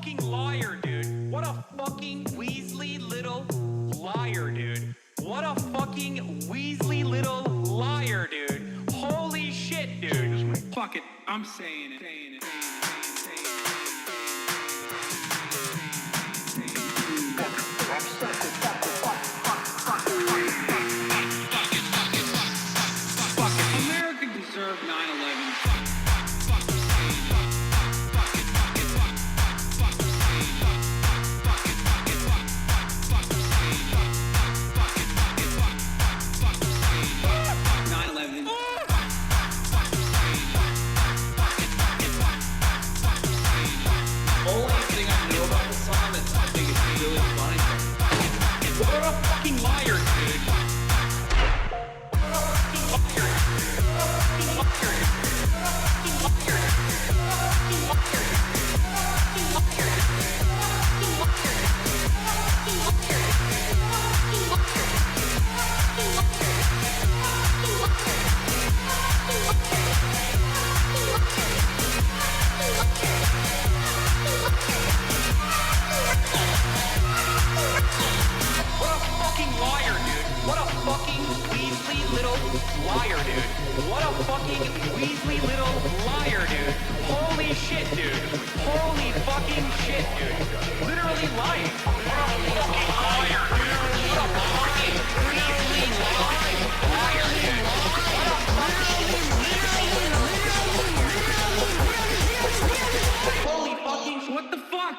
fucking liar, dude. What a fucking Weasley little liar, dude. What a fucking Weasley little liar, dude. Holy shit, dude. Fuck it. I'm saying it. America deserved 9/11. What a fucking liar, dude. What a fucking Weasley little liar, dude. What a fucking Weasley little liar, dude. Holy shit, dude. Holy fucking shit, dude. Literally lying. What a fucking liar, dude. What a fucking Weasley liar, dude. What a fucking... Holy fucking... What the fuck?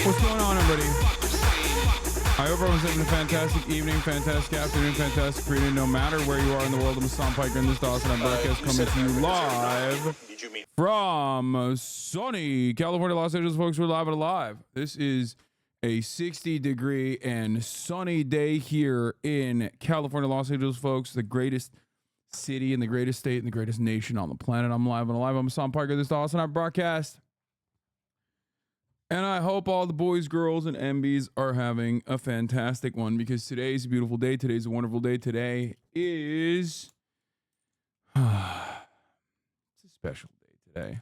What's going on, everybody? I hope everyone's having a fantastic evening, fantastic afternoon, fantastic evening, no matter where you are in the world. I'm Hasan Piker, and this Dawson and broadcast coming to you live from sunny California, Los Angeles, folks. We're live and alive. This is a 60-degree and sunny day here in California, Los Angeles, folks. The greatest city and the greatest state and the greatest nation on the planet. I'm live and alive. I'm Hasan Piker, this Dawson and broadcast. And I hope all the boys, girls, and MBs are having a fantastic one, because today's a beautiful day. Today's a wonderful day. Today is it's a special day today.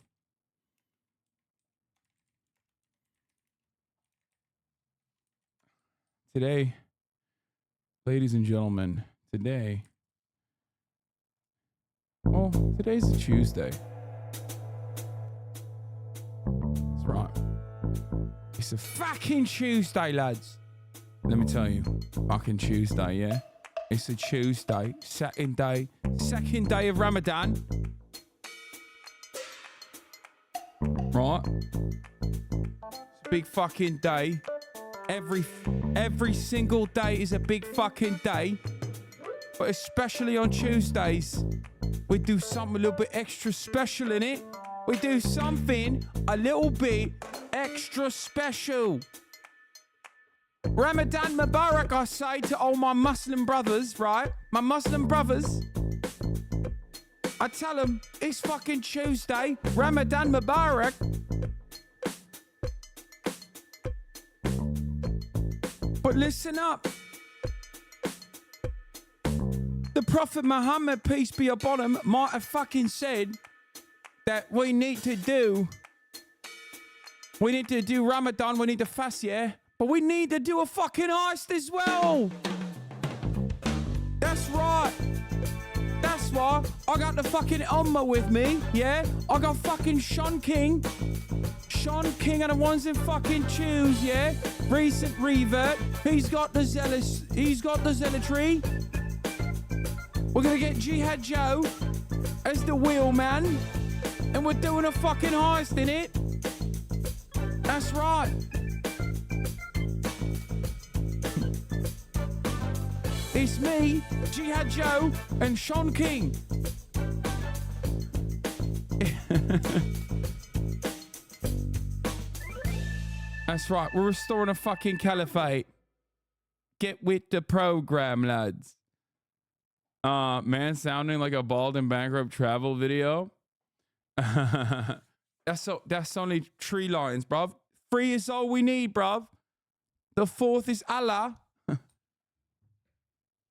Today, ladies and gentlemen, today's a Tuesday. That's right. It's a fucking Tuesday, lads. Let me tell you, fucking Tuesday, yeah? It's a Tuesday, second day of Ramadan. Right? It's a big fucking day. Every single day is a big fucking day. But especially on Tuesdays, we do something a little bit extra special in it. We do something a little bit extra special. Ramadan Mubarak, I say to all my Muslim brothers, right? My Muslim brothers. I tell them, it's fucking Tuesday. Ramadan Mubarak. But listen up. The Prophet Muhammad, peace be upon him, might have fucking said that we need to do Ramadan, we need to fast, yeah? But we need to do a fucking heist as well. That's right. That's why I got the fucking Ummah with me, yeah? I got fucking Sean King and the ones in fucking choose, yeah? Recent revert. He's got the zealotry. We're gonna get Jihad Joe as the wheelman. And we're doing a fucking heist in it. That's right. It's me, Jihad Joe, and Sean King. That's right. We're restoring a fucking caliphate. Get with the program, lads. Man sounding like a bald and bankrupt travel video. That's only 3 lines, bruv. 3 is all we need, bruv. The 4th is Allah.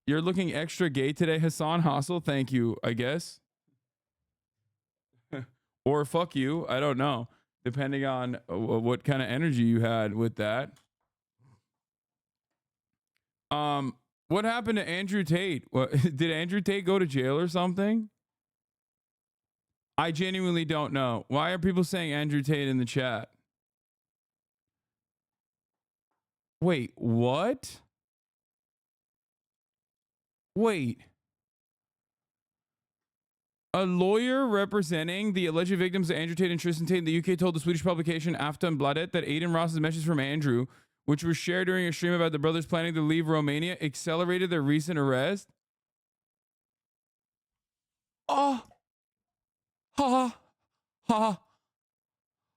You're looking extra gay today, Hasan Hassel. Thank you, I guess. Or fuck you. I don't know. Depending on what kind of energy you had with that. What happened to Andrew Tate? Did Andrew Tate go to jail or something? I genuinely don't know. Why are people saying Andrew Tate in the chat? Wait, what? Wait. A lawyer representing the alleged victims of Andrew Tate and Tristan Tate in the UK told the Swedish publication Aftonbladet that Adin Ross's message from Andrew, which was shared during a stream about the brothers planning to leave Romania, accelerated their recent arrest. Oh. Ha. Ha.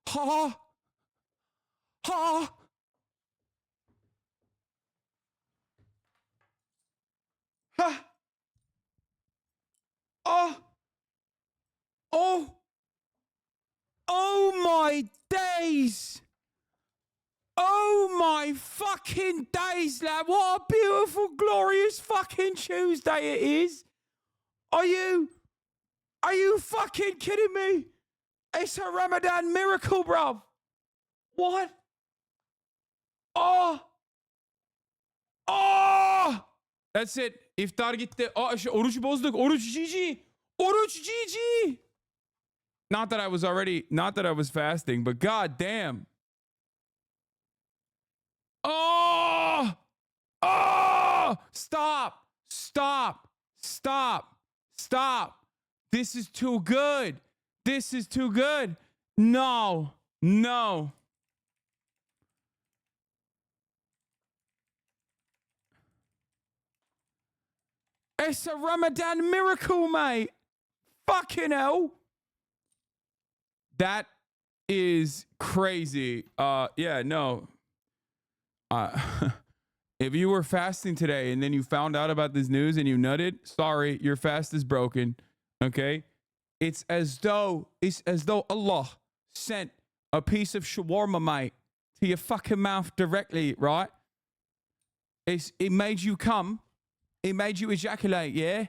Ha. Ha. Ha. Oh. Oh. Oh my days. Oh my fucking days, lad. What a beautiful, glorious fucking Tuesday it is. Are you fucking kidding me? It's a Ramadan miracle, bruv. What? Oh. Oh. That's it. İftar gitti. Oruç bozduk. Oruç GG. Oruç GG. Not that I was fasting, but god damn. Oh! Oh! Stop! Stop! Stop! Stop! This is too good. This is too good. No. No. It's a Ramadan miracle, mate. Fucking hell. That is crazy. Yeah, no. If you were fasting today and then you found out about this news and you nutted, sorry, your fast is broken. Okay? It's as though Allah sent a piece of shawarma, mate, to your fucking mouth directly, right? It made you come. It made you ejaculate, yeah?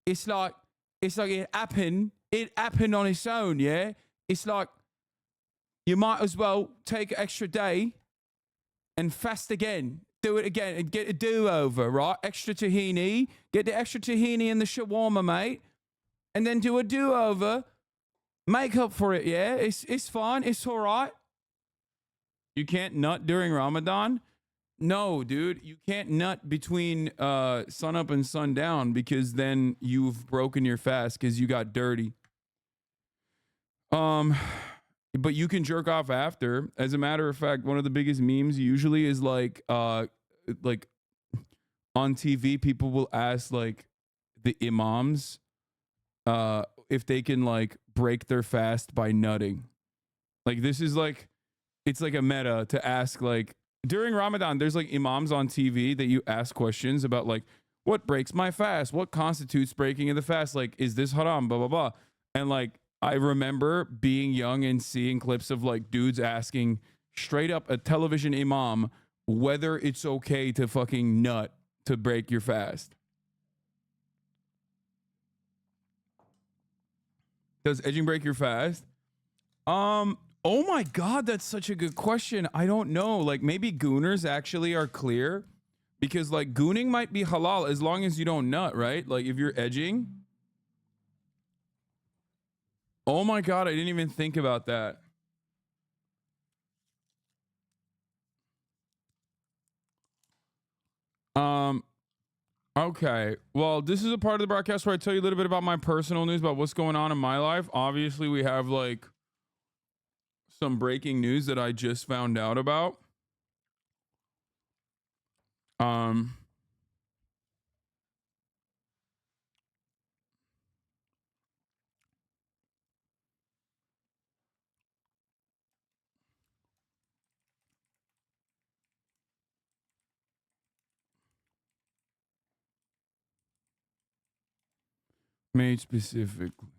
It's like it happened on its own, yeah? It's like you might as well take an extra day and fast again. Do it again and get a do-over, right? Extra tahini. Get the extra tahini and the shawarma, mate. And then do a do-over. Make up for it, yeah? It's fine. It's all right. You can't nut during Ramadan? No, dude. You can't nut between sunup and sundown because then you've broken your fast because you got dirty. But you can jerk off after. As a matter of fact, one of the biggest memes usually is like on TV, people will ask like the imams if they can like break their fast by nutting. Like this is like, it's like a meta to ask like during Ramadan, there's like imams on TV that you ask questions about like what breaks my fast? What constitutes breaking of the fast? Like, is this haram? Blah, blah, blah. And like, I remember being young and seeing clips of like dudes asking straight up a television imam whether it's okay to fucking nut to break your fast. Does edging break your fast? Oh my God, that's such a good question. I don't know. Like maybe gooners actually are clear because like gooning might be halal as long as you don't nut, right? Like if you're edging. Oh my God, I didn't even think about that. Okay. Well, this is a part of the broadcast where I tell you a little bit about my personal news about what's going on in my life. Obviously, we have like some breaking news that I just found out about. Made specifically.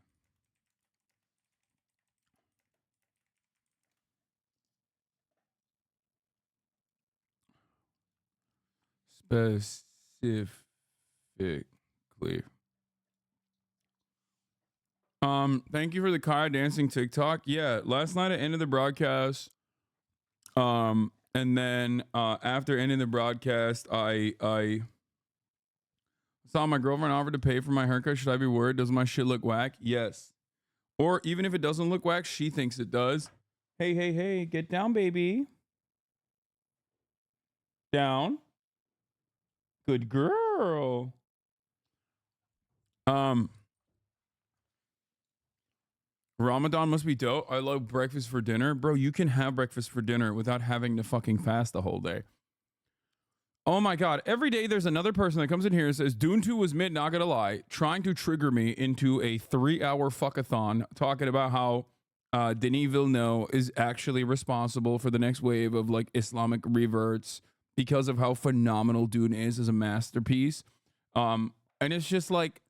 Specifically. Thank you for the Kaya dancing TikTok. Yeah, last night I ended the broadcast. And then after ending the broadcast, I saw my girlfriend offered to pay for my haircut. Should I be worried? Does my shit look whack? Yes. Or even if it doesn't look whack, she thinks it does. Hey, hey, hey, get down, baby. Down. Good girl. Ramadan must be dope. I love breakfast for dinner. Bro, you can have breakfast for dinner without having to fucking fast the whole day. Oh my God. Every day there's another person that comes in here and says, Dune 2 was mid, not gonna lie, trying to trigger me into a 3-hour fuckathon talking about how Denis Villeneuve is actually responsible for the next wave of like Islamic reverts because of how phenomenal Dune is as a masterpiece. And it's just like,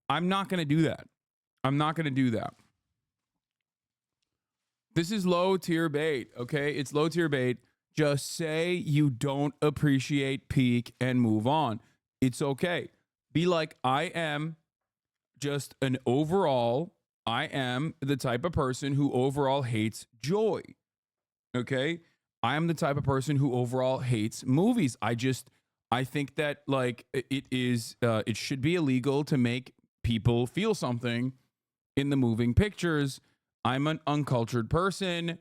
I'm not gonna do that. I'm not gonna do that. This is low tier bait, okay? It's low tier bait. Just say you don't appreciate peak and move on. It's okay. Be like, I am just an overall, I am the type of person who overall hates joy, okay? I am the type of person who overall hates movies. I think that like it should be illegal to make people feel something in the moving pictures. I'm an uncultured person,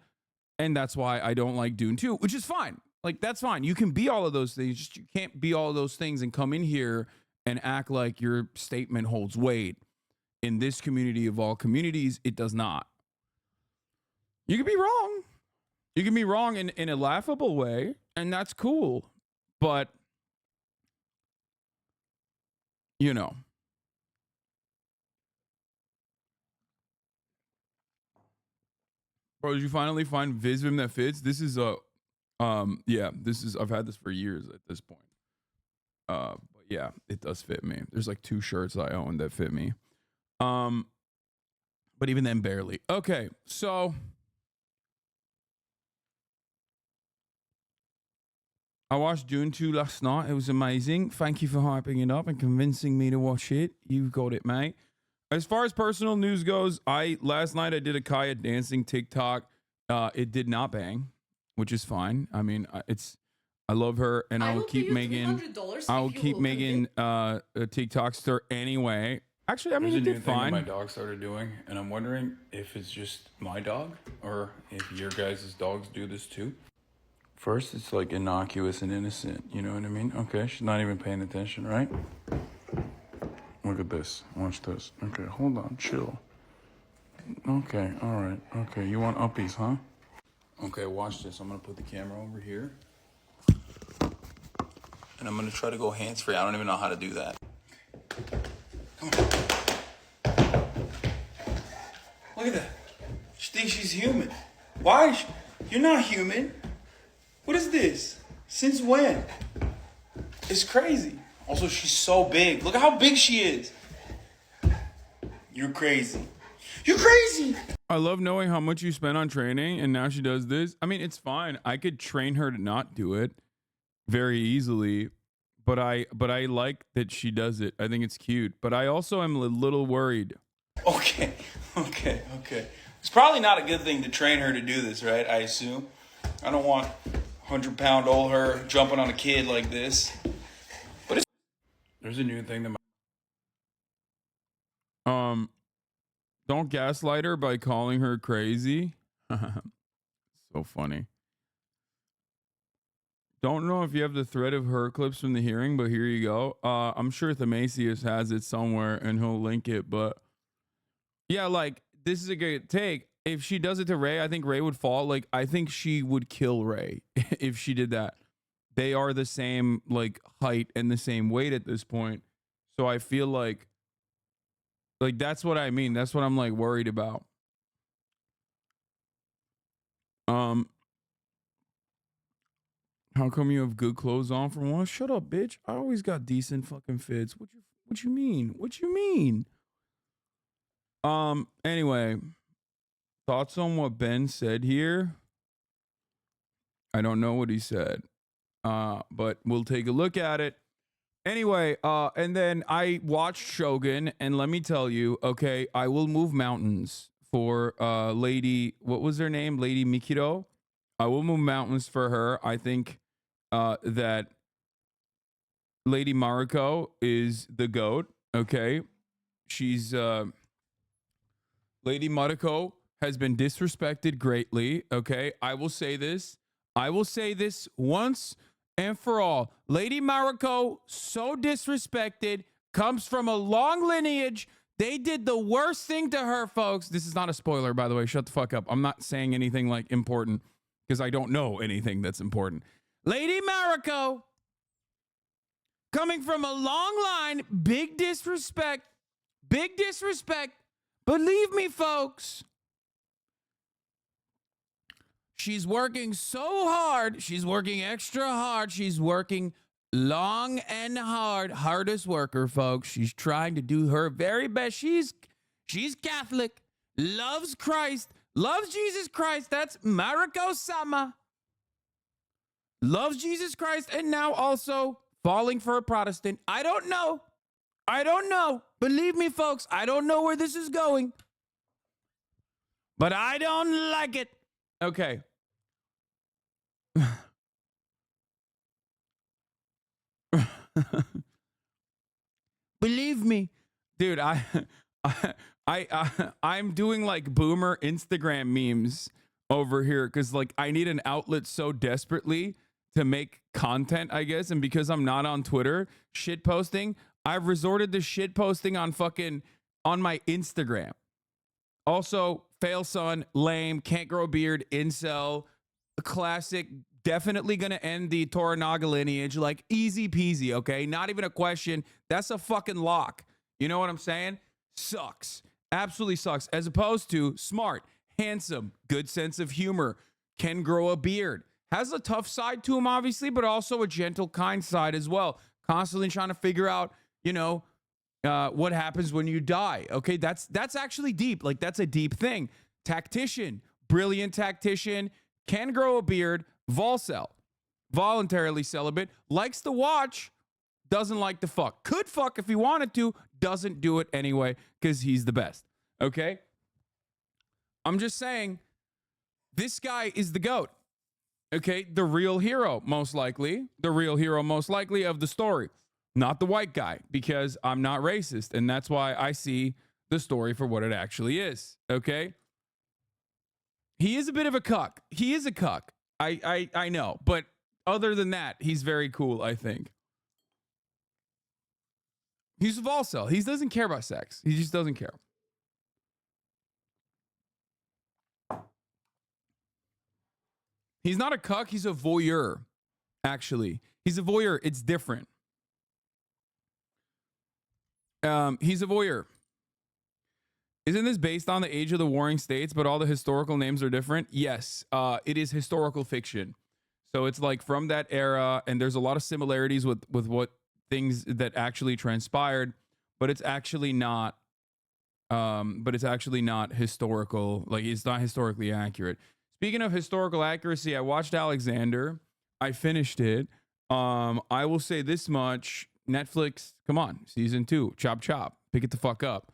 and that's why I don't like Dune 2, which is fine. Like, that's fine. You can be all of those things. Just you can't be all of those things and come in here and act like your statement holds weight. In this community of all communities, it does not. You can be wrong. You can be wrong in a laughable way, and that's cool. But, you know. Bro, did you finally find Visvim that fits? This is yeah, I've had this for years at this point. But yeah, it does fit me. There's like 2 shirts I own that fit me. But even then barely. Okay, so I watched Dune 2 last night. It was amazing. Thank you for hyping it up and convincing me to watch it. You got it, mate. As far as personal news goes, last night I did a Kaya dancing TikTok. It did not bang, which is fine. I mean, I love her, and I will keep making TikToks to her anyway. Actually, I mean, it did fine. My dog started doing, and I'm wondering if it's just my dog or if your guys' dogs do this too. First, it's like innocuous and innocent. You know what I mean? Okay, she's not even paying attention, right? Look at this. Watch this. Okay, hold on. Chill. Okay, all right. Okay, you want uppies, huh? Okay, watch this. I'm going to put the camera over here. And I'm going to try to go hands-free. I don't even know how to do that. Come on. Look at that. She thinks she's human. Why? You're not human. What is this? Since when? It's crazy. Also, she's so big. Look at how big she is. You're crazy. You're crazy. I love knowing how much you spent on training, and now she does this. I mean, it's fine. I could train her to not do it very easily, but I like that she does it. I think it's cute, but I also am a little worried. Okay. It's probably not a good thing to train her to do this, right? I assume. I don't want 100-pound old her jumping on a kid like this. But there's a new thing that don't gaslight her by calling her crazy. So funny. Don't know if you have the thread of her clips from the hearing, but here you go. I'm sure Themasius has it somewhere and he'll link it, but yeah, like this is a good take. If she does it to Ray, I think Ray would fall. Like, I think she would kill Ray if she did that. They are the same like height and the same weight at this point. So I feel like that's what I mean. That's what I'm like worried about. How come you have good clothes on for once? Shut up, bitch. I always got decent fucking fits. What you mean? What you mean? Anyway, thoughts on what Ben said here? I don't know what he said. But we'll take a look at it. Anyway, and then I watched Shogun, and let me tell you, okay, I will move mountains for Lady, what was her name? Lady Mikiro. I will move mountains for her. I think that Lady Mariko is the GOAT, okay? She's Lady Mariko has been disrespected greatly, okay? I will say this once and for all. Lady Mariko, so disrespected, comes from a long lineage. They did the worst thing to her, folks. This is not a spoiler, by the way. Shut the fuck up. I'm not saying anything like important because I don't know anything that's important. Lady Mariko, coming from a long line, big disrespect. Believe me, folks. She's working so hard. She's working extra hard. She's working long and hard. Hardest worker, folks. She's trying to do her very best. She's Catholic, loves Christ, loves Jesus Christ. That's Mariko Sama. Loves Jesus Christ, and now also falling for a Protestant. I don't know. Believe me, folks, I don't know where this is going. But I don't like it. Okay. Believe me, dude, I'm doing like boomer Instagram memes over here because like I need an outlet so desperately to make content, I guess. And because I'm not on Twitter shit posting, I've resorted to shit posting on my Instagram. Also, fail son, lame, can't grow a beard, incel, classic, definitely gonna end the Toranaga lineage, like easy peasy, okay? Not even a question. That's a fucking lock. You know what I'm saying? Sucks. Absolutely sucks. As opposed to smart, handsome, good sense of humor, can grow a beard. Has a tough side to him, obviously, but also a gentle, kind side as well. Constantly trying to figure out, what happens when you die. Okay, that's actually deep. Like, that's a deep thing. Tactician, brilliant tactician, can grow a beard, volcel, voluntarily celibate, likes to watch, doesn't like to fuck. Could fuck if he wanted to, doesn't do it anyway because he's the best. Okay? I'm just saying, this guy is the GOAT. Okay? The real hero, most likely. The real hero, most likely, of the story. Not the white guy, because I'm not racist, and that's why I see the story for what it actually is. Okay? He is a bit of a cuck. He is a cuck. I know. But other than that, he's very cool, I think. He's a volcel. He doesn't care about sex. He just doesn't care. He's not a cuck. He's a voyeur, actually. He's a voyeur. It's different. He's a voyeur. Isn't this based on the age of the warring states, but all the historical names are different? Yes, it is historical fiction. So it's like from that era, and there's a lot of similarities with what things that actually transpired, but it's actually not historical. Like, it's not historically accurate. Speaking of historical accuracy, I watched Alexander. I finished it. I will say this much. Netflix, come on, season 2, chop chop, pick it the fuck up.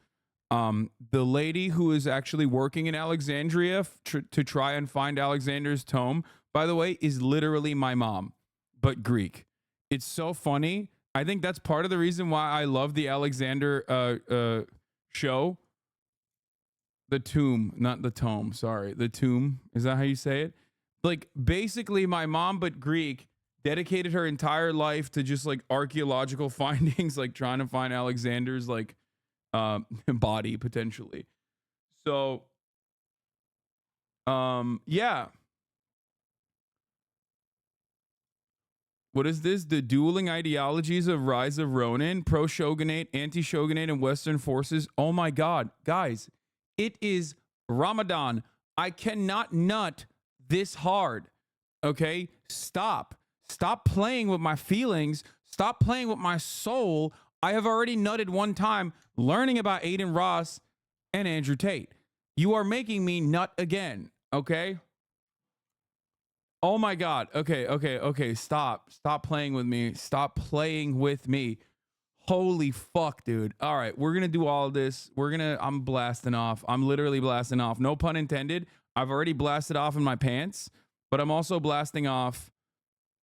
The lady who is actually working in Alexandria to try and find Alexander's tomb, by the way, is literally my mom, but Greek. It's so funny. I think that's part of the reason why I love the Alexander show. The tomb, not the tome, sorry. The tomb, is that how you say it? Like, basically my mom, but Greek, dedicated her entire life to just like archaeological findings, like trying to find Alexander's like body potentially. So yeah. What is this? The dueling ideologies of Rise of Ronin, pro-shogunate, anti-shogunate, and Western forces. Oh my God, guys, it is Ramadan. I cannot nut this hard. Okay, stop playing with my feelings. Stop playing with my soul. I have already nutted one time learning about Adin Ross and Andrew Tate. You are making me nut again, okay? Oh my God. Okay. Stop playing with me. Stop playing with me. Holy fuck, dude. All right, we're gonna do all of this. I'm blasting off. I'm literally blasting off. No pun intended. I've already blasted off in my pants, but I'm also blasting off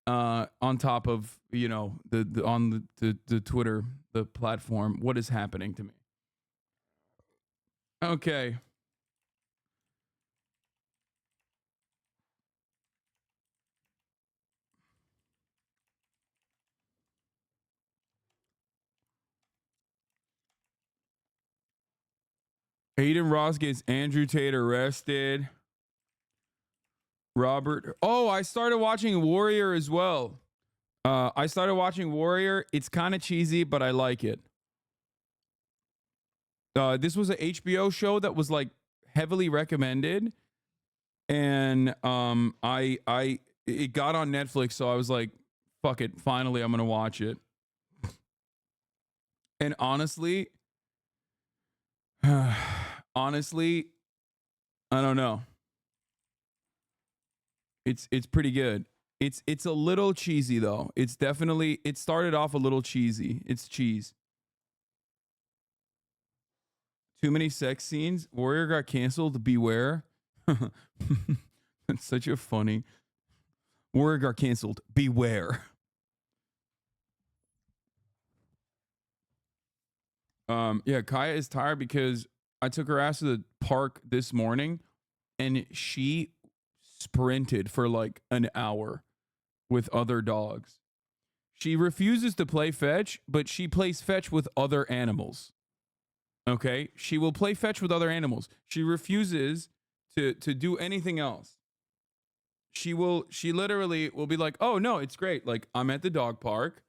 on top of, you know, the Twitter, the platform. What is happening to me? Okay. Adin Ross gets Andrew Tate arrested. Robert. Oh, I started watching Warrior as well. I started watching Warrior. It's kind of cheesy, but I like it. This was a HBO show that was like heavily recommended, and it got on Netflix, so I was like, fuck it, finally I'm gonna watch it. And honestly, I don't know. It's pretty good. It's a little cheesy though. It started off a little cheesy. It's cheese. Too many sex scenes. Warrior got canceled. Beware. That's such a funny. Warrior got canceled. Beware. Yeah, Kaya is tired because I took her ass to the park this morning and she sprinted for like an hour with other dogs. She refuses to play fetch, but she plays fetch with other animals. Okay? She will play fetch with other animals. She refuses to do anything else. She literally will be like, "Oh no, it's great. Like, I'm at the dog park.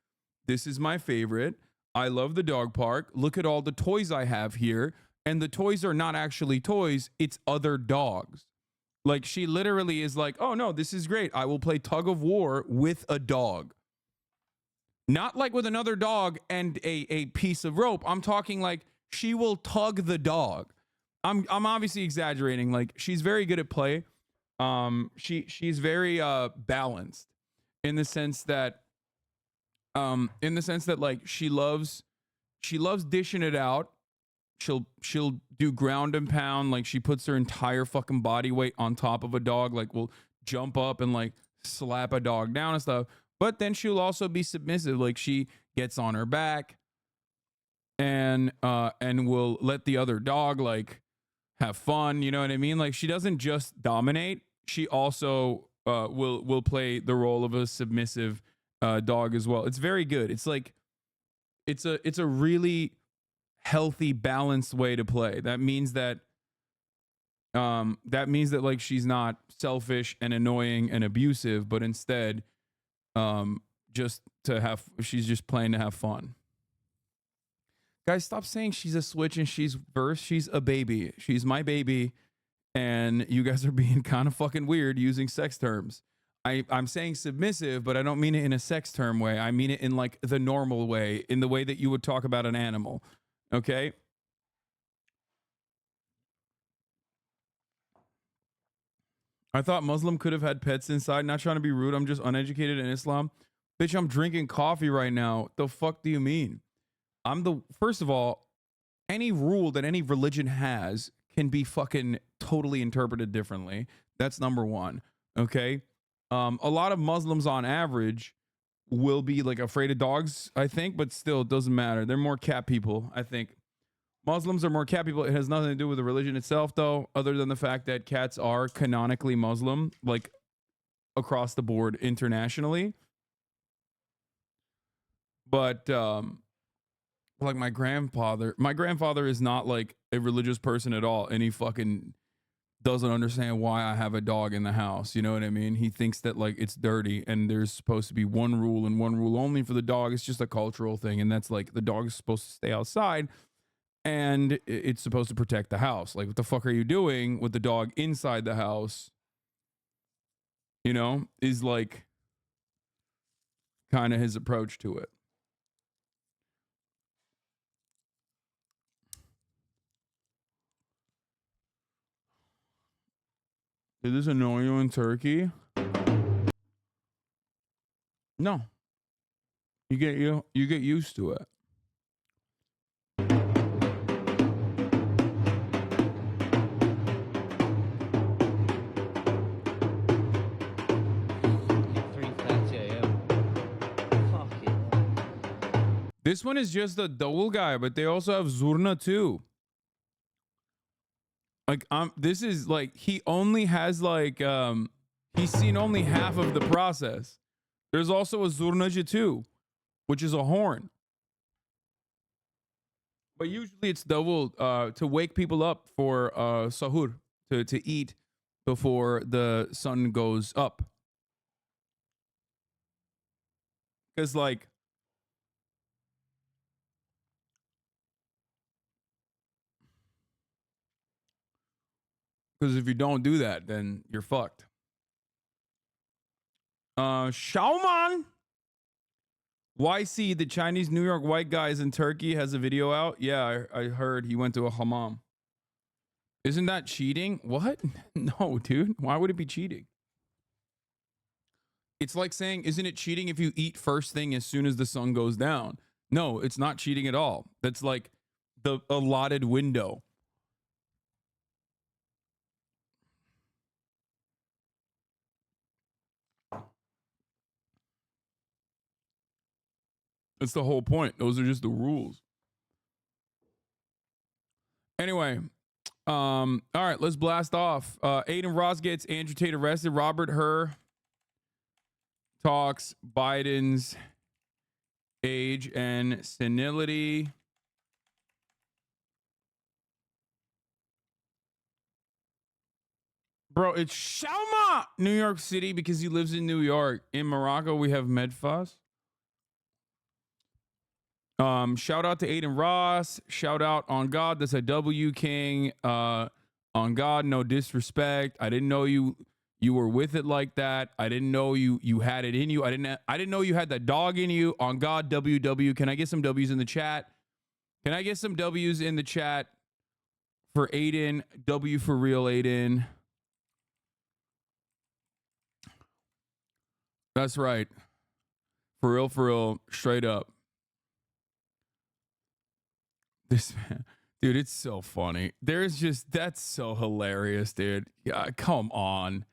This is my favorite. I love the dog park. Look at all the toys I have here." And the toys are not actually toys, it's other dogs. Like, she literally is like, "Oh no, this is great. I will play tug of war with a dog." Not like with another dog and a piece of rope. I'm talking like she will tug the dog. I'm obviously exaggerating. Like, she's very good at play. She's very balanced in the sense that like she loves dishing it out. She'll do ground and pound. Like, she puts her entire fucking body weight on top of a dog. Like, will jump up and like slap a dog down and stuff. But then she'll also be submissive. Like, she gets on her back and will let the other dog like have fun. You know what I mean? Like, she doesn't just dominate. She also will play the role of a submissive dog as well. It's very good. It's like it's a really healthy, balanced way to play. That means that like she's not selfish and annoying and abusive, but instead she's just playing to have fun. Guys, stop saying she's a switch and she's verse. She's a baby. She's my baby. And you guys are being kind of fucking weird using sex terms. I'm saying submissive, but I don't mean it in a sex term way. I mean it in like the normal way, in the way that you would talk about an animal. Okay? I thought Muslim could have had pets inside. Not trying to be rude. I'm just uneducated in Islam. Bitch, I'm drinking coffee right now. The fuck do you mean? First of all, any rule that any religion has can be fucking totally interpreted differently. That's number one. Okay? A lot of Muslims on average will be like afraid of dogs, I think, but still it doesn't matter. They're more cat people, I think. Muslims are more cat people. It has nothing to do with the religion itself, though, other than the fact that cats are canonically Muslim, like across the board internationally. But like my grandfather is not like a religious person at all, and he fucking doesn't understand why I have a dog in the house. You know what I mean? He thinks that like it's dirty and there's supposed to be one rule and one rule only for the dog. It's just a cultural thing, and that's like the dog is supposed to stay outside and it's supposed to protect the house. Like, what the fuck are you doing with the dog inside the house? You know, is like kind of his approach to it. Did this annoy you in Turkey? No. You get used to it. This one is just a double guy, but they also have Zurna too. Like this is like he only has like he's seen only half of the process. There's also a Zurnaja too, which is a horn. But usually it's double to wake people up for sahur, to eat before the sun goes up. Because like if you don't do that, then you're fucked. Shauman YC, the Chinese New York white guys in Turkey, has a video out. Yeah, I heard he went to a hammam. Isn't that cheating? What? No, dude. Why would it be cheating? It's like saying, isn't it cheating if you eat first thing as soon as the sun goes down? No, it's not cheating at all. That's like the allotted window. That's the whole point. Those are just the rules. Anyway, all right, let's blast off. Adin Ross gets Andrew Tate arrested. Robert Hur talks Biden's age and senility. Bro, it's Shauma, New York City, because he lives in New York. In Morocco, we have Medfas. Shout out to Adin Ross. Shout out on God. That's a W King. On God, no disrespect. I didn't know you were with it like that. I didn't know you had it in you. I didn't know you had that dog in you. On God, WW. Can I get some W's in the chat? Can I get some W's in the chat for Adin? W for real, Adin. That's right. For real, straight up. This man, dude, it's so funny. That's so hilarious, dude. Yeah, come on.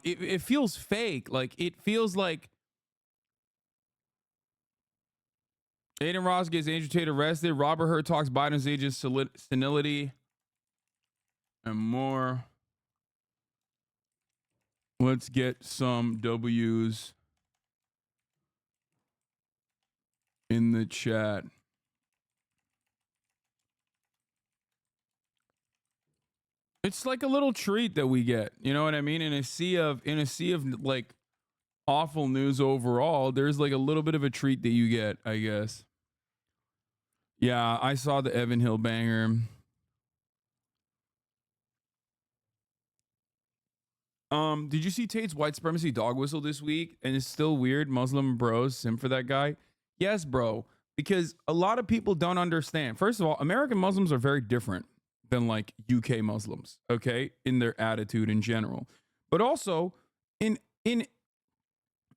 It feels fake. Like, it feels like Adin Ross gets Andrew Tate arrested. Robert Hur talks Biden's age and senility and more. Let's get some W's in the chat. It's like a little treat that we get, you know what I mean? In a sea of like awful news overall, there's like a little bit of a treat that you get, I guess. Yeah, I saw the Evan Hill banger. Did you see Tate's white supremacy dog whistle this week? And it's still weird. Muslim bros simp for that guy. Yes, bro, because a lot of people don't understand. First of all, American Muslims are very different than like UK Muslims, okay, in their attitude in general. But also in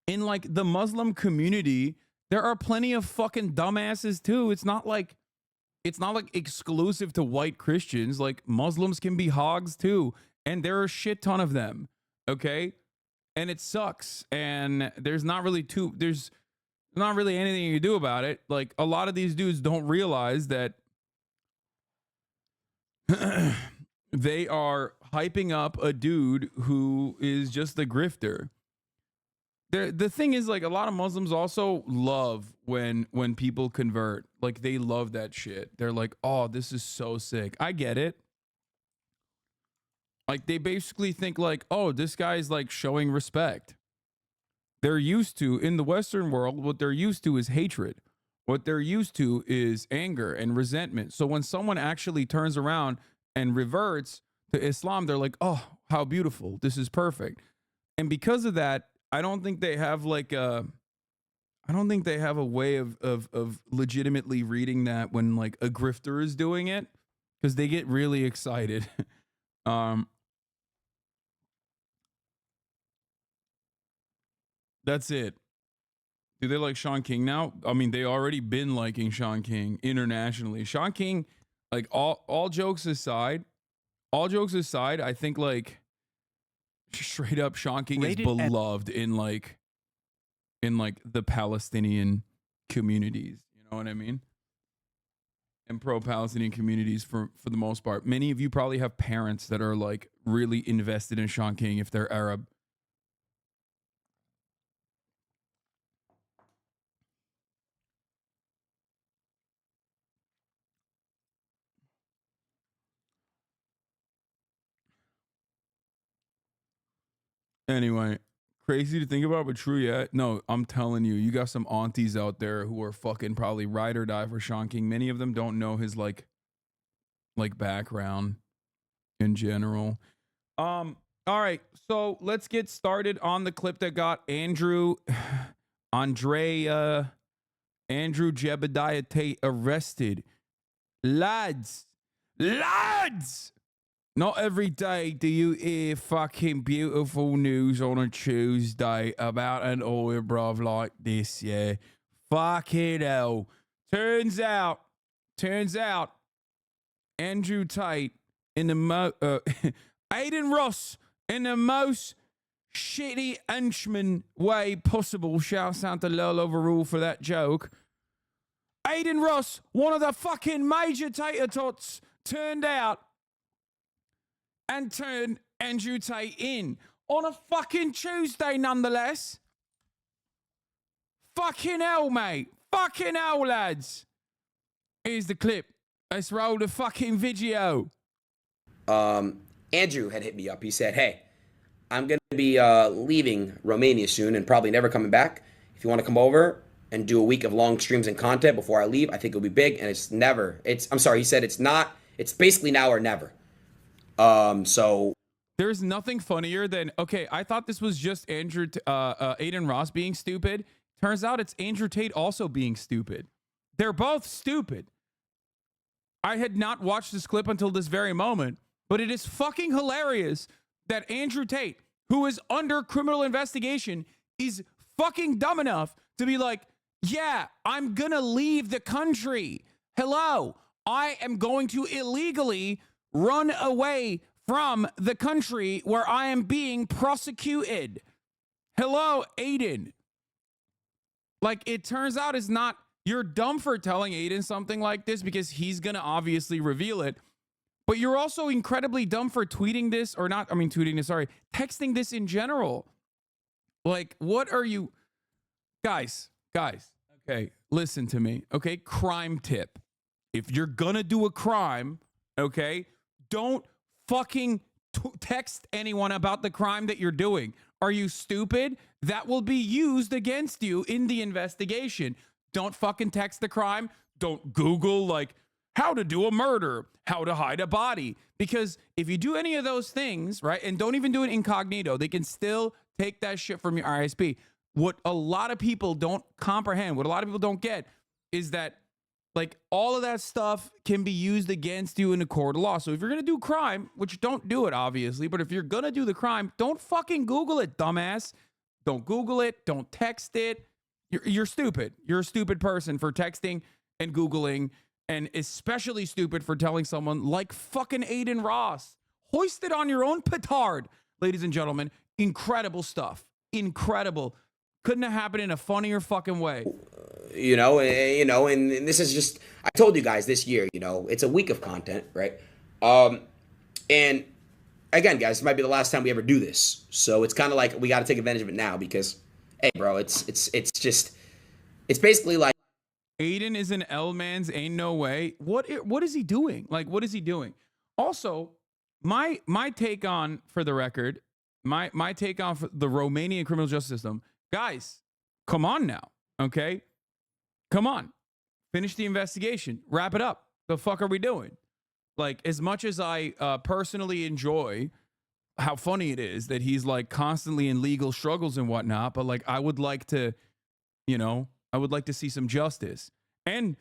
like the Muslim community, there are plenty of fucking dumbasses too. It's not like exclusive to white Christians. Like, Muslims can be hogs too, and there are a shit ton of them, okay? And it sucks, and there's not really anything you can do about it. Like, a lot of these dudes don't realize that they are hyping up a dude who is just a grifter. The thing is, like, a lot of Muslims also love when people convert. Like, they love that shit. They're like, oh, this is so sick. I get it. Like, they basically think like, oh, this guy's like showing respect. They're used to, in the Western world, what they're used to is hatred. What they're used to is anger and resentment. So when someone actually turns around and reverts to Islam, they're like, oh, how beautiful. This is perfect. And because of that, I don't think they have like a way of legitimately reading that when like a grifter is doing it, because they get really excited. That's it. Do they like Sean King now? I mean, they already been liking Sean King internationally. Sean King, like all jokes aside, I think like straight up Sean King is beloved in like the Palestinian communities. You know what I mean? And pro-Palestinian communities for the most part. Many of you probably have parents that are like really invested in Sean King if they're Arab. Anyway, crazy to think about, but true, yeah. No, I'm telling you, you got some aunties out there who are fucking probably ride or die for Sean King. Many of them don't know his like background in general. All right, so let's get started on the clip that got Andrew Jebediah Tate arrested. Lads, not every day do you hear fucking beautiful news on a Tuesday about an oil bruv like this, yeah. Fucking hell. Turns out, Andrew Tate in the Adin Ross in the most shitty henchman way possible. Shouts out to Lil Overrule for that joke. Adin Ross, one of the fucking major tater tots, turned out and turned Andrew Tate in on a fucking Tuesday nonetheless. Fucking hell, mate. Fucking hell, lads. Here's the clip. Let's roll the fucking video. Andrew had hit me up. He said, hey, I'm going to be leaving Romania soon and probably never coming back. If you want to come over and do a week of long streams and content before I leave, I think it'll be big. And he said it's basically now or never. So there's nothing funnier than, okay, I thought this was just Adin Ross being stupid. Turns out it's Andrew Tate also being stupid. They're both stupid. I had not watched this clip until this very moment, but it is fucking hilarious that Andrew Tate, who is under criminal investigation, is fucking dumb enough to be like, yeah, I'm gonna leave the country. Hello, I am going to illegally run away from the country where I am being prosecuted. Hello, Adin. Like, it turns out it's not, you're dumb for telling Adin something like this because he's going to obviously reveal it. But you're also incredibly dumb for texting this in general. Like, what are you, guys, okay, listen to me, okay? Crime tip. If you're going to do a crime, okay, don't fucking text anyone about the crime that you're doing. Are you stupid? That will be used against you in the investigation. Don't fucking text the crime. Don't Google, like, how to do a murder, how to hide a body. Because if you do any of those things, right, and don't even do it incognito, they can still take that shit from your ISP. What a lot of people don't comprehend, what a lot of people don't get is that, like, all of that stuff can be used against you in a court of law. So if you're going to do crime, which don't do it, obviously, but if you're going to do the crime, don't fucking Google it, dumbass. Don't Google it. Don't text it. You're stupid. You're a stupid person for texting and Googling, and especially stupid for telling someone like fucking Adin Ross. Hoist it on your own petard, ladies and gentlemen. Incredible stuff. Incredible. Couldn't have happened in a funnier fucking way. And this is just, I told you guys this year, it's a week of content, right? And again, guys, it might be the last time we ever do this. So it's kind of like we got to take advantage of it now because, hey, bro, it's basically like. Adin is an L-man's ain't no way. What is he doing? Like, what is he doing? Also, my take on, for the record, my take on the Romanian criminal justice system, guys, come on now, okay? Come on. Finish the investigation. Wrap it up. The fuck are we doing? Like, as much as I personally enjoy how funny it is that he's like constantly in legal struggles and whatnot, but like I would like to see some justice. And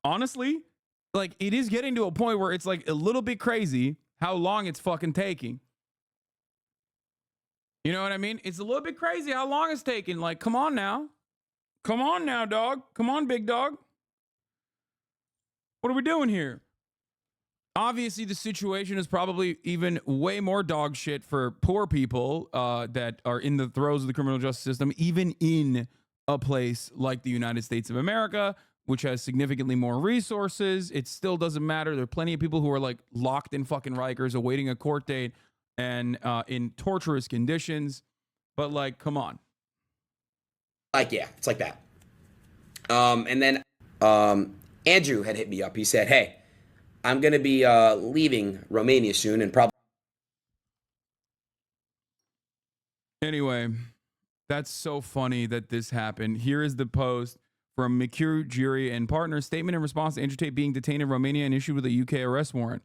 honestly, like it is getting to a point where it's like a little bit crazy how long it's fucking taking. You know what I mean? It's a little bit crazy how long it's taking. Like, come on now. Come on now, dog. Come on, big dog. What are we doing here? Obviously, the situation is probably even way more dog shit for poor people that are in the throes of the criminal justice system, even in a place like the United States of America, which has significantly more resources. It still doesn't matter. There are plenty of people who are like locked in fucking Rikers awaiting a court date and in torturous conditions. But like, come on. Like, yeah, it's like that. And then Andrew had hit me up. He said, hey, I'm going to be leaving Romania soon and probably. Anyway, that's so funny that this happened. Here is the post from McHugh, Jury, and Partners. Statement in response to Andrew Tate being detained in Romania and issued with a UK arrest warrant.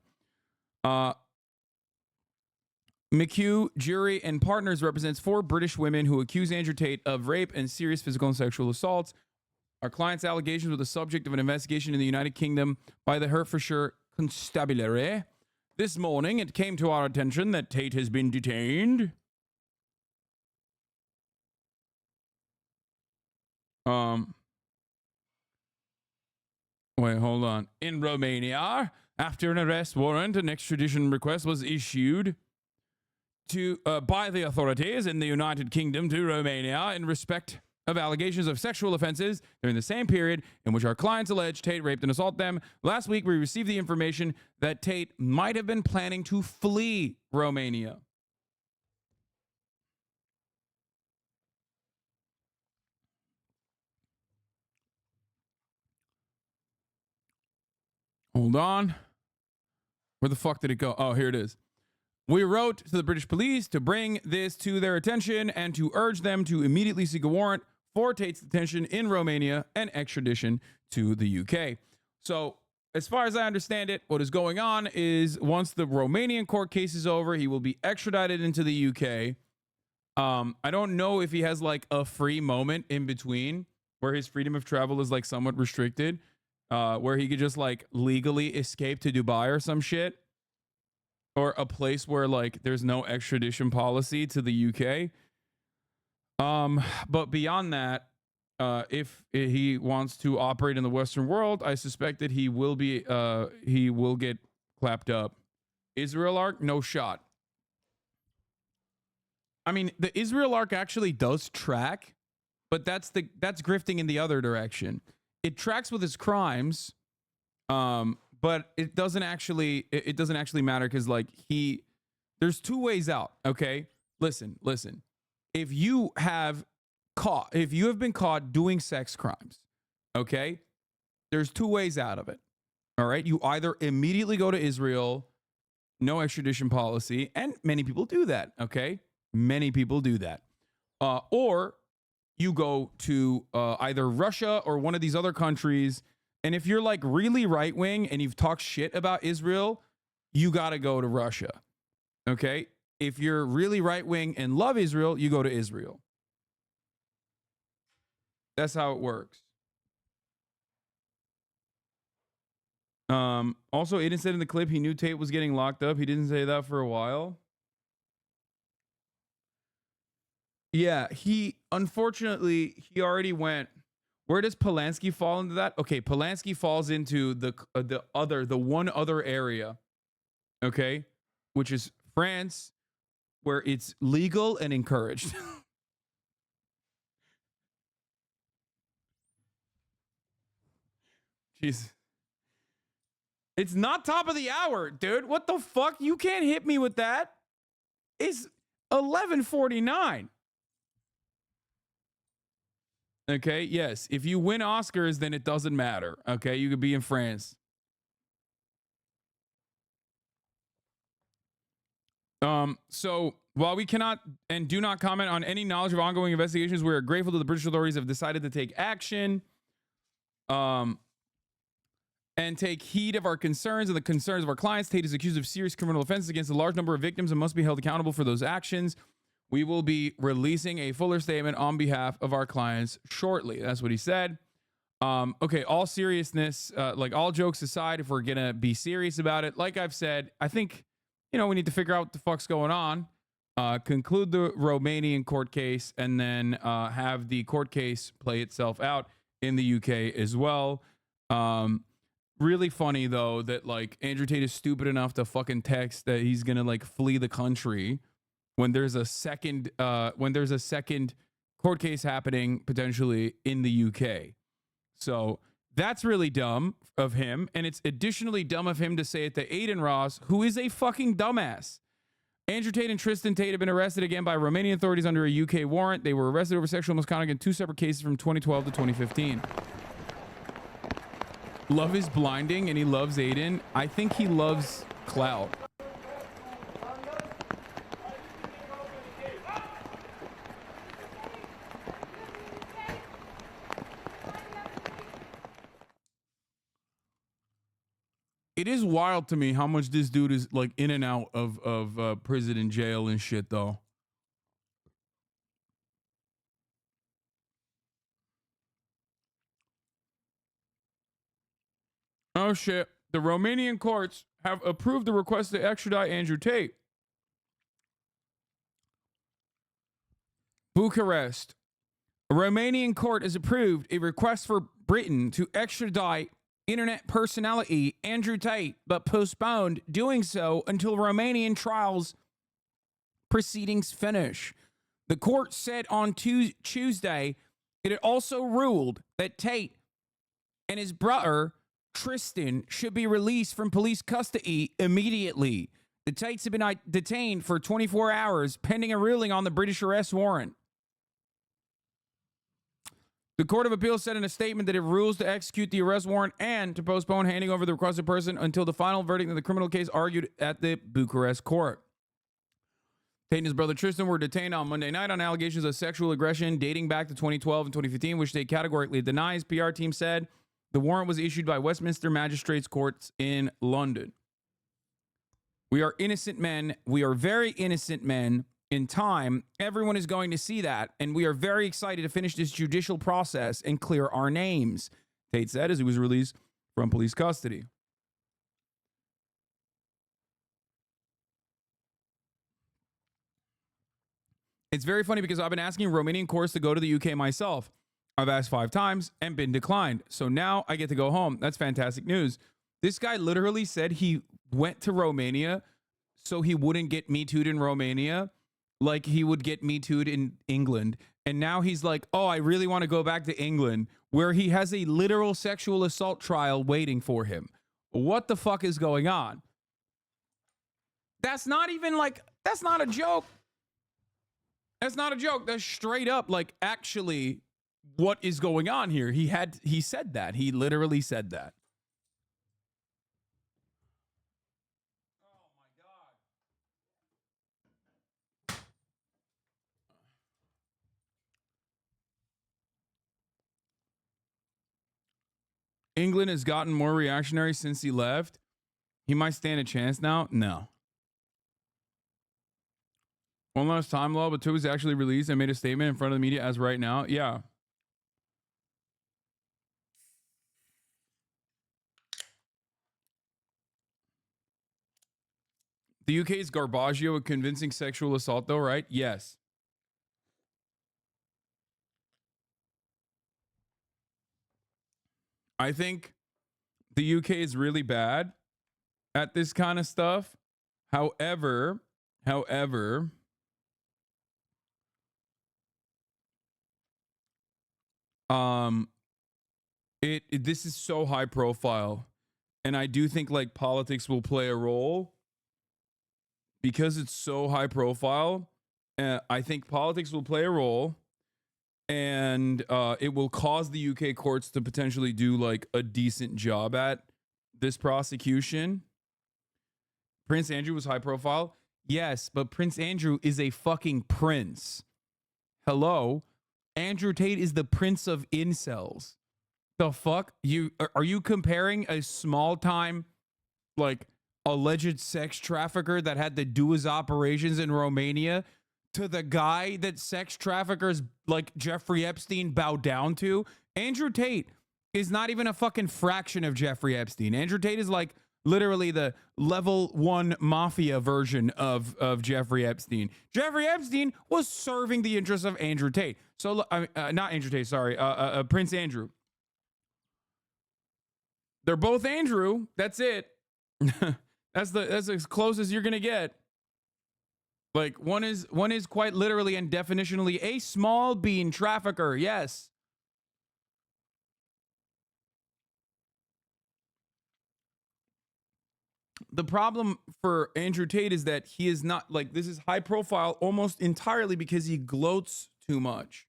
McHugh, Jury, and Partners represents 4 British women who accuse Andrew Tate of rape and serious physical and sexual assaults. Our client's allegations were the subject of an investigation in the United Kingdom by the Hertfordshire Constabulary. This morning, it came to our attention that Tate has been detained. Wait, hold on. In Romania, after an arrest warrant, an extradition request was issued to by the authorities in the United Kingdom to Romania in respect of allegations of sexual offenses during the same period in which our clients alleged Tate raped and assaulted them. Last week, we received the information that Tate might have been planning to flee Romania. Hold on. Where the fuck did it go? Oh, here it is. We wrote to the British police to bring this to their attention and to urge them to immediately seek a warrant for Tate's detention in Romania and extradition to the UK. So, as far as I understand it, what is going on is once the Romanian court case is over, he will be extradited into the UK. I don't know if he has like a free moment in between where his freedom of travel is like somewhat restricted, where he could just like legally escape to Dubai or some shit, or a place where like there's no extradition policy to the UK. But beyond that, if he wants to operate in the Western world, I suspect that he will get clapped up. Israel arc, no shot. I mean, the Israel arc actually does track, but that's grifting in the other direction. It tracks with his crimes, but it doesn't actually matter because like there's 2 ways out. Okay, listen. If you have been caught doing sex crimes, okay, there's 2 ways out of it. All right, you either immediately go to Israel, no extradition policy, and many people do that. Okay, many people do that, or you go to either Russia or one of these other countries. And if you're like really right wing and you've talked shit about Israel, you got to go to Russia. Okay. If you're really right wing and love Israel, you go to Israel. That's how it works. Also, Adin said in the clip he knew Tate was getting locked up. He didn't say that for a while. Yeah, unfortunately he already went. Where does Polanski fall into that? Okay, Polanski falls into the one other area, okay, which is France, where it's legal and encouraged. Jeez. It's not top of the hour, dude. What the fuck? You can't hit me with that. It's 11:49. Okay, yes. If you win Oscars, then it doesn't matter. Okay, you could be in France. So while we cannot and do not comment on any knowledge of ongoing investigations, we are grateful that the British authorities have decided to take action, and take heed of our concerns and the concerns of our clients. Tate is accused of serious criminal offenses against a large number of victims and must be held accountable for those actions. We will be releasing a fuller statement on behalf of our clients shortly. That's what he said. Okay, all seriousness, like all jokes aside, if we're going to be serious about it, like I've said, I think, we need to figure out what the fuck's going on. conclude the Romanian court case, and then have the court case play itself out in the UK as well. Really funny though that like Andrew Tate is stupid enough to fucking text that he's gonna like flee the country when there's a second court case happening potentially in the UK. So that's really dumb of him, and it's additionally dumb of him to say it to Adin Ross, who is a fucking dumbass. Andrew Tate and Tristan Tate have been arrested again by Romanian authorities under a UK warrant. They were arrested over sexual misconduct in 2 separate cases from 2012 to 2015. Love is blinding, and he loves Adin. I think he loves clout. It is wild to me how much this dude is like in and out of prison and jail and shit, though. Oh shit. The Romanian courts have approved the request to extradite Andrew Tate. Bucharest. A Romanian court has approved a request for Britain to extradite internet personality Andrew Tate, but postponed doing so until Romanian trials proceedings finish. The court said on Tuesday it had also ruled that Tate and his brother Tristan should be released from police custody immediately. The Tates have been detained for 24 hours pending a ruling on the British arrest warrant. The Court of Appeal said in a statement that it rules to execute the arrest warrant and to postpone handing over the requested person until the final verdict in the criminal case argued at the Bucharest court. Tate and his brother Tristan were detained on Monday night on allegations of sexual aggression dating back to 2012 and 2015, which Tate categorically denies. PR team said the warrant was issued by Westminster Magistrates Courts in London. We are innocent men. We are very innocent men. In time, everyone is going to see that, and we are very excited to finish this judicial process and clear our names, Tate said as he was released from police custody. It's very funny because I've been asking Romanian courts to go to the UK myself. I've asked 5 times and been declined. So now I get to go home. That's fantastic news. This guy literally said he went to Romania so he wouldn't get Me Too'd in Romania, like he would get Me Too'd in England. And now he's like, oh, I really want to go back to England, where he has a literal sexual assault trial waiting for him. What the fuck is going on? That's not even like, that's not a joke. That's not a joke. That's straight up like actually what is going on here. He said that. He literally said that. England has gotten more reactionary since he left. He might stand a chance now. No. One last time, law, but 2 was actually released and made a statement in front of the media as right now. Yeah. The UK's Garbaggio a convincing sexual assault, though, right? Yes. I think the UK is really bad at this kind of stuff. However, this is so high profile, and I do think like politics will play a role because it's so high profile. I think politics will play a role. And it will cause the UK courts to potentially do like a decent job at this prosecution. Prince Andrew was high profile. Yes, but Prince Andrew is a fucking prince. Hello? Andrew Tate is the prince of incels. The fuck? Are you comparing a small time like alleged sex trafficker that had to do his operations in Romania to the guy that sex traffickers like Jeffrey Epstein bow down to? Andrew Tate is not even a fucking fraction of Jeffrey Epstein. Andrew Tate is like literally the level 1 mafia version of Jeffrey Epstein. Jeffrey Epstein was serving the interests of Andrew Tate. So not Andrew Tate, sorry, Prince Andrew. They're both Andrew. That's it. That's as close as you're gonna get. Like one is quite literally and definitionally a small bean trafficker. Yes. The problem for Andrew Tate is that he is not, like, this is high profile almost entirely because he gloats too much.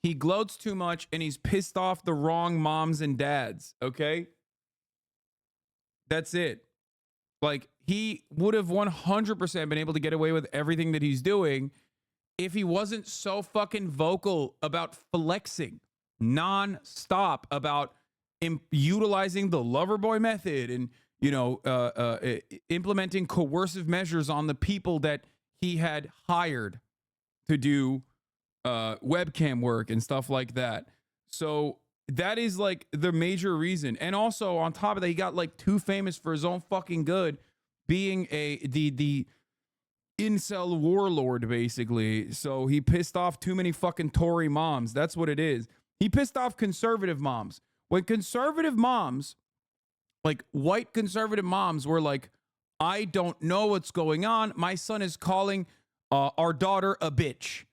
He gloats too much and he's pissed off the wrong moms and dads. Okay. That's it. Like, he would have 100% been able to get away with everything that he's doing if he wasn't so fucking vocal about flexing non-stop about utilizing the lover boy method and, you know, implementing coercive measures on the people that he had hired to do webcam work and stuff like that. So that is like the major reason. And also on top of that, he got like too famous for his own fucking good, being the incel warlord, basically. So he pissed off too many fucking Tory moms. That's what it is. He pissed off conservative moms. When conservative moms, like white conservative moms, were like, I don't know what's going on. My son is calling our daughter a bitch.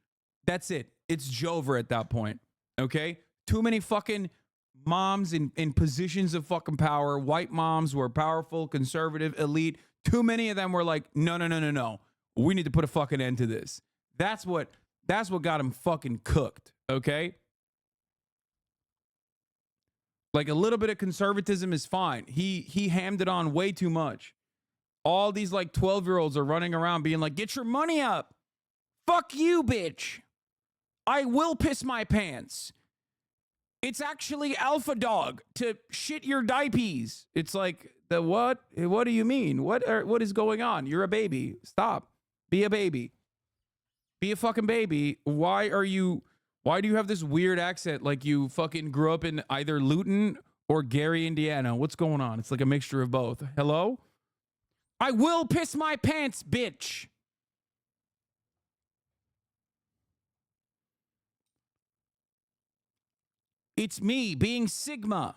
That's it. It's Jover at that point. Okay? Too many fucking moms in positions of fucking power. White moms were powerful, conservative, elite. Too many of them were like, no. We need to put a fucking end to this. That's what got him fucking cooked. Okay? Like, a little bit of conservatism is fine. He hammed it on way too much. All these like 12-year-olds are running around being like, get your money up. Fuck you, bitch. I will piss my pants. It's actually alpha dog to shit your diapers. It's like, the what? What do you mean? What is going on? You're a baby. Stop. Be a baby. Be a fucking baby. Why do you have this weird accent like you fucking grew up in either Luton or Gary, Indiana? What's going on? It's like a mixture of both. Hello? I will piss my pants, bitch. It's me being Sigma.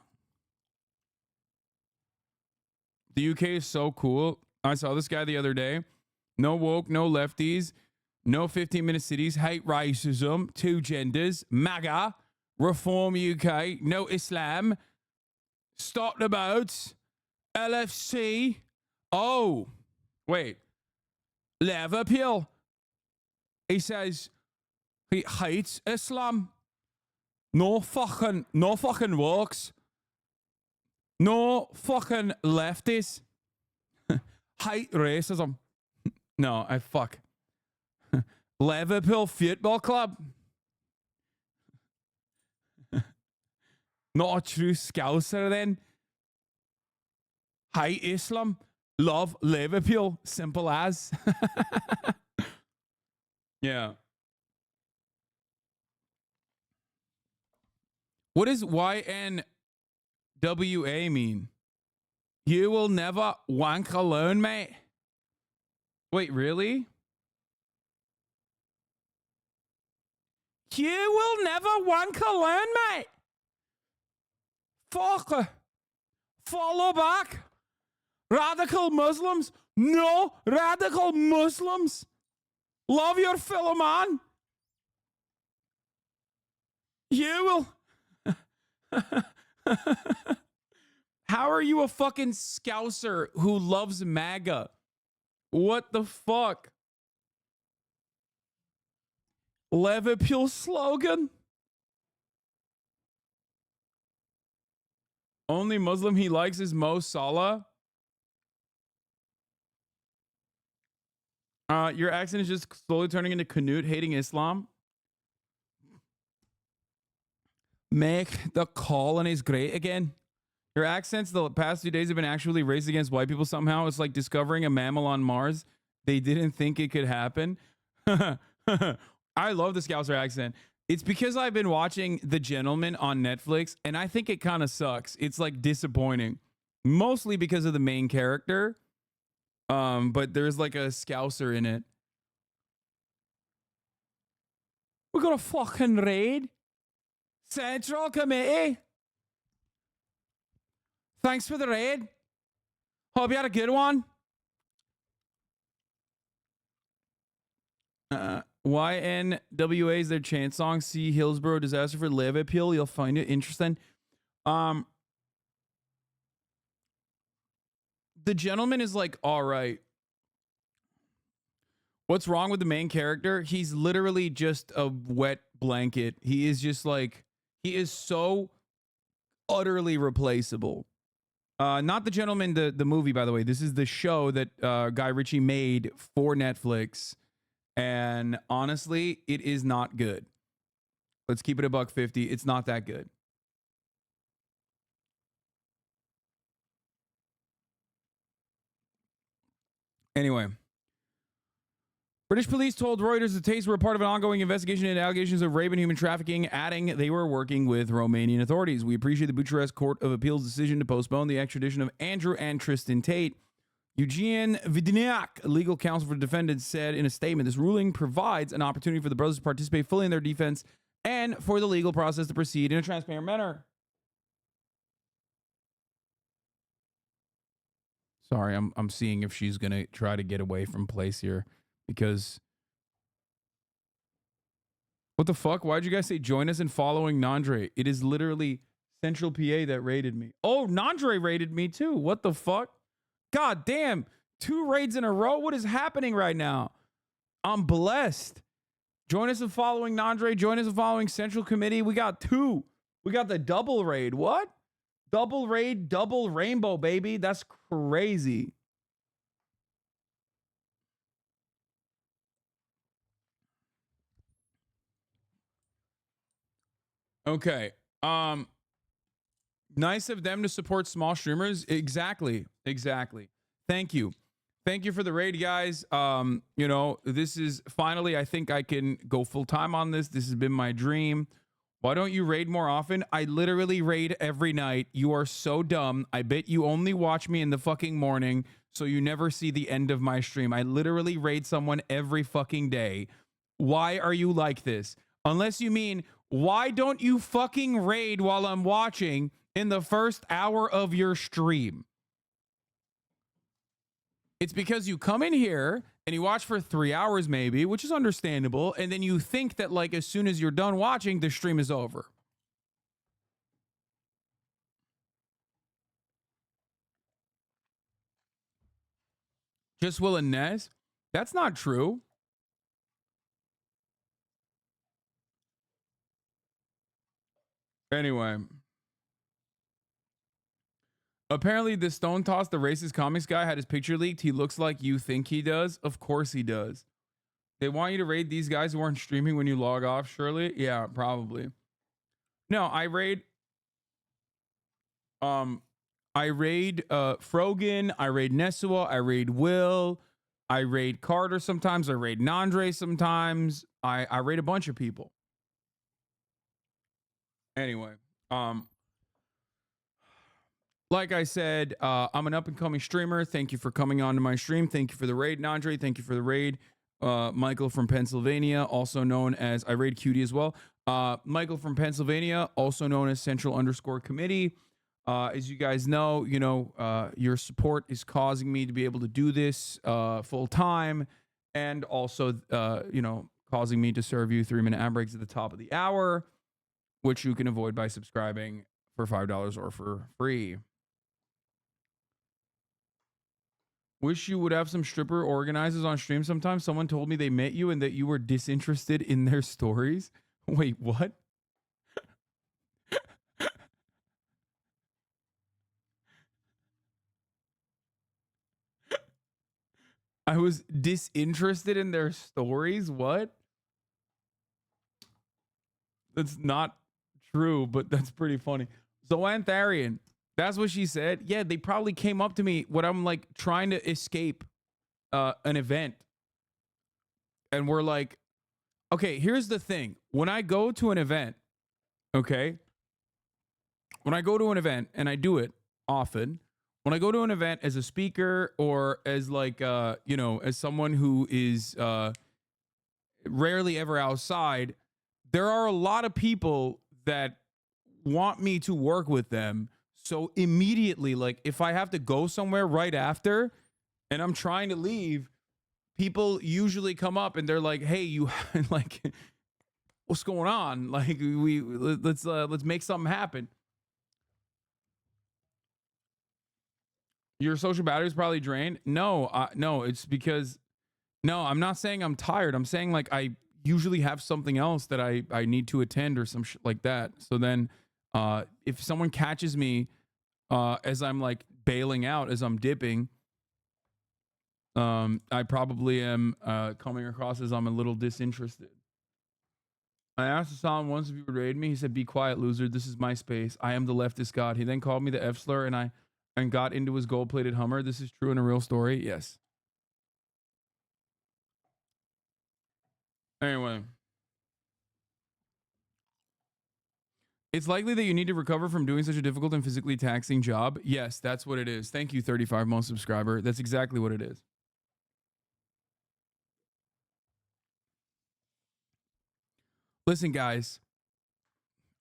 The UK is so cool. I saw this guy the other day. No woke, no lefties, no 15-minute cities, hate racism, two genders, MAGA, reform UK, no Islam, stop the boats, LFC. Oh, wait. Liverpool. He says he hates Islam. No fucking works. No fucking lefties. Hate racism. No, I fuck. Liverpool Football Club. Not a true Scouser then. Hate Islam. Love Liverpool. Simple as. Yeah. What does YNWA mean? You will never wank alone, mate. Wait, really? You will never wank alone, mate. Fuck. Follow back. Radical Muslims. No radical Muslims. Love your fellow man. You will. How are you a fucking Scouser who loves MAGA? What the fuck? Liverpool slogan? Only Muslim he likes is Mo Salah. Your accent is just slowly turning into Canute hating Islam. Make the colonies great again. Your accents the past few days have been actually racist against white people somehow. It's like discovering a mammal on Mars. They didn't think it could happen. I love the Scouser accent. It's because I've been watching The Gentleman on Netflix, and I think it kind of sucks. It's like disappointing. mostly because of the main character. But there's like a Scouser in it. We got a fucking raid. Central Committee. Thanks for the raid. Hope you had a good one. YNWA is their chant song. See Hillsborough disaster for Leve Appeal. You'll find it interesting. The gentleman is like, all right. What's wrong with the main character? He's literally just a wet blanket. He is just like, he is so utterly replaceable. Not the gentleman, the movie, by the way. This is the show that Guy Ritchie made for Netflix. And honestly, it is not good. Let's keep it $1.50. It's not that good. Anyway. British police told Reuters the Tates were part of an ongoing investigation into allegations of rape and human trafficking, adding they were working with Romanian authorities. We appreciate the Bucharest Court of Appeal's decision to postpone the extradition of Andrew and Tristan Tate. Eugene Vidniak, legal counsel for defendants, said in a statement, this ruling provides an opportunity for the brothers to participate fully in their defense and for the legal process to proceed in a transparent manner. Sorry, I'm seeing if she's going to try to get away from place here. Because what the fuck? Why'd you guys say join us in following Nandre? It is literally Central PA that raided me. Oh, Nandre raided me too. What the fuck? God damn. 2 raids in a row? What is happening right now? I'm blessed. Join us in following Nandre. Join us in following Central Committee. We got 2. We got the double raid. What? Double raid, double rainbow, baby. That's crazy. Okay. Nice of them to support small streamers. Exactly. Thank you for the raid, guys. You know, this is finally, I think I can go full time on this. This has been my dream. Why don't you raid more often? I literally raid every night. You are so dumb. I bet you only watch me in the fucking morning, so you never see the end of my stream. I literally raid someone every fucking day. Why are you like this? Unless you mean, why don't you fucking raid while I'm watching in the first hour of your stream? It's because you come in here and you watch for 3 hours maybe, which is understandable, and then you think that like as soon as you're done watching, the stream is over. Just Will and Nez? That's not true. Anyway. Apparently, the Stonetoss, the racist comics guy, had his picture leaked. He looks like you think he does. Of course he does. They want you to raid these guys who aren't streaming when you log off, surely? Yeah, probably. No, I raid Frogan, I raid Nesua, I raid Will, I raid Carter sometimes, I raid Nandre sometimes. I raid a bunch of people. Anyway, like I said, I'm an up-and-coming streamer. Thank you for coming on to my stream. Thank you for the raid, Nandre. Thank you for the raid, Michael from Pennsylvania, also known as I raid Cutie as well. Michael from Pennsylvania, also known as Central_Committee. As you guys know, your support is causing me to be able to do this full time, and also, causing me to serve you 3-minute ad breaks at the top of the hour, which you can avoid by subscribing for $5 or for free. Wish you would have some stripper organizers on stream sometime. Someone told me they met you and that you were disinterested in their stories. Wait, what? I was disinterested in their stories? What? That's not true, but that's pretty funny. Zoantharian, that's what she said. Yeah, they probably came up to me when I'm like trying to escape an event. And we're like, okay, here's the thing. When I go to an event, okay? When I go to an event, and I do it often, when I go to an event as a speaker or as like you know, as someone who is rarely ever outside, there are a lot of people that want me to work with them. So immediately, like if I have to go somewhere right after and I'm trying to leave, people usually come up and they're like, "Hey, you like what's going on? Like let's make something happen." Your social battery is probably drained. No, no, it's because no, I'm not saying I'm tired. I'm saying like I usually have something else that I need to attend or some shit like that. So then if someone catches me as I'm like bailing out, as I'm dipping, I probably am coming across as I'm a little disinterested. I asked Hasan once if he would raid me. He said, "Be quiet, loser. This is my space. I am the leftist god." He then called me the F slur and got into his gold-plated Hummer. This is true in a real story. Yes. Anyway. It's likely that you need to recover from doing such a difficult and physically taxing job. Yes, that's what it is. Thank you, 35 month subscriber. That's exactly what it is. Listen, guys,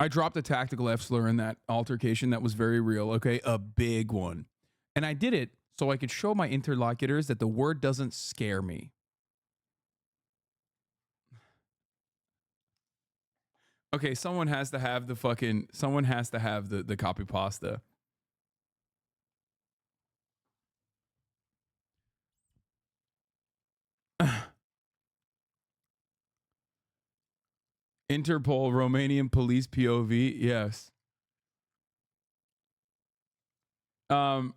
I dropped a tactical F slur in that altercation that was very real, okay? A big one. And I did it so I could show my interlocutors that the word doesn't scare me. Okay, someone has to have the copy pasta. Interpol, Romanian police POV. Yes. I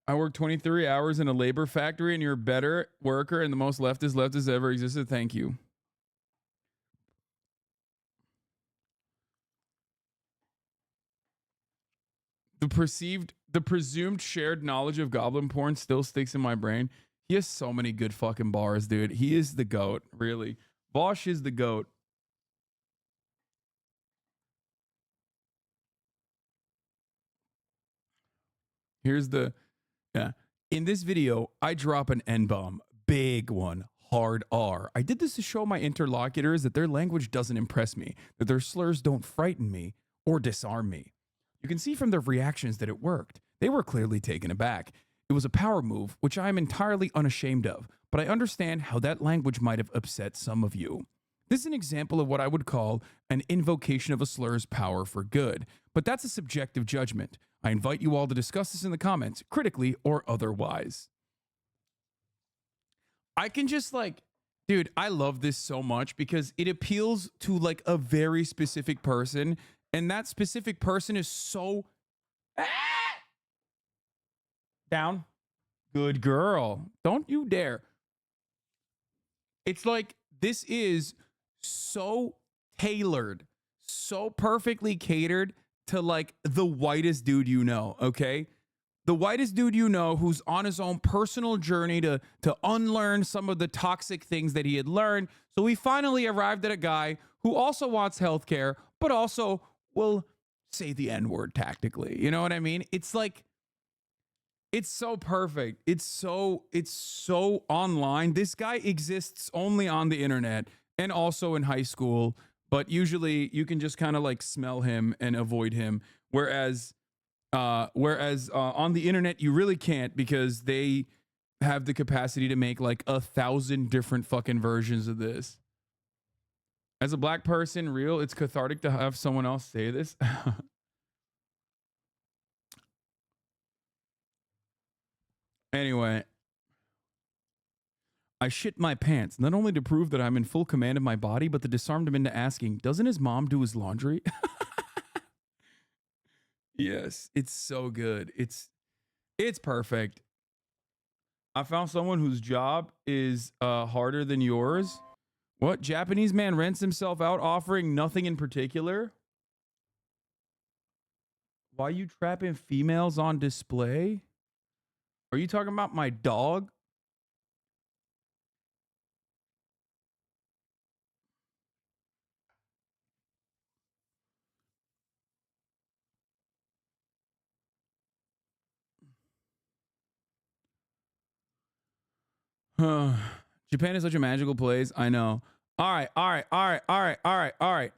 work 23 hours in a labor factory and you're a better worker and the most leftist ever existed. Thank you. The presumed shared knowledge of goblin porn still sticks in my brain. He has so many good fucking bars, dude. He is the GOAT, really. Bosch is the GOAT. Here's the, yeah. In this video, I drop an N-bomb. Big one. Hard R. I did this to show my interlocutors that their language doesn't impress me, that their slurs don't frighten me or disarm me. You can see from their reactions that it worked. They were clearly taken aback. It was a power move, which I am entirely unashamed of, but I understand how that language might have upset some of you. This is an example of what I would call an invocation of a slur's power for good, but that's a subjective judgment. I invite you all to discuss this in the comments, critically or otherwise. I can just like, dude, I love this so much because it appeals to like a very specific person, and that specific person is so down. Good girl. Don't you dare. It's like this is so tailored, so perfectly catered to like the whitest dude you know, okay? The whitest dude you know who's on his own personal journey to unlearn some of the toxic things that he had learned. So we finally arrived at a guy who also wants healthcare, but also will say the N-word tactically. You know what I mean? It's like, it's so perfect. It's so online. This guy exists only on the internet and also in high school, but usually you can just kind of like smell him and avoid him. Whereas on the internet, you really can't because they have the capacity to make like 1,000 different fucking versions of this. As a black person, real, it's cathartic to have someone else say this. Anyway, I shit my pants, not only to prove that I'm in full command of my body, but to disarm him into asking, doesn't his mom do his laundry? Yes, it's so good. It's perfect. I found someone whose job is harder than yours. What? Japanese man rents himself out offering nothing in particular? Why you trapping females on display? Are you talking about my dog? Japan is such a magical place. I know. All right.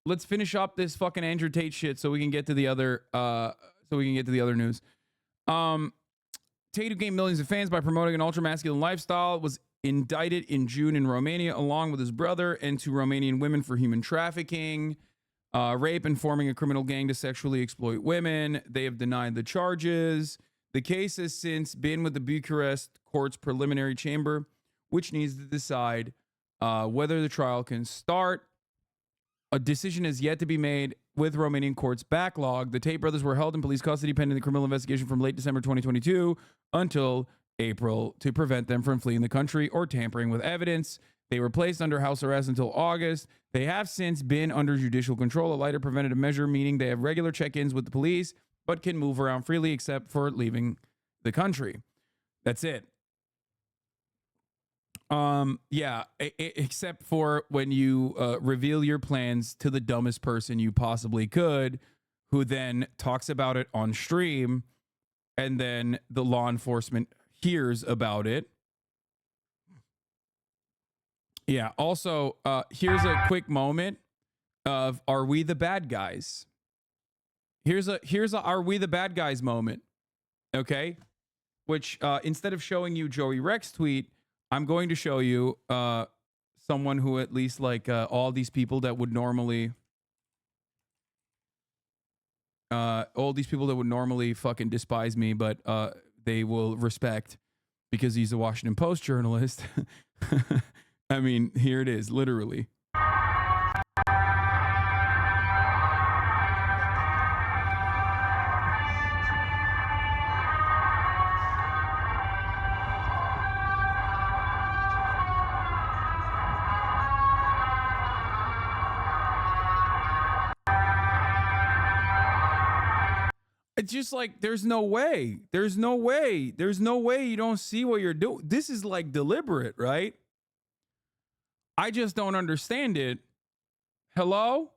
Let's finish up this fucking Andrew Tate shit so we can get to the other news. Tate, who gained millions of fans by promoting an ultra-masculine lifestyle, was indicted in June in Romania along with his brother and 2 Romanian women for human trafficking, rape, and forming a criminal gang to sexually exploit women. They have denied the charges. The case has since been with the Bucharest court's preliminary chamber, which needs to decide whether the trial can start. A decision has yet to be made with Romanian courts backlog. The Tate brothers were held in police custody pending the criminal investigation from late December 2022 until April to prevent them from fleeing the country or tampering with evidence. They were placed under house arrest until August. They have since been under judicial control, a lighter preventative measure, meaning they have regular check-ins with the police, but can move around freely except for leaving the country. That's it. Except for when you reveal your plans to the dumbest person you possibly could, who then talks about it on stream, and then the law enforcement hears about it. Yeah. Also, here's a quick moment of "Are we the bad guys?" Here's a "Are we the bad guys?" moment. Okay, which instead of showing you Joey Rex tweet, I'm going to show you someone who at least like all these people that would normally fucking despise me, but they will respect because he's a Washington Post journalist. I mean, here it is, literally. It's just like, there's no way you don't see what you're doing. This is like deliberate, right? I just don't understand it. Hello?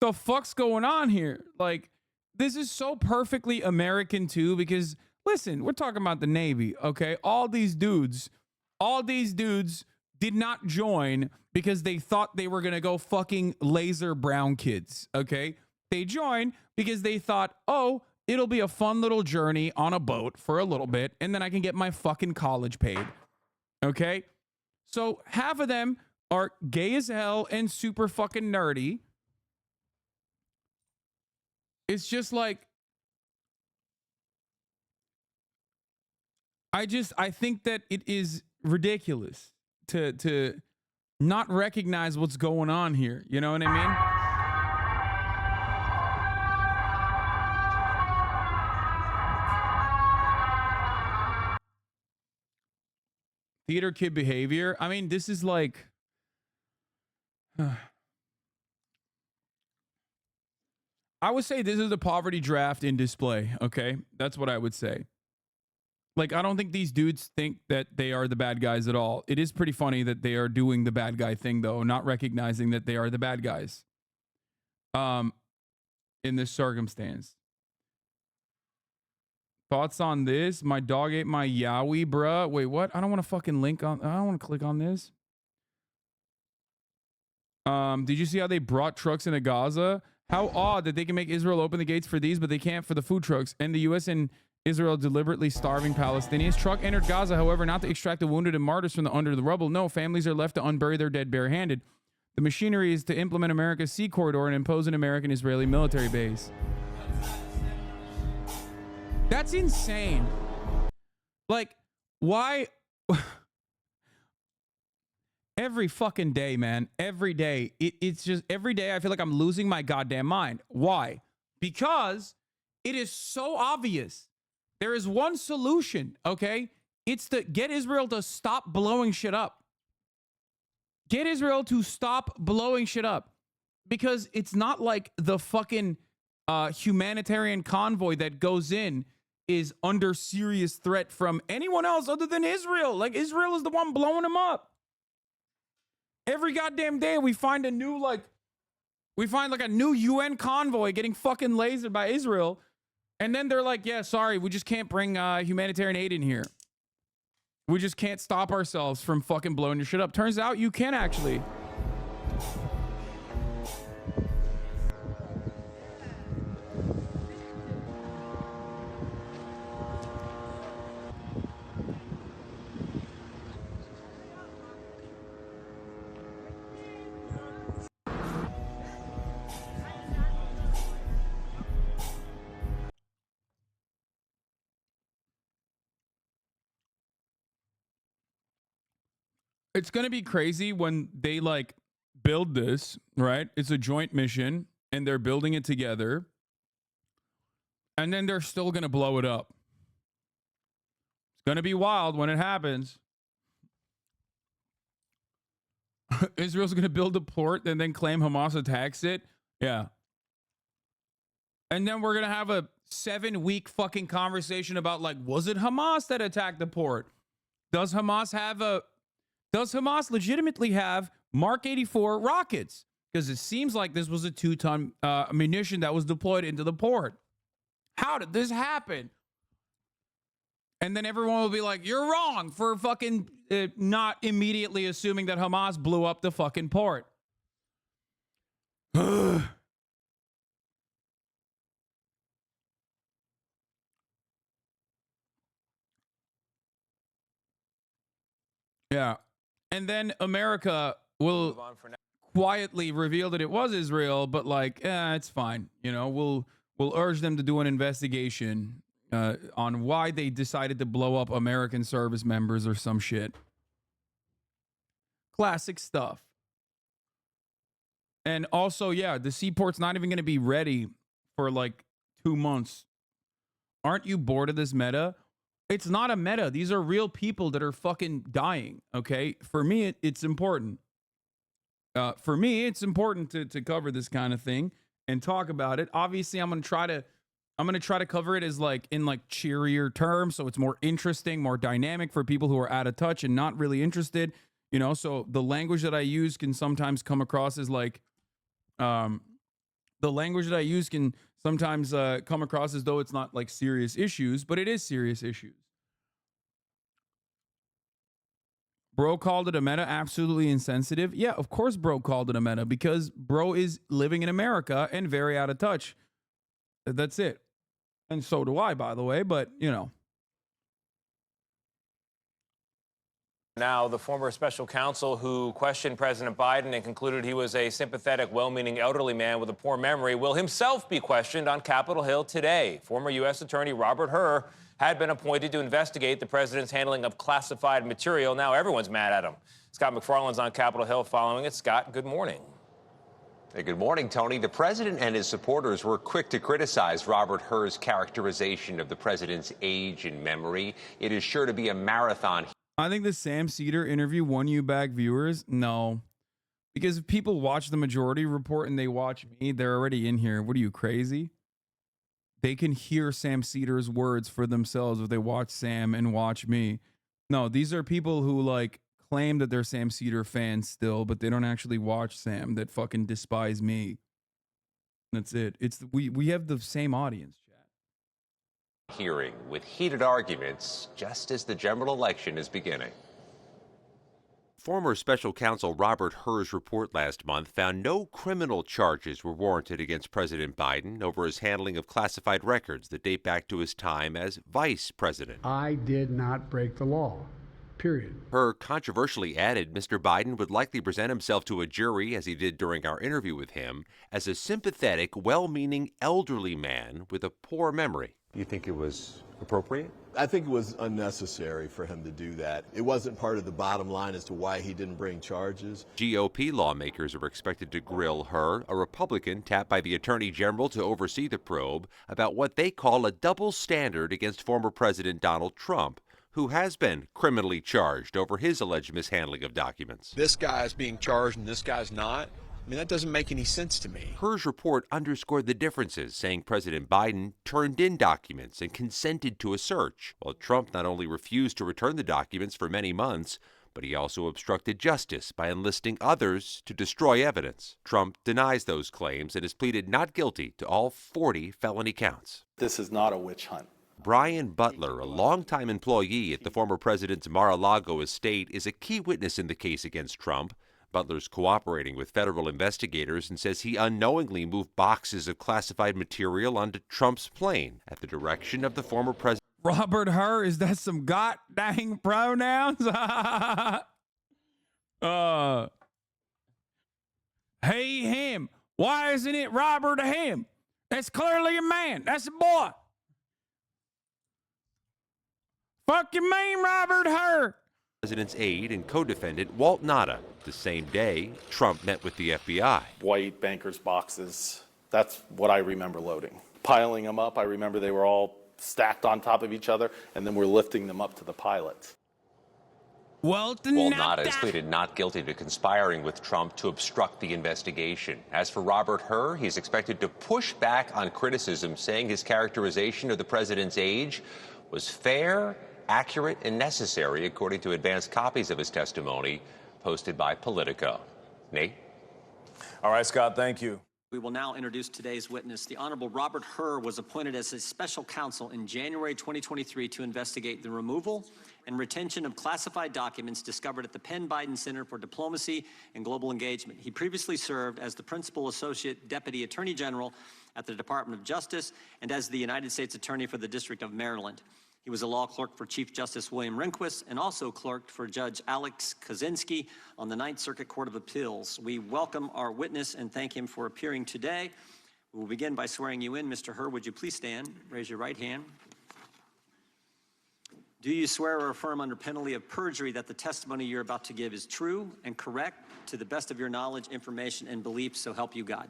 The fuck's going on here? Like, this is so perfectly American too, because listen, we're talking about the Navy, okay? All these dudes did not join because they thought they were gonna go fucking laser brown kids, okay? They joined because they thought, oh, it'll be a fun little journey on a boat for a little bit, and then I can get my fucking college paid. Okay? So half of them are gay as hell and super fucking nerdy. It's just like, I think that it is ridiculous to not recognize what's going on here. You know what I mean? Theater kid behavior. I mean, this is like, I would say this is a poverty draft in display. Okay. That's what I would say. Like, I don't think these dudes think that they are the bad guys at all. It is pretty funny that they are doing the bad guy thing though, not recognizing that they are the bad guys. In this circumstance. Thoughts on this? My dog ate my yowie, bruh. Wait, what? I don't want to fucking link on. I don't want to click on this. Did you see how they brought trucks into Gaza? How odd that they can make Israel open the gates for these, but they can't for the food trucks. And the U.S. and Israel deliberately starving Palestinians. Truck entered Gaza, however, not to extract the wounded and martyrs from under the rubble. No, families are left to unbury their dead barehanded. The machinery is to implement America's sea corridor and impose an American-Israeli military base. That's insane. Like, why? Every fucking day, man. Every day. It's just every day I feel like I'm losing my goddamn mind. Why? Because it is so obvious. There is one solution, okay? It's to get Israel to stop blowing shit up. Get Israel to stop blowing shit up. Because it's not like the fucking humanitarian convoy that goes in is under serious threat from anyone else other than Israel. Like, Israel is the one blowing them up. Every goddamn day we find a new, like a new UN convoy getting fucking lasered by Israel. And then they're like, yeah, sorry, we just can't bring humanitarian aid in here. We just can't stop ourselves from fucking blowing your shit up. Turns out you can actually. It's going to be crazy when they like build this, right? It's a joint mission and they're building it together. And then they're still going to blow it up. It's going to be wild when it happens. Israel's going to build a port and then claim Hamas attacks it. Yeah. And then we're going to have a 7-week fucking conversation about like, was it Hamas that attacked the port? Does Hamas legitimately have Mark 84 rockets? Because it seems like this was a 2-ton munition that was deployed into the port. How did this happen? And then everyone will be like, you're wrong for fucking not immediately assuming that Hamas blew up the fucking port. Yeah. And then America will quietly reveal that it was Israel, but like, it's fine. You know, we'll urge them to do an investigation on why they decided to blow up American service members or some shit. Classic stuff. And also, yeah, the seaport's not even going to be ready for like 2 months. Aren't you bored of this meta? It's not a meta. These are real people that are fucking dying, okay? For me, it's important. For me, it's important to cover this kind of thing and talk about it. Obviously, I'm gonna try to cover it as like in like cheerier terms, so it's more interesting, more dynamic for people who are out of touch and not really interested. You know, so the language that I use can sometimes come across as like, come across as though it's not like serious issues, but it is serious issues. Bro called it a meta, absolutely insensitive. Yeah, of course bro called it a meta because bro is living in America and very out of touch. That's it. And so do I, by the way, but you know. Now, the former special counsel who questioned President Biden and concluded he was a sympathetic, well-meaning elderly man with a poor memory will himself be questioned on Capitol Hill today. Former U.S. Attorney Robert Hur had been appointed to investigate the president's handling of classified material. Now everyone's mad at him. Scott McFarland's on Capitol Hill following it. Scott, good morning. Hey, good morning, Tony. The president and his supporters were quick to criticize Robert Hur's characterization of the president's age and memory. It is sure to be a marathon. I think the Sam Cedar interview won you back viewers. No, because if people watch the Majority Report and they watch me, they're already in here. What are you, crazy? They can hear Sam Cedar's words for themselves if they watch Sam and watch me. No, these are people who like claim that they're Sam Cedar fans still, but they don't actually watch Sam, that fucking despise me. That's it. We have the same audience. Hearing with heated arguments just as the general election is beginning. Former special counsel Robert Hur's report last month found no criminal charges were warranted against President Biden over his handling of classified records that date back to his time as vice president. I did not break the law, period. Hur controversially added Mr. Biden would likely present himself to a jury, as he did during our interview with him, as a sympathetic, well-meaning elderly man with a poor memory. You think it was appropriate? I think it was unnecessary for him to do that. It wasn't part of the bottom line as to why he didn't bring charges. GOP lawmakers are expected to grill Hur, a Republican tapped by the Attorney General to oversee the probe, about what they call a double standard against former President Donald Trump, who has been criminally charged over his alleged mishandling of documents. This guy's being charged and this guy's not. I mean, that doesn't make any sense to me. Hur's report underscored the differences, saying President Biden turned in documents and consented to a search, while Trump not only refused to return the documents for many months, but he also obstructed justice by enlisting others to destroy evidence. Trump denies those claims and has pleaded not guilty to all 40 felony counts. This is not a witch hunt. Brian Butler, a longtime employee at the former president's Mar-a-Lago estate, is a key witness in the case against Trump. Butler's cooperating with federal investigators and says he unknowingly moved boxes of classified material onto Trump's plane at the direction of the former president. Robert Her, is that some god-dang pronouns? Hey, him. Why isn't it Robert him? That's clearly a man. That's a boy. Fuck you mean, Robert Her? President's aide and co-defendant Walt Nada. The same day, Trump met with the FBI. White bankers' boxes. That's what I remember loading. Piling them up, I remember they were all stacked on top of each other, and then we're lifting them up to the pilots. Walt Nada is pleaded not guilty to conspiring with Trump to obstruct the investigation. As for Robert Her, he's expected to push back on criticism, saying his characterization of the president's age was fair, accurate, and necessary, according to advanced copies of his testimony posted by Politico. Nate? All right, Scott, thank you. We will now introduce today's witness. The Honorable Robert Her was appointed as a special counsel in January 2023 to investigate the removal and retention of classified documents discovered at the Penn Biden Center for Diplomacy and Global Engagement. He previously served as the Principal Associate Deputy Attorney General at the Department of Justice and as the United States Attorney for the District of Maryland. He was a law clerk for Chief Justice William Rehnquist and also clerked for Judge Alex Kaczynski on the Ninth Circuit Court of Appeals. We welcome our witness and thank him for appearing today. We will begin by swearing you in. Mr. Her, would you please stand? Raise your right hand. Do you swear or affirm under penalty of perjury that the testimony you're about to give is true and correct to the best of your knowledge, information, and belief, so help you God?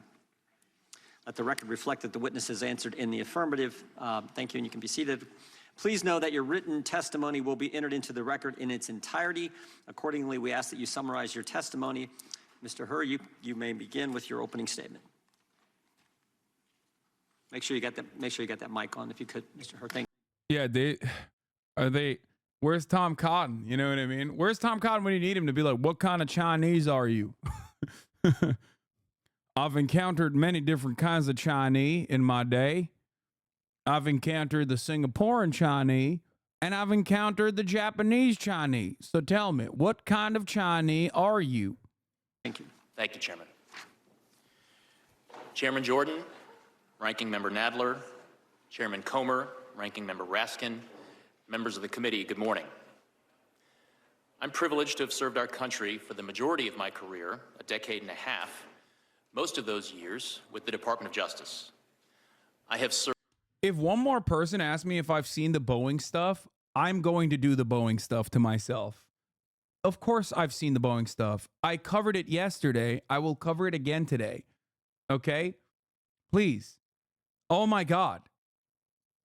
Let the record reflect that the witness has answered in the affirmative. Thank you, and you can be seated. Please know that your written testimony will be entered into the record in its entirety. Accordingly, we ask that you summarize your testimony. Mr. Her, you may begin with your opening statement. Make sure you got that mic on, if you could, Mr. Her. Thank you. Yeah, where's Tom Cotton? You know what I mean? Where's Tom Cotton when you need him to be like, what kind of Chinese are you? I've encountered many different kinds of Chinese in my day. I've encountered the Singaporean Chinese, and I've encountered the Japanese Chinese. So tell me, what kind of Chinese are you? Thank you. Thank you, Chairman. Chairman Jordan, Ranking Member Nadler, Chairman Comer, Ranking Member Raskin, members of the committee, good morning. I'm privileged to have served our country for the majority of my career, a decade and a half, most of those years with the Department of Justice. I have served. If one more person asks me if I've seen the Boeing stuff, I'm going to do the Boeing stuff to myself. Of course I've seen the Boeing stuff. I covered it yesterday. I will cover it again today. Okay? Please. Oh my God.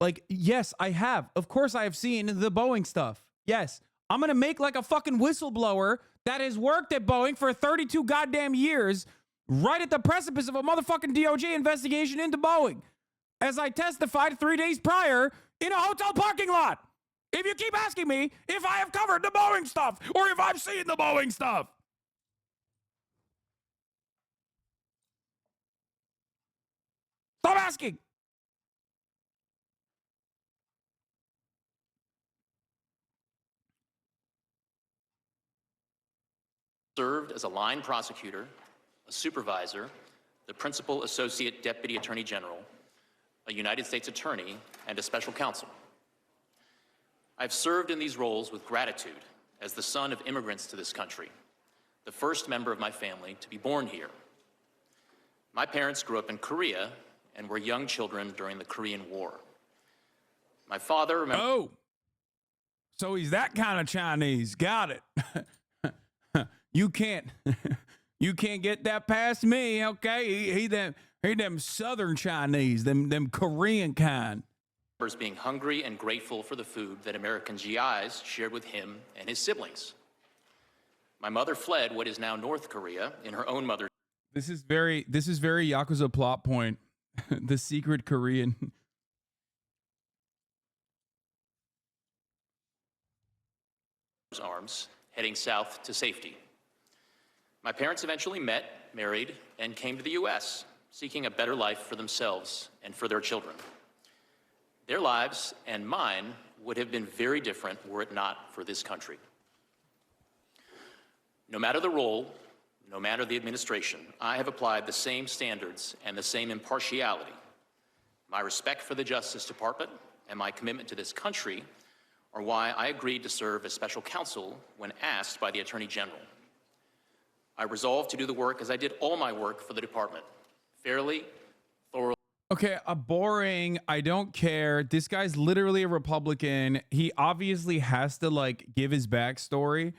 Like, yes, I have. Of course I have seen the Boeing stuff. Yes. I'm going to make like a fucking whistleblower that has worked at Boeing for 32 goddamn years right at the precipice of a motherfucking DOJ investigation into Boeing, as I testified 3 days prior in a hotel parking lot. If you keep asking me if I have covered the Boeing stuff or if I've seen the Boeing stuff. Stop asking. Served as a line prosecutor, a supervisor, the Principal Associate Deputy Attorney General, a United States Attorney, and a special counsel. I've served in these roles with gratitude as the son of immigrants to this country, the first member of my family to be born here. My parents grew up in Korea and were young children during the Korean War. My father remembered— Oh, so he's that kind of Chinese. Got it. You can't get that past me, okay? He them Southern Chinese, them Korean kind. being hungry and grateful for the food that American GIs shared with him and his siblings. My mother fled what is now North Korea in her own mother's— This is very Yakuza plot point. The secret Korean. arms, heading south to safety. My parents eventually met, married, and came to the U.S., seeking a better life for themselves and for their children. Their lives and mine would have been very different were it not for this country. No matter the role, no matter the administration, I have applied the same standards and the same impartiality. My respect for the Justice Department and my commitment to this country are why I agreed to serve as special counsel when asked by the Attorney General. I resolved to do the work as I did all my work for the department, fairly, thoroughly. Okay, boring. I don't care. This guy's literally a Republican. He obviously has to like give his backstory.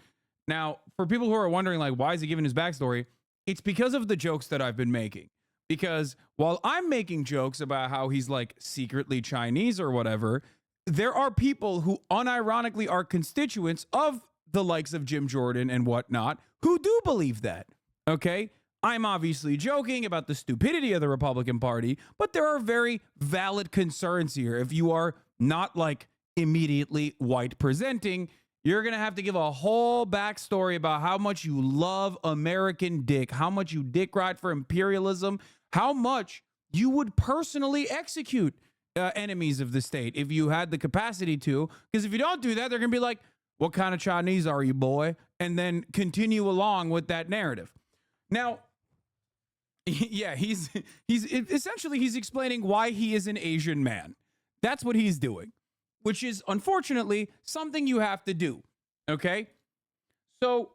Now, for people who are wondering, like, why is he giving his backstory? It's because of the jokes that I've been making. Because while I'm making jokes about how he's like secretly Chinese or whatever, there are people who unironically are constituents of the likes of Jim Jordan and whatnot who do believe that. Okay, I'm obviously joking about the stupidity of the Republican Party, but there are very valid concerns here. If you are not like immediately white presenting, you're going to have to give a whole backstory about how much you love American dick, how much you dick ride for imperialism, how much you would personally execute enemies of the state if you had the capacity to. Because if you don't do that, they're going to be like, what kind of Chinese are you, boy? And then continue along with that narrative. Now, yeah, he's essentially he's explaining why he is an Asian man. That's what he's doing, which is unfortunately something you have to do. Okay? So,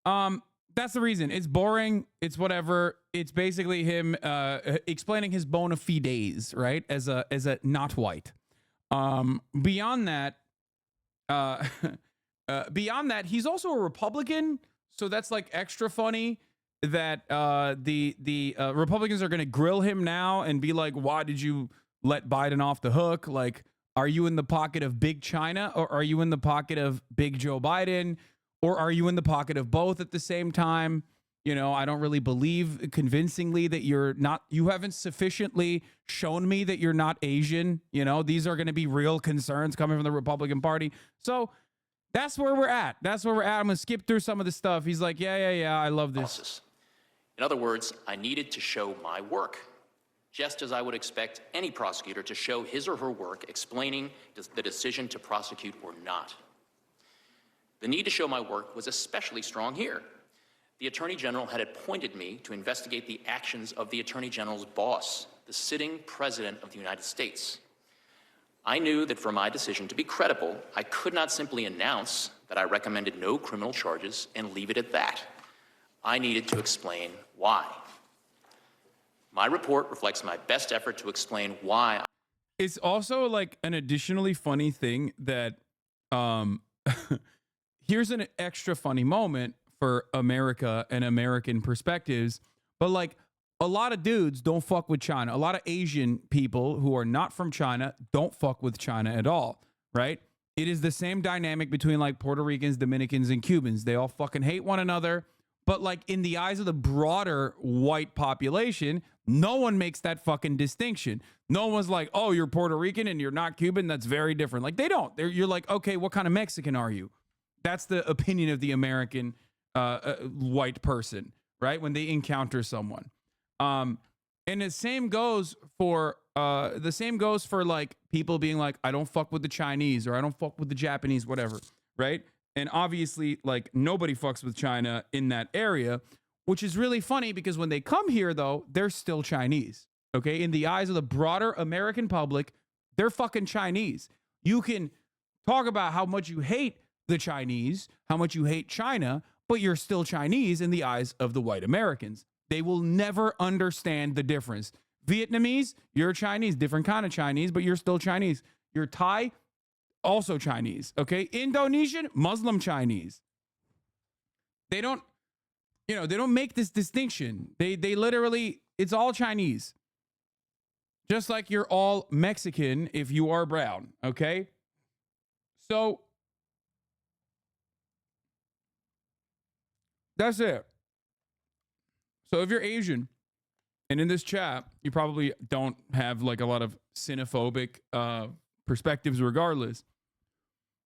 that's the reason. It's boring. It's whatever. It's basically him explaining his bona fides, right? As a not white. Beyond that, he's also a Republican, so that's like extra funny that the Republicans are going to grill him now and be like, why did you let Biden off the hook? Like, are you in the pocket of Big China, or are you in the pocket of Big Joe Biden, or are you in the pocket of both at the same time? You know, I don't really believe convincingly that you haven't sufficiently shown me that you're not Asian. You know, these are going to be real concerns coming from the Republican Party. So that's where we're at. I'm going to skip through some of the stuff. He's like, yeah, I love this. In other words, I needed to show my work, just as I would expect any prosecutor to show his or her work explaining the decision to prosecute or not. The need to show my work was especially strong here. The Attorney General had appointed me to investigate the actions of the Attorney General's boss, the sitting President of the United States. I knew that for my decision to be credible, I could not simply announce that I recommended no criminal charges and leave it at that. I needed to explain why. My report reflects my best effort to explain why. It's also like an additionally funny thing that here's an extra funny moment for America and American perspectives, but like a lot of dudes don't fuck with China. A lot of Asian people who are not from China don't fuck with China at all, right? It is the same dynamic between like Puerto Ricans, Dominicans, and Cubans. They all fucking hate one another. But like in the eyes of the broader white population, no one makes that fucking distinction. No one's like, oh, you're Puerto Rican and you're not Cuban. That's very different. Like they don't. You're like, okay, what kind of Mexican are you? That's the opinion of the American white person, right? When they encounter someone. And the same goes for like people being like, I don't fuck with the Chinese or I don't fuck with the Japanese, whatever, right? And obviously, like, nobody fucks with China in that area, which is really funny because when they come here, though, they're still Chinese, okay? In the eyes of the broader American public, they're fucking Chinese. You can talk about how much you hate the Chinese, how much you hate China, but you're still Chinese in the eyes of the white Americans. They will never understand the difference. Vietnamese, you're Chinese, different kind of Chinese, but you're still Chinese. You're Thai, also Chinese, okay? Indonesian, Muslim Chinese. They don't make this distinction. They literally, it's all Chinese. Just like you're all Mexican if you are brown, okay? So, that's it. So if you're Asian, and in this chat, you probably don't have like a lot of xenophobic perspectives regardless.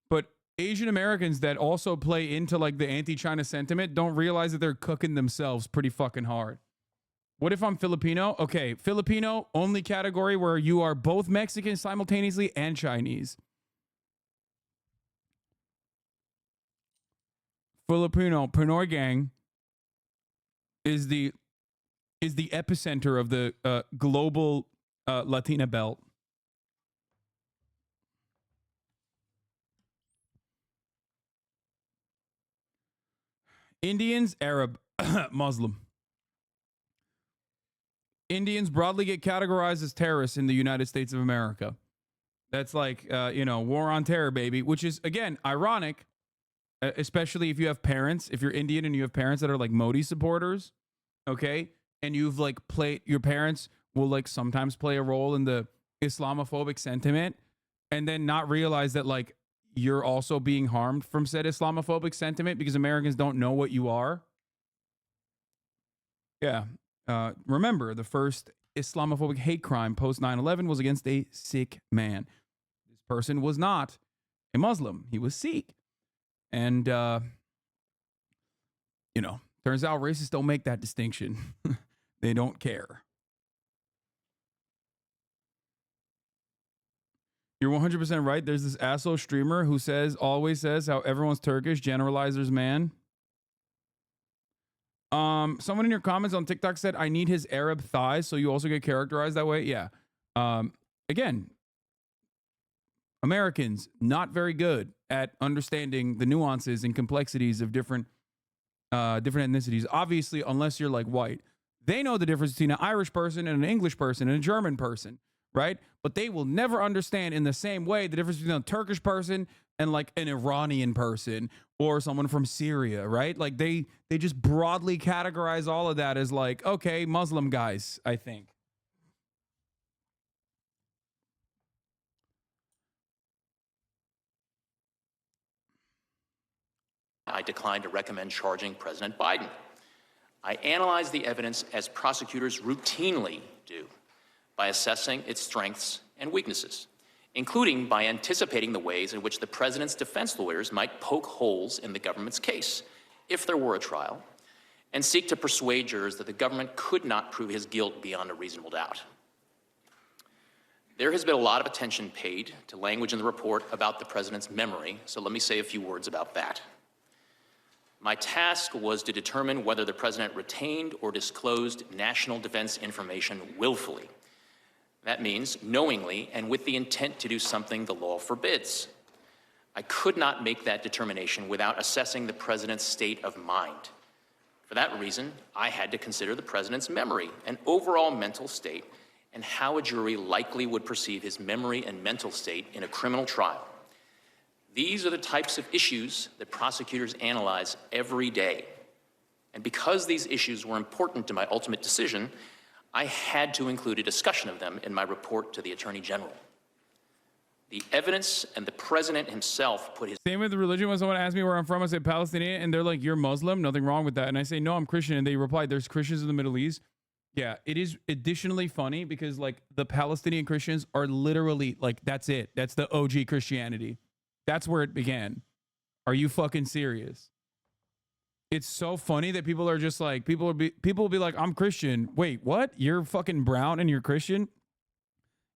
But Asian Americans that also play into like the anti-China sentiment don't realize that they're cooking themselves pretty fucking hard. What if I'm Filipino? Okay, Filipino, only category where you are both Mexican simultaneously and Chinese. Filipino, Pinoy gang is the epicenter of the global Latina belt. Indians, Arab, Muslim. Indians broadly get categorized as terrorists in the United States of America. That's like, war on terror, baby, which is, again, ironic, especially if you have parents, if you're Indian and you have parents that are like Modi supporters, okay? And you've like your parents will like sometimes play a role in the Islamophobic sentiment and then not realize that like you're also being harmed from said Islamophobic sentiment because Americans don't know what you are. Yeah. Remember, the first Islamophobic hate crime post 9/11 was against a Sikh man. This person was not a Muslim. He was Sikh. And, turns out racists don't make that distinction. They don't care. You're 100% right. There's this asshole streamer who always says how everyone's Turkish, generalizers, man. Someone in your comments on TikTok said, I need his Arab thighs, so you also get characterized that way. Yeah. Again, Americans, not very good at understanding the nuances and complexities of different ethnicities. Obviously, unless you're like white. They know the difference between an Irish person and an English person and a German person, right? But they will never understand in the same way the difference between a Turkish person and like an Iranian person or someone from Syria, right? Like they just broadly categorize all of that as like, okay, Muslim guys, I think. I declined to recommend charging President Biden. I analyzed the evidence as prosecutors routinely do by assessing its strengths and weaknesses, including by anticipating the ways in which the president's defense lawyers might poke holes in the government's case, if there were a trial, and seek to persuade jurors that the government could not prove his guilt beyond a reasonable doubt. There has been a lot of attention paid to language in the report about the president's memory, so let me say a few words about that. My task was to determine whether the president retained or disclosed national defense information willfully. That means knowingly and with the intent to do something the law forbids. I could not make that determination without assessing the president's state of mind. For that reason, I had to consider the president's memory and overall mental state and how a jury likely would perceive his memory and mental state in a criminal trial. These are the types of issues that prosecutors analyze every day. And because these issues were important to my ultimate decision, I had to include a discussion of them in my report to the Attorney General. The evidence and the president himself put his... Same with the religion. When someone asks me where I'm from, I say Palestinian, and they're like, you're Muslim? Nothing wrong with that. And I say, no, I'm Christian. And they reply, there's Christians in the Middle East. Yeah, it is additionally funny because like the Palestinian Christians are literally like, that's it. That's the OG Christianity. That's where it began. Are you fucking serious? It's so funny that people are just like, people will be like, I'm Christian. Wait, what? You're fucking brown and you're Christian?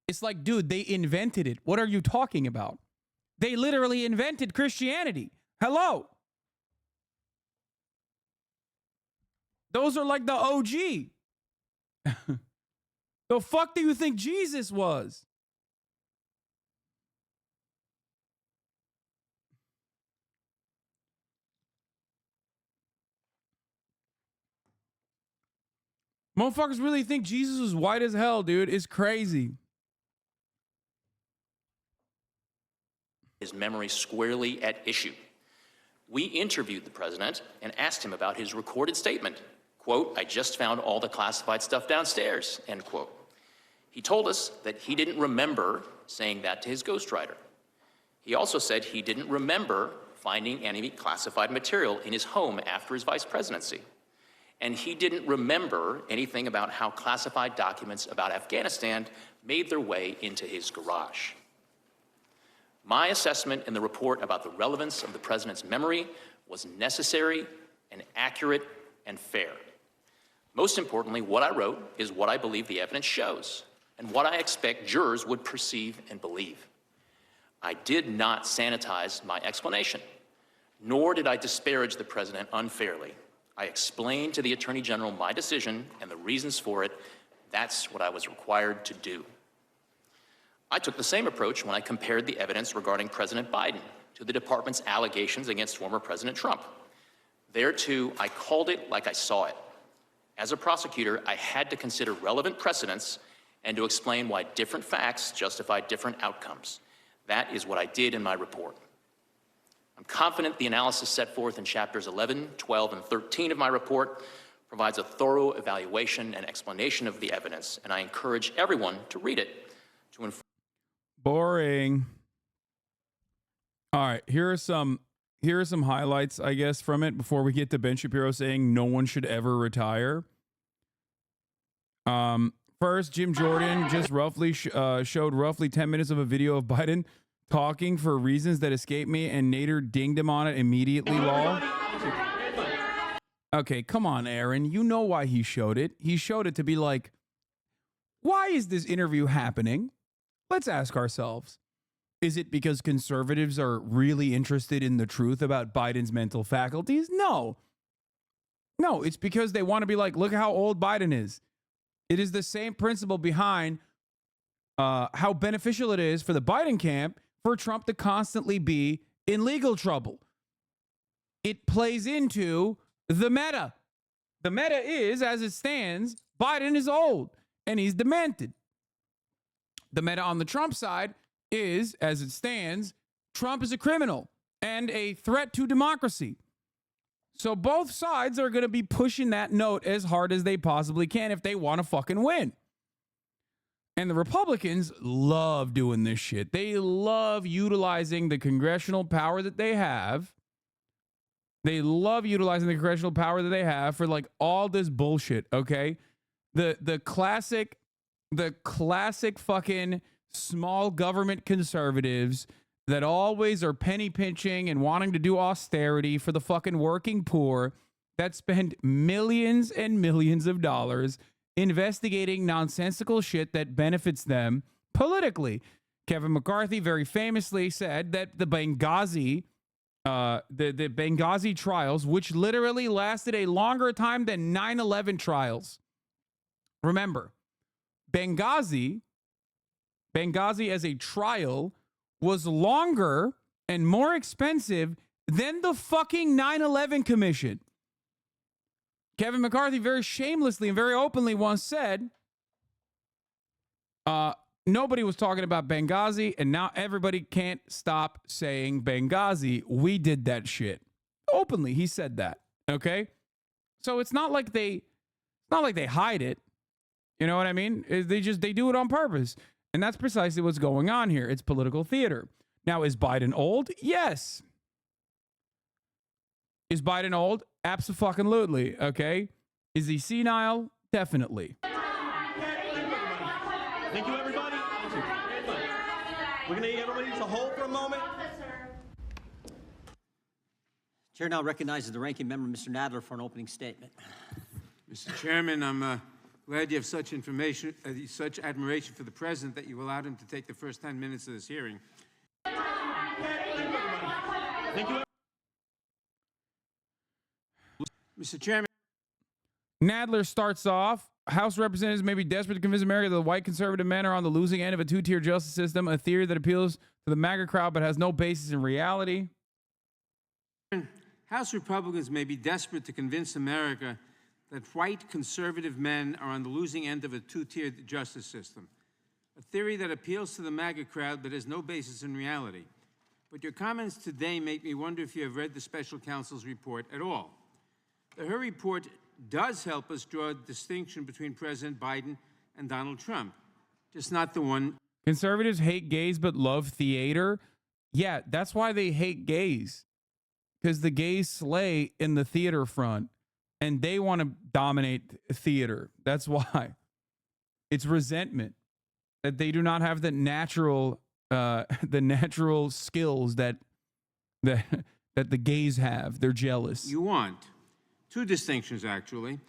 It's like, dude, they invented it. What are you talking about? They literally invented Christianity. Hello. Those are like the OG. The fuck do you think Jesus was? Motherfuckers really think Jesus was white as hell, dude. It's crazy. His memory squarely at issue. We interviewed the president and asked him about his recorded statement. Quote, I just found all the classified stuff downstairs, end quote. He told us that he didn't remember saying that to his ghostwriter. He also said he didn't remember finding any classified material in his home after his vice presidency. And he didn't remember anything about how classified documents about Afghanistan made their way into his garage. My assessment in the report about the relevance of the president's memory was necessary and accurate and fair. Most importantly, what I wrote is what I believe the evidence shows and what I expect jurors would perceive and believe. I did not sanitize my explanation, nor did I disparage the president unfairly. I explained to the Attorney General my decision and the reasons for it. That's what I was required to do. I took the same approach when I compared the evidence regarding President Biden to the department's allegations against former President Trump. There, too, I called it like I saw it. As a prosecutor, I had to consider relevant precedents and to explain why different facts justify different outcomes. That is what I did in my report. I'm confident the analysis set forth in chapters 11, 12, and 13 of my report provides a thorough evaluation and explanation of the evidence, and I encourage everyone to read it to inform. Boring. All right, here are some highlights, I guess, from it before we get to Ben Shapiro saying no one should ever retire. First, Jim Jordan just roughly showed roughly 10 minutes of a video of Biden talking for reasons that escape me, and Nader dinged him on it immediately, lol. Okay, come on, Aaron. You know why he showed it. He showed it to be like, why is this interview happening? Let's ask ourselves. Is it because conservatives are really interested in the truth about Biden's mental faculties? No. No, it's because they want to be like, look how old Biden is. It is the same principle behind how beneficial it is for the Biden camp for Trump to constantly be in legal trouble. It plays into the meta. The meta is, as it stands, Biden is old and he's demented. The meta on the Trump side is, as it stands, Trump is a criminal and a threat to democracy. So both sides are going to be pushing that note as hard as they possibly can if they want to fucking win. And the Republicans love doing this shit. They love utilizing the congressional power that they have. They love utilizing the congressional power that they have for like all this bullshit, okay? The classic fucking small government conservatives that always are penny pinching and wanting to do austerity for the fucking working poor that spend millions and millions of dollars investigating nonsensical shit that benefits them politically. Kevin McCarthy very famously said that the Benghazi trials, which literally lasted a longer time than 9/11 trials. Remember, Benghazi as a trial was longer and more expensive than the fucking 9/11 Commission. Kevin McCarthy very shamelessly and very openly once said, nobody was talking about Benghazi, and now everybody can't stop saying Benghazi. We did that shit. Openly, he said that. Okay? So it's not like they hide it. You know what I mean? They do it on purpose. And that's precisely what's going on here. It's political theater. Now, is Biden old? Yes. Is Biden old? Abso-fucking-lutely, okay? Is he senile? Definitely. Thank you, everybody. We're going to need everybody to hold for a moment. Chair now recognizes the ranking member, Mr. Nadler, for an opening statement. Mr. Chairman, I'm glad you have such information, such admiration for the president that you allowed him to take the first 10 minutes of this hearing. Thank you. Mr. Chairman. Nadler starts off, House representatives may be desperate to convince America that the white conservative men are on the losing end of a two-tier justice system, a theory that appeals to the MAGA crowd but has no basis in reality. House Republicans may be desperate to convince America that white conservative men are on the losing end of a two-tier justice system, a theory that appeals to the MAGA crowd but has no basis in reality. But your comments today make me wonder if you have read the special counsel's report at all. Her report does help us draw a distinction between President Biden and Donald Trump, just not the one. Conservatives hate gays but love theater. Yeah, that's why they hate gays, because the gays slay in the theater front and they want to dominate theater. That's why. It's resentment that they do not have the natural skills that the gays have. They're jealous. You want two distinctions, actually.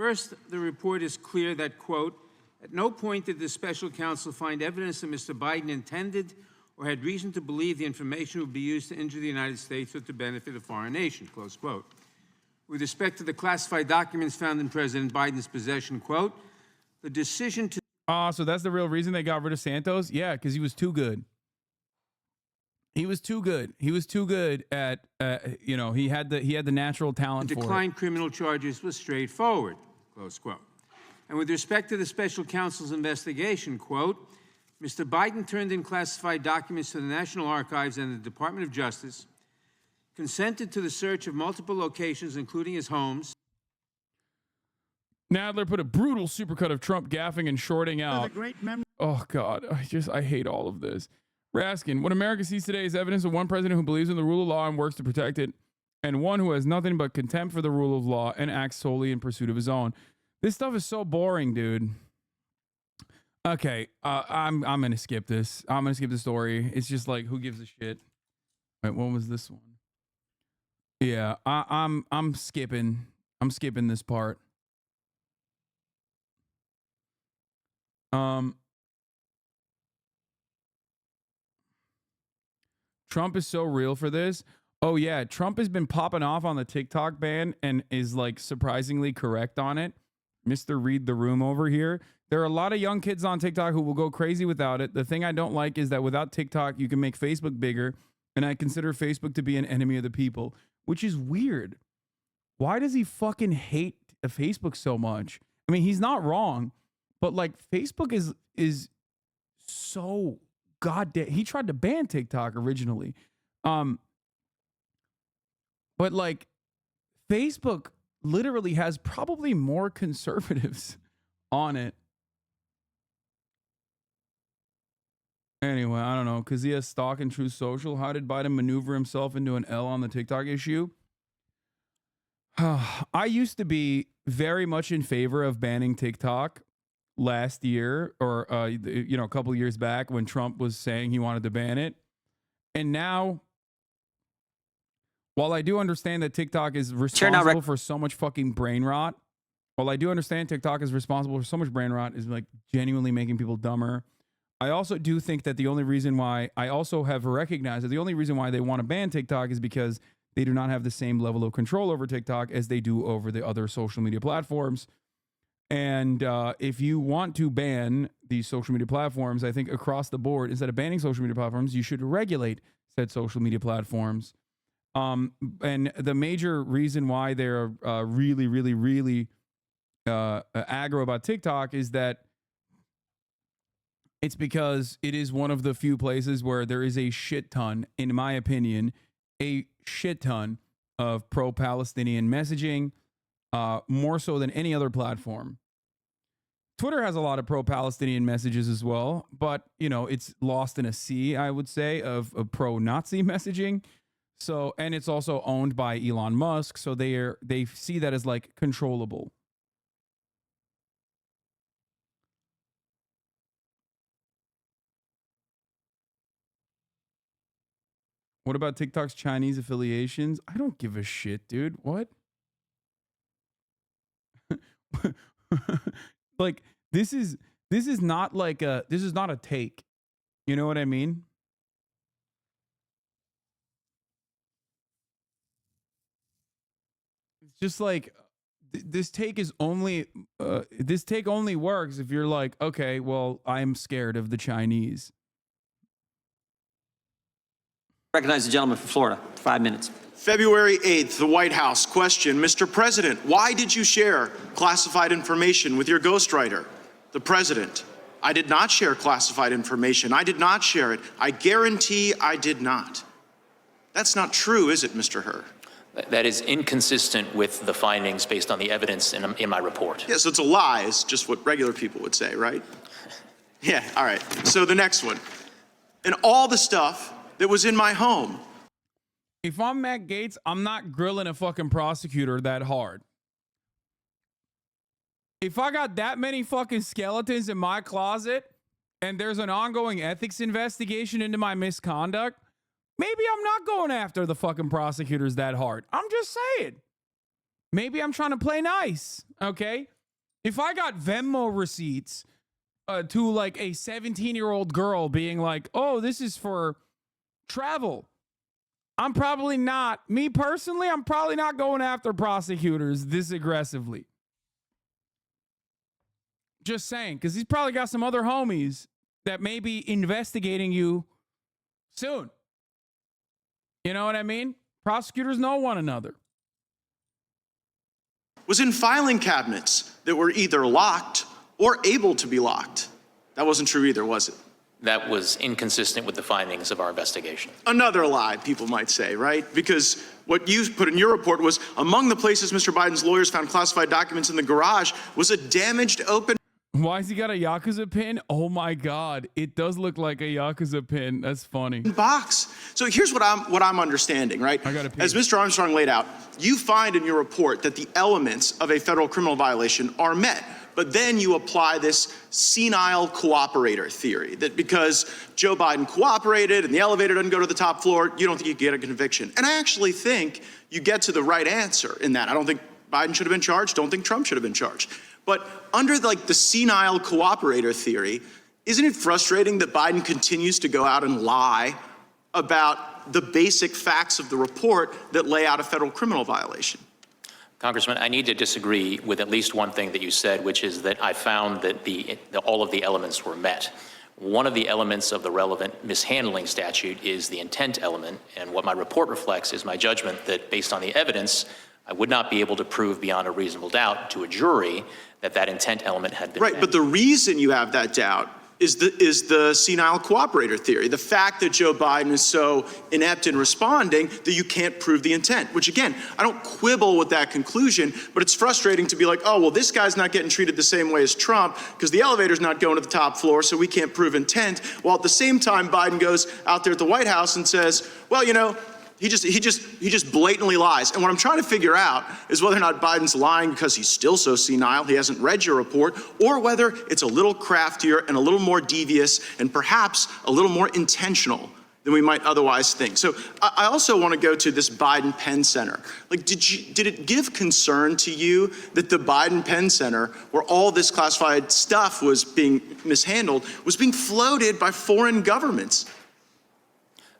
First, the report is clear that, quote, at no point did the special counsel find evidence that Mr. Biden intended or had reason to believe the information would be used to injure the United States or to benefit a foreign nation, close quote. With respect to the classified documents found in President Biden's possession, quote, the decision to... So that's the real reason they got rid of Santos? Yeah, because he was too good. He was too good. He was too good at, you know, he had the natural talent for it. Decline criminal charges was straightforward, close quote. And with respect to the special counsel's investigation, quote, Mr. Biden turned in classified documents to the National Archives and the Department of Justice, consented to the search of multiple locations, including his homes. Nadler put a brutal supercut of Trump gaffing and shorting out. Oh, God. I hate all of this. Raskin, what America sees today is evidence of one president who believes in the rule of law and works to protect it, and one who has nothing but contempt for the rule of law and acts solely in pursuit of his own. This stuff is so boring, dude. Okay, I'm gonna skip this. I'm gonna skip the story. It's just like, who gives a shit? Wait, what was this one? Yeah, I'm skipping. I'm skipping this part. Trump is so real for this. Oh yeah, Trump has been popping off on the TikTok ban and is like surprisingly correct on it. Mr. Read the Room over here. There are a lot of young kids on TikTok who will go crazy without it. The thing I don't like is that without TikTok, you can make Facebook bigger, and I consider Facebook to be an enemy of the people, which is weird. Why does he fucking hate Facebook so much? I mean, he's not wrong, but like Facebook is so goddamn. He tried to ban TikTok originally, but like Facebook literally has probably more conservatives on it. Anyway, I don't know, because he has stock in Truth Social. How did Biden maneuver himself into an L on the TikTok issue? I used to be very much in favor of banning TikTok last year, or you know, a couple years back when Trump was saying he wanted to ban it. And now, while I do understand that TikTok is responsible for so much fucking brain rot, is like genuinely making people dumber. I also do think that the only reason why I also have recognized that the only reason why they want to ban TikTok is because they do not have the same level of control over TikTok as they do over the other social media platforms. And if you want to ban these social media platforms, I think across the board, instead of banning social media platforms, you should regulate said social media platforms. And the major reason why they're really aggro about TikTok is that it's because it is one of the few places where there is a shit ton, in my opinion, a shit ton of pro-Palestinian messaging, more so than any other platform. Twitter has a lot of pro-Palestinian messages as well, but, you know, it's lost in a sea, I would say, of pro-Nazi messaging. So, and it's also owned by Elon Musk, so they see that as like controllable. What about TikTok's Chinese affiliations? I don't give a shit, dude. What? Like, this is not like this is not a take. You know what I mean? It's just like this take is only this take only works if you're like, okay, well, I'm scared of the Chinese. Recognize the gentleman from Florida. 5 minutes. February 8th, the White House. Question, Mr. President, why did you share classified information with your ghostwriter? The President, I did not share classified information. I did not share it. I guarantee I did not. That's not true, is it, Mr. Hur? That is inconsistent with the findings based on the evidence in my report. Yes, it's a lie. It's just what regular people would say, right? Yeah, all right. So the next one. And all the stuff that was in my home. If I'm Matt Gaetz, I'm not grilling a fucking prosecutor that hard. If I got that many fucking skeletons in my closet and there's an ongoing ethics investigation into my misconduct, maybe I'm not going after the fucking prosecutors that hard. I'm just saying. Maybe I'm trying to play nice, okay? If I got Venmo receipts to like a 17-year-old girl being like, oh, this is for travel, I'm probably not, me personally, I'm probably not going after prosecutors this aggressively. Just saying, because he's probably got some other homies that may be investigating you soon. You know what I mean? Prosecutors know one another. Was in filing cabinets that were either locked or able to be locked. That wasn't true either, was it? That was inconsistent with the findings of our investigation. Another lie, people might say, right? Because what you put in your report was among the places Mr. Biden's lawyers found classified documents in the garage was a damaged open. Why has he got a Yakuza pin? Oh my God. It does look like a Yakuza pin. That's funny. Box. So here's what I'm understanding, right? I gotta pee. As Mr. Armstrong laid out, you find in your report that the elements of a federal criminal violation are met. But then you apply this senile cooperator theory that because Joe Biden cooperated and the elevator doesn't go to the top floor, you don't think you get a conviction. And I actually think you get to the right answer in that. I don't think Biden should have been charged. Don't think Trump should have been charged. But under like the senile cooperator theory, isn't it frustrating that Biden continues to go out and lie about the basic facts of the report that lay out a federal criminal violation? Congressman, I need to disagree with at least one thing that you said, which is that I found that all of the elements were met. One of the elements of the relevant mishandling statute is the intent element, and what my report reflects is my judgment that based on the evidence, I would not be able to prove beyond a reasonable doubt to a jury that that intent element had been met. Right, but the reason you have that doubt is the senile cooperator theory. The fact that Joe Biden is so inept in responding that you can't prove the intent, which again, I don't quibble with that conclusion, but it's frustrating to be like, oh, well, this guy's not getting treated the same way as Trump because the elevator's not going to the top floor, so we can't prove intent. While at the same time, Biden goes out there at the White House and says, well, you know, he just blatantly lies. And what I'm trying to figure out is whether or not Biden's lying because he's still so senile, he hasn't read your report, or whether it's a little craftier and a little more devious and perhaps a little more intentional than we might otherwise think. So I also want to go to this Biden Penn Center. Like, did it give concern to you that the Biden Penn Center, where all this classified stuff was being mishandled, was being floated by foreign governments?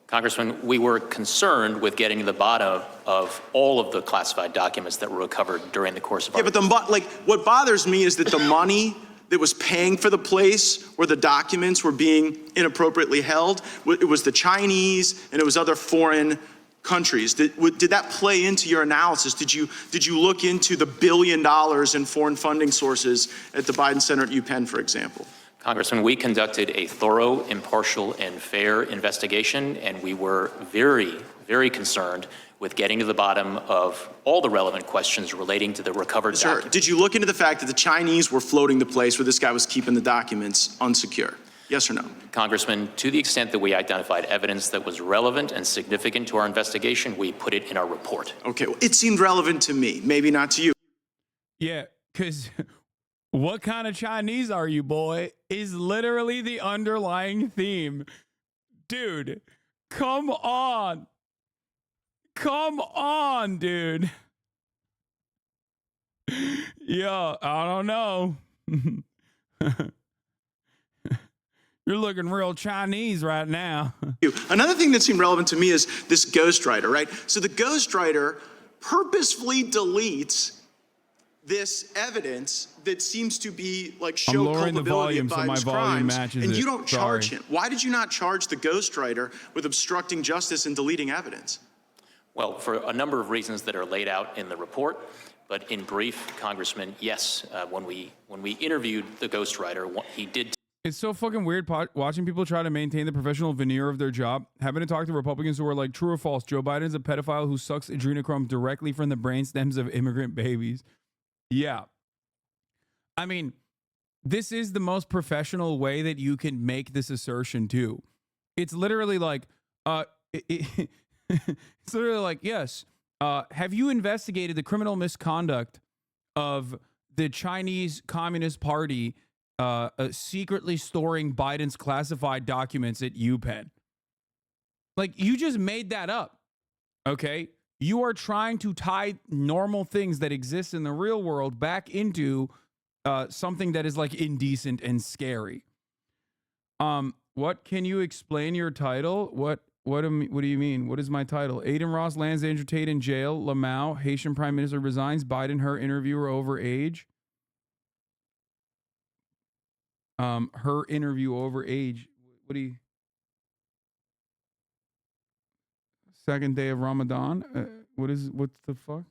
Congressman, we were concerned with getting to the bottom of all of the classified documents that were recovered during the course of our... Yeah, but what bothers me is that the money that was paying for the place where the documents were being inappropriately held, it was the Chinese and it was other foreign countries. Did that play into your analysis? Did you look into the $1 billion in foreign funding sources at the Biden Center at UPenn, for example? Congressman, we conducted a thorough, impartial, and fair investigation, and we were very, very concerned with getting to the bottom of all the relevant questions relating to the recovered documents. Did you look into the fact that the Chinese were floating the place where this guy was keeping the documents unsecure? Yes or no? Congressman, to the extent that we identified evidence that was relevant and significant to our investigation, we put it in our report. Okay, well, it seemed relevant to me, maybe not to you. Yeah, because... What kind of Chinese are you, boy? Is literally the underlying theme. Dude, come on. Come on, dude. Yeah, I don't know. You're looking real Chinese right now. Another thing that seemed relevant to me is this ghostwriter, right? So the ghostwriter purposefully deletes this evidence that seems to be like show culpability of Biden's crimes, and you don't charge him. Why did you not charge the ghostwriter with obstructing justice and deleting evidence? Well, for a number of reasons that are laid out in the report, but in brief, Congressman, yes, when we interviewed the ghostwriter, he did. It's so fucking weird watching people try to maintain the professional veneer of their job. Having to talk to Republicans who are like, true or false, Joe Biden is a pedophile who sucks adrenochrome directly from the brain stems of immigrant babies. Yeah. I mean, this is the most professional way that you can make this assertion too. It's literally like, it's literally like, yes. Have you investigated the criminal misconduct of the Chinese Communist Party secretly storing Biden's classified documents at UPenn? Like, you just made that up. Okay. You are trying to tie normal things that exist in the real world back into something that is like indecent and scary. What can you explain your title? What do you mean? What is my title? Adin Ross lands Andrew Tate in jail. Lamau, Haitian Prime Minister resigns. Biden, her interviewer over age. Her interview over age. What do you? Second day of Ramadan. What's the fuck?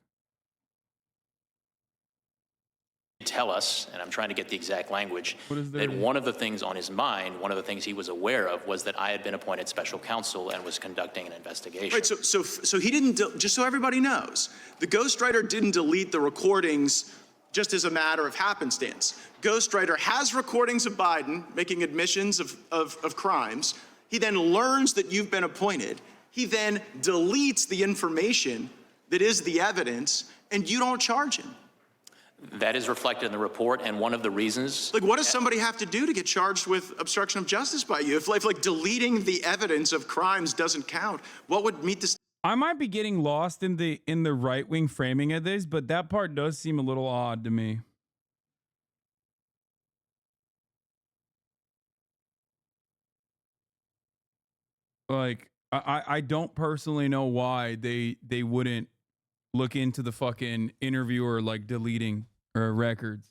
Tell us, and I'm trying to get the exact language, that one of the things on his mind, one of the things he was aware of, was that I had been appointed special counsel and was conducting an investigation. Right, so he didn't, just so everybody knows, the ghostwriter didn't delete the recordings just as a matter of happenstance. Ghostwriter has recordings of Biden making admissions of crimes. He then learns that you've been appointed. He then deletes the information that is the evidence, and you don't charge him. That is reflected in the report, and one of the reasons... Like, what does somebody have to do to get charged with obstruction of justice by you? If like deleting the evidence of crimes doesn't count, what would meet this? I might be getting lost in the right-wing framing of this, but that part does seem a little odd to me. Like, I don't personally know why they wouldn't look into the fucking interviewer like deleting records.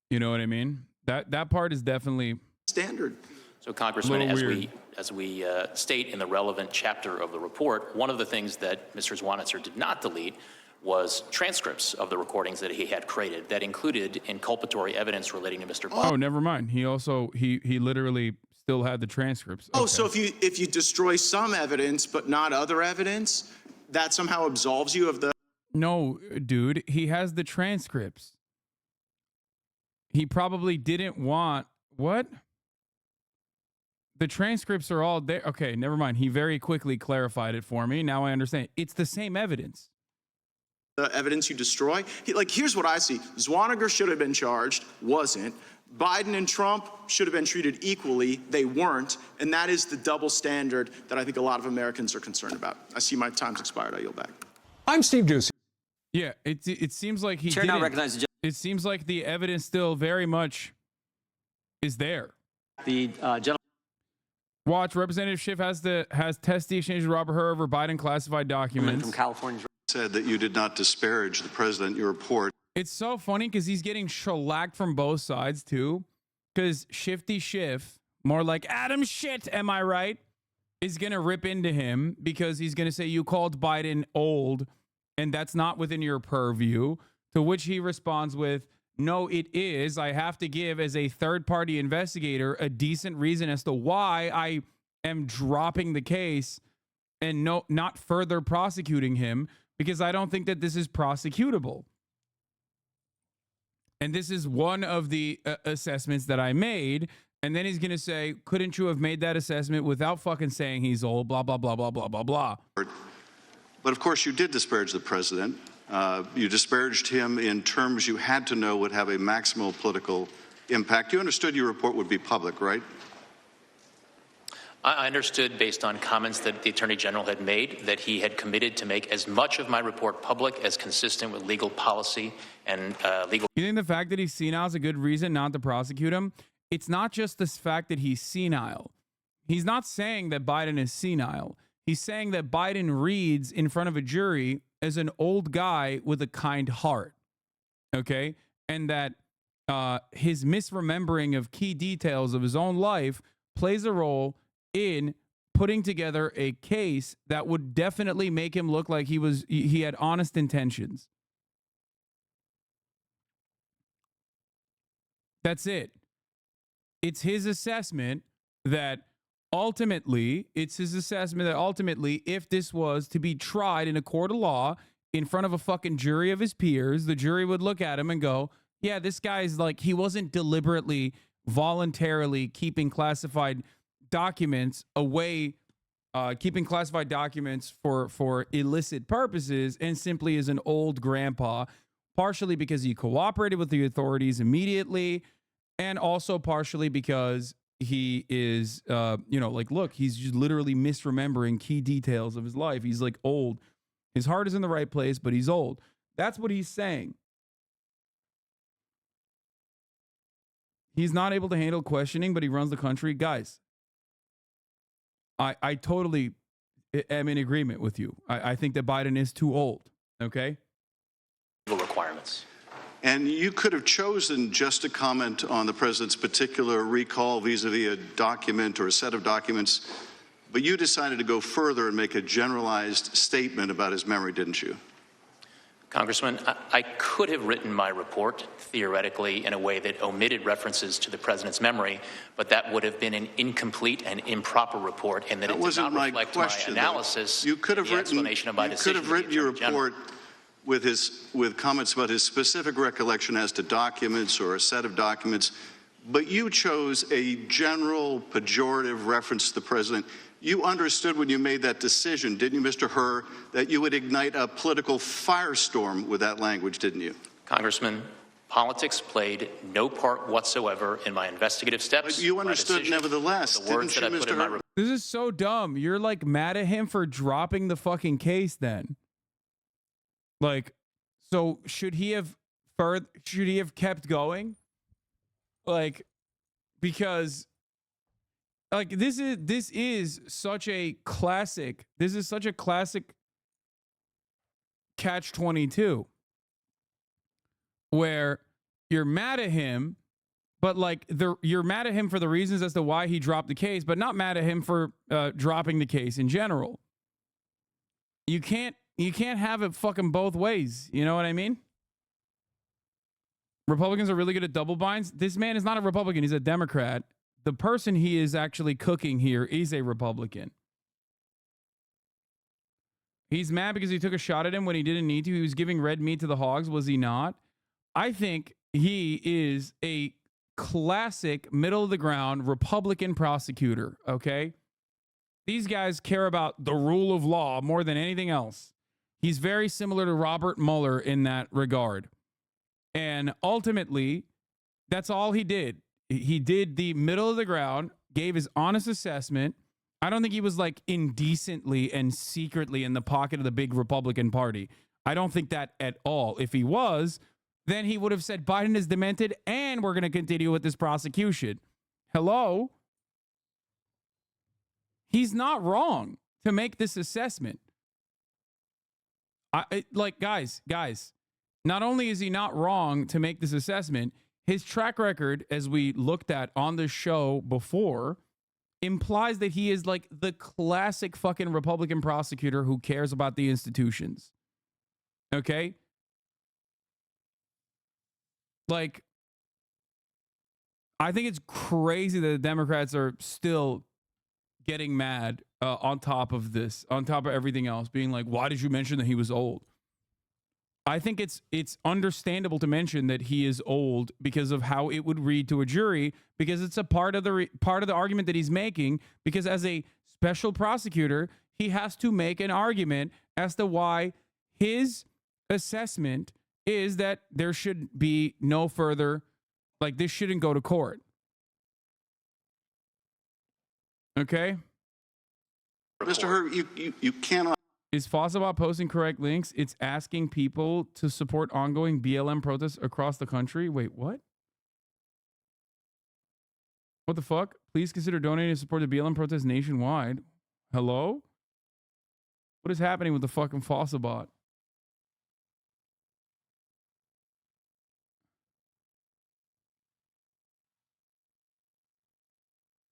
You know what I mean? That part is definitely standard. So, Congressman, as we state in the relevant chapter of the report, one of the things that Mr. Zwanitzer did not delete was transcripts of the recordings that he had created that included inculpatory evidence relating to Mr. Biden. Oh, never mind. He also he literally still had the transcripts. Oh, Okay. so if you destroy some evidence but not other evidence, that somehow absolves you of the... No, dude, he has the transcripts. He probably didn't want what? The transcripts are all there. Okay, never mind. He very quickly clarified it for me. Now I understand. It's the same evidence. The evidence you destroy. Here's what I see. Zwanniger should have been charged, wasn't. Biden and Trump should have been treated equally. They weren't. And that is the double standard that I think a lot of Americans are concerned about. I see my time's expired. I yield back. I'm Steve Doocy. Yeah, it seems like he Chair now didn't. recognizes It seems like the evidence still very much is there. the gentleman. Watch, Representative Schiff has test the exchange with Robert Hur over Biden classified documents. From California said that you did not disparage the president in your report. It's so funny because he's getting shellacked from both sides too. Because Shifty Schiff, more like Adam shit, am I right, is going to rip into him because he's going to say you called Biden old and that's not within your purview. To which he responds with, no, it is. I have to give, as a third-party investigator, a decent reason as to why I am dropping the case and not further prosecuting him, because I don't think that this is prosecutable. And this is one of the assessments that I made. And then he's going to say, couldn't you have made that assessment without fucking saying he's old, blah, blah, blah, blah, blah, blah, blah. But of course, you did disparage the president. You disparaged him in terms you had to know would have a maximal political impact. You understood your report would be public, right? I understood, based on comments that the Attorney General had made, that he had committed to make as much of my report public as consistent with legal policy and legal... You think the fact that he's senile is a good reason not to prosecute him? It's not just the fact that he's senile. He's not saying that Biden is senile. He's saying that Biden reads in front of a jury as an old guy with a kind heart, okay? And that his misremembering of key details of his own life plays a role in putting together a case that would definitely make him look like he had honest intentions. That's it. It's his assessment that ultimately, if this was to be tried in a court of law in front of a fucking jury of his peers, the jury would look at him and go, yeah, this guy's like, he wasn't deliberately, voluntarily keeping classified documents away, keeping classified documents for illicit purposes, and simply is an old grandpa, partially because he cooperated with the authorities immediately, and also partially because he is, you know, like, look, he's just literally misremembering key details of his life. He's like old. His heart is in the right place, but he's old. That's what he's saying. He's not able to handle questioning, but he runs the country. Guys, I totally am in agreement with you. I think that Biden is too old, okay? Requirements. And you could have chosen just to comment on the president's particular recall vis-a-vis a document or a set of documents, but you decided to go further and make a generalized statement about his memory, didn't you? Congressman, I could have written my report theoretically in a way that omitted references to the president's memory, but that would have been an incomplete and improper report, and that it did not reflect my analysis. You could have the explanation of my decision. You could have written your report with comments about his specific recollection as to documents or a set of documents, but you chose a general pejorative reference to the president. You understood when you made that decision, didn't you, Mr. Hur, that you would ignite a political firestorm with that language, didn't you? Congressman, politics played no part whatsoever in my investigative steps. But you understood nevertheless, the words didn't you, that I put in my report. This is so dumb. You're like mad at him for dropping the fucking case then. Like, so should he have kept going? Like, because like this is such a classic. This is such a classic catch-22 where you're mad at him, but like you're mad at him for the reasons as to why he dropped the case, but not mad at him for dropping the case in general. You can't have it fucking both ways. You know what I mean? Republicans are really good at double binds. This man is not a Republican. He's a Democrat. The person he is actually cooking here is a Republican. He's mad because he took a shot at him when he didn't need to. He was giving red meat to the hogs, was he not? I think he is a classic middle-of-the-ground Republican prosecutor, okay? These guys care about the rule of law more than anything else. He's very similar to Robert Mueller in that regard. And ultimately, that's all he did. He did the middle of the ground, gave his honest assessment. I don't think he was like indecently and secretly in the pocket of the big Republican Party. I don't think that at all. If he was, then he would have said Biden is demented and we're going to continue with this prosecution. Hello? He's not wrong to make this assessment. Guys, not only is he not wrong to make this assessment, his track record, as we looked at on the show before, implies that he is like the classic fucking Republican prosecutor who cares about the institutions. Okay? Like, I think it's crazy that the Democrats are still getting mad on top of this, on top of everything else, being like, why did you mention that he was old? I think it's understandable to mention that he is old because of how it would read to a jury, because it's a part of the argument that he's making, because as a special prosecutor, he has to make an argument as to why his assessment is that there should be no further, like this shouldn't go to court. Okay? Mr. Hur, you cannot. Is Fossabot posting correct links? It's asking people to support ongoing BLM protests across the country. Wait, what? What the fuck? Please consider donating to support the BLM protests nationwide. Hello? What is happening with the fucking Fossabot?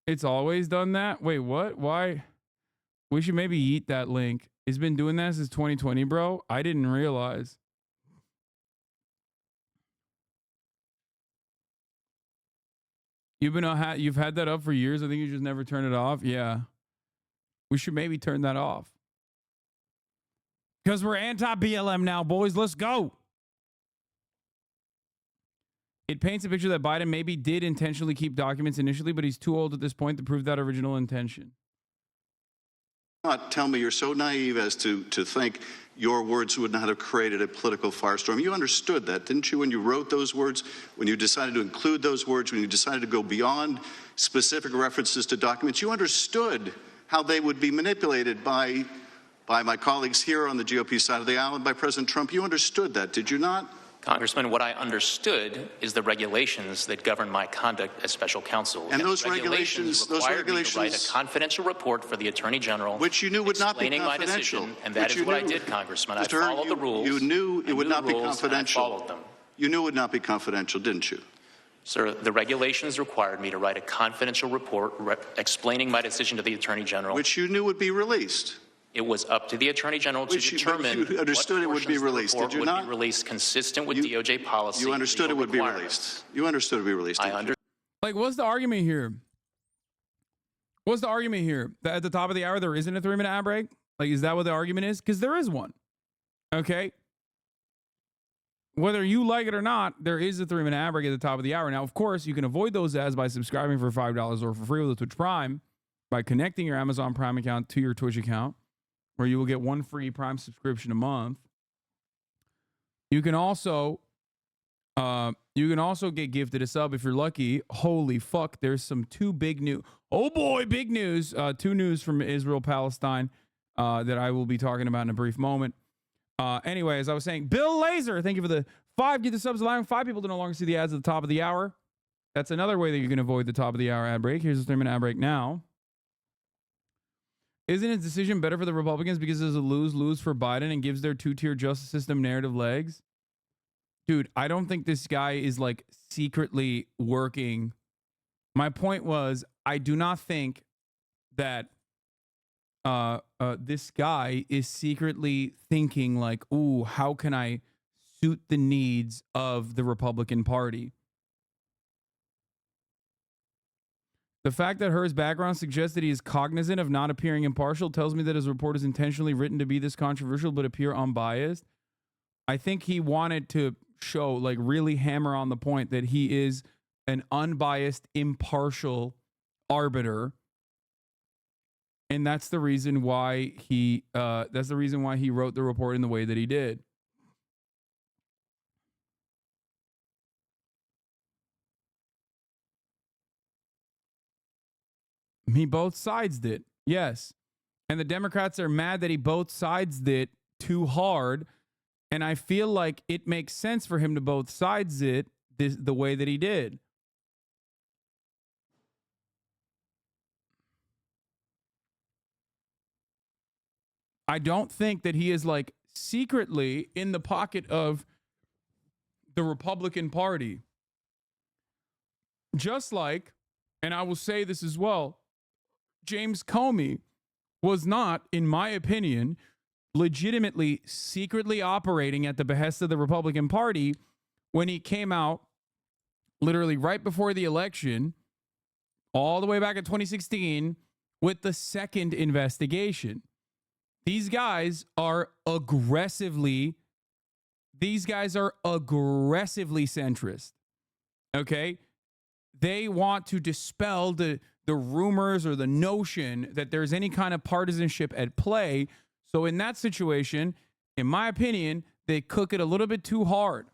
It's always done that? Wait, what? Why? We should maybe eat that link. It's been doing that since 2020, bro. I didn't realize. You've had that up for years. I think you just never turn it off. Yeah. We should maybe turn that off. Because we're anti-BLM now, boys. Let's go. It paints a picture that Biden maybe did intentionally keep documents initially, but he's too old at this point to prove that original intention. not tell me you're so naive as to think your words would not have created a political firestorm. You understood that, didn't you, when you wrote those words, when you decided to include those words, when you decided to go beyond specific references to documents? You understood how they would be manipulated by my colleagues here on the GOP side of the aisle and by President Trump. You understood that, did you not? Congressman, what I understood is the regulations that govern my conduct as special counsel. And those regulations required me to write a confidential report for the Attorney General, which you knew would not be explaining my confidential. decision, and that is what I did, Congressman. I followed the rules. You knew it would not be confidential. I followed them. You knew it would not be confidential, didn't you? Sir, the regulations required me to write a confidential report explaining my decision to the Attorney General, which you knew would be released. It was up to the Attorney General to determine you understood it would be released, did you not? Would be released consistent with DOJ policy. You understood it would be released. You understood it would be released. Like, what's the argument here? What's the argument here? That at the top of the hour there isn't a 3-minute ad break? Like, is that what the argument is? Because there is one. Okay. Whether you like it or not, there is a 3-minute ad break at the top of the hour. Now, of course, you can avoid those ads by subscribing for $5 or for free with the Twitch Prime by connecting your Amazon Prime account to your Twitch account, where you will get 1 free Prime subscription a month. You can also get gifted a sub if you're lucky. Holy fuck, there's some big news. Oh boy, big news. 2 news from Israel, Palestine that I will be talking about in a brief moment. Anyway, as I was saying, Bill Laser, thank you for the 5. Get the subs, allowing 5 people to no longer see the ads at the top of the hour. That's another way that you can avoid the top of the hour ad break. Here's a 3-minute ad break now. Isn't his decision better for the Republicans because it's a lose-lose for Biden and gives their 2-tier justice system narrative legs? Dude, I don't think this guy is like secretly working. My point was, I do not think that this guy is secretly thinking like, ooh, how can I suit the needs of the Republican Party? The fact that Her's background suggests that he is cognizant of not appearing impartial tells me that his report is intentionally written to be this controversial but appear unbiased. I think he wanted to show, like, really hammer on the point that he is an unbiased, impartial arbiter. And that's the reason why he wrote the report in the way that he did. He both sides it, yes. And the Democrats are mad that he both sides it too hard. And I feel like it makes sense for him to both sides it the way that he did. I don't think that he is like secretly in the pocket of the Republican Party. Just like, and I will say this as well, James Comey was not, in my opinion, legitimately secretly operating at the behest of the Republican Party when he came out literally right before the election, all the way back in 2016, with the second investigation. These guys are aggressively centrist. Okay? They want to dispel the rumors or the notion that there's any kind of partisanship at play. So in that situation, in my opinion, they cook it a little bit too hard.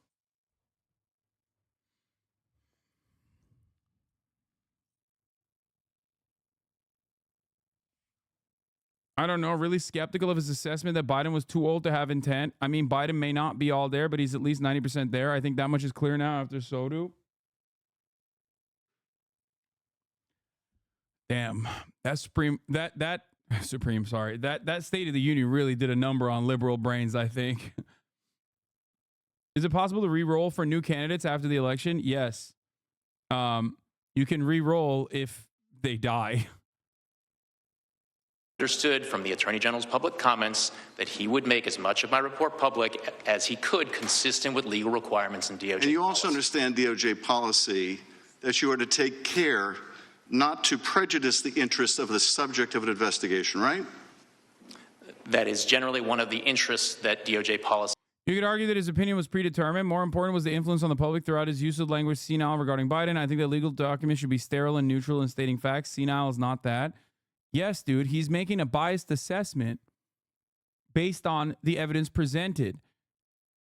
I don't know, really skeptical of his assessment that Biden was too old to have intent. I mean, Biden may not be all there, but he's at least 90% there. I think that much is clear now after Sodu. Damn, that State of the Union really did a number on liberal brains, I think. Is it possible to re-roll for new candidates after the election? Yes. You can re-roll if they die. Understood from the Attorney General's public comments that he would make as much of my report public as he could, consistent with legal requirements and DOJ And you also understand DOJ policy that you are to take care not to prejudice the interests of the subject of an investigation, right? That is generally one of the interests that DOJ policy. You could argue that his opinion was predetermined. More important was the influence on the public throughout his use of language senile regarding Biden. I think that legal documents should be sterile and neutral in stating facts. Senile is not that. Yes, dude, he's making a biased assessment based on the evidence presented.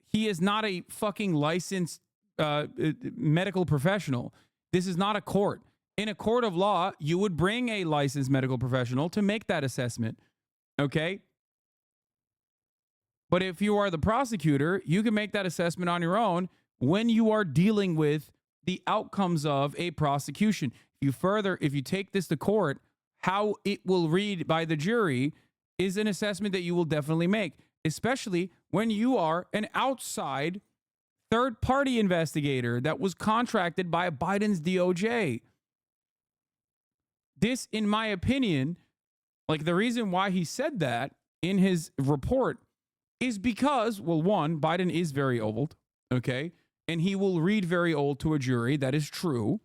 He is not a fucking licensed medical professional. This is not a court. In a court of law, you would bring a licensed medical professional to make that assessment. Okay? But if you are the prosecutor, you can make that assessment on your own when you are dealing with the outcomes of a prosecution. If you take this to court, how it will read by the jury is an assessment that you will definitely make, especially when you are an outside third-party investigator that was contracted by Biden's DOJ. This, in my opinion, like the reason why he said that in his report is because, well, one, Biden is very old, okay? And he will read very old to a jury. That is true.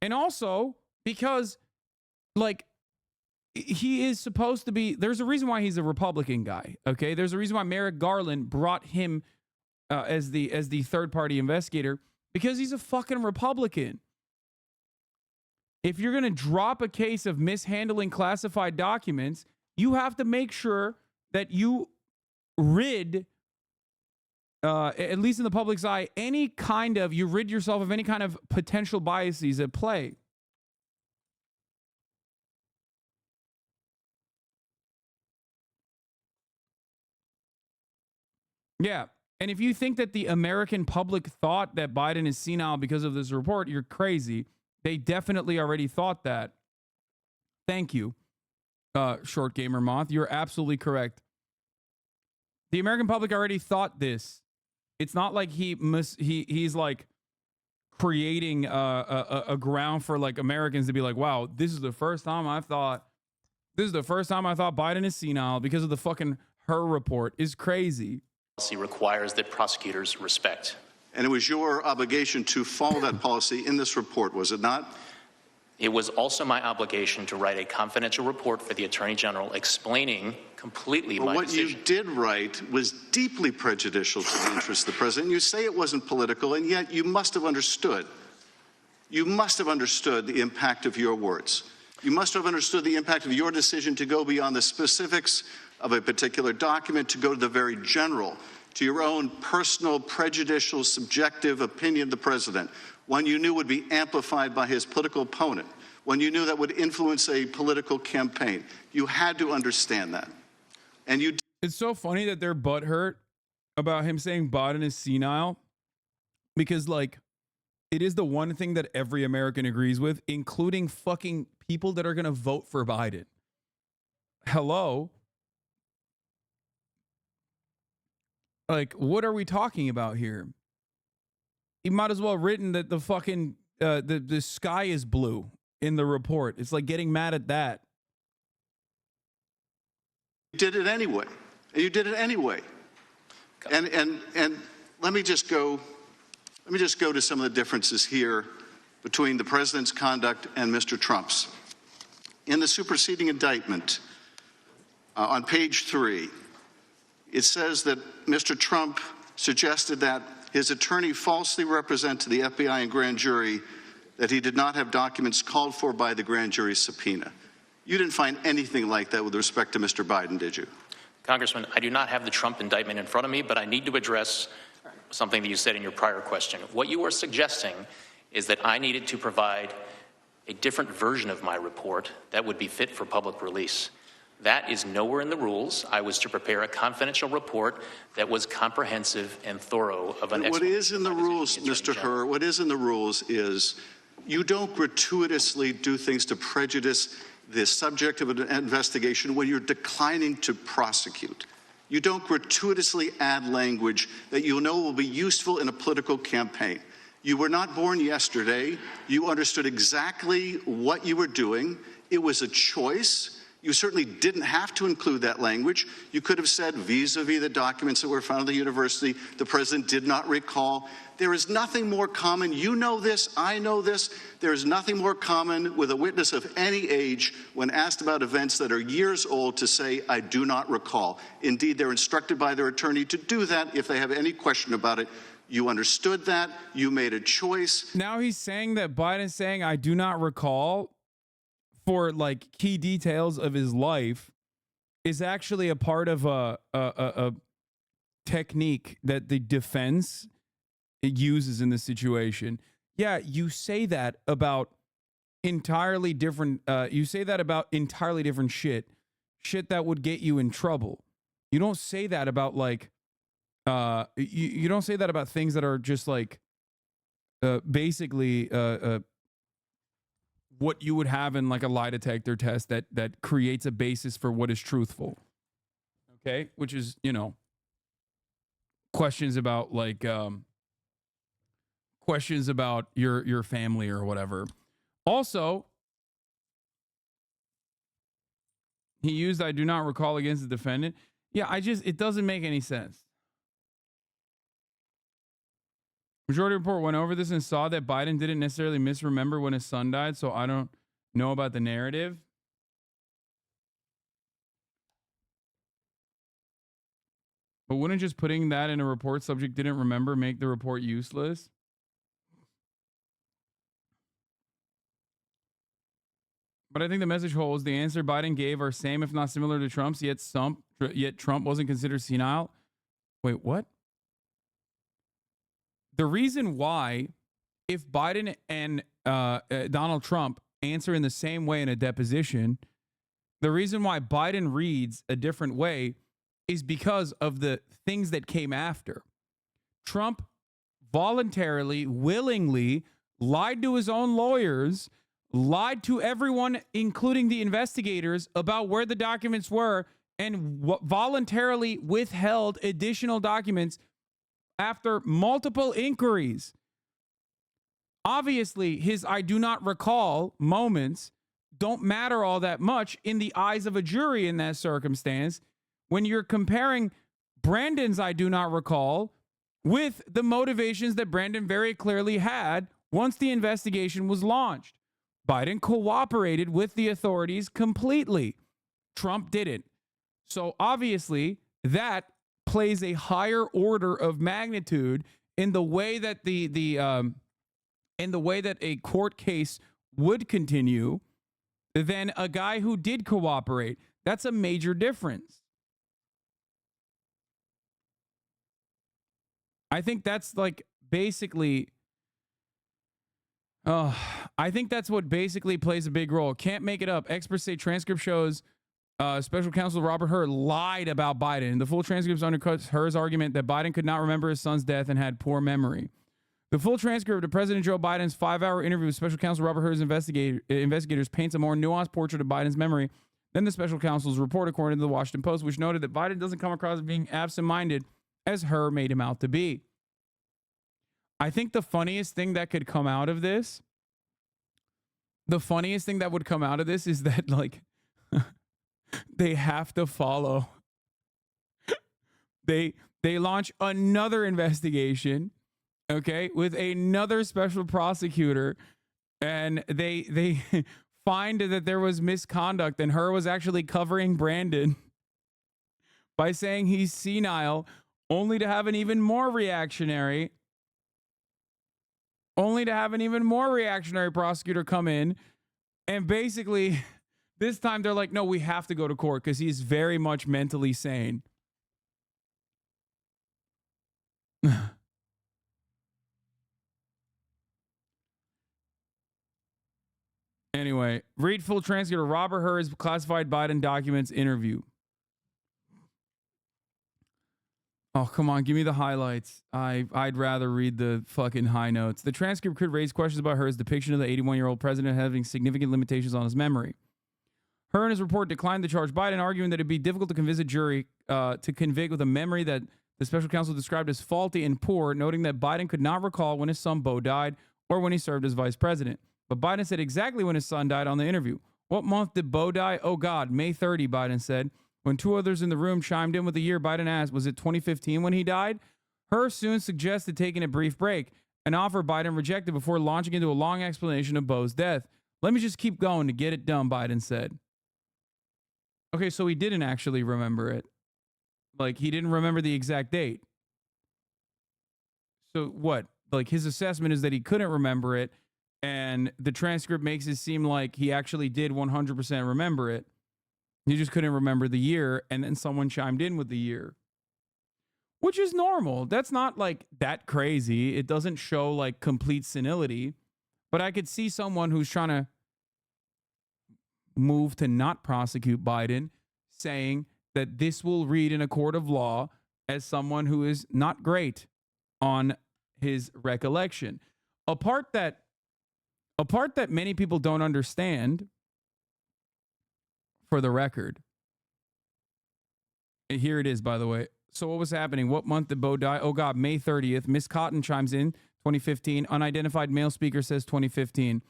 And also because, like, he is supposed to be, there's a reason why he's a Republican guy, okay? There's a reason why Merrick Garland brought him as the third-party investigator, because he's a fucking Republican. If you're going to drop a case of mishandling classified documents, you have to make sure that you rid, at least in the public's eye, you rid yourself of any kind of potential biases at play. Yeah. And if you think that the American public thought that Biden is senile because of this report, you're crazy. They definitely already thought that. Thank you, Short Gamer Moth. You're absolutely correct. The American public already thought this. It's not like he's like creating a ground for like Americans to be like, wow, this is the first time I thought Biden is senile because of the fucking Her report. Is crazy. Policy requires that prosecutors respect. And it was your obligation to follow that policy in this report, was it not? It was also my obligation to write a confidential report for the Attorney General explaining completely my decision. What you did write was deeply prejudicial to the interests of the president. You say it wasn't political, and yet you must have understood. You must have understood the impact of your words. You must have understood the impact of your decision to go beyond the specifics of a particular document, to go to the very general, to your own personal, prejudicial, subjective opinion of the president, one you knew would be amplified by his political opponent, one you knew that would influence a political campaign. You had to understand that. And you. It's so funny that they're butthurt about him saying Biden is senile, because, like, it is the one thing that every American agrees with, including fucking people that are going to vote for Biden. Hello? Like, what are we talking about here? He might as well have written that the fucking the sky is blue in the report. It's like getting mad at that. You did it anyway. You did it anyway. And let me just go to some of the differences here between the president's conduct and Mr. Trump's. In the superseding indictment, on page 3, it says that Mr. Trump suggested that his attorney falsely represent to the FBI and grand jury that he did not have documents called for by the grand jury subpoena. You didn't find anything like that with respect to Mr. Biden, did you? Congressman, I do not have the Trump indictment in front of me, but I need to address something that you said in your prior question. What you are suggesting is that I needed to provide a different version of my report that would be fit for public release. That is nowhere in the rules. I was to prepare a confidential report that was comprehensive and thorough of an explanation. What is in the rules, Mr. Herr, what is in the rules is you don't gratuitously do things to prejudice the subject of an investigation when you're declining to prosecute. You don't gratuitously add language that you know will be useful in a political campaign. You were not born yesterday. You understood exactly what you were doing. It was a choice. You certainly didn't have to include that language. You could have said vis-a-vis the documents that were found at the university, the president did not recall. There is nothing more common. You know this, I know this. There is nothing more common with a witness of any age when asked about events that are years old to say, I do not recall. Indeed, they're instructed by their attorney to do that if they have any question about it. You understood that. You made a choice. Now he's saying that Biden's saying, I do not recall, for like key details of his life is actually a part of a technique that the defense uses in this situation. Yeah, you say that about entirely different shit that would get you in trouble. You don't say that about like you don't say that about things that are just like basically what you would have in like a lie detector test that creates a basis for what is truthful. Okay? Which is, you know, questions about like questions about your family or whatever. Also, he used "I do not recall" against the defendant. Yeah, it doesn't make any sense. Majority Report went over this and saw that Biden didn't necessarily misremember when his son died, so I don't know about the narrative. But wouldn't just putting that in a report subject didn't remember make the report useless? But I think the message holds. The answer Biden gave are same, if not similar to Trump's, yet Trump wasn't considered senile. Wait, what? The reason why, if Biden and Donald Trump answer in the same way in a deposition, the reason why Biden reads a different way is because of the things that came after. Trump voluntarily, willingly lied to his own lawyers, lied to everyone, including the investigators, about where the documents were, and voluntarily withheld additional documents after multiple inquiries. Obviously, his "I do not recall" moments don't matter all that much in the eyes of a jury in that circumstance when you're comparing Brandon's "I do not recall" with the motivations that Brandon very clearly had once the investigation was launched. Biden cooperated with the authorities completely. Trump didn't. So obviously, that plays a higher order of magnitude in the way that in the way that a court case would continue than a guy who did cooperate. That's a major difference. I think that's like basically I think that's what basically plays a big role. Can't make it up. Experts say transcript shows Special Counsel Robert Hur lied about Biden. The full transcript undercuts Hur's argument that Biden could not remember his son's death and had poor memory. The full transcript of President Joe Biden's 5-hour interview with Special Counsel Robert Hur's investigators paints a more nuanced portrait of Biden's memory than the Special Counsel's report, according to the Washington Post, which noted that Biden doesn't come across as being absent-minded as Hur made him out to be. I think the funniest thing that could come out of this, is that, like, they have to follow. They launch another investigation, okay, with another special prosecutor, and they find that there was misconduct, and Hur was actually covering Brandon by saying he's senile, only to have an even more reactionary prosecutor come in, and basically this time they're like, no, we have to go to court because he's very much mentally sane. Anyway, read full transcript of Robert Hur's classified Biden documents interview. Oh, come on, give me the highlights. I'd rather read the fucking high notes. The transcript could raise questions about Hur's depiction of the 81-year-old president having significant limitations on his memory. Hur in his report declined to charge Biden, arguing that it'd be difficult to convince a jury to convict with a memory that the special counsel described as faulty and poor, noting that Biden could not recall when his son Beau died or when he served as vice president. But Biden said exactly when his son died on the interview. What month did Beau die? Oh, God, May 30, Biden said. When two others in the room chimed in with the year, Biden asked, was it 2015 when he died? Hur soon suggested taking a brief break, an offer Biden rejected before launching into a long explanation of Beau's death. Let me just keep going to get it done, Biden said. Okay, so he didn't actually remember it. Like, he didn't remember the exact date. So what? Like, his assessment is that he couldn't remember it, And the transcript makes it seem like he actually did 100% remember it. He just couldn't remember the year. And then someone chimed in with the year, which is normal. That's not like that crazy. It doesn't show like complete senility. But I could see someone who's trying to move to not prosecute Biden saying that this will read in a court of law as someone who is not great on his recollection. A part that many people don't understand, for the record. Here it is, by the way. So what was happening? What month did Bo die? Oh, God, May 30th. Miss Cotton chimes in, 2015. Unidentified male speaker says 2015.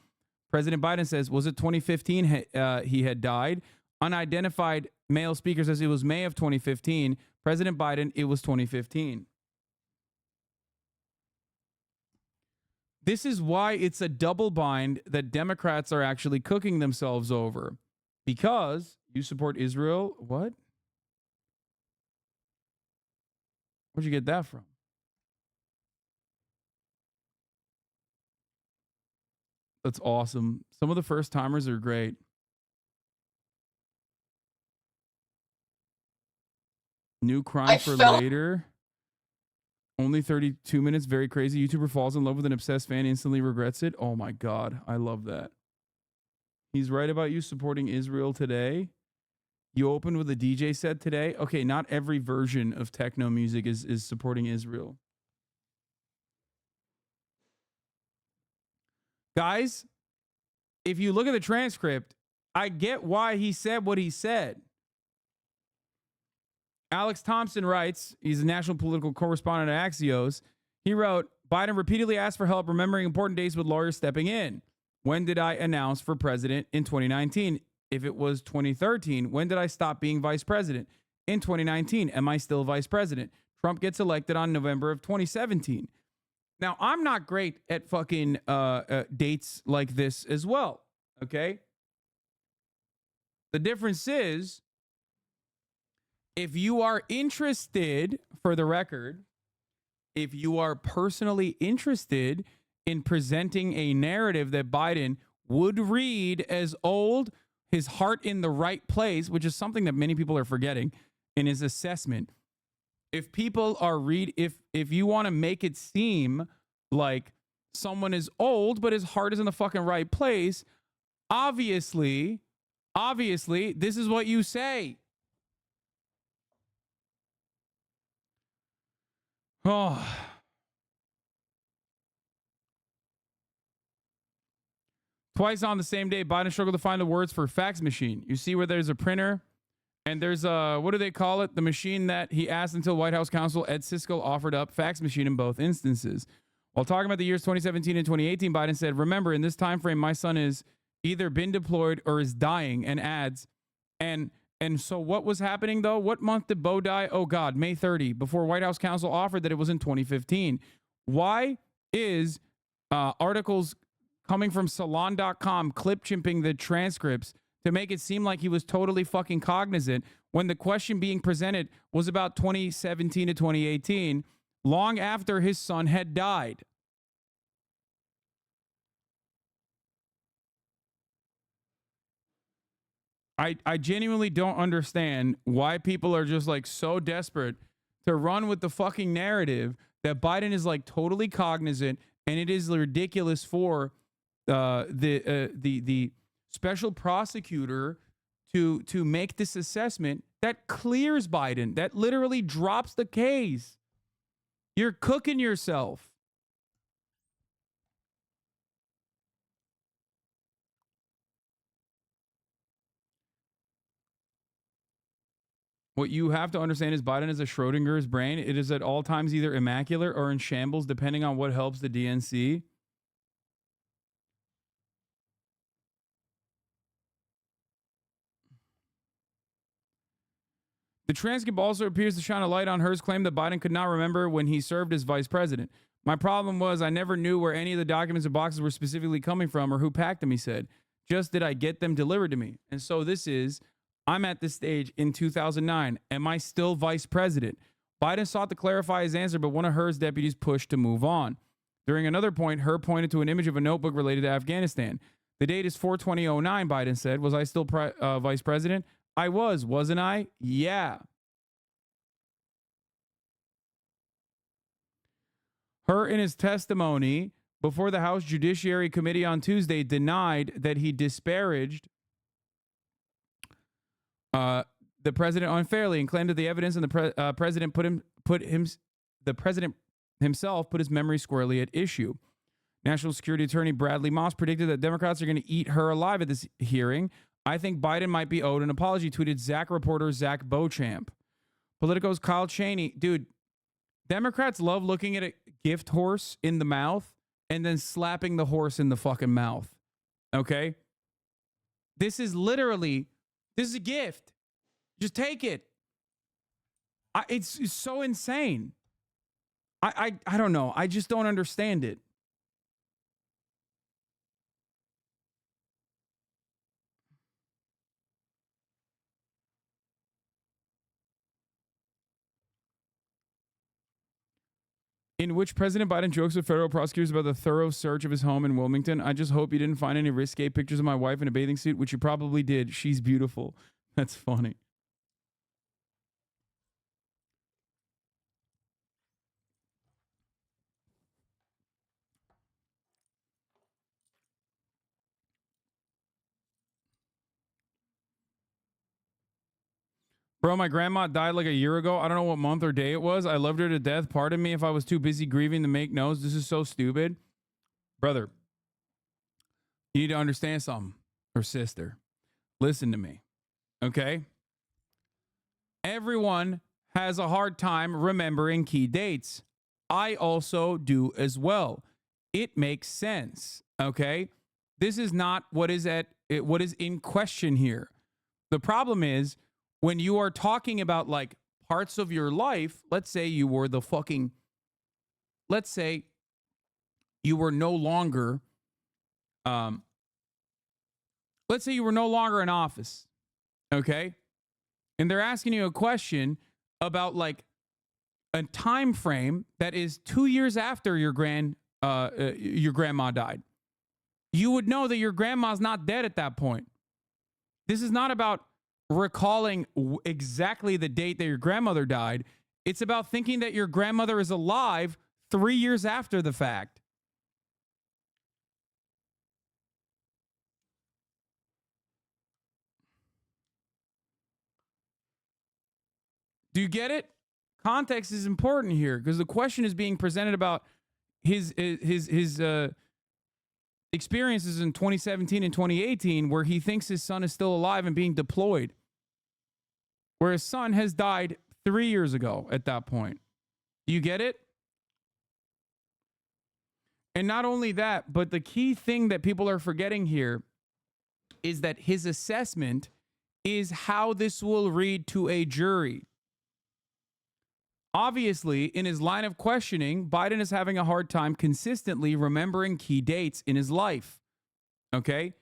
President Biden says, was it 2015 he had died? Unidentified male speaker says it was May of 2015. President Biden, it was 2015. This is why it's a double bind that Democrats are actually cooking themselves over. Because you support Israel. What? Where'd you get that from? That's awesome. Some of the first timers are great. New crime for later. Only 32 minutes. Very crazy. YouTuber falls in love with an obsessed fan, instantly regrets it. Oh my God. I love that. He's right about you supporting Israel today. You opened with a DJ set today. Okay, not every version of techno music is supporting Israel. Guys, if you look at the transcript, I get why he said what he said. Alex Thompson writes, he's a national political correspondent at Axios. He wrote, Biden repeatedly asked for help remembering important dates with lawyers stepping in. When did I announce for president in 2019? If it was 2013, when did I stop being vice president? In 2019, am I still vice president? Trump gets elected on November of 2017. Now, I'm not great at fucking dates like this as well, okay? The difference is, if you are interested, for the record, if you are personally interested in presenting a narrative that Biden would read as old, his heart in the right place, which is something that many people are forgetting in his assessment. If people are if you want to make it seem like someone is old, but his heart is in the fucking right place, obviously, this is what you say. Oh. Twice on the same day, Biden struggled to find the words for fax machine. You see where there's a printer and there's a, what do they call it? The machine that he asked until White House counsel Ed Siskel offered up, fax machine in both instances. While talking about the years 2017 and 2018, Biden said, remember, in this time frame, my son is either been deployed or is dying, and adds, and so what was happening, though? What month did Bo die? Oh, God, May 30, before White House counsel offered that it was in 2015. Why is articles coming from salon.com clip chimping the transcripts to make it seem like he was totally fucking cognizant when the question being presented was about 2017 to 2018, long after his son had died? I genuinely don't understand why people are just like so desperate to run with the fucking narrative that Biden is like totally cognizant, and it is ridiculous for the special prosecutor to make this assessment that clears Biden, that literally drops the case. You're cooking yourself. What you have to understand is Biden is a Schrodinger's brain. It is at all times either immaculate or in shambles, depending on what helps the DNC. The transcript also appears to shine a light on Her's claim that Biden could not remember when he served as vice president. My problem was I never knew where any of the documents or boxes were specifically coming from or who packed them, he said. Just did I get them delivered to me? And so this is, I'm at this stage in 2009. Am I still vice president? Biden sought to clarify his answer, but one of Her's deputies pushed to move on. During another point, Her pointed to an image of a notebook related to Afghanistan. The date is 4/20/09, Biden said. Was I still vice president? I was, wasn't I? Yeah. Her, in his testimony before the House Judiciary Committee on Tuesday, denied that he disparaged the president unfairly and claimed that the evidence and the president the president himself put his memory squarely at issue. National Security Attorney Bradley Moss predicted that Democrats are going to eat her alive at this hearing. I think Biden might be owed an apology, tweeted Zach reporter Zach Beauchamp. Politico's Kyle Cheney. Dude, Democrats love looking at a gift horse in the mouth and then slapping the horse in the fucking mouth. Okay? This is a gift. Just take it. It's so insane. I don't know. I just don't understand it. In which President Biden jokes with federal prosecutors about the thorough search of his home in Wilmington. I just hope you didn't find any risque pictures of my wife in a bathing suit, which you probably did. She's beautiful. That's funny. Bro, my grandma died like a year ago. I don't know what month or day it was. I loved her to death. Pardon me if I was too busy grieving to make notes. This is so stupid. Brother, you need to understand something. Or sister, listen to me. Okay? Everyone has a hard time remembering key dates. I also do as well. It makes sense. Okay? This is not what is in question here. The problem is, when you are talking about like parts of your life, let's say you were no longer, let's say you were no longer in office, okay? And they're asking you a question about like a time frame that is 2 years after your grandma died. You would know that your grandma's not dead at that point. This is not about recalling exactly the date that your grandmother died. It's about thinking that your grandmother is alive 3 years after the fact. Do you get it? Context is important here because the question is being presented about his experiences in 2017 and 2018 where he thinks his son is still alive and being deployed, where his son has died 3 years ago at that point. Do you get it? And not only that, but the key thing that people are forgetting here is that his assessment is how this will read to a jury. Obviously, in his line of questioning, Biden is having a hard time consistently remembering key dates in his life. Okay?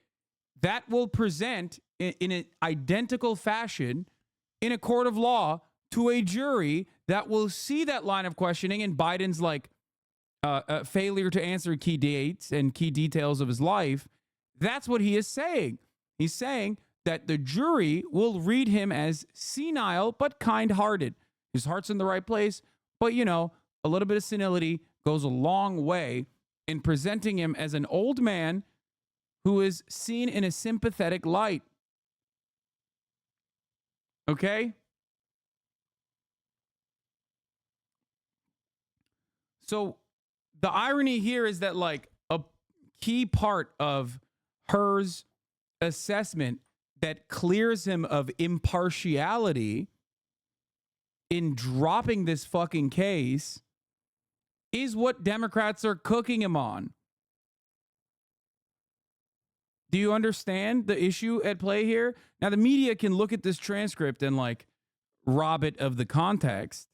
That will present in an identical fashion in a court of law to a jury that will see that line of questioning and Biden's like failure to answer key dates and key details of his life. That's what he is saying. He's saying that the jury will read him as senile but kind-hearted. His heart's in the right place, but you know, a little bit of senility goes a long way in presenting him as an old man who is seen in a sympathetic light. Okay? So the irony here is that like a key part of Her's assessment that clears him of impartiality in dropping this fucking case is what Democrats are cooking him on. Do you understand the issue at play here? Now, the media can look at this transcript and like rob it of the context.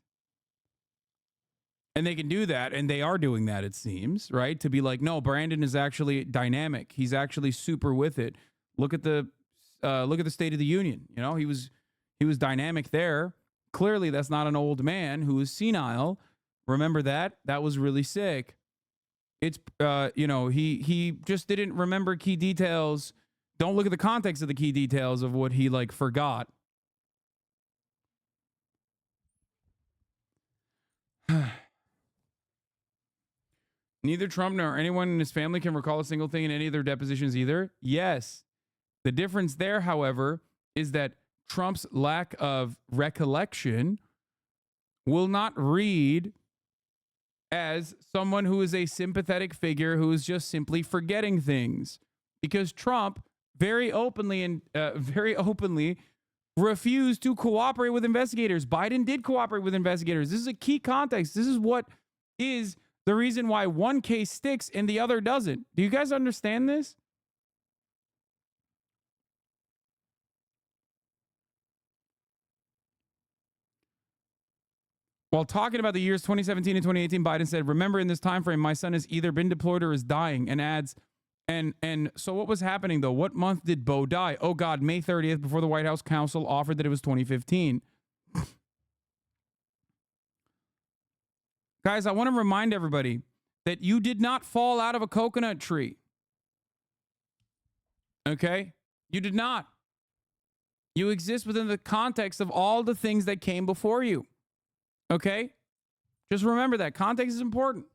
And they can do that, and they are doing that, it seems, right? To be like, no, Brandon is actually dynamic. He's actually super with it. Look at the State of the Union. You know, he was dynamic there. Clearly, that's not an old man who is senile. Remember that? That was really sick. It's, you know, he just didn't remember key details. Don't look at the context of the key details of what he, like, forgot. Neither Trump nor anyone in his family can recall a single thing in any of their depositions either. Yes. The difference there, however, is that Trump's lack of recollection will not read as someone who is a sympathetic figure who is just simply forgetting things, because Trump very openly refused to cooperate with investigators. Biden did cooperate with investigators. This is a key context. This is what is the reason why one case sticks and the other doesn't. Do you guys understand this? While talking about the years 2017 and 2018, Biden said, "Remember, in this time frame, my son has either been deployed or is dying," and adds, and so what was happening, though? What month did Bo die? Oh, God, May 30th, before the White House counsel offered that it was 2015. Guys, I want to remind everybody that you did not fall out of a coconut tree. Okay? You did not. You exist within the context of all the things that came before you. Okay? Just remember that. Context is important.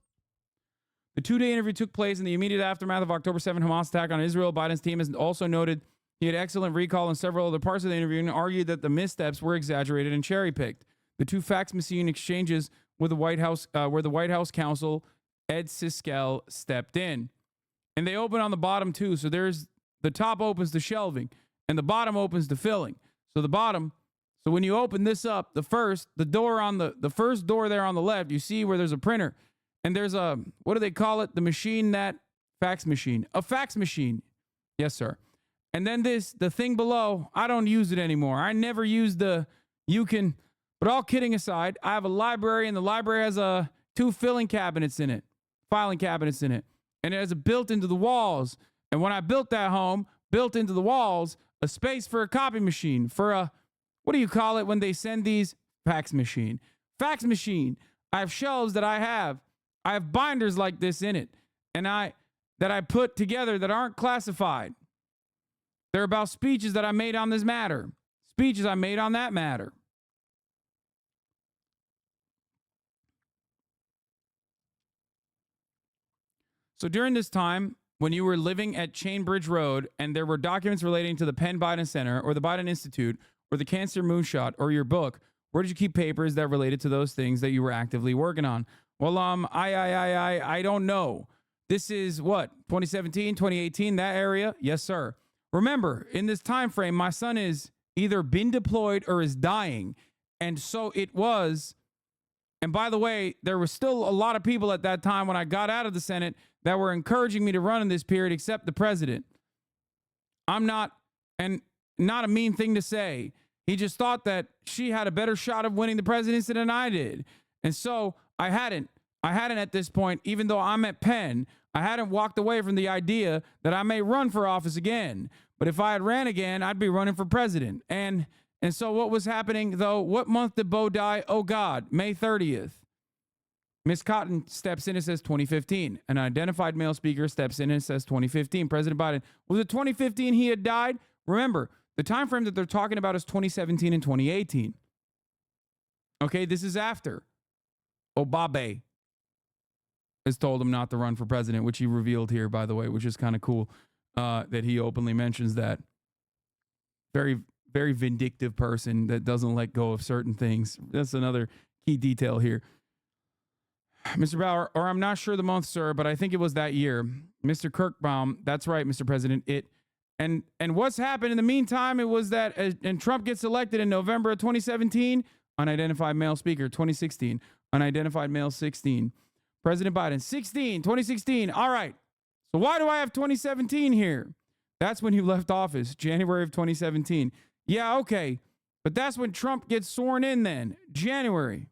The two-day interview took place in the immediate aftermath of October 7 Hamas attack on Israel. Biden's team has also noted he had excellent recall in several other parts of the interview and argued that the missteps were exaggerated and cherry-picked. The two fax machine exchanges with the White House, where the White House counsel Ed Siskel stepped in. And they open on the bottom too. So there's the top opens to shelving and the bottom opens to filling. So the bottom, so when you open this up, the first door there on the left, you see where there's a printer. And there's a, what do they call it? The machine that, fax machine. A fax machine. Yes, sir. And then the thing below, I don't use it anymore. I never use but all kidding aside, I have a library, and the library has two filing cabinets in it. And it has a built into the walls. And when I built that home, built into the walls, a space for a copy machine, for a, what do you call it when they send these? Fax machine. Fax machine. I have shelves that I have binders like this in it, and that I put together that aren't classified. They're about speeches that I made on this matter. Speeches I made on that matter. So during this time, when you were living at Chainbridge Road and there were documents relating to the Penn Biden Center or the Biden Institute or the Cancer Moonshot or your book, where did you keep papers that related to those things that you were actively working on? Well, I don't know. This is what, 2017, 2018, that area? Yes, sir. Remember, in this time frame, my son is either been deployed or is dying. And so it was, and by the way, there was still a lot of people at that time when I got out of the Senate that were encouraging me to run in this period, except the president. I'm not, and not a mean thing to say. He just thought that she had a better shot of winning the presidency than I did. And so I hadn't at this point, even though I'm at Penn, I hadn't walked away from the idea that I may run for office again. But if I had ran again, I'd be running for president. And so what was happening, though? What month did Bo die? Oh, God, May 30th. Miss Cotton steps in and says 2015. An identified male speaker steps in and says 2015. President Biden, was it 2015 he had died? Remember, the time frame that they're talking about is 2017 and 2018. Okay, this is after Obama has told him not to run for president, which he revealed here, by the way, which is kind of cool that he openly mentions that. Very, very vindictive person that doesn't let go of certain things. That's another key detail here. Mr. Bauer, or I'm not sure the month, sir, but I think it was that year. Mr. Kirkbaum, that's right, Mr. President. And what's happened in the meantime, it was that, and Trump gets elected in November of 2017, unidentified male speaker, 2016, unidentified male 16. President Biden, 2016. All right. So why do I have 2017 here? That's when he left office, January of 2017. Yeah, okay. But that's when Trump gets sworn in then, January.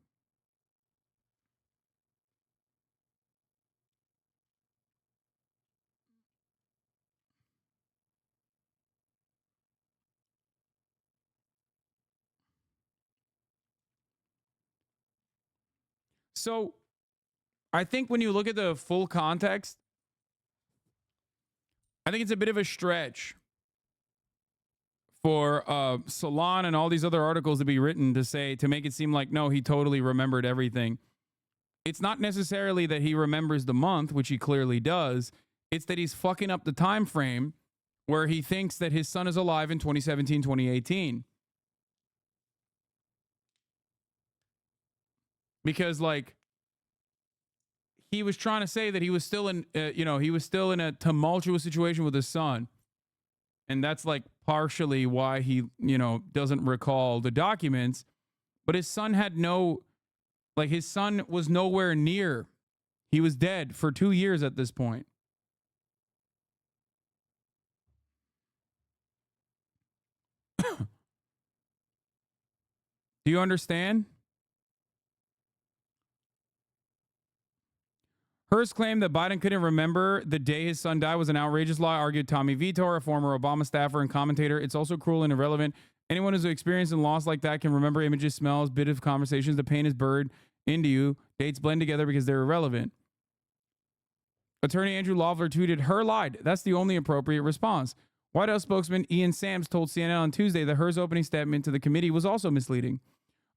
So I think when you look at the full context, I think it's a bit of a stretch for Salon and all these other articles to be written to make it seem like, no, he totally remembered everything. It's not necessarily that he remembers the month, which he clearly does. It's that he's fucking up the time frame where he thinks that his son is alive in 2017, 2018. Because, like, he was trying to say that he was still in, he was still in a tumultuous situation with his son. And that's, like, partially why he, doesn't recall the documents. But his son had his son was nowhere near. He was dead for 2 years at this point. Do you understand? Hers claimed that Biden couldn't remember the day his son died was an outrageous lie, argued Tommy Vitor, a former Obama staffer and commentator. It's also cruel and irrelevant. Anyone who's experienced and loss like that can remember images, smells, bit of conversations. The pain is burned into you. Dates blend together because they're irrelevant. Attorney Andrew Loeffler tweeted, "Her lied. That's the only appropriate response." White House spokesman Ian Sams told CNN on Tuesday that Hers opening statement to the committee was also misleading.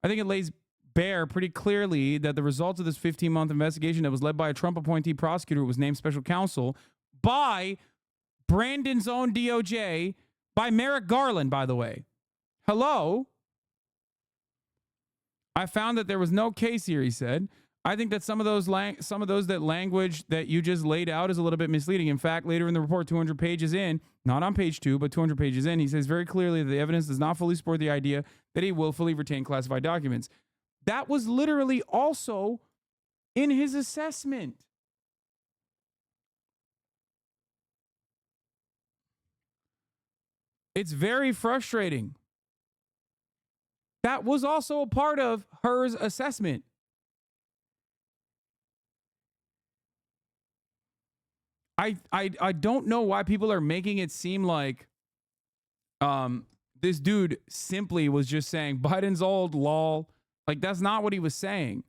I think it lays bare pretty clearly that the results of this 15-month investigation that was led by a Trump appointee prosecutor who was named special counsel by Brandon's own DOJ, by Merrick Garland, by the way. Hello? I found that there was no case here, he said. I think that some of those that language that you just laid out is a little bit misleading. In fact, later in the report, 200 pages in, not on page 2, but 200 pages in, he says very clearly that the evidence does not fully support the idea that he willfully retained classified documents. That was literally also in his assessment. It's very frustrating. That was also a part of Hers assessment. I don't know why people are making it seem like this dude simply was just saying Biden's old, lol. Like, that's not what he was saying.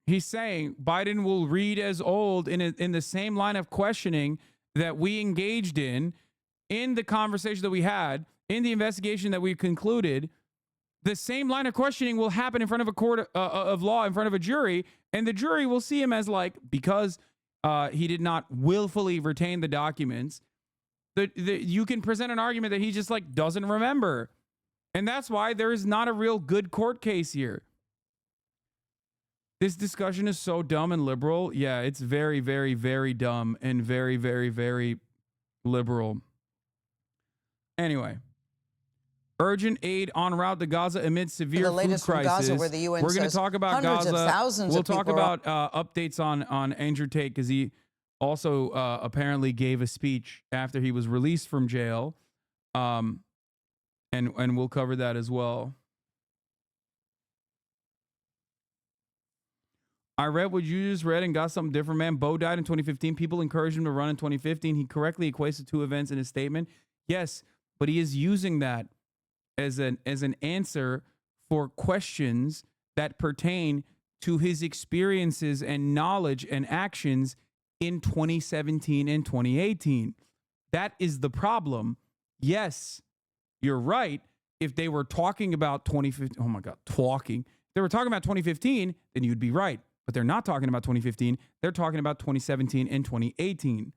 He's saying Biden will read as old in the same line of questioning that we engaged in the conversation that we had, in the investigation that we concluded. The same line of questioning will happen in front of a court of law, in front of a jury, and the jury will see him as, like, because he did not willfully retain the documents, you can present an argument that he just, like, doesn't remember. And that's why there is not a real good court case here. This discussion is so dumb and liberal. Yeah, it's very, very, very dumb and very, very, very liberal. Anyway. Urgent aid en route to Gaza amid severe food crisis. Gaza, where the UN We're going to talk about Gaza. We'll talk about updates on Andrew Tate, because he also apparently gave a speech after he was released from jail. And we'll cover that as well. I read what you just read and got something different, man. Bo died in 2015. People encouraged him to run in 2015. He correctly equates the two events in his statement. Yes, but he is using that as an answer for questions that pertain to his experiences and knowledge and actions in 2017 and 2018. That is the problem. Yes, you're right. If they were talking about 2015, oh my God, if they were talking about 2015, then you'd be right. But they're not talking about 2015. They're talking about 2017 and 2018.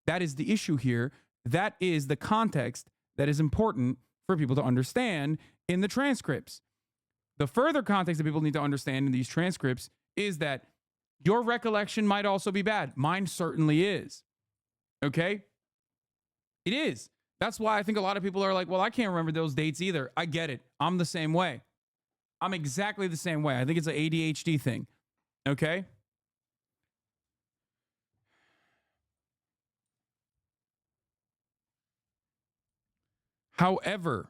That is the issue here. That is the context that is important for people to understand in the transcripts. The further context that people need to understand in these transcripts is that your recollection might also be bad. Mine certainly is. Okay? It is. That's why I think a lot of people are like, well, I can't remember those dates either. I get it. I'm the same way. I'm exactly the same way. I think it's an ADHD thing. Okay? However,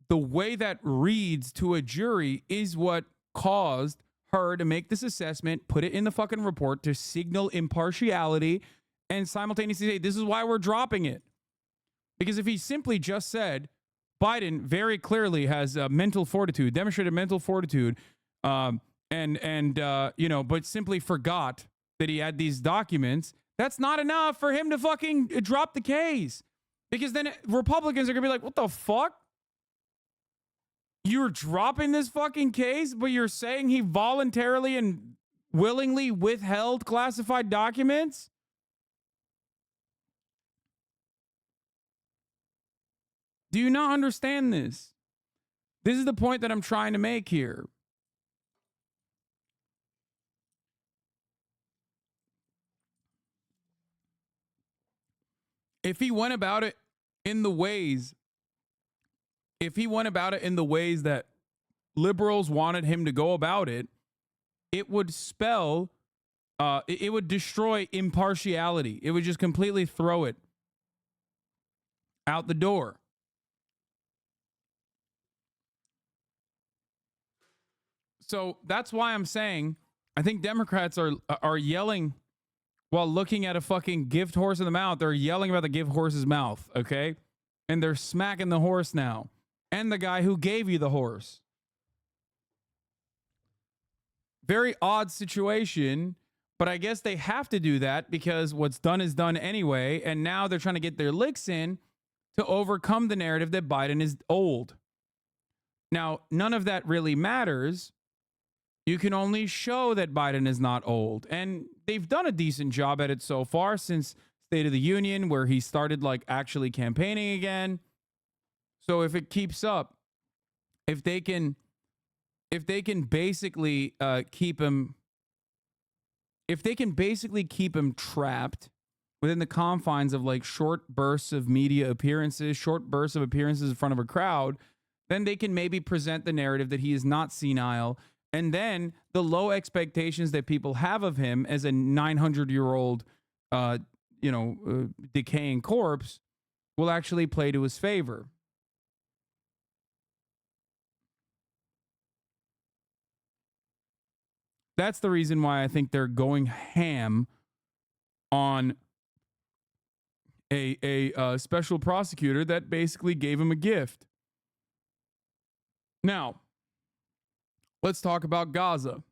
the way that reads to a jury is what caused her to make this assessment, put it in the fucking report to signal impartiality, and simultaneously say, this is why we're dropping it. Because if he simply just said, Biden very clearly has mental fortitude, demonstrated mental fortitude, But simply forgot that he had these documents, that's not enough for him to fucking drop the case. Because then Republicans are going to be like, what the fuck? You're dropping this fucking case, but you're saying he voluntarily and willingly withheld classified documents? Do you not understand this? This is the point that I'm trying to make here. If he went about it in the ways, that liberals wanted him to go about it, it would it would destroy impartiality. It would just completely throw it out the door. So that's why I'm saying I think Democrats are yelling while looking at a fucking gift horse in the mouth. They're yelling about the gift horse's mouth, okay? And they're smacking the horse now. And the guy who gave you the horse. Very odd situation, but I guess they have to do that because what's done is done anyway. And now they're trying to get their licks in to overcome the narrative that Biden is old. Now, none of that really matters. You can only show that Biden is not old. And they've done a decent job at it so far since State of the Union, where he started like actually campaigning again. So if it keeps up, if they can basically keep him trapped within the confines of like short bursts of media appearances, short bursts of appearances in front of a crowd, then they can maybe present the narrative that he is not senile. And then the low expectations that people have of him as a 900-year-old, decaying corpse will actually play to his favor. That's the reason why I think they're going ham on a special prosecutor that basically gave him a gift. Now, let's talk about Gaza.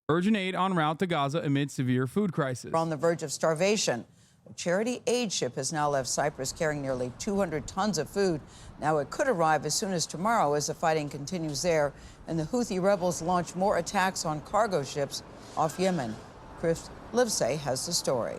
Urgent aid en route to Gaza amid severe food crisis. We're on the verge of starvation. A charity aid ship has now left Cyprus carrying nearly 200 tons of food. Now it could arrive as soon as tomorrow as the fighting continues there and the Houthi rebels launch more attacks on cargo ships off Yemen. Chris Livesay has the story.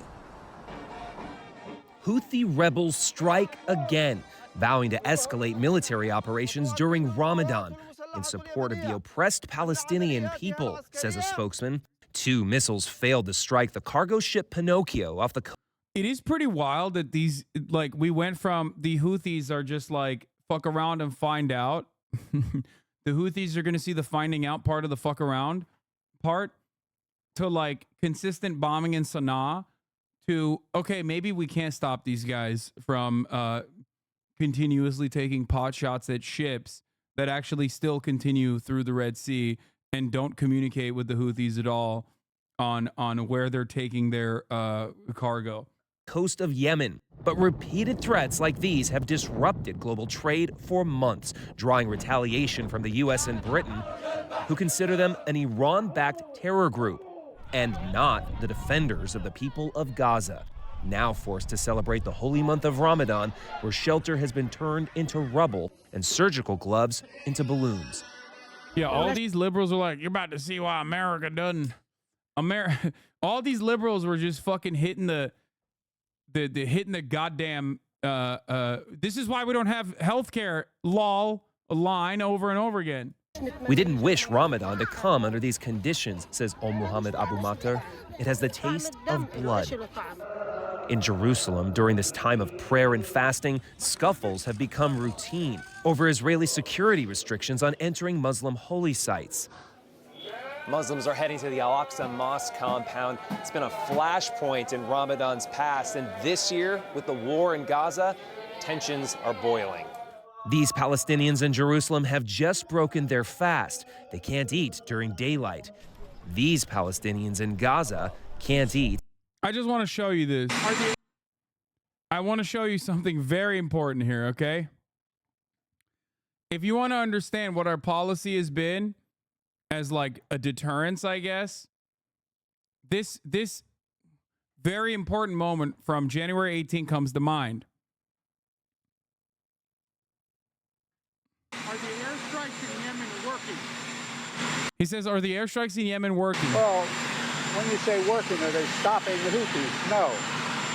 Houthi rebels strike again, vowing to escalate military operations during Ramadan in support of the oppressed Palestinian people, says a spokesman. 2 missiles failed to strike the cargo ship Pinocchio off the coast. It is pretty wild that these, like, we went from the Houthis are just like, fuck around and find out. The Houthis are going to see the finding out part of the fuck around part to like consistent bombing in Sana'a to, okay, maybe we can't stop these guys from continuously taking pot shots at ships that actually still continue through the Red Sea and don't communicate with the Houthis at all on where they're taking their cargo. Coast of Yemen. But repeated threats like these have disrupted global trade for months, drawing retaliation from the U.S. and Britain, who consider them an Iran-backed terror group and not the defenders of the people of Gaza. Now forced to celebrate the holy month of Ramadan, where shelter has been turned into rubble and surgical gloves into balloons. Yeah, all these liberals are like, you're about to see why America doesn't. All these liberals were just fucking hitting the goddamn this is why we don't have healthcare lol line over and over again. We didn't wish Ramadan to come under these conditions, says Muhammad Abu Makr. It has the taste of blood. In Jerusalem, during this time of prayer and fasting, scuffles have become routine over Israeli security restrictions on entering Muslim holy sites. Muslims are heading to the Al-Aqsa Mosque compound. It's been a flashpoint in Ramadan's past, and this year, with the war in Gaza, tensions are boiling. These Palestinians in Jerusalem have just broken their fast. They can't eat during daylight. These Palestinians in Gaza can't eat. I just want to show you this. I want to show you something very important here, okay? If you want to understand what our policy has been as like a deterrence, I guess. This very important moment from January 18 comes to mind. Are the airstrikes in Yemen working? He says, are the airstrikes in Yemen working? Well, when you say working, are they stopping the Houthis? No.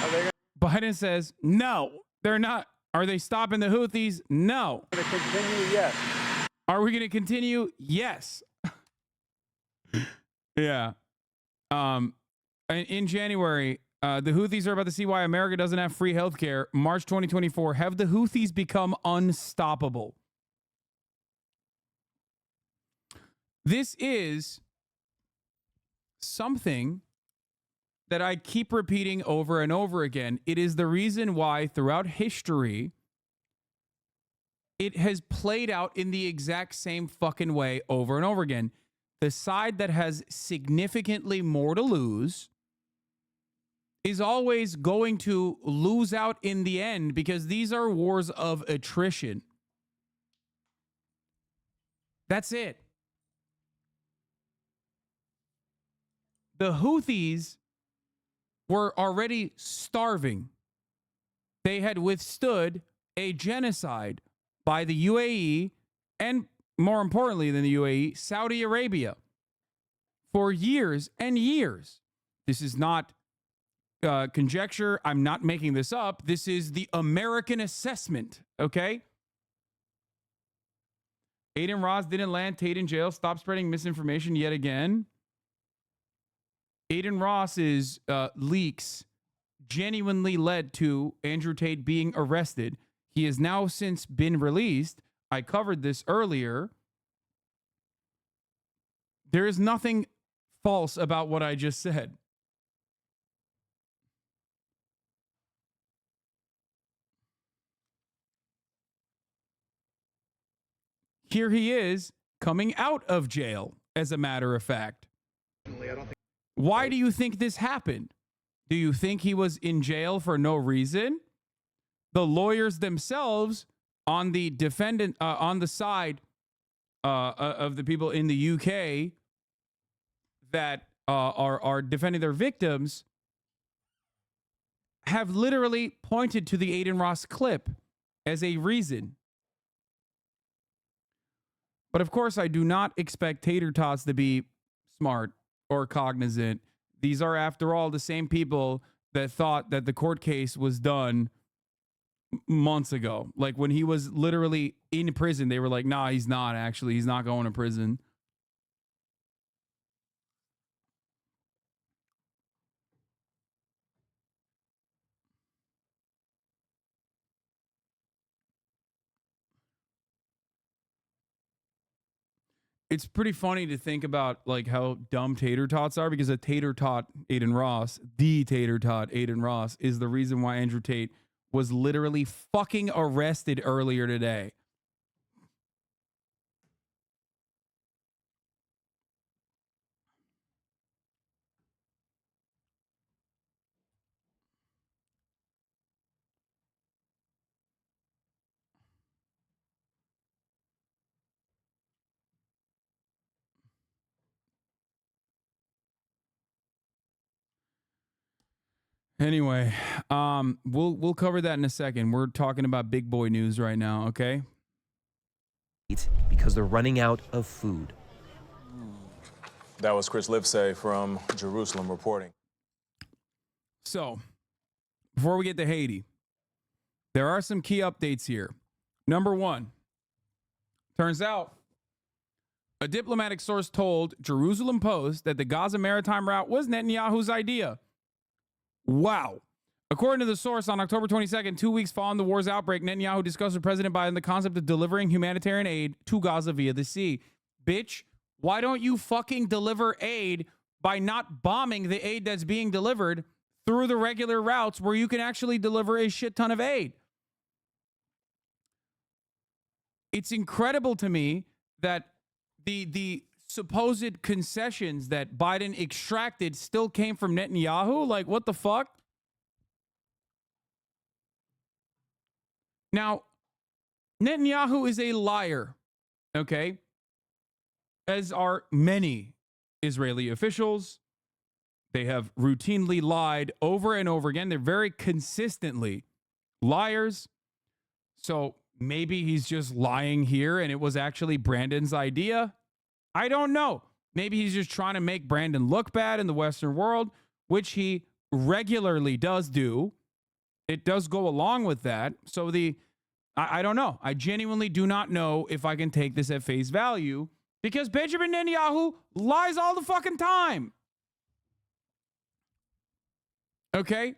Are they Biden says, no, they're not. Are they stopping the Houthis? No. going to continue? Yes. Are we going to continue? Yes. Yeah. In January, the Houthis are about to see why America doesn't have free healthcare. March 2024, have the Houthis become unstoppable? This is something that I keep repeating over and over again. It is the reason why throughout history, it has played out in the exact same fucking way over and over again. The side that has significantly more to lose is always going to lose out in the end because these are wars of attrition. That's it. The Houthis were already starving. They had withstood a genocide by the UAE and, more importantly than the UAE, Saudi Arabia for years and years. This is not conjecture. I'm not making this up. This is the American assessment, okay? Adin Ross didn't land Tate in jail. Stop spreading misinformation yet again. Adin Ross's leaks genuinely led to Andrew Tate being arrested. He has now since been released. I covered this earlier. There is nothing false about what I just said. Here he is coming out of jail, as a matter of fact. Why do you think this happened? Do you think he was in jail for no reason? The lawyers themselves on the defendant, on the side of the people in the UK that are defending their victims have literally pointed to the Adin Ross clip as a reason. But of course, I do not expect tater tots to be smart or cognizant. These are, after all, the same people that thought that the court case was done months ago. Like when he was literally in prison, they were like, nah, he's not actually. He's not going to prison. It's pretty funny to think about like how dumb tater tots are, because a tater tot Adin Ross, the tater tot Adin Ross, is the reason why Andrew Tate was literally fucking arrested earlier today. Anyway, we'll cover that in a second. We're talking about big boy news right now, okay? Because they're running out of food. That was Chris Livesay from Jerusalem reporting. So, before we get to Haiti, there are some key updates here. Number one, turns out a diplomatic source told Jerusalem Post that the Gaza maritime route was Netanyahu's idea. Wow. According to the source, on October 22nd, 2 weeks following the war's outbreak, Netanyahu discussed with President Biden the concept of delivering humanitarian aid to Gaza via the sea. Bitch, why don't you fucking deliver aid by not bombing the aid that's being delivered through the regular routes where you can actually deliver a shit ton of aid? It's incredible to me that the supposed concessions that Biden extracted still came from Netanyahu. Like, what the fuck? Now, Netanyahu is a liar, okay? as are many Israeli officials. They have routinely lied over and over again. They're very consistently liars. So maybe he's just lying here and it was actually Brandon's idea. I don't know. Maybe he's just trying to make Brandon look bad in the Western world, which he regularly does do. It does go along with that. So I don't know. I genuinely do not know if I can take this at face value because Benjamin Netanyahu lies all the fucking time. Okay?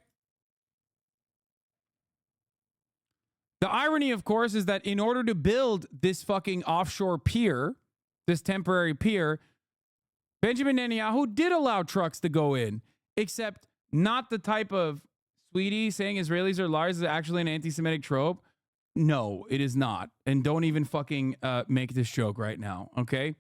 The irony, of course, is that in order to build this fucking offshore pier, this temporary pier, Benjamin Netanyahu did allow trucks to go in, except not the type of sweetie saying Israelis are liars is actually an anti-Semitic trope. No, it is not. And don't even fucking make this joke right now, okay?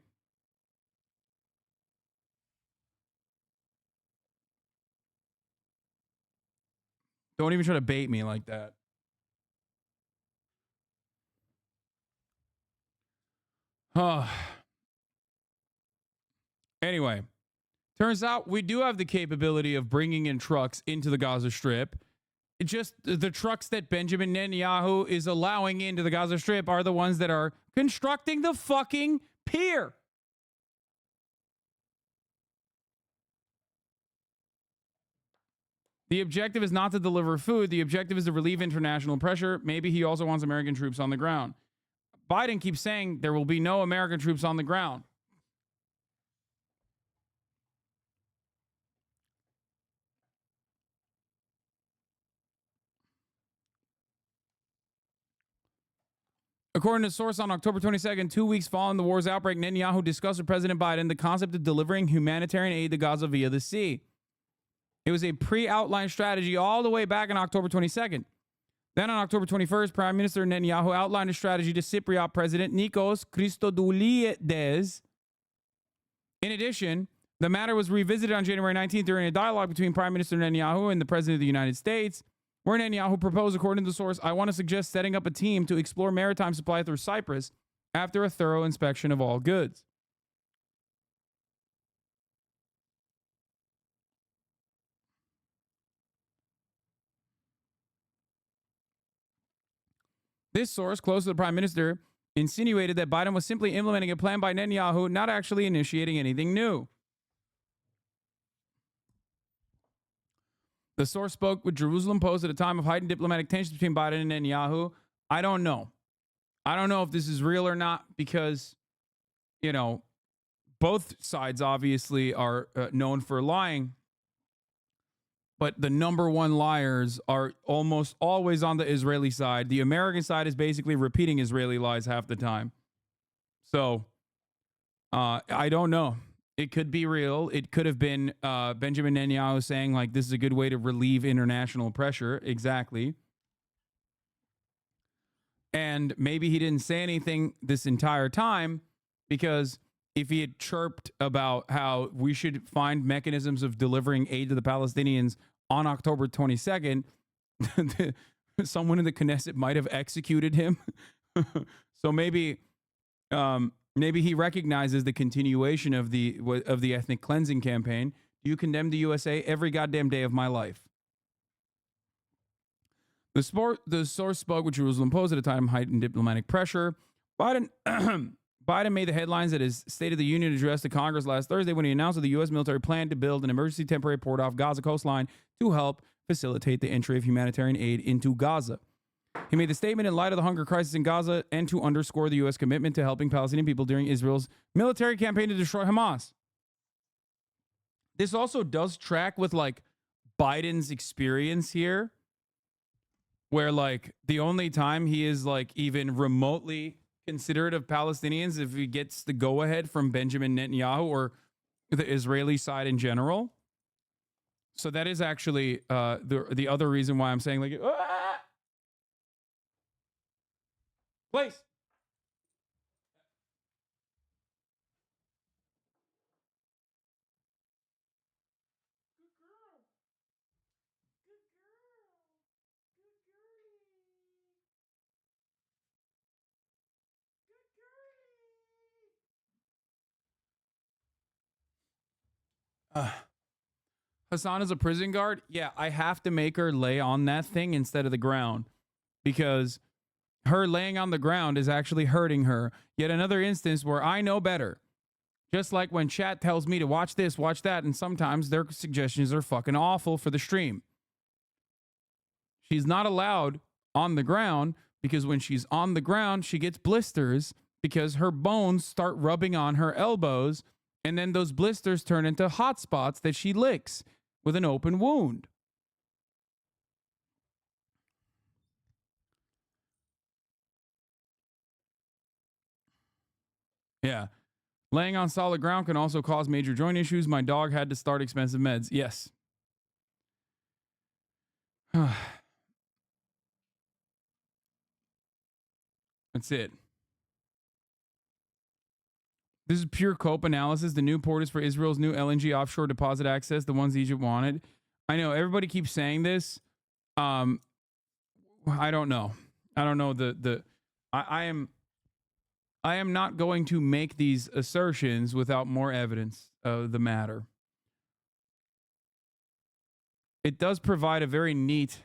Don't even try to bait me like that. Anyway, turns out we do have the capability of bringing in trucks into the Gaza Strip. It just the trucks that Benjamin Netanyahu is allowing into the Gaza Strip are the ones that are constructing the fucking pier. The objective is not to deliver food. The objective is to relieve international pressure. Maybe he also wants American troops on the ground. Biden keeps saying there will be no American troops on the ground. According to a source on October 22nd, 2 weeks following the war's outbreak, Netanyahu discussed with President Biden the concept of delivering humanitarian aid to Gaza via the sea. It was a pre-outlined strategy all the way back on October 22nd. Then on October 21st, Prime Minister Netanyahu outlined a strategy to Cypriot President Nikos Christodoulides. In addition, the matter was revisited on January 19th during a dialogue between Prime Minister Netanyahu and the President of the United States, where Netanyahu proposed, according to the source, I want to suggest setting up a team to explore maritime supply through Cyprus after a thorough inspection of all goods. This source, close to the Prime Minister, insinuated that Biden was simply implementing a plan by Netanyahu, not actually initiating anything new. The source spoke with Jerusalem Post at a time of heightened diplomatic tensions between Biden and Netanyahu. I don't know. I don't know if this is real or not because, you know, both sides obviously are known for lying. But the number one liars are almost always on the Israeli side. The American side is basically repeating Israeli lies half the time. So I don't know. It could be real. It could have been Benjamin Netanyahu saying, like, this is a good way to relieve international pressure. Exactly. And maybe he didn't say anything this entire time because if he had chirped about how we should find mechanisms of delivering aid to the Palestinians on October 22nd, someone in the Knesset might have executed him. So maybe he recognizes the continuation of the ethnic cleansing campaign. Do you condemn the USA every goddamn day of my life? The source spoke with Jerusalem Post at a time of heightened diplomatic pressure. Biden made the headlines at his State of the Union address to Congress last Thursday when he announced that the U.S. military planned to build an emergency temporary port off Gaza coastline to help facilitate the entry of humanitarian aid into Gaza. He made the statement in light of the hunger crisis in Gaza and to underscore the U.S. commitment to helping Palestinian people during Israel's military campaign to destroy Hamas. This also does track with, like, Biden's experience here, where, like, the only time he is, like, even remotely considerate of Palestinians if he gets the go-ahead from Benjamin Netanyahu or the Israeli side in general. So that is actually the other reason why I'm saying, like, please. Hasan is a prison guard. Yeah, I have to make her lay on that thing instead of the ground because her laying on the ground is actually hurting her. Yet another instance where I know better. Just like when chat tells me to watch this, watch that, and sometimes their suggestions are fucking awful for the stream. She's not allowed on the ground because when she's on the ground, she gets blisters because her bones start rubbing on her elbows, and then those blisters turn into hot spots that she licks with an open wound. Yeah. Laying on solid ground can also cause major joint issues. My dog had to start expensive meds. Yes. That's it. This is pure COPE analysis. The new port is for Israel's new LNG offshore deposit access, the ones Egypt wanted. I know everybody keeps saying this. I don't know. I don't know I am not going to make these assertions without more evidence of the matter. It does provide a very neat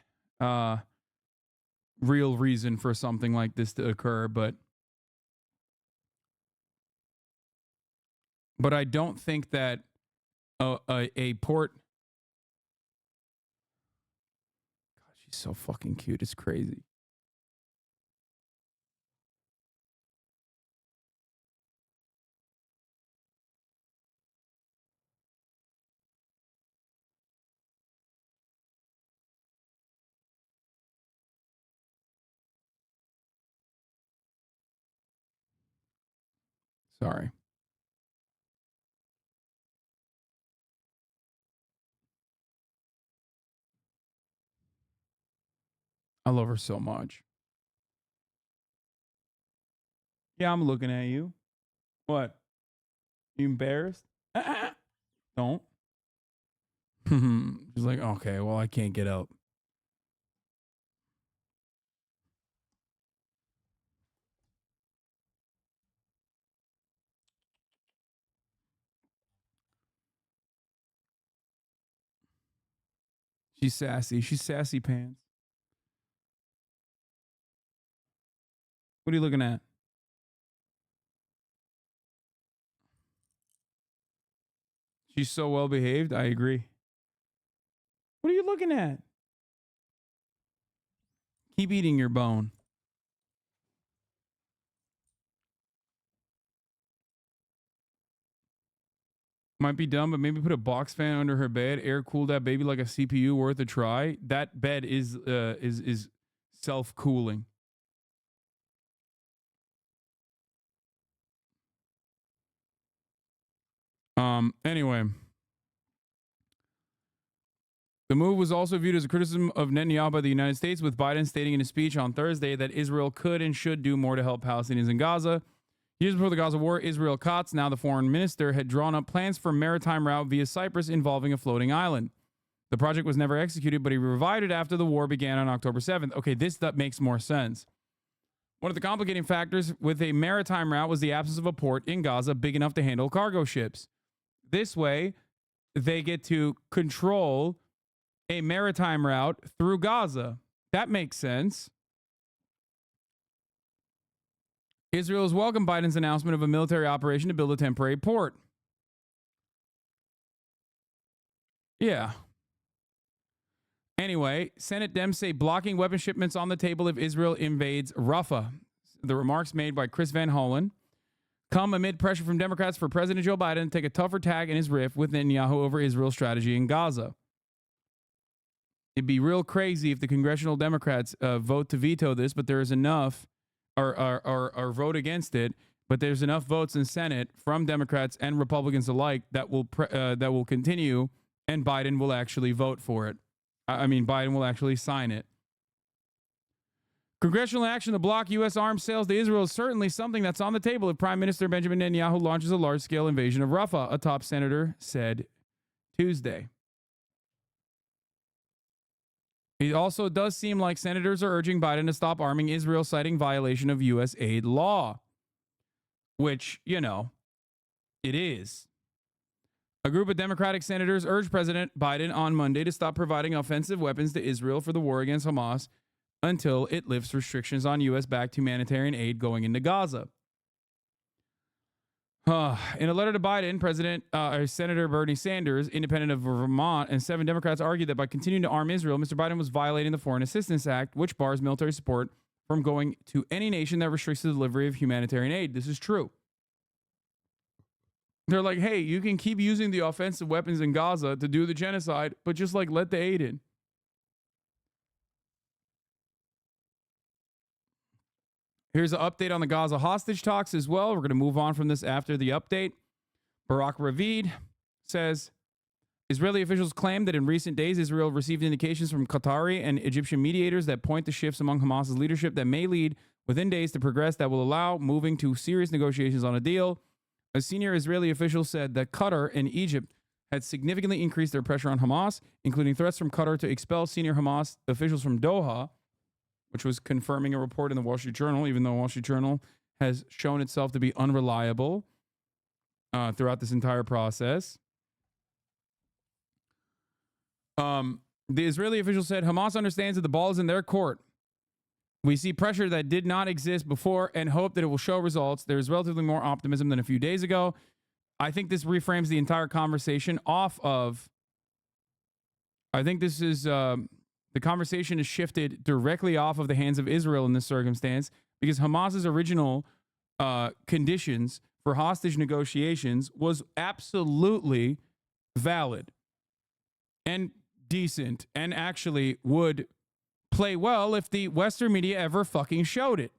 real reason for something like this to occur, but I don't think that a port. God, she's so fucking cute. It's crazy. Sorry. I love her so much. Yeah, I'm looking at you. What? You embarrassed? Don't. She's like, okay, well, I can't get up. She's sassy. She's sassy pants. What are you looking at? She's so well behaved. I agree. What are you looking at? Keep eating your bone. Might be dumb, but maybe put a box fan under her bed, air cool that baby like a CPU worth a try. That bed is self-cooling. Anyway. The move was also viewed as a criticism of Netanyahu by the United States, with Biden stating in a speech on Thursday that Israel could and should do more to help Palestinians in Gaza. Years before the Gaza war, Israel Katz, now the foreign minister, had drawn up plans for a maritime route via Cyprus involving a floating island. The project was never executed, but he revived it after the war began on October 7th. Okay, that makes more sense. One of the complicating factors with a maritime route was the absence of a port in Gaza big enough to handle cargo ships. This way, they get to control a maritime route through Gaza. That makes sense. Israel has welcomed Biden's announcement of a military operation to build a temporary port. Yeah. Anyway, Senate Dems say blocking weapon shipments on the table if Israel invades Rafah. The remarks made by Chris Van Hollen come amid pressure from Democrats for President Joe Biden to take a tougher tag in his rift with Netanyahu over Israel's strategy in Gaza. It'd be real crazy if the congressional Democrats vote to veto this, but there is enough, or vote against it, but there's enough votes in Senate from Democrats and Republicans alike that will continue, and Biden will actually vote for it. Biden will actually sign it. Congressional action to block U.S. arms sales to Israel is certainly something that's on the table if Prime Minister Benjamin Netanyahu launches a large-scale invasion of Rafah, a top senator said Tuesday. It also does seem like senators are urging Biden to stop arming Israel, citing violation of U.S. aid law, which, it is. A group of Democratic senators urged President Biden on Monday to stop providing offensive weapons to Israel for the war against Hamas until it lifts restrictions on U.S.-backed humanitarian aid going into Gaza. In a letter to Biden, Senator Bernie Sanders, independent of Vermont, and 7 Democrats argued that by continuing to arm Israel, Mr. Biden was violating the Foreign Assistance Act, which bars military support from going to any nation that restricts the delivery of humanitarian aid. This is true. They're like, hey, you can keep using the offensive weapons in Gaza to do the genocide, but just like let the aid in. Here's an update on the Gaza hostage talks as well. We're going to move on from this after the update. Barak Ravid says, Israeli officials claim that in recent days, Israel received indications from Qatari and Egyptian mediators that point to shifts among Hamas's leadership that may lead within days to progress that will allow moving to serious negotiations on a deal. A senior Israeli official said that Qatar and Egypt had significantly increased their pressure on Hamas, including threats from Qatar to expel senior Hamas officials from Doha, which was confirming a report in the Wall Street Journal, even though Wall Street Journal has shown itself to be unreliable throughout this entire process. The Israeli official said, Hamas understands that the ball is in their court. We see pressure that did not exist before and hope that it will show results. There is relatively more optimism than a few days ago. I think this reframes the entire conversation off of... I think this is... the conversation is shifted directly off of the hands of Israel in this circumstance because Hamas's original conditions for hostage negotiations was absolutely valid and decent and actually would play well if the Western media ever fucking showed it.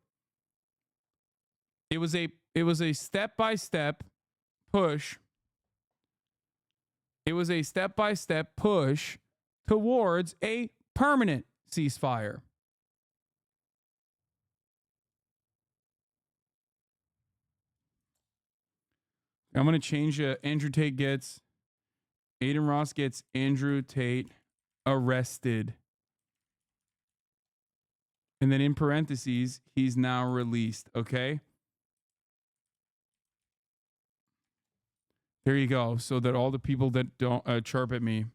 It was a step-by-step push. It was a step-by-step push towards a permanent ceasefire. I'm going to change Andrew Tate gets, Adin Ross gets Andrew Tate arrested. And then in parentheses, he's now released, okay? There you go. So that all the people that don't chirp at me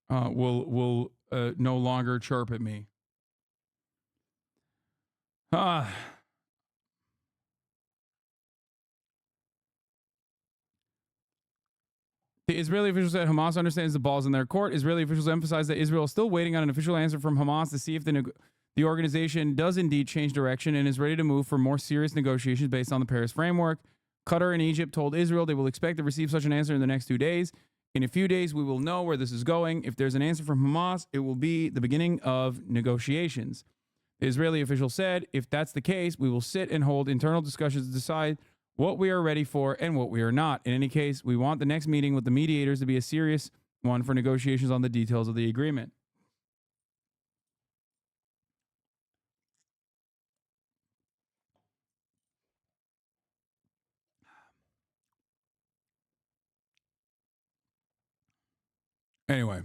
will no longer chirp at me. The Israeli officials said Hamas understands the ball's in their court. Israeli officials emphasized that Israel is still waiting on an official answer from Hamas to see if the organization does indeed change direction and is ready to move for more serious negotiations based on the Paris framework. Qatar and Egypt told Israel they will expect to receive such an answer in the next 2 days. In a few days, we will know where this is going. If there's an answer from Hamas, it will be the beginning of negotiations. The Israeli official said, if that's the case, we will sit and hold internal discussions to decide what we are ready for and what we are not. In any case, we want the next meeting with the mediators to be a serious one for negotiations on the details of the agreement. Anyway,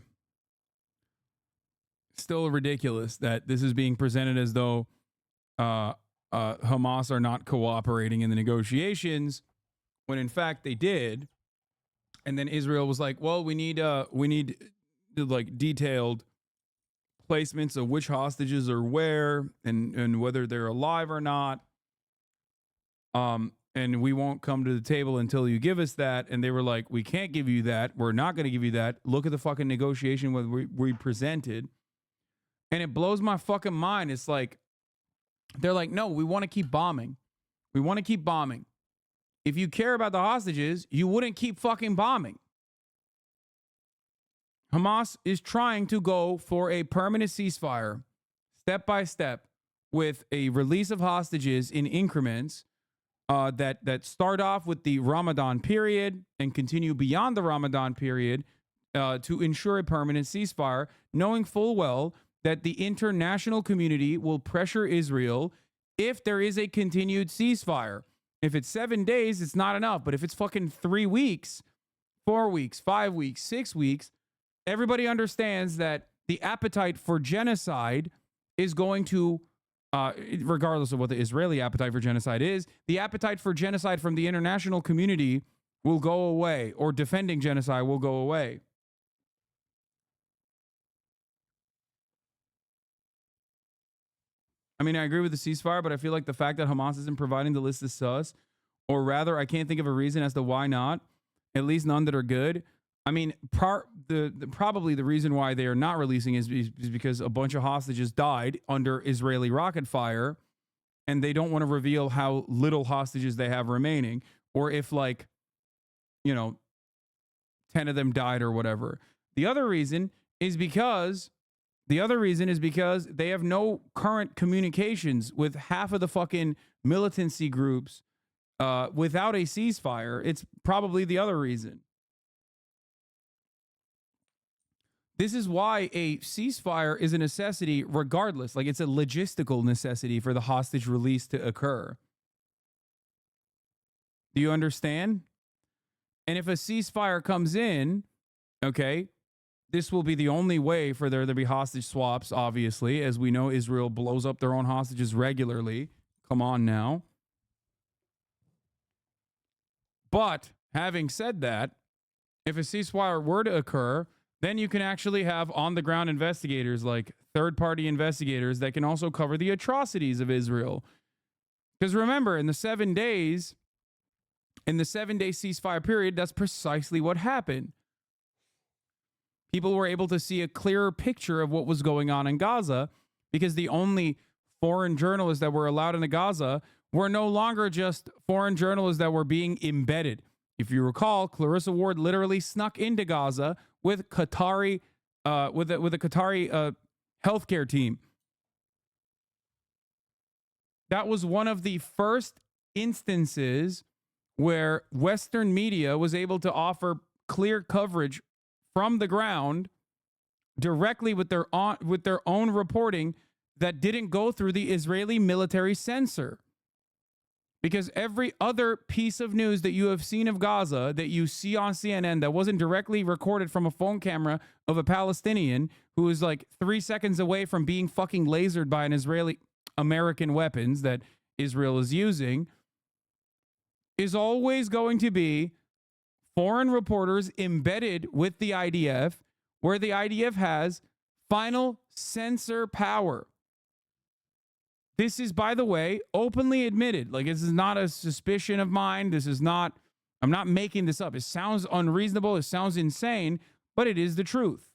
still ridiculous that this is being presented as though Hamas are not cooperating in the negotiations, when in fact they did. And then Israel was like, "Well, we need like detailed placements of which hostages are where and whether they're alive or not. And we won't come to the table until you give us that." And they were like, "We can't give you that. We're not going to give you that. Look at the fucking negotiation we presented." And it blows my fucking mind. It's like, they're like, "No, we want to keep bombing. We want to keep bombing. If you care about the hostages, you wouldn't keep fucking bombing." Hamas is trying to go for a permanent ceasefire, step by step, with a release of hostages in increments that start off with the Ramadan period and continue beyond the Ramadan period to ensure a permanent ceasefire, knowing full well that the international community will pressure Israel if there is a continued ceasefire. If it's 7 days, it's not enough. But if it's fucking 3 weeks, 4 weeks, 5 weeks, 6 weeks, everybody understands that the appetite for genocide is going to regardless of what the Israeli appetite for genocide is, the appetite for genocide from the international community will go away, or defending genocide will go away. I mean, I agree with the ceasefire, but I feel like the fact that Hamas isn't providing the list is sus, or rather, I can't think of a reason as to why not, at least none that are good. I mean, probably the reason why they are not releasing is because a bunch of hostages died under Israeli rocket fire, and they don't want to reveal how little hostages they have remaining, or if, like, 10 of them died or whatever. The other reason is because they have no current communications with half of the fucking militancy groups without a ceasefire. It's probably the other reason. This is why a ceasefire is a necessity regardless. Like, it's a logistical necessity for the hostage release to occur. Do you understand? And if a ceasefire comes in, okay, this will be the only way for there to be hostage swaps, obviously. As we know, Israel blows up their own hostages regularly. Come on now. But having said that, if a ceasefire were to occur, then you can actually have on-the-ground investigators, like third-party investigators, that can also cover the atrocities of Israel. Because remember, in the 7 days, in the 7-day ceasefire period, that's precisely what happened. People were able to see a clearer picture of what was going on in Gaza, because the only foreign journalists that were allowed into Gaza were no longer just foreign journalists that were being embedded. If you recall, Clarissa Ward literally snuck into Gaza with Qatari, with a Qatari healthcare team. That was one of the first instances where Western media was able to offer clear coverage from the ground directly with their own reporting that didn't go through the Israeli military censor. Because every other piece of news that you have seen of Gaza that you see on CNN that wasn't directly recorded from a phone camera of a Palestinian who is like 3 seconds away from being fucking lasered by an Israeli American weapons that Israel is using is always going to be foreign reporters embedded with the IDF, where the IDF has final censor power. This is, by the way, openly admitted. Like, this is not a suspicion of mine. This is not, I'm not making this up. It sounds unreasonable. It sounds insane, but it is the truth.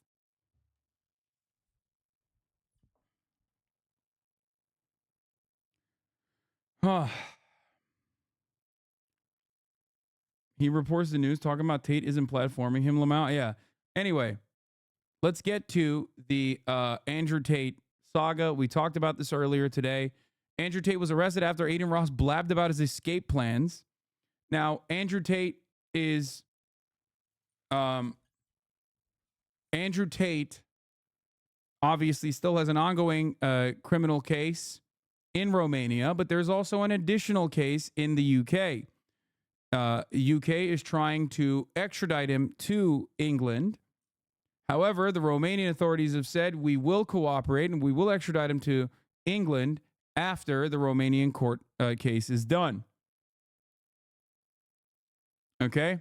He reports the news talking about Tate isn't platforming him, Lamau. Yeah. Anyway, let's get to the Andrew Tate saga. We talked about this earlier today. Andrew Tate was arrested after Adin Ross blabbed about his escape plans. Now, Andrew Tate is Andrew Tate obviously still has an ongoing criminal case in Romania, but there's also an additional case in the UK. UK is trying to extradite him to England. However, the Romanian authorities have said we will cooperate and we will extradite him to England after the Romanian court case is done. Okay?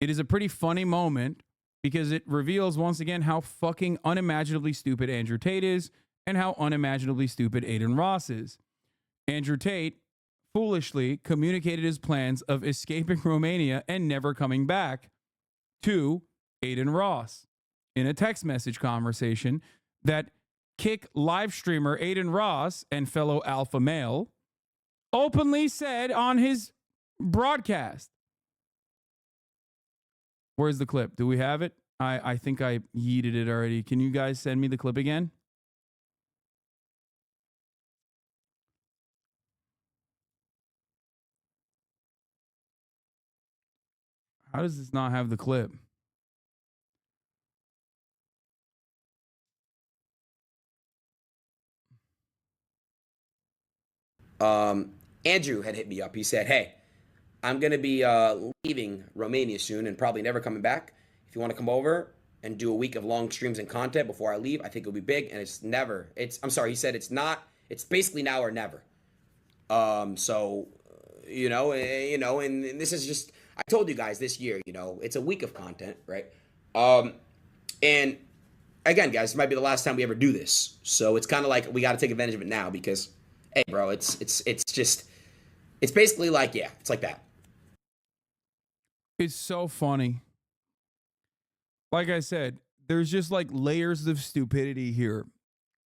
It is a pretty funny moment because it reveals once again how fucking unimaginably stupid Andrew Tate is and how unimaginably stupid Adin Ross is. Andrew Tate foolishly communicated his plans of escaping Romania and never coming back to Adin Ross in a text message conversation that Kick live streamer Adin Ross and fellow alpha male openly said on his broadcast. Where's the clip? Do we have it? I think I yeeted it already. Can you guys send me the clip again? How does this not have the clip? Andrew had hit me up. He said, hey, I'm going to be leaving Romania soon and probably never coming back. If you want to come over and do a week of long streams and content before I leave, I think it'll be big. And he said it's not It's basically now or never. So, and this is just, I told you guys this year, it's a week of content, right? And again, guys, it might be the last time we ever do this. So it's kind of like we got to take advantage of it now because, hey, bro, it's basically like, yeah, it's like that. It's so funny. Like I said, there's just like layers of stupidity here.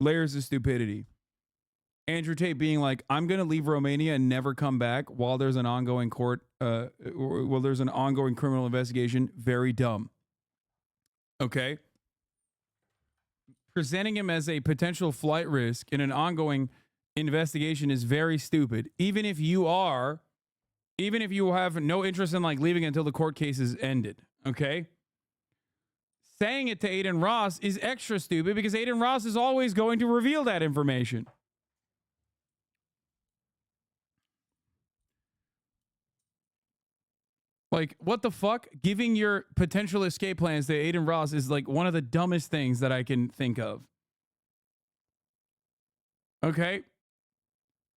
Layers of stupidity. Andrew Tate being like, I'm going to leave Romania and never come back while there's an ongoing there's an ongoing criminal investigation. Very dumb. Okay. Presenting him as a potential flight risk in an ongoing investigation is very stupid. Even if you have no interest in like leaving until the court case is ended. Okay. Saying it to Adin Ross is extra stupid because Adin Ross is always going to reveal that information. Like, what the fuck? Giving your potential escape plans to Adin Ross is like one of the dumbest things that I can think of. Okay.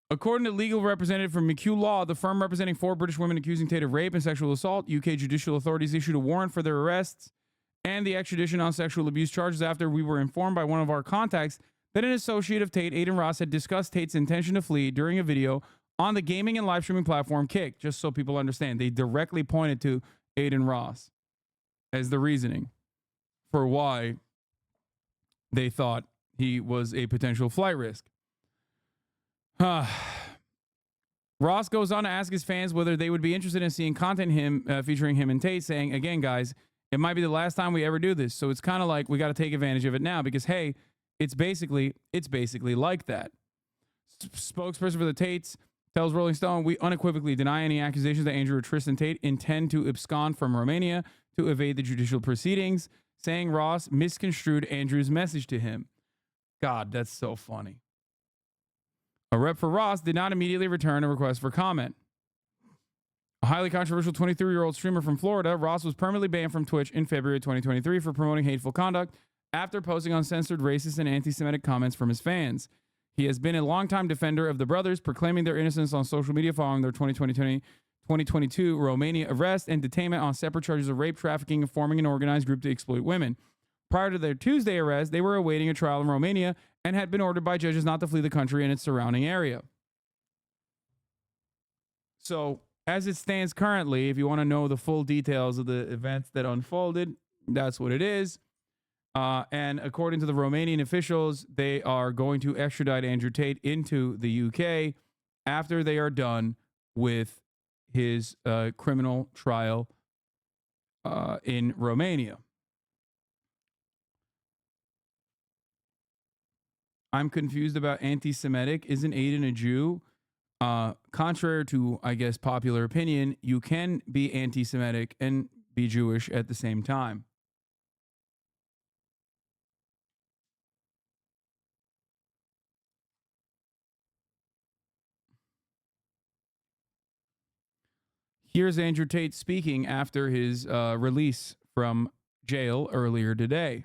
According to legal representative from McHugh Law, the firm representing 4 British women accusing Tate of rape and sexual assault, UK judicial authorities issued a warrant for their arrests and the extradition on sexual abuse charges after we were informed by one of our contacts that an associate of Tate, Adin Ross, had discussed Tate's intention to flee during a video on the gaming and live streaming platform Kick, just so people understand. They directly pointed to Adin Ross as the reasoning for why they thought he was a potential flight risk. Ross goes on to ask his fans whether they would be interested in seeing content featuring him and Tate, saying, again, guys, it might be the last time we ever do this. So it's kind of like we got to take advantage of it now because, hey, it's basically like that. Spokesperson for the Tates tells Rolling Stone, we unequivocally deny any accusations that Andrew or Tristan Tate intend to abscond from Romania to evade the judicial proceedings, saying Ross misconstrued Andrew's message to him. God, that's so funny. A rep for Ross did not immediately return a request for comment. A highly controversial 23-year-old streamer from Florida, Ross was permanently banned from Twitch in February 2023 for promoting hateful conduct after posting uncensored racist and anti-Semitic comments from his fans. He has been a longtime defender of the brothers, proclaiming their innocence on social media following their 2022 Romania arrest and detainment on separate charges of rape, trafficking, and forming an organized group to exploit women. Prior to their Tuesday arrest, they were awaiting a trial in Romania and had been ordered by judges not to flee the country and its surrounding area. So, as it stands currently, if you want to know the full details of the events that unfolded, that's what it is. And according to the Romanian officials, they are going to extradite Andrew Tate into the UK after they are done with his criminal trial in Romania. I'm confused about anti-Semitic. Isn't Adin a Jew? Contrary to, I guess, popular opinion, you can be anti-Semitic and be Jewish at the same time. Here's Andrew Tate speaking after his release from jail earlier today.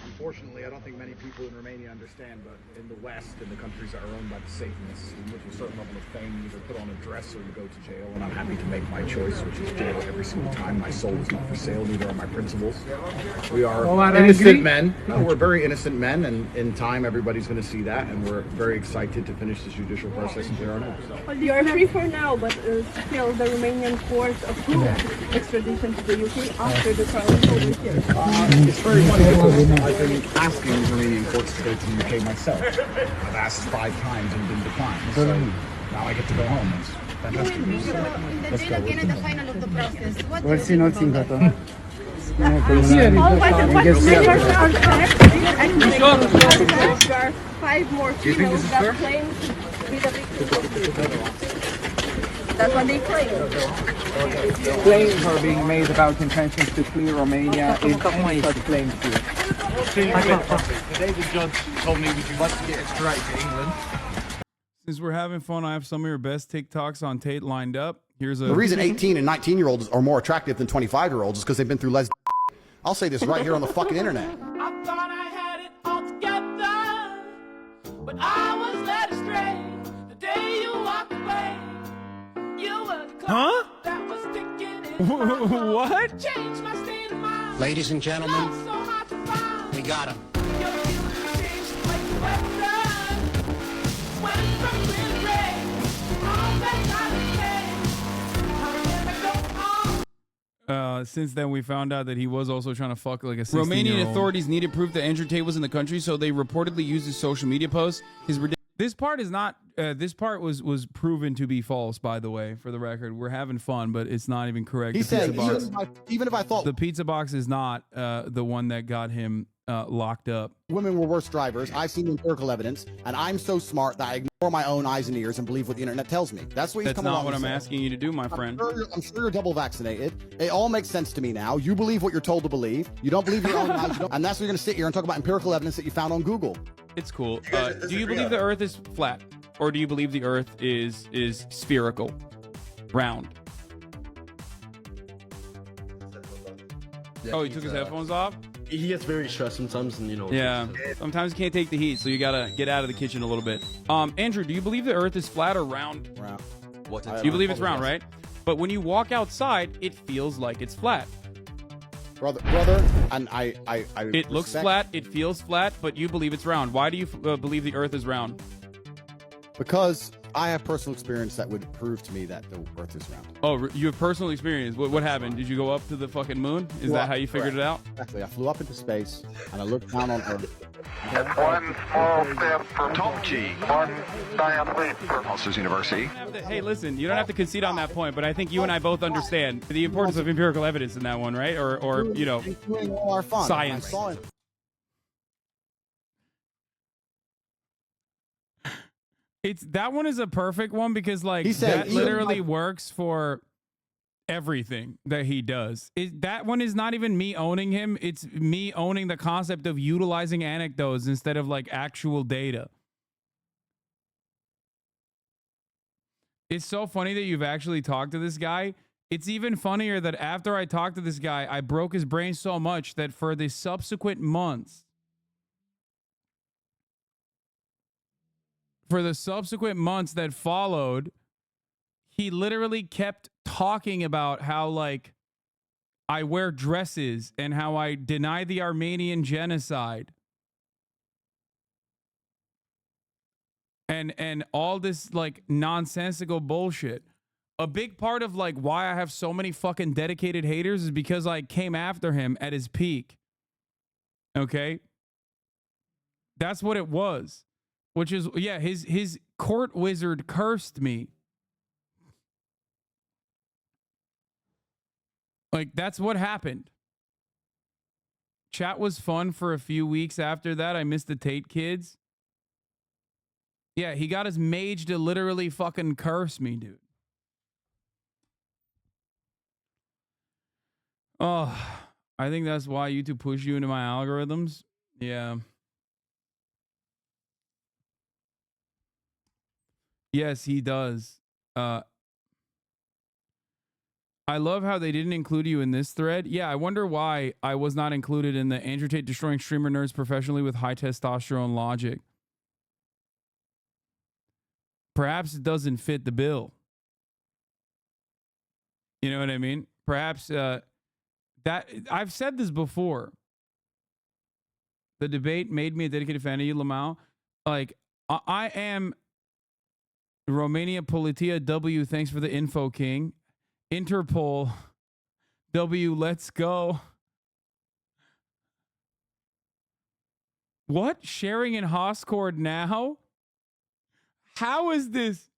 Unfortunately, I don't think many people in Romania understand, but in the West, in the countries that are owned by the Satanists, you get to a certain level of fame, you either put on a dress or you go to jail, and I'm happy to make my choice, which is jail every single time. My soul is not for sale, neither are my principles. We are innocent men. No, we're very innocent men, and in time, everybody's going to see that, and we're very excited to finish this judicial process and clear our names. Well, you are free for now, but still the Romanian court approved extradition to the UK after the trial is over here. It's very funny because I've been asking the Romanian courts to go to the UK myself. I've asked 5 times and been declined. So now I get to go home. It's fantastic news. Let's go. Again at the final of the process. What We'll see nothing better. all members are correct. There are 5 more females that claim to be the victims. That's what they claim. Claims are being made about intentions to flee Romania in any such claims here. Today the judge told me, would you like to get extradited to England? Since we're having fun, I have some of your best TikToks on Tate lined up. Here's a... The reason 18 and 19-year-olds are more attractive than 25-year-olds is because they've been through les. I'll say this right here on the fucking internet. I thought I had it all together, but I was led astray. Huh? What? Ladies and gentlemen, we got him. Since then, we found out that he was also trying to fuck like a 16-year-old. Romanian authorities needed proof that Andrew Tate was in the country, so they reportedly used his social media posts. This part is not. This part was proven to be false, by the way. For the record, we're having fun, but it's not even correct. He said, even if I thought the pizza box is not the one that got him locked up. Women were worse drivers. I've seen empirical evidence, and I'm so smart that I ignore my own eyes and ears and believe what the internet tells me. That's what he's coming along. That's not what I'm asking you to do, my friend. I'm sure you're double vaccinated. It all makes sense to me now. You believe what you're told to believe. You don't believe your own eyes, and that's what you're going to sit here and talk about empirical evidence that you found on Google. It's cool. Do you believe the Earth is flat, or do you believe the Earth is spherical, round? Yeah, oh, he took his headphones off? He gets very stressed sometimes, and Yeah, sometimes you can't take the heat, so you gotta get out of the kitchen a little bit. Andrew, do you believe the Earth is flat or round? Round. You believe it's round, right? But when you walk outside, it feels like it's flat. Brother, and I it looks flat, it feels flat, but you believe it's round. Why do you believe the Earth is round? Because I have personal experience that would prove to me that the Earth is round. Oh, you have personal experience. What happened? Did you go up to the fucking moon? Is that how you figured it out? Exactly. I flew up into space, and I looked down on Earth. One small step for Top G, one giant leap for Monsters University. Hey, listen, you don't have to concede on that point, but I think you and I both understand the importance of empirical evidence in that one, right? Or you know, doing all our fun. Science. That one is a perfect one because like that literally works for everything that he does. That one is not even me owning him. It's me owning the concept of utilizing anecdotes instead of like actual data. It's so funny that you've actually talked to this guy. It's even funnier that after I talked to this guy, I broke his brain so much that for the subsequent months, that followed, he literally kept talking about how like I wear dresses and how I deny the Armenian genocide and all this like nonsensical bullshit. A big part of like why I have so many fucking dedicated haters is because I came after him at his peak. Okay? That's what it was. Which is, yeah, his court wizard cursed me. Like, that's what happened. Chat was fun for a few weeks after that. I missed the Tate kids. Yeah, he got his mage to literally fucking curse me, dude. Oh, I think that's why YouTube push you into my algorithms. Yeah. Yes, he does. I love how they didn't include you in this thread. Yeah, I wonder why I was not included in the Andrew Tate destroying streamer nerds professionally with high testosterone logic. Perhaps it doesn't fit the bill. You know what I mean? Perhaps that I've said this before. The debate made me a dedicated fan of you, Lamau. Like, I am Romania Politia W, thanks for the info, King. Interpol W, let's go. What? Sharing in Hoscord now? How is this?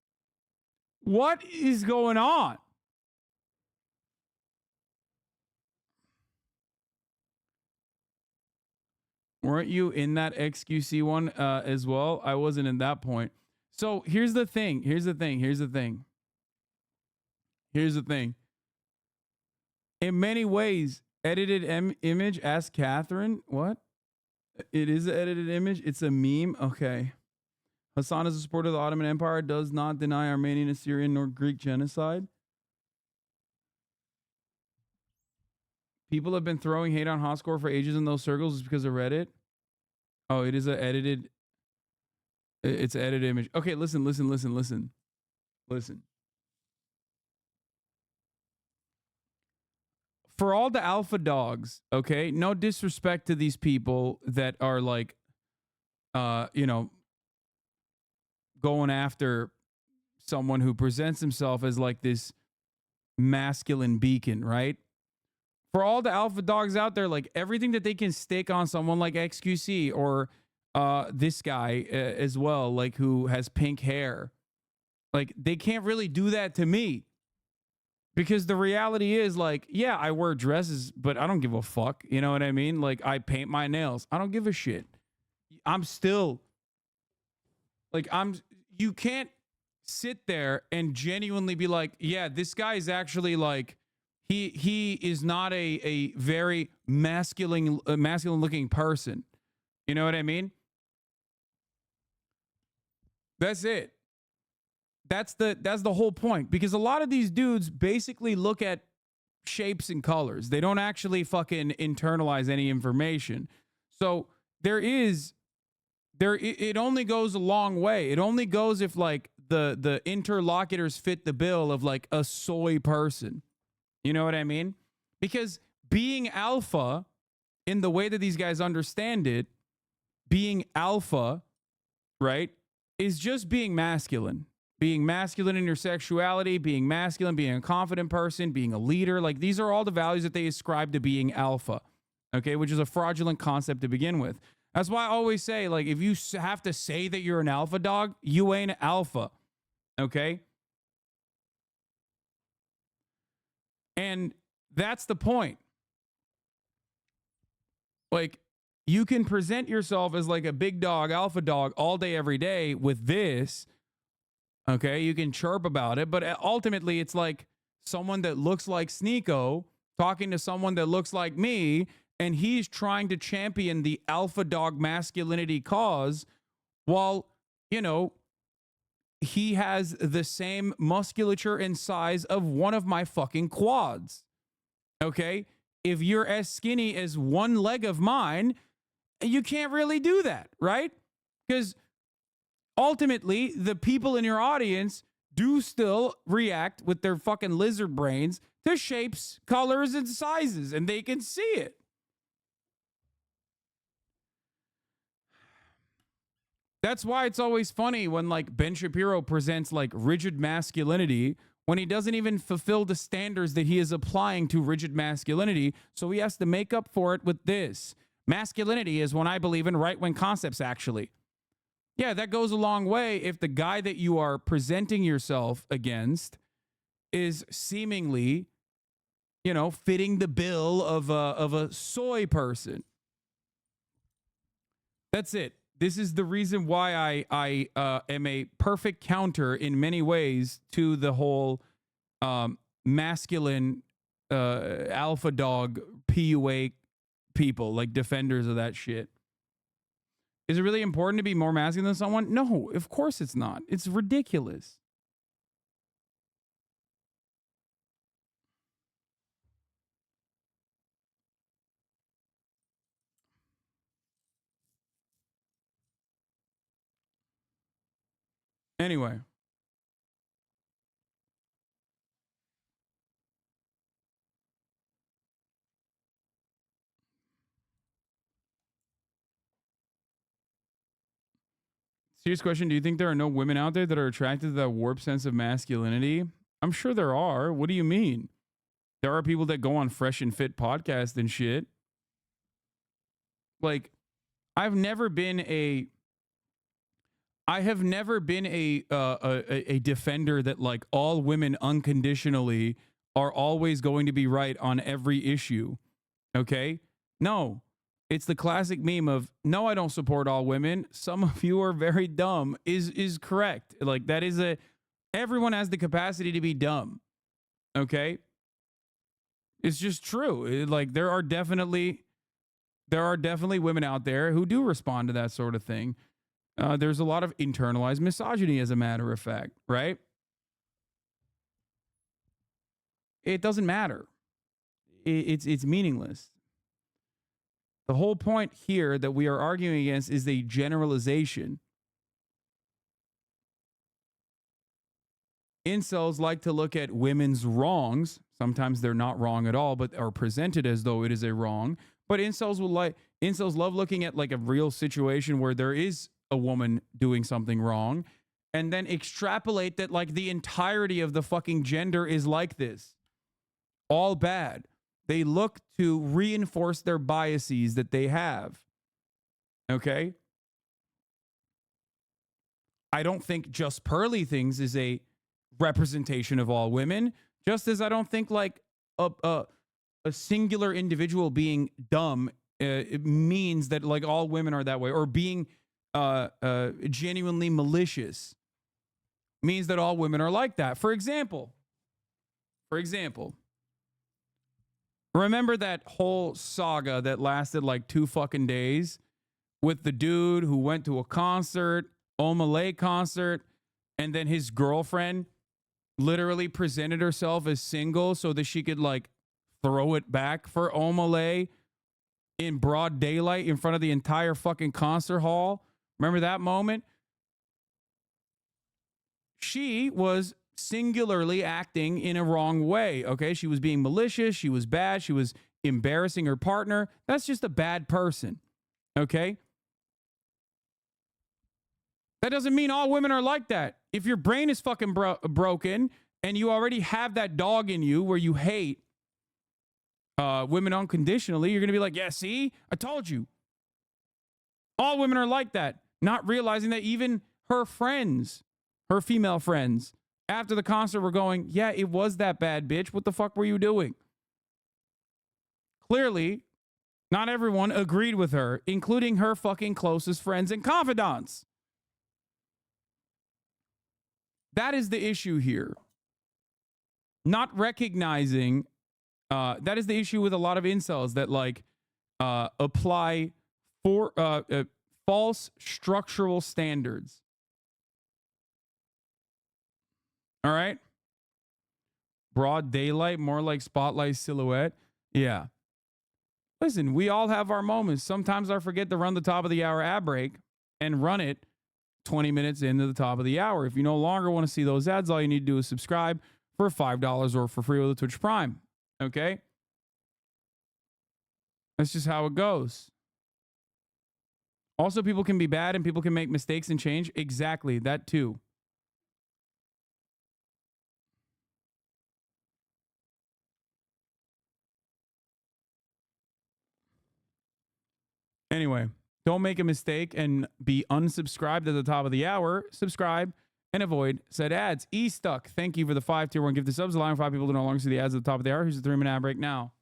What is going on? Weren't you in that XQC one as well? I wasn't in that point. So here's the thing. In many ways, edited image, ask Catherine. What? It is an edited image. It's a meme. Okay. Hasan is a supporter of the Ottoman Empire, does not deny Armenian, Assyrian, nor Greek genocide. People have been throwing hate on Hoscore for ages in those circles is because of Reddit. Oh, it is an edited. It's an edited image. Okay, listen. for all the alpha dogs, okay, no disrespect to these people that are like, you know, going after someone who presents himself as like this masculine beacon, right? For all the alpha dogs out there, like everything that they can stick on someone like XQC or this guy as well, like who has pink hair, like they can't really do that to me. Because the reality is, like, yeah, I wear dresses, but I don't give a fuck. You know what I mean? Like, I paint my nails. I don't give a shit. I'm still, like, you can't sit there and genuinely be like, yeah, this guy is actually, like, he is not a very masculine looking person. You know what I mean? That's it. That's the whole point, because a lot of these dudes basically look at shapes and colors. They don't actually fucking internalize any information. So it only goes a long way. It only goes if like the interlocutors fit the bill of like a soy person. You know what I mean? Because being alpha in the way that these guys understand it, being alpha, right, is just being masculine. Being masculine in your sexuality, being masculine, being a confident person, being a leader. Like, these are all the values that they ascribe to being alpha, okay, which is a fraudulent concept to begin with. That's why I always say, like, if you have to say that you're an alpha dog, you ain't alpha, okay? And that's the point. Like, you can present yourself as like a big dog, alpha dog all day, every day with this. Okay, you can chirp about it, but ultimately it's like someone that looks like Sneeko talking to someone that looks like me, and he's trying to champion the alpha dog masculinity cause while, you know, he has the same musculature and size of one of my fucking quads. Okay? If you're as skinny as one leg of mine, you can't really do that, right? Because ultimately, the people in your audience do still react with their fucking lizard brains to shapes, colors, and sizes, and they can see it. That's why it's always funny when like Ben Shapiro presents like rigid masculinity when he doesn't even fulfill the standards that he is applying to rigid masculinity. So he has to make up for it with this. Masculinity is when I believe in right-wing concepts, actually. Yeah, that goes a long way if the guy that you are presenting yourself against is seemingly, you know, fitting the bill of a soy person. That's it. This is the reason why I am a perfect counter in many ways to the whole masculine alpha dog PUA people, like defenders of that shit. Is it really important to be more masculine than someone? No, of course it's not. It's ridiculous. Anyway. Serious question. Do you think there are no women out there that are attracted to that warped sense of masculinity? I'm sure there are. What do you mean? There are people that go on Fresh and Fit podcast and shit. Like, I have never been a defender that like all women unconditionally are always going to be right on every issue. Okay? No. It's the classic meme of, no, I don't support all women. Some of you are very dumb is correct. Like, that is everyone has the capacity to be dumb. Okay? It's just true. Like, there are definitely women out there who do respond to that sort of thing. There's a lot of internalized misogyny, as a matter of fact, right? It doesn't matter. It's meaningless. The whole point here that we are arguing against is a generalization. incels like to look at women's wrongs. Sometimes they're not wrong at all, but are presented as though it is a wrong. But incels love looking at like a real situation where there is a woman doing something wrong and then extrapolate that like the entirety of the fucking gender is like this. All bad. They look to reinforce their biases that they have. Okay? I don't think just pearly things is a representation of all women, just as I don't think like a singular individual being dumb it means that like all women are that way, or being genuinely malicious means that all women are like that. For example, remember that whole saga that lasted like 2 fucking days with the dude who went to a concert, Omalay concert, and then his girlfriend literally presented herself as single so that she could like throw it back for Omalay in broad daylight in front of the entire fucking concert hall? Remember that moment? She was singularly acting in a wrong way, okay? She was being malicious. She was bad. She was embarrassing her partner. That's just a bad person, okay? That doesn't mean all women are like that. If your brain is fucking broken and you already have that dog in you where you hate women unconditionally, you're going to be like, yeah, see, I told you. All women are like that. Not realizing that even her friends, her female friends, after the concert were going, yeah, it was that bad, bitch. What the fuck were you doing? Clearly, not everyone agreed with her, including her fucking closest friends and confidants. That is the issue here. Not recognizing, that is the issue with a lot of incels that like apply for false structural standards. All right. Broad daylight, more like spotlight silhouette. Yeah. Listen, we all have our moments. Sometimes I forget to run the top of the hour ad break and run it 20 minutes into the top of the hour. If you no longer want to see those ads, all you need to do is subscribe for $5 or for free with a Twitch Prime. Okay? That's just how it goes. Also, people can be bad and people can make mistakes and change. Exactly. That too. Anyway, don't make a mistake and be unsubscribed at the top of the hour. Subscribe and avoid said ads. E-Stuck, thank you for the 5 tier 1 gift of subs, allowing 5 people to no longer see the ads at the top of the hour. Here's the 3-minute ad break now.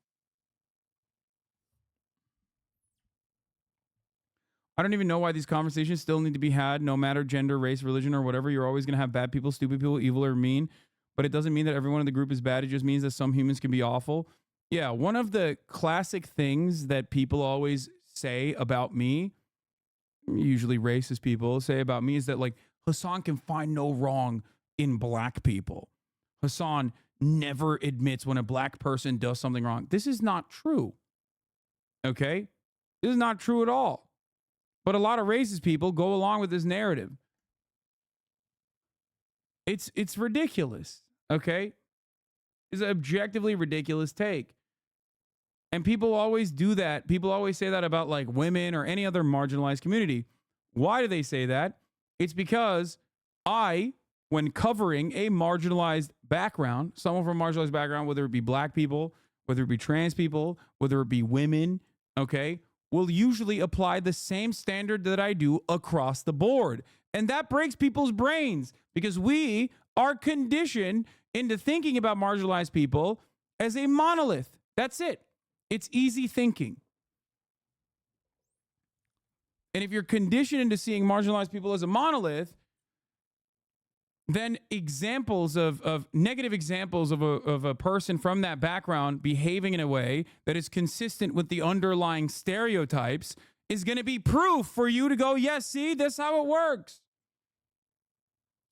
I don't even know why these conversations still need to be had, no matter gender, race, religion, or whatever. You're always going to have bad people, stupid people, evil, or mean. But it doesn't mean that everyone in the group is bad. It just means that some humans can be awful. Yeah, one of the classic things that people always say about me, usually racist people say about me, is that like Hasan can find no wrong in black people. Hasan never admits when a black person does something wrong. This is not true. Okay? This is not true at all. But a lot of racist people go along with this narrative. It's ridiculous. Okay? It's an objectively ridiculous take. And people always do that. People always say that about like women or any other marginalized community. Why do they say that? It's because when covering a marginalized background, someone from a marginalized background, whether it be black people, whether it be trans people, whether it be women, okay, will usually apply the same standard that I do across the board. And that breaks people's brains because we are conditioned into thinking about marginalized people as a monolith. That's it. It's easy thinking. And if you're conditioned into seeing marginalized people as a monolith, then examples of negative examples of a person from that background behaving in a way that is consistent with the underlying stereotypes is going to be proof for you to go, yes, see, that's how it works.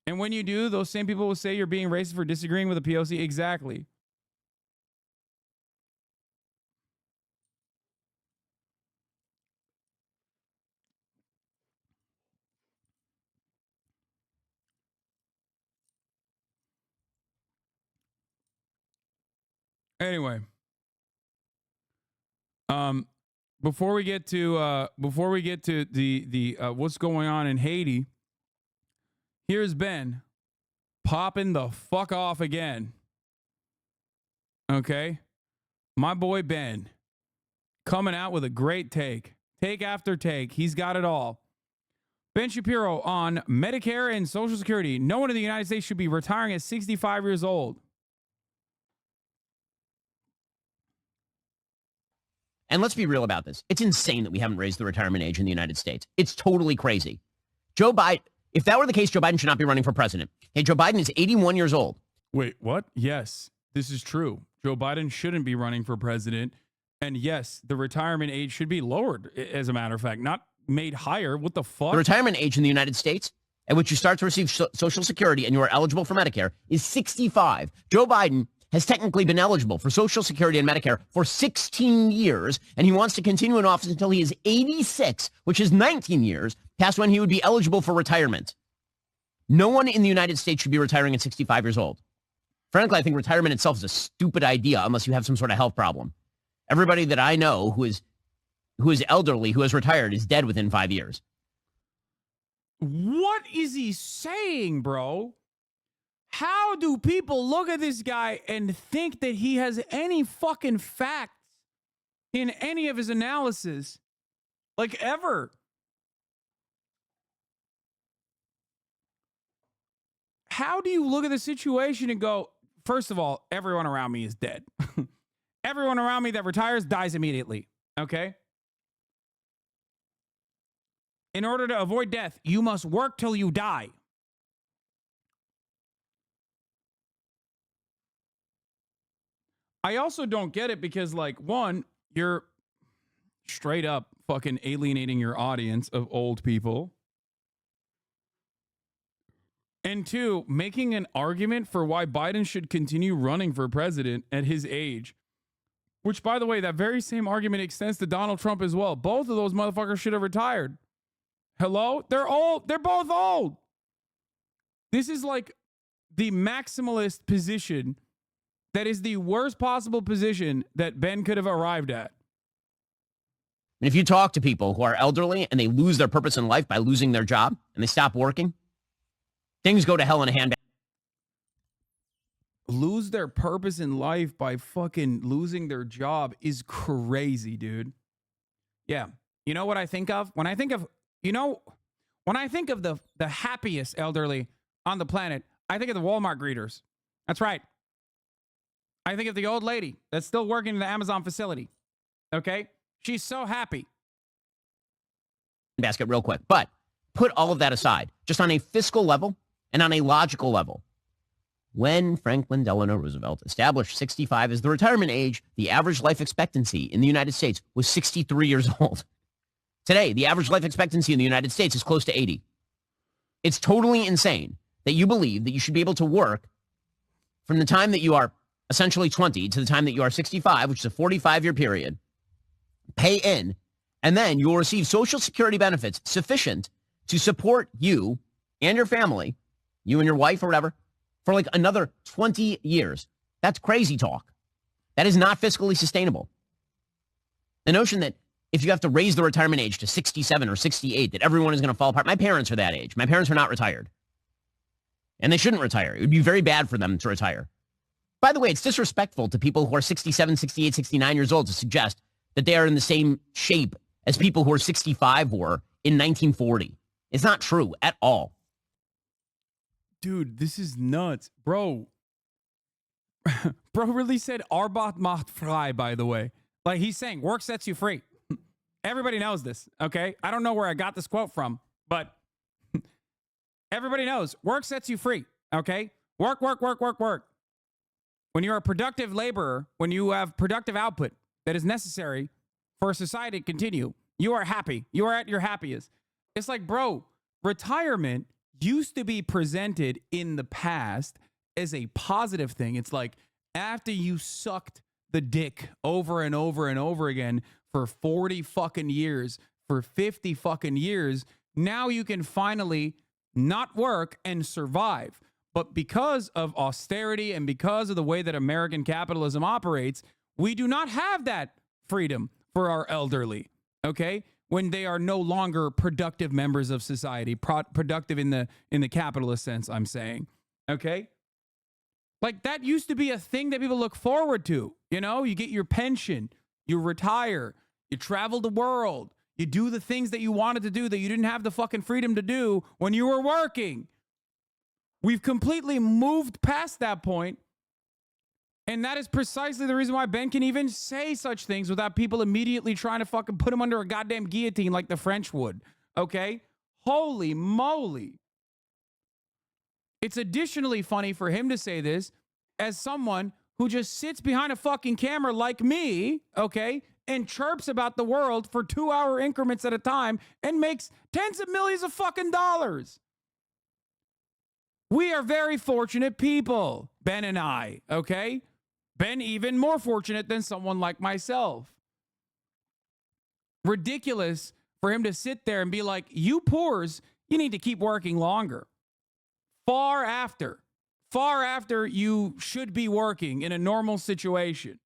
And when you do, those same people will say you're being racist for disagreeing with a POC. Exactly. Anyway. Before we get to the what's going on in Haiti, here's Ben popping the fuck off again. Okay? My boy Ben coming out with a great take. Take after take. He's got it all. Ben Shapiro on Medicare and Social Security. No one in the United States should be retiring at 65 years old. And let's be real about this. It's insane that we haven't raised the retirement age in the United States. It's totally crazy. Joe Biden, if that were the case, Joe Biden should not be running for president. Hey, Joe Biden is 81 years old. Wait, what? Yes, this is true. Joe Biden shouldn't be running for president. And yes, the retirement age should be lowered, as a matter of fact, not made higher. What the fuck? The retirement age in the United States at which you start to receive Social Security and you are eligible for Medicare is 65. Joe Biden has technically been eligible for Social Security and Medicare for 16 years, and he wants to continue in office until he is 86, which is 19 years past when he would be eligible for retirement. No one in the United States should be retiring at 65 years old. Frankly, I think retirement itself is a stupid idea unless you have some sort of health problem. Everybody that I know who is elderly, who has retired, is dead within 5 years. What is he saying, bro? How do people look at this guy and think that he has any fucking facts in any of his analysis? Like, ever? How do you look at the situation and go, first of all, everyone around me is dead. Everyone around me that retires dies immediately, okay? In order to avoid death, you must work till you die. I also don't get it because, like, one, you're straight up fucking alienating your audience of old people. And two, making an argument for why Biden should continue running for president at his age. Which, by the way, that very same argument extends to Donald Trump as well. Both of those motherfuckers should have retired. Hello? They're old. They're both old. This is like the maximalist position that is the worst possible position that Ben could have arrived at. And if you talk to people who are elderly and they lose their purpose in life by losing their job and they stop working, things go to hell in a handbasket. Lose their purpose in life by fucking losing their job is crazy, dude. Yeah. You know what I think of? When I think of, when I think of the happiest elderly on the planet, I think of the Walmart greeters. That's right. I think of the old lady that's still working in the Amazon facility. Okay? She's so happy. Basket real quick. But put all of that aside, just on a fiscal level and on a logical level. When Franklin Delano Roosevelt established 65 as the retirement age, the average life expectancy in the United States was 63 years old. Today, the average life expectancy in the United States is close to 80. It's totally insane that you believe that you should be able to work from the time that you are essentially 20 to the time that you are 65, which is a 45-year period, pay in, and then you will receive Social Security benefits sufficient to support you and your family, you and your wife or whatever, for like another 20 years. That's crazy talk. That is not fiscally sustainable. The notion that if you have to raise the retirement age to 67 or 68, that everyone is going to fall apart. My parents are that age. My parents are not retired. And they shouldn't retire. It would be very bad for them to retire. By the way, it's disrespectful to people who are 67, 68, 69 years old to suggest that they are in the same shape as people who are 65 were in 1940. It's not true at all. Dude, this is nuts. Bro. Bro really said Arbeit macht frei, by the way. Like, he's saying work sets you free. Everybody knows this, okay? I don't know where I got this quote from, but everybody knows work sets you free, okay? Work, work, work, work, work. When you're a productive laborer, when you have productive output that is necessary for society to continue, you are happy. You are at your happiest. It's like, bro, retirement used to be presented in the past as a positive thing. It's like after you sucked the dick over and over and over again for 40 fucking years, for 50 fucking years, now you can finally not work and survive. But because of austerity and because of the way that American capitalism operates, we do not have that freedom for our elderly, okay? When they are no longer productive members of society, productive in the capitalist sense, I'm saying, okay? Like, that used to be a thing that people look forward to. You know, you get your pension, you retire, you travel the world, you do the things that you wanted to do that you didn't have the fucking freedom to do when you were working. We've completely moved past that point, and that is precisely the reason why Ben can even say such things without people immediately trying to fucking put him under a goddamn guillotine like the French would, okay? Holy moly. It's additionally funny for him to say this as someone who just sits behind a fucking camera like me, okay, and chirps about the world for 2-hour increments at a time and makes tens of millions of fucking dollars. We are very fortunate people, Ben and I, okay? Ben even more fortunate than someone like myself. Ridiculous for him to sit there and be like, you poors, you need to keep working longer. Far after you should be working in a normal situation.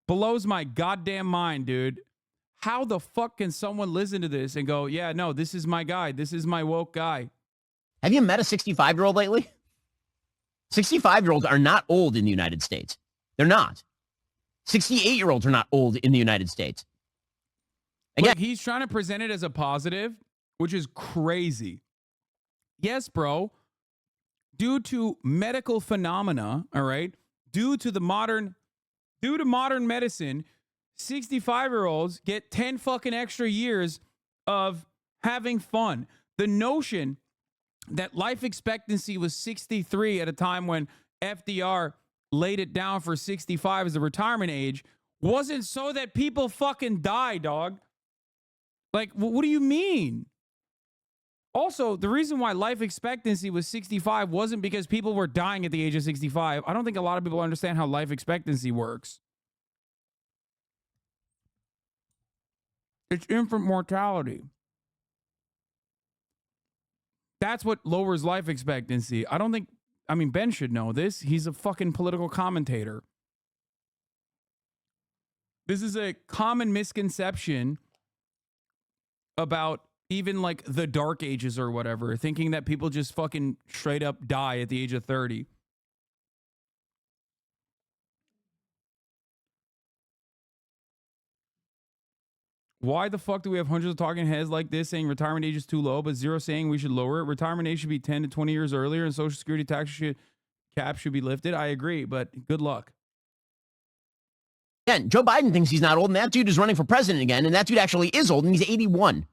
Blows my goddamn mind, dude. How the fuck can someone listen to this and go, yeah, no, this is my guy. This is my woke guy. Have you met a 65-year-old lately? 65-year-olds are not old in the United States. They're not. 68-year-olds are not old in the United States. Again, look, he's trying to present it as a positive, which is crazy. Yes, bro. Due to medical phenomena, all right, due to modern medicine, 65-year-olds get 10 fucking extra years of having fun. The notion that life expectancy was 63 at a time when FDR laid it down for 65 as the retirement age wasn't so that people fucking die, dog. Like, what do you mean? Also, the reason why life expectancy was 65 wasn't because people were dying at the age of 65. I don't think a lot of people understand how life expectancy works. It's infant mortality. That's what lowers life expectancy. Ben should know this. He's a fucking political commentator. This is a common misconception about even like the dark ages or whatever, thinking that people just fucking straight up die at the age of 30. Why the fuck do we have hundreds of talking heads like this saying retirement age is too low, but zero saying we should lower it? Retirement age should be 10 to 20 years earlier, and Social Security tax cap should be lifted. I agree, but good luck. Again, Joe Biden thinks he's not old, and that dude is running for president again, and that dude actually is old, and he's 81.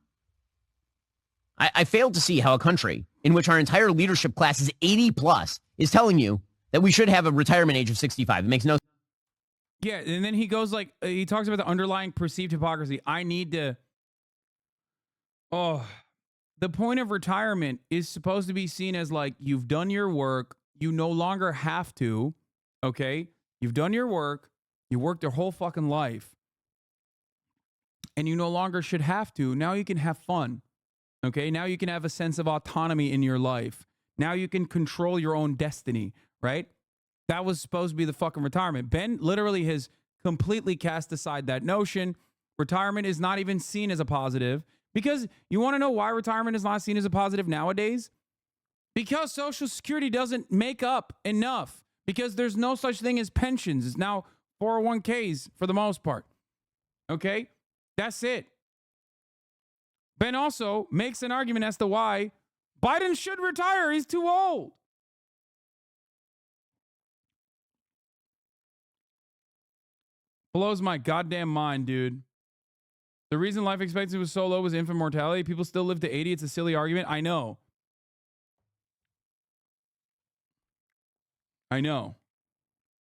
I fail to see how a country in which our entire leadership class is 80 plus is telling you that we should have a retirement age of 65. It makes no sense. Yeah, and then he goes like, he talks about the underlying perceived hypocrisy. The point of retirement is supposed to be seen as like, you've done your work, you no longer have to, okay? You've done your work, you worked your whole fucking life, and you no longer should have to. Now you can have fun, okay? Now you can have a sense of autonomy in your life. Now you can control your own destiny, right? That was supposed to be the fucking retirement. Ben literally has completely cast aside that notion. Retirement is not even seen as a positive. Because you want to know why retirement is not seen as a positive nowadays? Because Social Security doesn't make up enough. Because there's no such thing as pensions. It's now 401ks for the most part. Okay? That's it. Ben also makes an argument as to why Biden should retire. He's too old. Blows my goddamn mind, dude. The reason life expectancy was so low was infant mortality. People still live to 80. It's a silly argument. I know.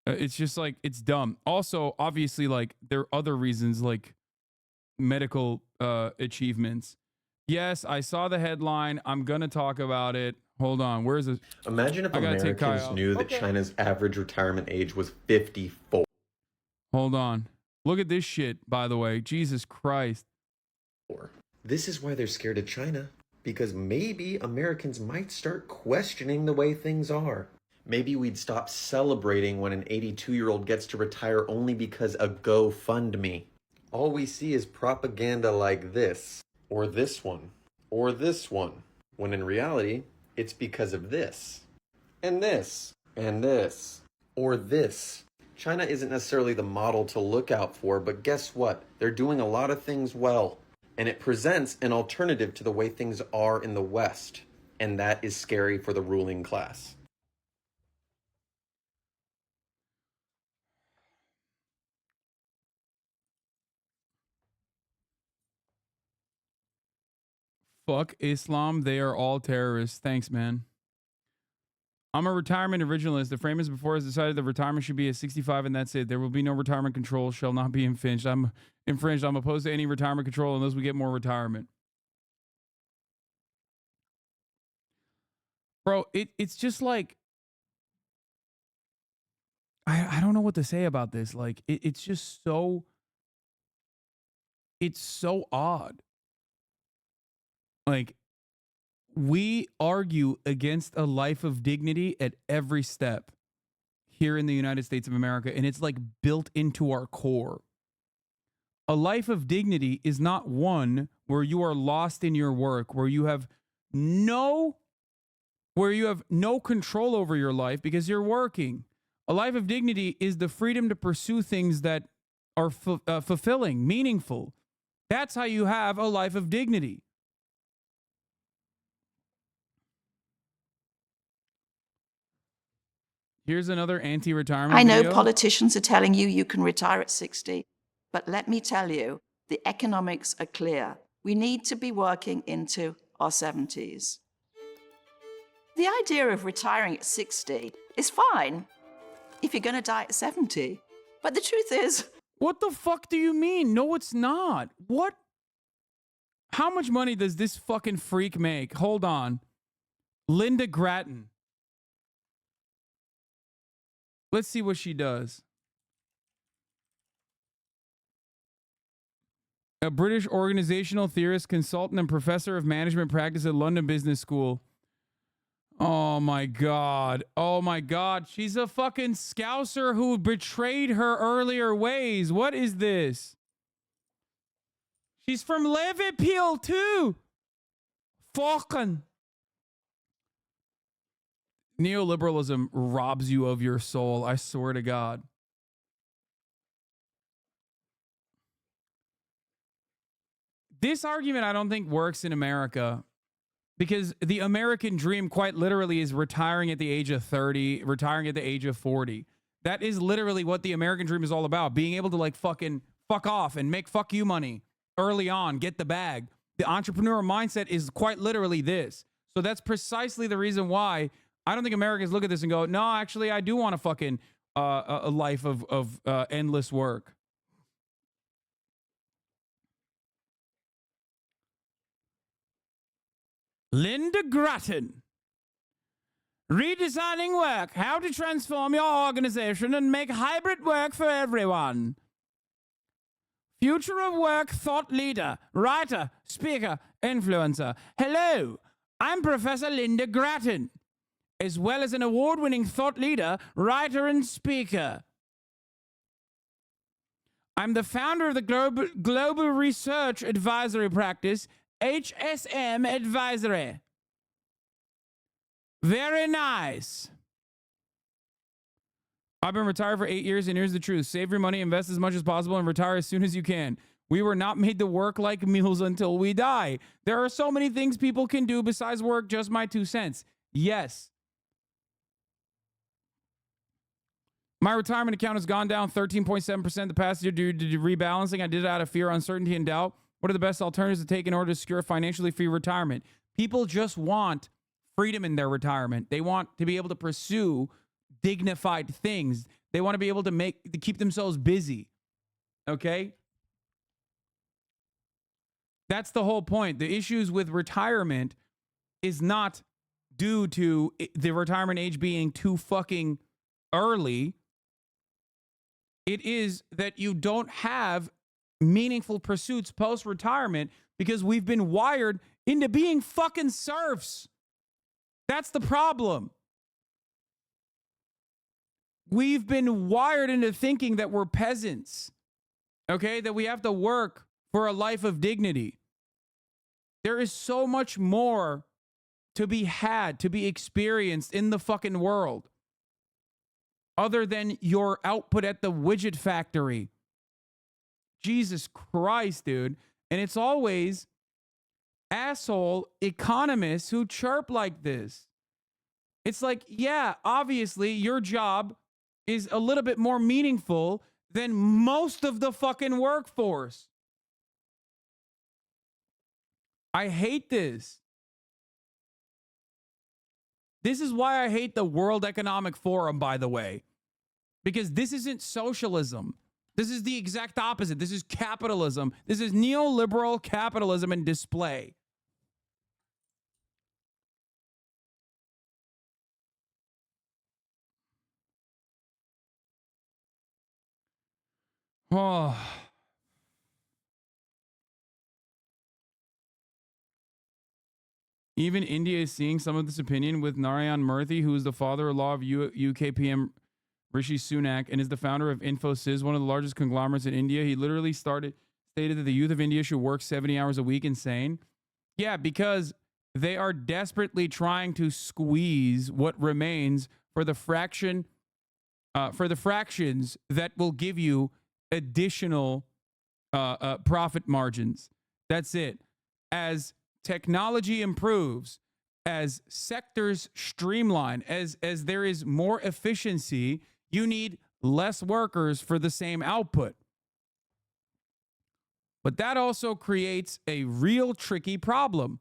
It's just like, it's dumb. Also, obviously, like, there are other reasons, like medical achievements. Yes, I saw the headline. I'm going to talk about it. Hold on. Where is it? Imagine if Americans knew that China's average retirement age was 54. Hold on. Look at this shit, by the way. Jesus Christ. This is why they're scared of China. Because maybe Americans might start questioning the way things are. Maybe we'd stop celebrating when an 82-year-old gets to retire only because a GoFundMe. All we see is propaganda like this, or this one, or this one, when in reality, it's because of this, and this, and this, or this. China isn't necessarily the model to look out for, but guess what? They're doing a lot of things well, and it presents an alternative to the way things are in the West, and that is scary for the ruling class. Fuck Islam. They are all terrorists. Thanks, man. I'm a retirement originalist. The framers before us decided that retirement should be at 65 and that's it. There will be no retirement control, shall not be infringed. I'm opposed to any retirement control unless we get more retirement. Bro, it's just like, I don't know what to say about this. Like, it's just so, it's so odd. Like, we argue against a life of dignity at every step here in the United States of America, and it's like built into our core. A life of dignity is not one where you are lost in your work, where you have no control over your life because you're working. A life of dignity is the freedom to pursue things that are fulfilling, meaningful. That's how you have a life of dignity. Here's another anti-retirement I know video. politicians are telling you can retire at 60, but let me tell you, the economics are clear. We need to be working into our 70s. The idea of retiring at 60 is fine if you're going to die at 70. But the truth is... What the fuck do you mean? No, it's not. What? How much money does this fucking freak make? Hold on. Linda Grattan. Let's see what she does. A British organizational theorist, consultant, and professor of management practice at London Business School. Oh my God. Oh my God. She's a fucking Scouser who betrayed her earlier ways. What is this? She's from Liverpool too. Fucking. Neoliberalism robs you of your soul. I swear to God. This argument I don't think works in America because the American dream quite literally is retiring at the age of 30, retiring at the age of 40. That is literally what the American dream is all about. Being able to like fucking fuck off and make fuck you money early on, get the bag. The entrepreneur mindset is quite literally this. So that's precisely the reason why I don't think Americans look at this and go, no, actually, I do want a fucking a life of endless work. Linda Grattan. Redesigning work. How to transform your organization and make hybrid work for everyone. Future of work thought leader, writer, speaker, influencer. Hello, I'm Professor Linda Grattan, as well as an award-winning thought leader, writer, and speaker. I'm the founder of the global research advisory practice, HSM Advisory. Very nice. I've been retired for 8 years, and here's the truth. Save your money, invest as much as possible, and retire as soon as you can. We were not made to work like mules until we die. There are so many things people can do besides work, just my 2 cents. Yes. My retirement account has gone down 13.7% the past year due to rebalancing. I did it out of fear, uncertainty, and doubt. What are the best alternatives to take in order to secure financially free retirement? People just want freedom in their retirement. They want to be able to pursue dignified things. They want to be able to keep themselves busy. Okay? That's the whole point. The issues with retirement is not due to the retirement age being too fucking early. It is that you don't have meaningful pursuits post-retirement because we've been wired into being fucking serfs. That's the problem. We've been wired into thinking that we're peasants, okay? That we have to work for a life of dignity. There is so much more to be had, to be experienced in the fucking world, other than your output at the widget factory. Jesus Christ, dude. And it's always asshole economists who chirp like this. It's like, yeah, obviously your job is a little bit more meaningful than most of the fucking workforce. I hate this. This is why I hate the World Economic Forum, by the way, because this isn't socialism. This is the exact opposite. This is capitalism. This is neoliberal capitalism in display. Oh. Even India is seeing some of this opinion with Narayan Murthy, who is the father-in-law of UK PM Rishi Sunak and is the founder of Infosys, one of the largest conglomerates in India. He literally stated that the youth of India should work 70 hours a week. Insane. Yeah, because they are desperately trying to squeeze what remains for the fractions that will give you additional profit margins. That's it. As technology improves, as sectors streamline, as there is more efficiency, you need less workers for the same output. But that also creates a real tricky problem.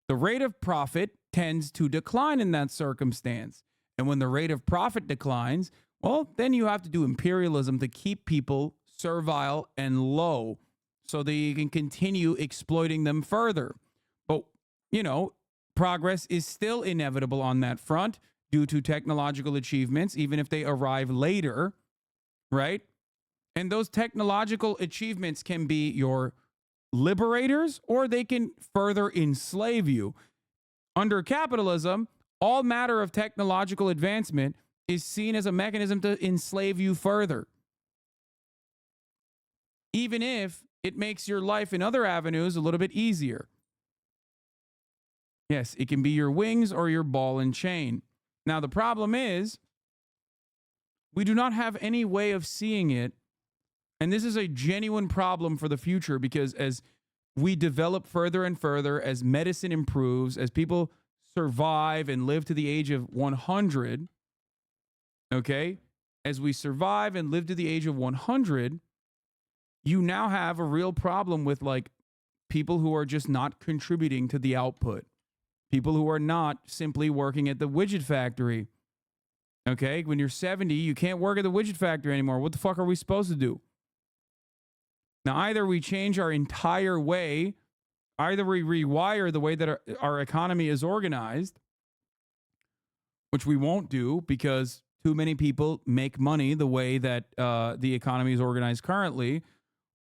The rate of profit tends to decline in that circumstance. And when the rate of profit declines, well, then you have to do imperialism to keep people servile and low so that you can continue exploiting them further. But, you know, progress is still inevitable on that front due to technological achievements, even if they arrive later, right? And those technological achievements can be your liberators or they can further enslave you. Under capitalism, all matter of technological advancement is seen as a mechanism to enslave you further, even if it makes your life in other avenues a little bit easier. Yes, it can be your wings or your ball and chain. Now, the problem is we do not have any way of seeing it. And this is a genuine problem for the future because as we develop further and further, as medicine improves, as people survive and live to the age of 100, okay, as we survive and live to the age of 100, you now have a real problem with like people who are just not contributing to the output. People who are not simply working at the widget factory. Okay, when you're 70, you can't work at the widget factory anymore. What the fuck are we supposed to do? Now, either we change our entire way, either we rewire the way that our economy is organized, which we won't do because too many people make money the way that the economy is organized currently,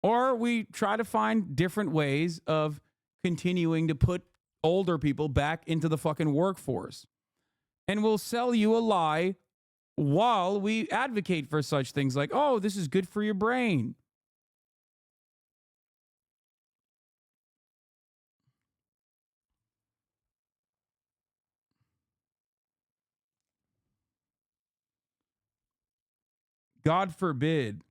or we try to find different ways of continuing to put older people back into the fucking workforce. And we'll sell you a lie while we advocate for such things like, oh, this is good for your brain. God forbid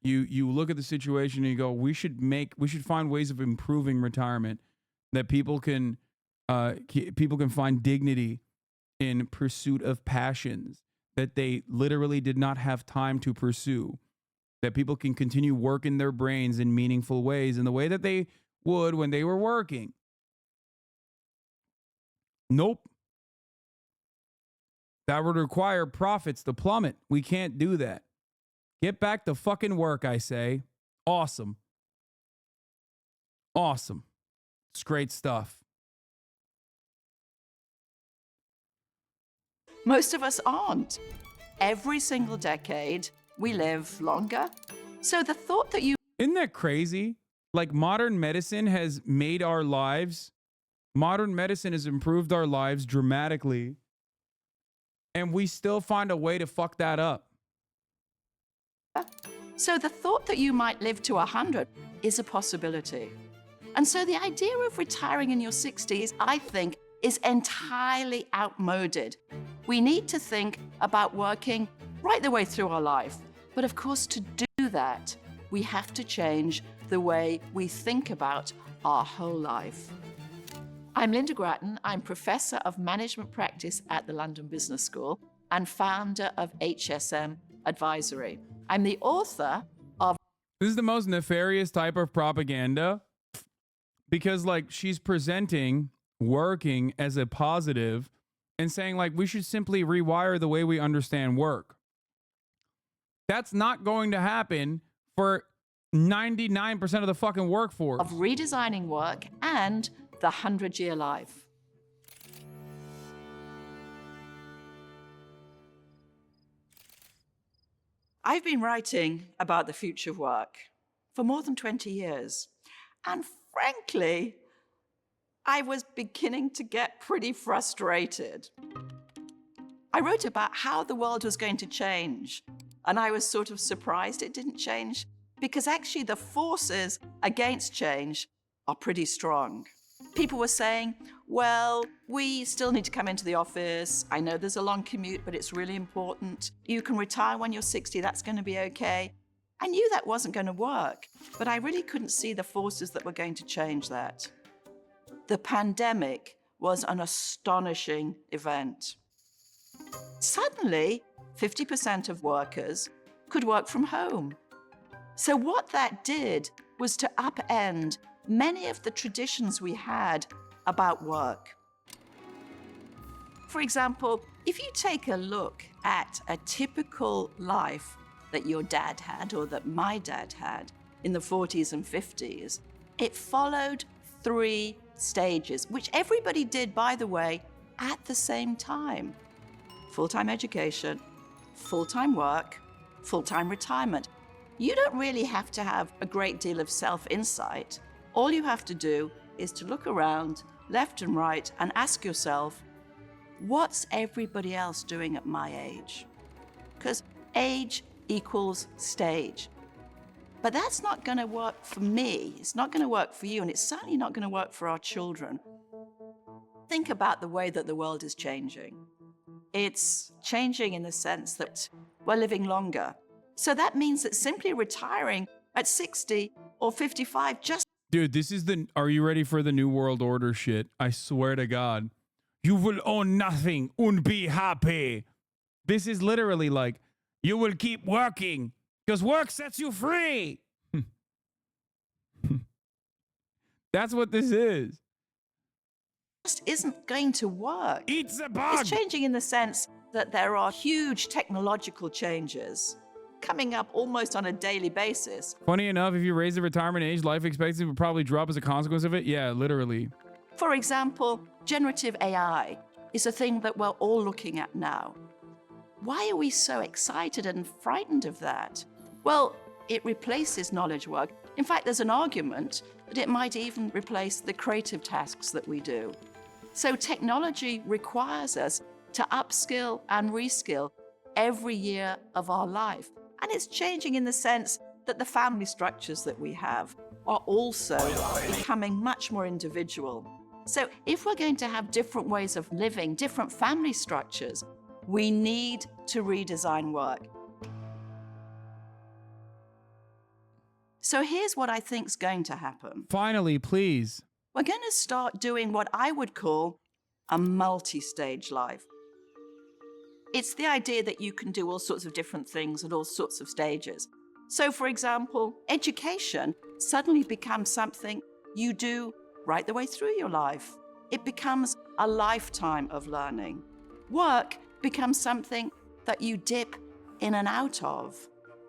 you look at the situation and you go, we should find ways of improving retirement that people can find dignity in pursuit of passions that they literally did not have time to pursue, that people can continue working their brains in meaningful ways in the way that they would when they were working. Nope. That would require profits to plummet. We can't do that. Get back to fucking work, I say. Awesome. Awesome. It's great stuff. Most of us aren't. Every single decade, we live longer. So the thought that you... Isn't that crazy? Like, modern medicine has made our lives, modern medicine has improved our lives dramatically, and we still find a way to fuck that up. So the thought that you might live to 100 is a possibility. And so the idea of retiring in your 60s, I think, is entirely outmoded. We need to think about working right the way through our life. But of course, to do that, we have to change the way we think about our whole life. I'm Linda Grattan. I'm Professor of Management Practice at the London Business School and founder of HSM Advisory. I'm the author of... This is the most nefarious type of propaganda because, like, she's presenting working as a positive and saying, like, we should simply rewire the way we understand work. That's not going to happen for 99% of the fucking workforce. Of redesigning work and the 100-year life. I've been writing about the future of work for more than 20 years. And frankly, I was beginning to get pretty frustrated. I wrote about how the world was going to change, and I was sort of surprised it didn't change, because actually the forces against change are pretty strong. People were saying, well, we still need to come into the office. I know there's a long commute, but it's really important. You can retire when you're 60, that's going to be okay. I knew that wasn't going to work, but I really couldn't see the forces that were going to change that. The pandemic was an astonishing event. Suddenly, 50% of workers could work from home. So what that did was to upend many of the traditions we had about work. For example, if you take a look at a typical life that your dad had or that my dad had in the 40s and 50s, it followed 3 stages, which everybody did, by the way, at the same time. Full-time education, full-time work, full-time retirement. You don't really have to have a great deal of self-insight. All you have to do is to look around, left and right, and ask yourself, what's everybody else doing at my age? Because age equals stage. But that's not going to work for me. It's not going to work for you, and it's certainly not going to work for our children. Think about the way that the world is changing. It's changing in the sense that we're living longer. So that means that simply retiring at 60 or 55 just... Dude, this is the... Are you ready for the New World Order shit? I swear to God. You will own nothing and be happy. This is literally like, you will keep working because work sets you free. That's what this is. Just isn't going to work. Eat the bug. It's changing in the sense that there are huge technological changes coming up almost on a daily basis. Funny enough, if you raise the retirement age, life expectancy would probably drop as a consequence of it. Yeah, literally. For example, generative AI is a thing that we're all looking at now. Why are we so excited and frightened of that? Well, it replaces knowledge work. In fact, there's an argument that it might even replace the creative tasks that we do. So technology requires us to upskill and reskill every year of our life. And it's changing in the sense that the family structures that we have are also becoming much more individual. So if we're going to have different ways of living, different family structures, we need to redesign work. So here's what I think is going to happen. Finally, please. We're going to start doing what I would call a multi-stage life. It's the idea that you can do all sorts of different things at all sorts of stages. So, for example, education suddenly becomes something you do right the way through your life. It becomes a lifetime of learning. Work becomes something that you dip in and out of.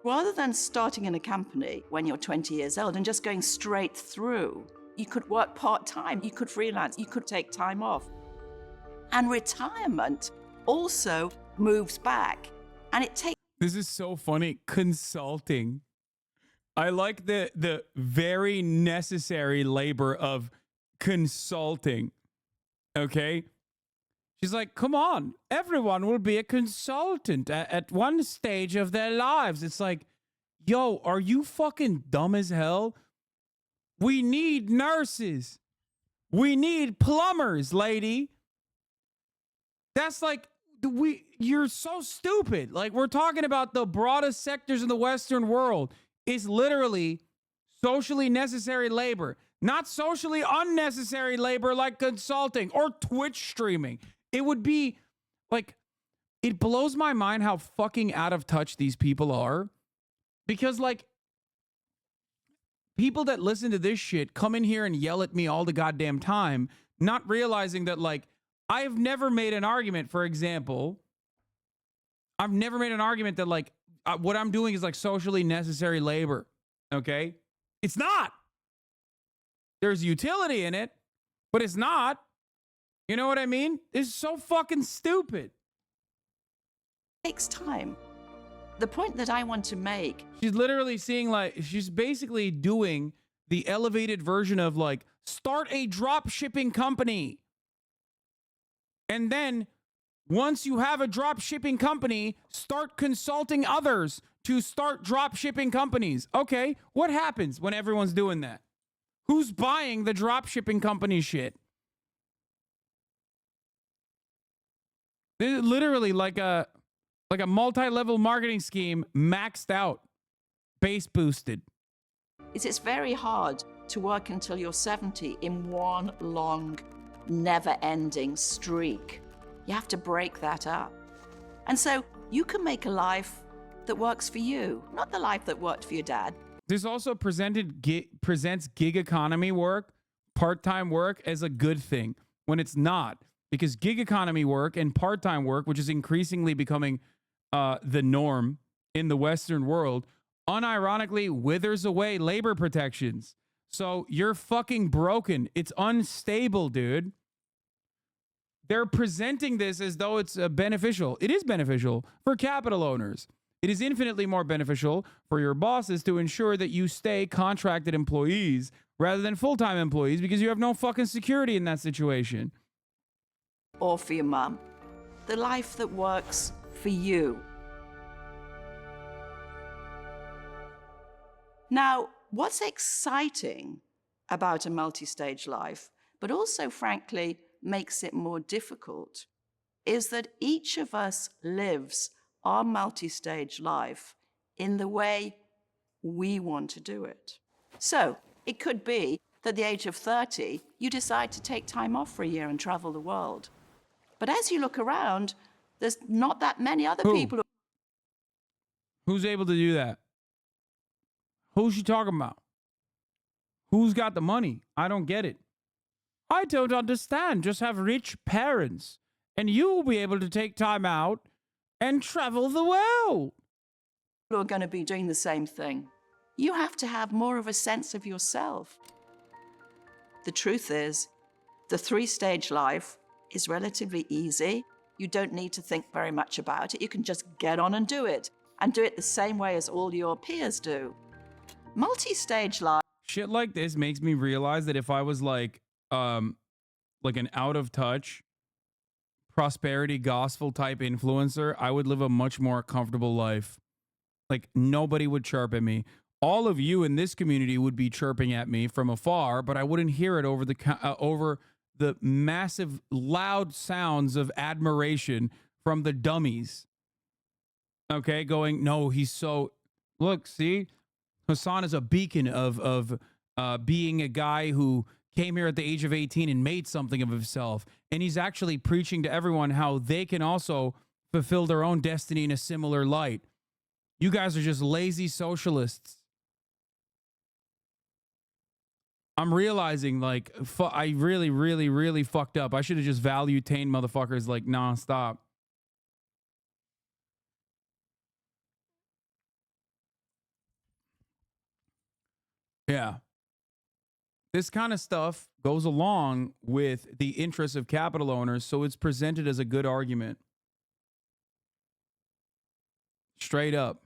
Rather than starting in a company when you're 20 years old and just going straight through, you could work part-time, you could freelance, you could take time off. And retirement also moves back, and it takes... This is so funny. Consulting. I like the very necessary labor of consulting. Okay? She's like, come on, everyone will be a consultant at one stage of their lives. It's like, yo, are you fucking dumb as hell? We need nurses. We need plumbers, lady. That's like, you're so stupid. Like, we're talking about the broadest sectors in the Western world. It's literally socially necessary labor, not socially unnecessary labor like consulting or Twitch streaming. It would be like, it blows my mind how fucking out of touch these people are. Because, like, people that listen to this shit come in here and yell at me all the goddamn time, not realizing that, like, I've never made an argument, for example, I've never made an argument that, like, what I'm doing is, like, socially necessary labor, okay? It's not. There's utility in it, but it's not. You know what I mean? It's so fucking stupid. It takes time. The point that I want to make. She's literally seeing, like, she's basically doing the elevated version of, like, start a drop shipping company. And then once you have a drop shipping company, start consulting others to start drop shipping companies. Okay, what happens when everyone's doing that? Who's buying the drop shipping company shit? They're literally like a multi-level marketing scheme maxed out, base boosted. It's very hard to work until you're 70 in one long, never-ending streak. You have to break that up. And so you can make a life that works for you, not the life that worked for your dad. This also presents gig economy work, part-time work as a good thing when it's not. Because gig economy work and part-time work, which is increasingly becoming the norm in the Western world, unironically withers away labor protections. So you're fucking broken. It's unstable, dude. They're presenting this as though it's beneficial. It is beneficial for capital owners. It is infinitely more beneficial for your bosses to ensure that you stay contracted employees rather than full-time employees because you have no fucking security in that situation. Or for your mum. The life that works for you. Now, what's exciting about a multi-stage life, but also, frankly, makes it more difficult, is that each of us lives our multi-stage life in the way we want to do it. So, it could be that at the age of 30, you decide to take time off for a year and travel the world. But as you look around, there's not that many other people. Who's able to do that? Who's she talking about? Who's got the money? I don't get it. I don't understand. Just have rich parents, and you will be able to take time out and travel the world. Who are going to be doing the same thing. You have to have more of a sense of yourself. The truth is, the three-stage life is relatively easy. You don't need to think very much about it. You can just get on and do it the same way as all your peers do. Multi-stage life. Shit like this makes me realize that if I was like an out of touch prosperity gospel type influencer, I would live a much more comfortable life. Like, nobody would chirp at me. All of you in this community would be chirping at me from afar, but I wouldn't hear it over the massive, loud sounds of admiration from the dummies. Okay, going, no, he's so... Look, see? Hasan is a beacon of being a guy who came here at the age of 18 and made something of himself. And he's actually preaching to everyone how they can also fulfill their own destiny in a similar light. You guys are just lazy socialists. I'm realizing, like, I really, really, really fucked up. I should have just value-tained motherfuckers, like, nonstop. Yeah. This kind of stuff goes along with the interests of capital owners, so it's presented as a good argument. Straight up.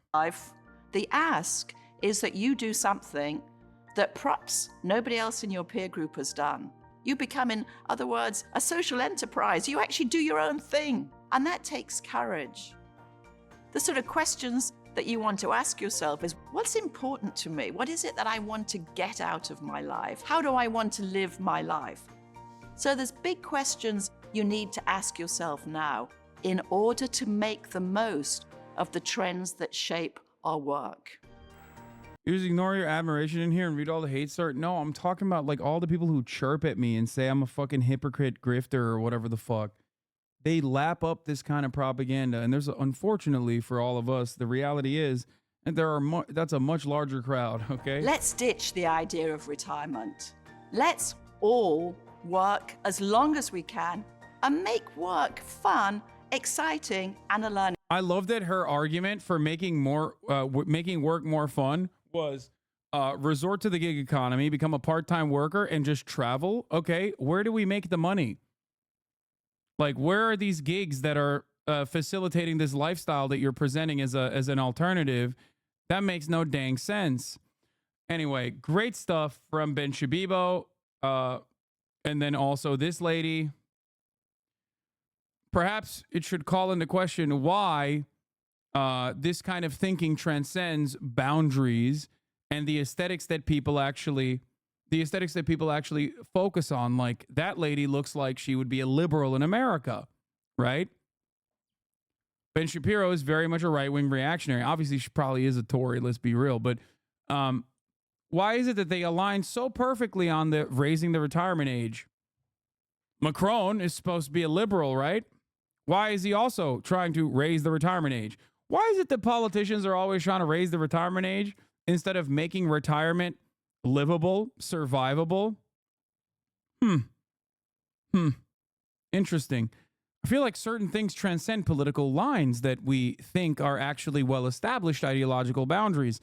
The ask is that you do something that perhaps nobody else in your peer group has done. You become, in other words, a social enterprise. You actually do your own thing, and that takes courage. The sort of questions that you want to ask yourself is, what's important to me? What is it that I want to get out of my life? How do I want to live my life? So there's big questions you need to ask yourself now in order to make the most of the trends that shape our work. You just ignore your admiration in here and read all the hate start. No, I'm talking about like all the people who chirp at me and say I'm a fucking hypocrite grifter or whatever the fuck. They lap up this kind of propaganda, and there's, unfortunately for all of us, the reality is that that's a much larger crowd, okay? Let's ditch the idea of retirement. Let's all work as long as we can and make work fun, exciting, and a learning. I love that her argument for making work more fun was resort to the gig economy, become a part-time worker, and just travel. Okay, where do we make the money? Like, where are these gigs that are facilitating this lifestyle that you're presenting as an alternative? That makes no dang sense. Anyway, great stuff from Ben Shabibo. And then also this lady. Perhaps it should call into question why this kind of thinking transcends boundaries and the aesthetics that people actually focus on. Like, that lady looks like she would be a liberal in America, right? Ben Shapiro is very much a right-wing reactionary. Obviously, she probably is a Tory, let's be real. But why is it that they align so perfectly on the raising the retirement age? Macron is supposed to be a liberal, right? Why is he also trying to raise the retirement age? Why is it that politicians are always trying to raise the retirement age instead of making retirement livable, survivable? Interesting. I feel like certain things transcend political lines that we think are actually well-established ideological boundaries,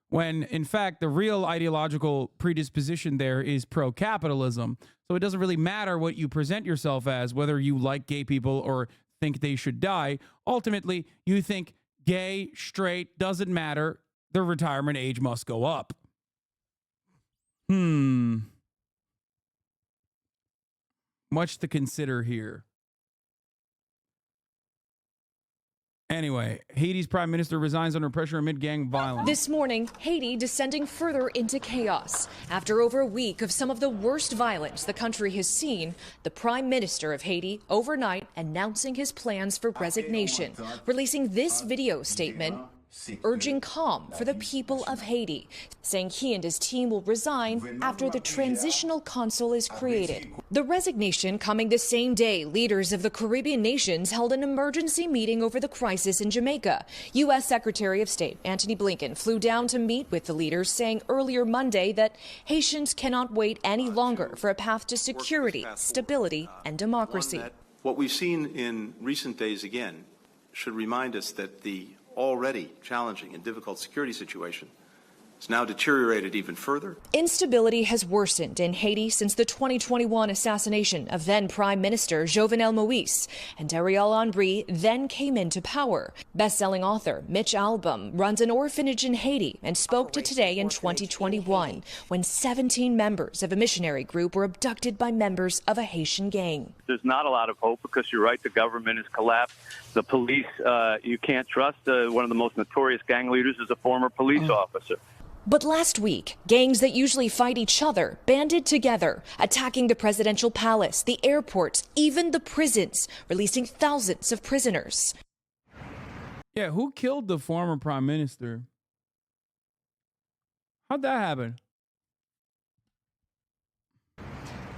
when in fact the real ideological predisposition there is pro-capitalism. So it doesn't really matter what you present yourself as, whether you like gay people or think they should die. Ultimately, you think gay, straight, doesn't matter. The retirement age must go up. Much to consider here. Anyway, Haiti's prime minister resigns under pressure amid gang violence. This morning, Haiti descending further into chaos. After over a week of some of the worst violence the country has seen, the prime minister of Haiti overnight announcing his plans for resignation, releasing this video statement urging calm for the people of Haiti, saying he and his team will resign after the transitional council is created. The resignation coming the same day leaders of the Caribbean nations held an emergency meeting over the crisis in Jamaica. U.S. Secretary of State Antony Blinken flew down to meet with the leaders, saying earlier Monday that Haitians cannot wait any longer for a path to security, stability, and democracy. What we've seen in recent days again should remind us that the already challenging and difficult security situation has now deteriorated even further. Instability has worsened in Haiti since the 2021 assassination of then Prime Minister Jovenel Moïse, and Ariel Henry then came into power. Best-selling author Mitch Albom runs an orphanage in Haiti and spoke to Today in 2021 when 17 members of a missionary group were abducted by members of a Haitian gang. There's not a lot of hope because you're right, the government has collapsed. The police, you can't trust. One of the most notorious gang leaders is a former police officer. But last week, gangs that usually fight each other banded together, attacking the presidential palace, the airports, even the prisons, releasing thousands of prisoners. Yeah, who killed the former prime minister? How'd that happen?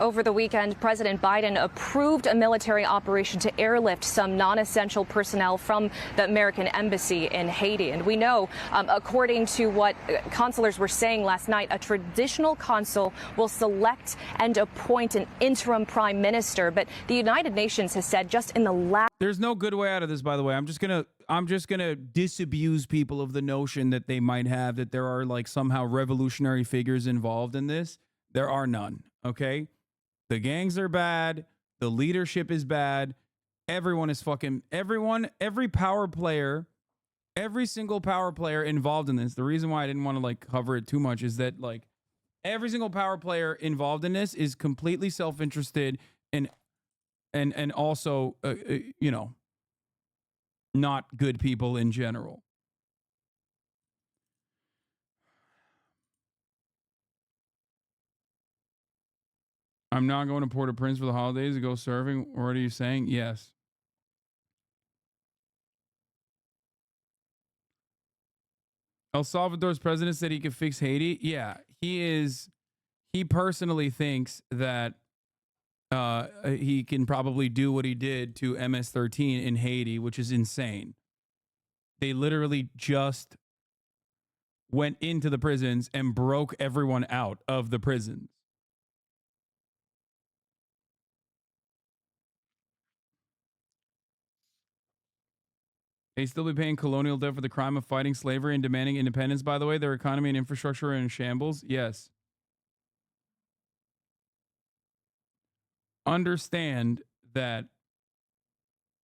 Over the weekend, President Biden approved a military operation to airlift some non-essential personnel from the American embassy in Haiti. And we know, according to what consulars were saying last night, a traditional consul will select and appoint an interim prime minister. But the United Nations has said just in the last... There's no good way out of this, by the way. I'm just gonna disabuse people of the notion that they might have that there are like somehow revolutionary figures involved in this. There are none, okay? The gangs are bad. The leadership is bad. Everyone is fucking... Every power player every single power player involved in this, the reason why I didn't want to like cover it too much is that like every single power player involved in this is completely self-interested and also you know, not good people in general. I'm not going to Port-au-Prince for the holidays to go surfing. What are you saying? Yes. El Salvador's president said he could fix Haiti. Yeah, he personally thinks that he can probably do what he did to MS-13 in Haiti, which is insane. They literally just went into the prisons and broke everyone out of the prisons. They still be paying colonial debt for the crime of fighting slavery and demanding independence, by the way. Their economy and infrastructure are in shambles. Yes. Understand that,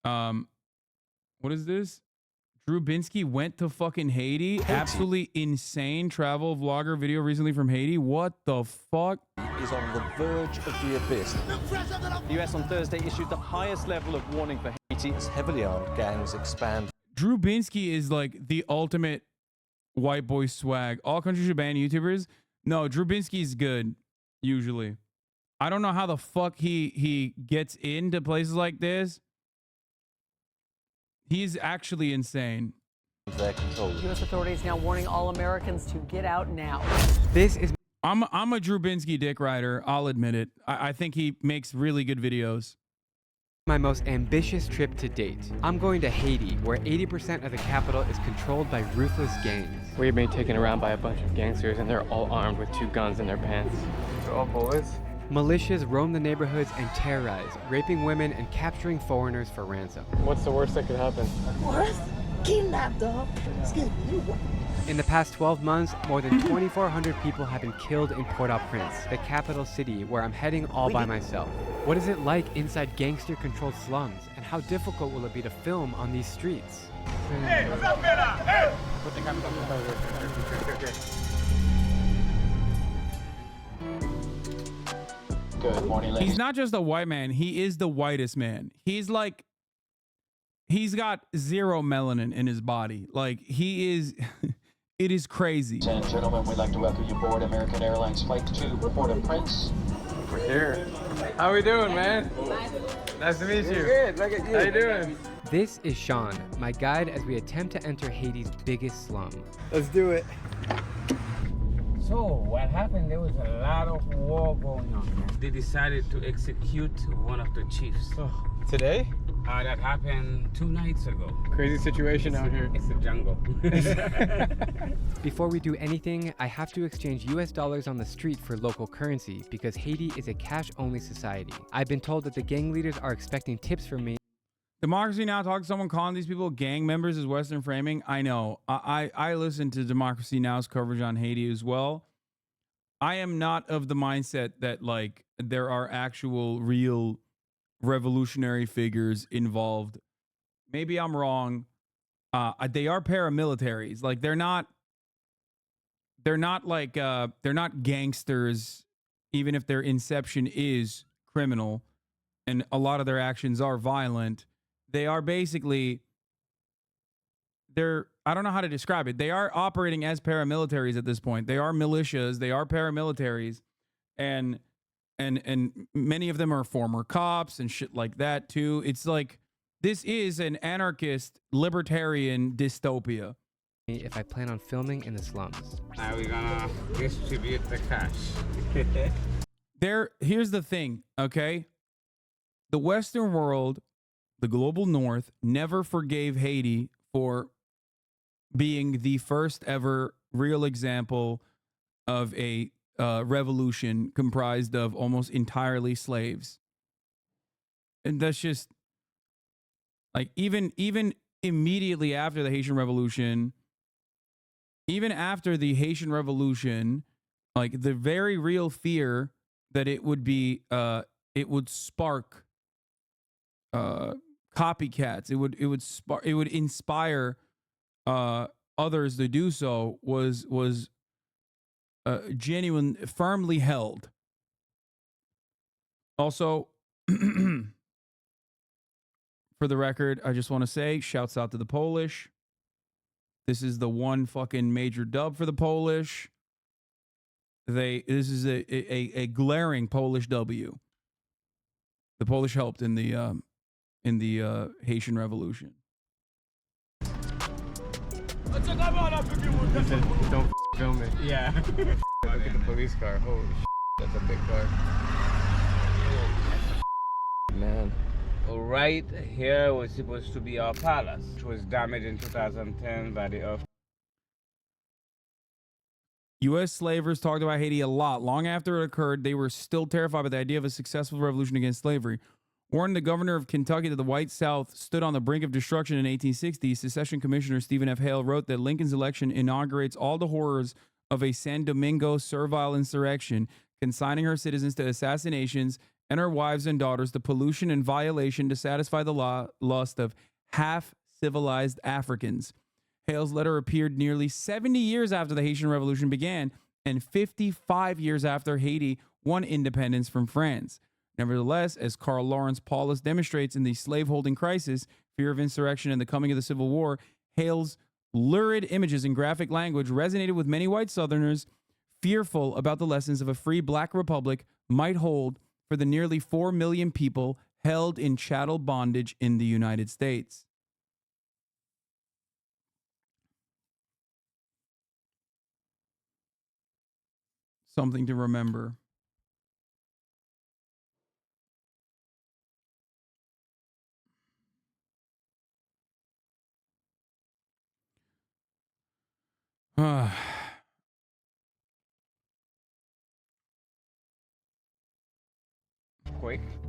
what is this? Drew Binsky went to fucking Haiti. Absolutely insane travel vlogger video recently from Haiti. What the fuck? Is on the verge of the abyss. The US on Thursday issued the highest level of warning for Haiti as heavily armed gangs expand. Drew Binsky is like the ultimate white boy swag. All countries should ban YouTubers. No, Drew Binsky is good, usually. I don't know how the fuck he gets into places like this. He's actually insane. U.S. authorities now warning all Americans to get out now. This is. I'm a Drew Binsky dick rider. I'll admit it. I think he makes really good videos. My most ambitious trip to date. I'm going to Haiti, where 80% of the capital is controlled by ruthless gangs. We've been taken around by a bunch of gangsters, and they're all armed with 2 guns in their pants. They're all bullets. Militias roam the neighborhoods and terrorize, raping women and capturing foreigners for ransom. What's the worst that could happen? Worst? Kidnapped, dog. Excuse me. In the past 12 months, more than 2,400 people have been killed in Port-au-Prince, the capital city where I'm heading all by myself. What is it like inside gangster-controlled slums, and how difficult will it be to film on these streets? Hey, what's up, Bella? Hey! Good morning, ladies. He's not just a white man. He is the whitest man. He's like, he's got 0 melanin in his body. Like, he is, it is crazy. And gentlemen, we'd like to welcome you aboard American Airlines Flight to Port-au-Prince. We're here. How we doing, man? Nice to meet you. Good, look at you. How you doing? This is Sean, my guide as we attempt to enter Haiti's biggest slum. Let's do it. So what happened, there was a lot of war going on. They decided to execute one of the chiefs. Oh, today? That happened 2 nights ago. Crazy situation out here. It's a jungle. Before we do anything, I have to exchange US dollars on the street for local currency because Haiti is a cash-only society. I've been told that the gang leaders are expecting tips from me. Democracy Now! Talk to someone calling these people gang members is Western framing. I know. I listen to Democracy Now!'s coverage on Haiti as well. I am not of the mindset that like there are actual real revolutionary figures involved. Maybe I'm wrong. They are paramilitaries. Like they're not gangsters, even if their inception is criminal and a lot of their actions are violent. They are basically, I don't know how to describe it. They are operating as paramilitaries at this point. They are militias. They are paramilitaries. And many of them are former cops and shit like that too. It's like, this is an anarchist libertarian dystopia. If I plan on filming in the slums. Now we're gonna distribute the cash. Here's the thing, okay? The Western world, the global North, never forgave Haiti for being the first ever real example of a revolution comprised of almost entirely slaves. And that's just like, even immediately after the Haitian Revolution, even after the Haitian Revolution, like the very real fear that it would be, it would spark copycats. It would inspire others to do so was genuine, firmly held. Also, for the record, I just want to say, shouts out to the Polish. This is the one fucking major dub for the Polish. This is a glaring Polish W. The Polish helped in the Haitian Revolution. Don't film it. Yeah. Look at the police car. Holy shit, that's a big car. Man. Right here was supposed to be our palace, which was damaged in 2010 by the earthquake. U.S. slavers talked about Haiti a lot. Long after it occurred, they were still terrified by the idea of a successful revolution against slavery. Warned the governor of Kentucky that the white South stood on the brink of destruction in 1860, Secession Commissioner Stephen F. Hale wrote that Lincoln's election inaugurates all the horrors of a San Domingo servile insurrection, consigning her citizens to assassinations and her wives and daughters to pollution and violation to satisfy the lust of half-civilized Africans. Hale's letter appeared nearly 70 years after the Haitian Revolution began and 55 years after Haiti won independence from France. Nevertheless, as Carl Lawrence Paulus demonstrates in the Slaveholding Crisis, Fear of Insurrection and the Coming of the Civil War, Hale's lurid images and graphic language resonated with many white Southerners, fearful about the lessons of a free black republic might hold for the nearly 4 million people held in chattel bondage in the United States. Something to remember.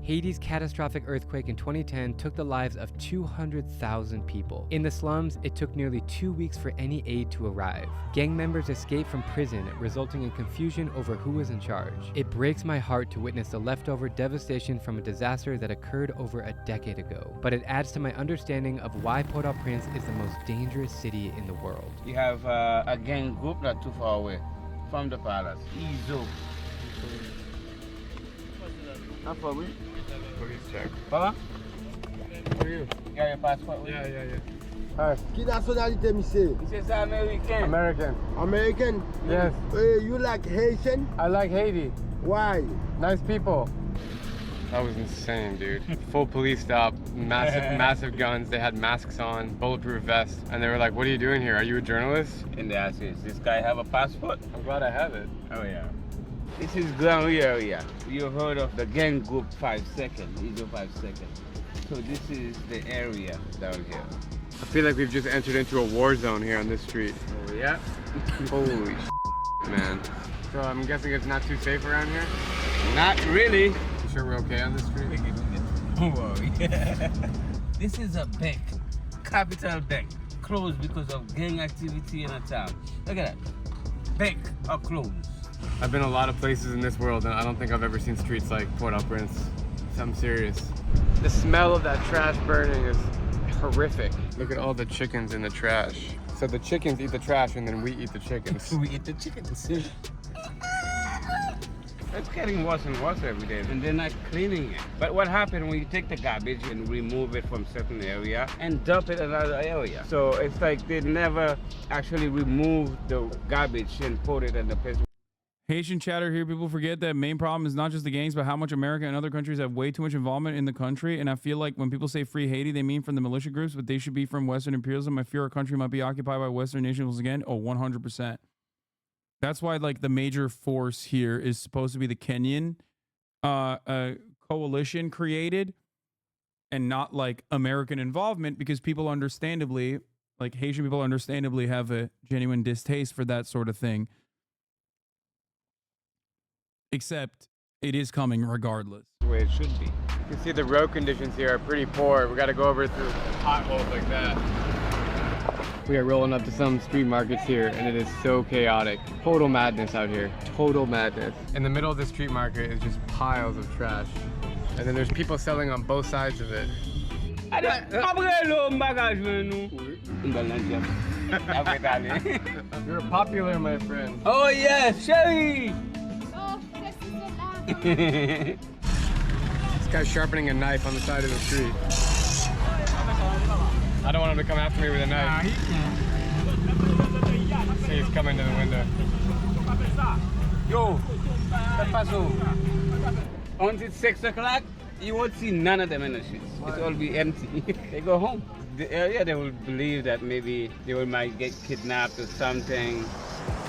Haiti's catastrophic earthquake in 2010 took the lives of 200,000 people. In the slums, it took nearly 2 weeks for any aid to arrive. Gang members escaped from prison, resulting in confusion over who was in charge. It breaks my heart to witness the leftover devastation from a disaster that occurred over a decade ago, but it adds to my understanding of why Port-au-Prince is the most dangerous city in the world. You have a gang group not too far away from the palace. Izo. How far away? Police check. Papa? Who are you? You got your passport with you? Yeah. Hi. Qui nationalité, monsieur? This is American. American. American? Yes. You like Haitian? I like Haiti. Why? Nice people. That was insane, dude. Full police stop, massive guns. They had masks on, bulletproof vests, and they were like, "What are you doing here? Are you a journalist?" And they asked, "Does this guy have a passport?" I'm glad I have it. Oh yeah. This is ground area. You've heard of the gang group 5 seconds, Izo 5 seconds. So this is the area down here. I feel like we've just entered into a war zone here on this street. Oh yeah? Holy man. So I'm guessing it's not too safe around here? Not really. You sure we're okay on this street? Don't worry. This is a bank, capital bank, closed because of gang activity in a town. Look at that. Bank are closed. I've been a lot of places in this world, and I don't think I've ever seen streets like Port-au-Prince. I'm serious. The smell of that trash burning is horrific. Look at all the chickens in the trash. So the chickens eat the trash, and then we eat the chickens. We eat the chickens. It's getting worse and worse every day, and they're not cleaning it. But what happens when you take the garbage and remove it from certain area and dump it in another area? So it's like they never actually remove the garbage and put it in the place. Haitian chatter here. People forget that main problem is not just the gangs, but how much America and other countries have way too much involvement in the country. And I feel like when people say free Haiti, they mean from the militia groups, but they should be from Western imperialism. I fear our country might be occupied by Western nations again. Oh, 100%. That's why like the major force here is supposed to be the Kenyan coalition created and not like American involvement, because people understandably, like Haitian people understandably have a genuine distaste for that sort of thing. Except it is coming regardless. The way it should be. You can see the road conditions here are pretty poor. We got to go over through potholes like that. We are rolling up to some street markets here, and it is so chaotic. Total madness out here. Total madness. In the middle of the street market is just piles of trash. And then there's people selling on both sides of it. You're popular, my friend. Oh yeah, Shelly! This guy's sharpening a knife on the side of the street. I don't want him to come after me with a knife. Nah, he can't. See, he's coming to the window. Yo, until 6 o'clock, you won't see none of them in the streets. It will be empty. They go home. The area, they will believe that maybe they might get kidnapped or something.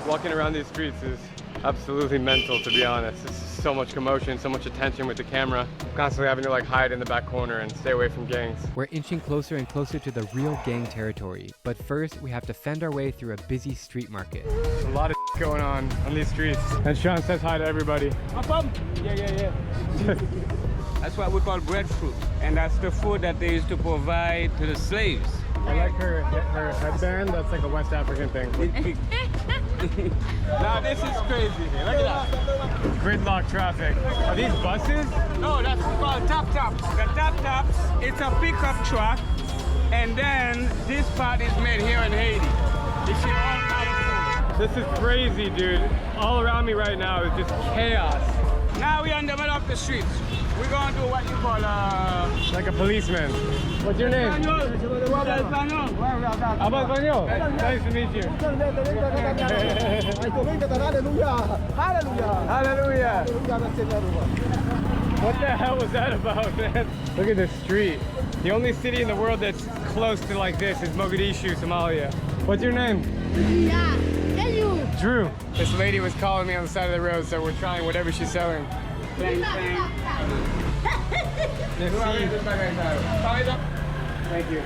Walking around these streets is absolutely mental, to be honest. There's so much commotion, so much attention with the camera. Constantly having to like hide in the back corner and stay away from gangs. We're inching closer and closer to the real gang territory, but first we have to fend our way through a busy street market. There's a lot of going on these streets. And Sean says hi to everybody. Yeah. That's what we call breadfruit, and that's the food that they used to provide to the slaves. I like her headband. That's like a West African thing. Now this is crazy. Look at that. Gridlock traffic. Are these buses? No, that's called top tops. The top tops, it's a pickup truck, and then this part is made here in Haiti. You see all kind of food. This is crazy, dude. All around me right now is just chaos. Now we're in the middle of the streets. We're going to do what you call like a policeman. What's your name? Habla español. Nice to meet you. Hallelujah. What the hell was that about, man? Look at this street. The only city in the world that's close to like this is Mogadishu, Somalia. What's your name? Drew. This lady was calling me on the side of the road, so we're trying whatever she's selling. Thank you.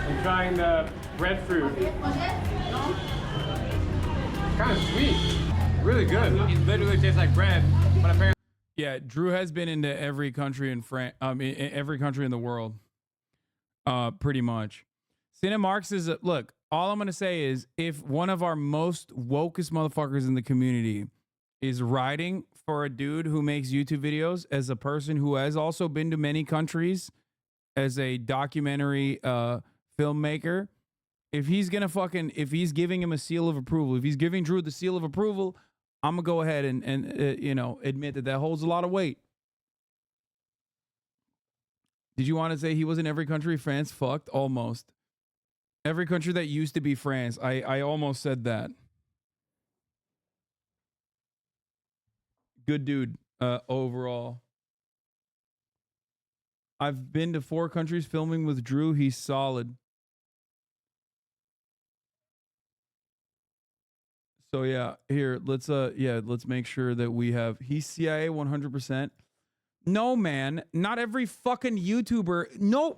I'm trying the breadfruit. Kind of sweet. Really good. It literally tastes like bread, but apparently. Yeah, Drew has been into every country in every country in the world, pretty much. Cinemarks is look. All I'm gonna say is, if one of our most wokest motherfuckers in the community is riding for a dude who makes YouTube videos as a person who has also been to many countries as a documentary filmmaker, if he's giving him a seal of approval, if he's giving Drew the seal of approval, I'm gonna go ahead and admit that holds a lot of weight. Did you want to say he was in every country France fucked? Almost. Every country that used to be France. I almost said that. Good dude, overall. I've been to 4 countries filming with Drew. He's solid. So yeah, here, let's make sure that we have, he's CIA 100%. No, man, not every fucking YouTuber. No.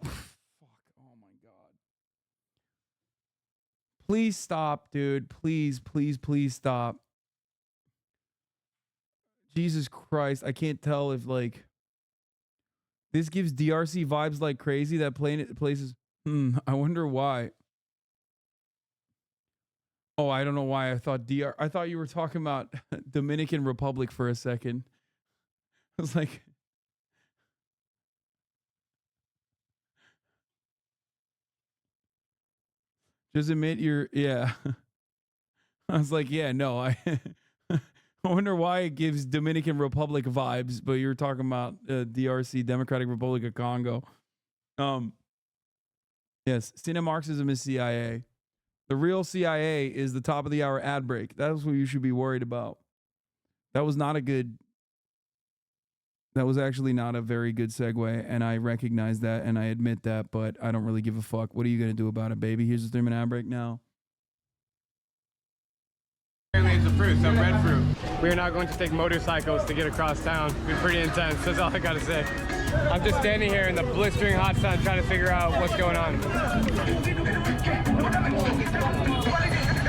Please stop, dude. Please stop. Jesus Christ. I can't tell if, like, this gives DRC vibes like crazy. That places. I wonder why. Oh, I don't know why. I thought you were talking about Dominican Republic for a second. I was like, just admit yeah. I was like, yeah, no, I wonder why it gives Dominican Republic vibes, but you're talking about DRC, Democratic Republic of Congo. Yes, Cinemarxism is CIA. The real CIA is the top of the hour ad break. That's what you should be worried about. That was actually not a very good segue, and I recognize that, and I admit that, but I don't really give a fuck. What are you going to do about it, baby? Here's the 3-minute ad break now. Apparently it's a fruit, some red fruit. We are now going to take motorcycles to get across town. It's been pretty intense, that's all I gotta say. I'm just standing here in the blistering hot sun trying to figure out what's going on.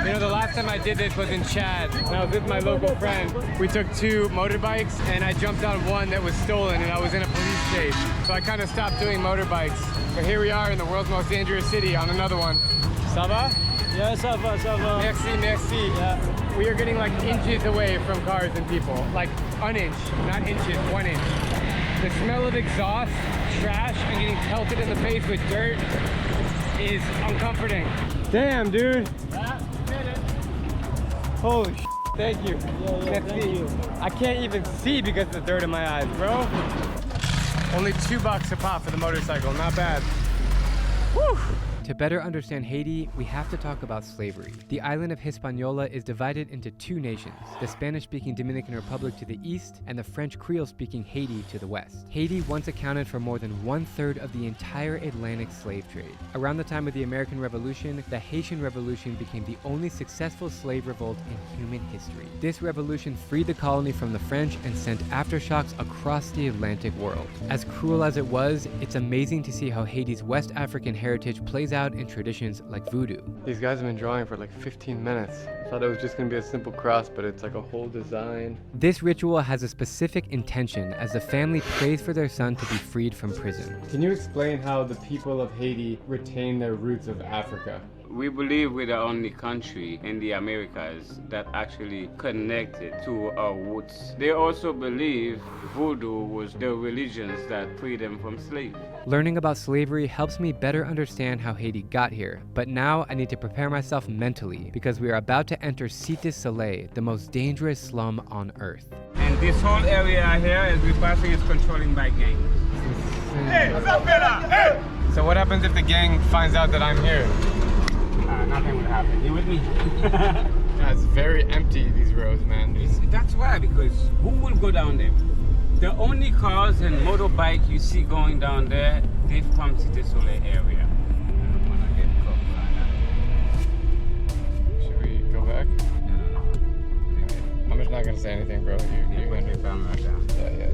You know, the last time I did this was in Chad, and I was with my local friend. We took 2 motorbikes, and I jumped on one that was stolen, and I was in a police chase. So I kind of stopped doing motorbikes. But here we are in the world's most dangerous city on another one. Ça va? Yeah, ça va, ça va. Merci. Yeah. We are getting like inches away from cars and people. Like an inch, not inches, 1 inch. The smell of exhaust, trash, and getting pelted in the face with dirt is uncomforting. Damn, dude. Holy sh**, thank you. I can't even see because of the dirt in my eyes, bro. Only $2 a pop for the motorcycle, not bad. Whew. To better understand Haiti, we have to talk about slavery. The island of Hispaniola is divided into two nations, the Spanish-speaking Dominican Republic to the east and the French Creole-speaking Haiti to the west. Haiti once accounted for more than 1/3 of the entire Atlantic slave trade. Around the time of the American Revolution, the Haitian Revolution became the only successful slave revolt in human history. This revolution freed the colony from the French and sent aftershocks across the Atlantic world. As cruel as it was, it's amazing to see how Haiti's West African heritage plays out in traditions like voodoo. These guys have been drawing for like 15 minutes. I thought it was just gonna be a simple cross, but it's like a whole design. This ritual has a specific intention as the family prays for their son to be freed from prison. Can you explain how the people of Haiti retain their roots of Africa? We believe we're the only country in the Americas that actually connected to our roots. They also believe voodoo was the religions that freed them from slavery. Learning about slavery helps me better understand how Haiti got here, but now I need to prepare myself mentally because we are about to enter Cité du Soleil, the most dangerous slum on earth. And this whole area here, as we're passing, is controlling by gangs. Hey, what's up, fella? Hey! So what happens if the gang finds out that I'm here? Nothing would happen. You with me? It's very empty, these roads, man. That's why, because who will go down there? The only cars and motorbike you see going down there, they've come to the Soleil area. Should we go back? I'm just not gonna say anything, bro. Yeah.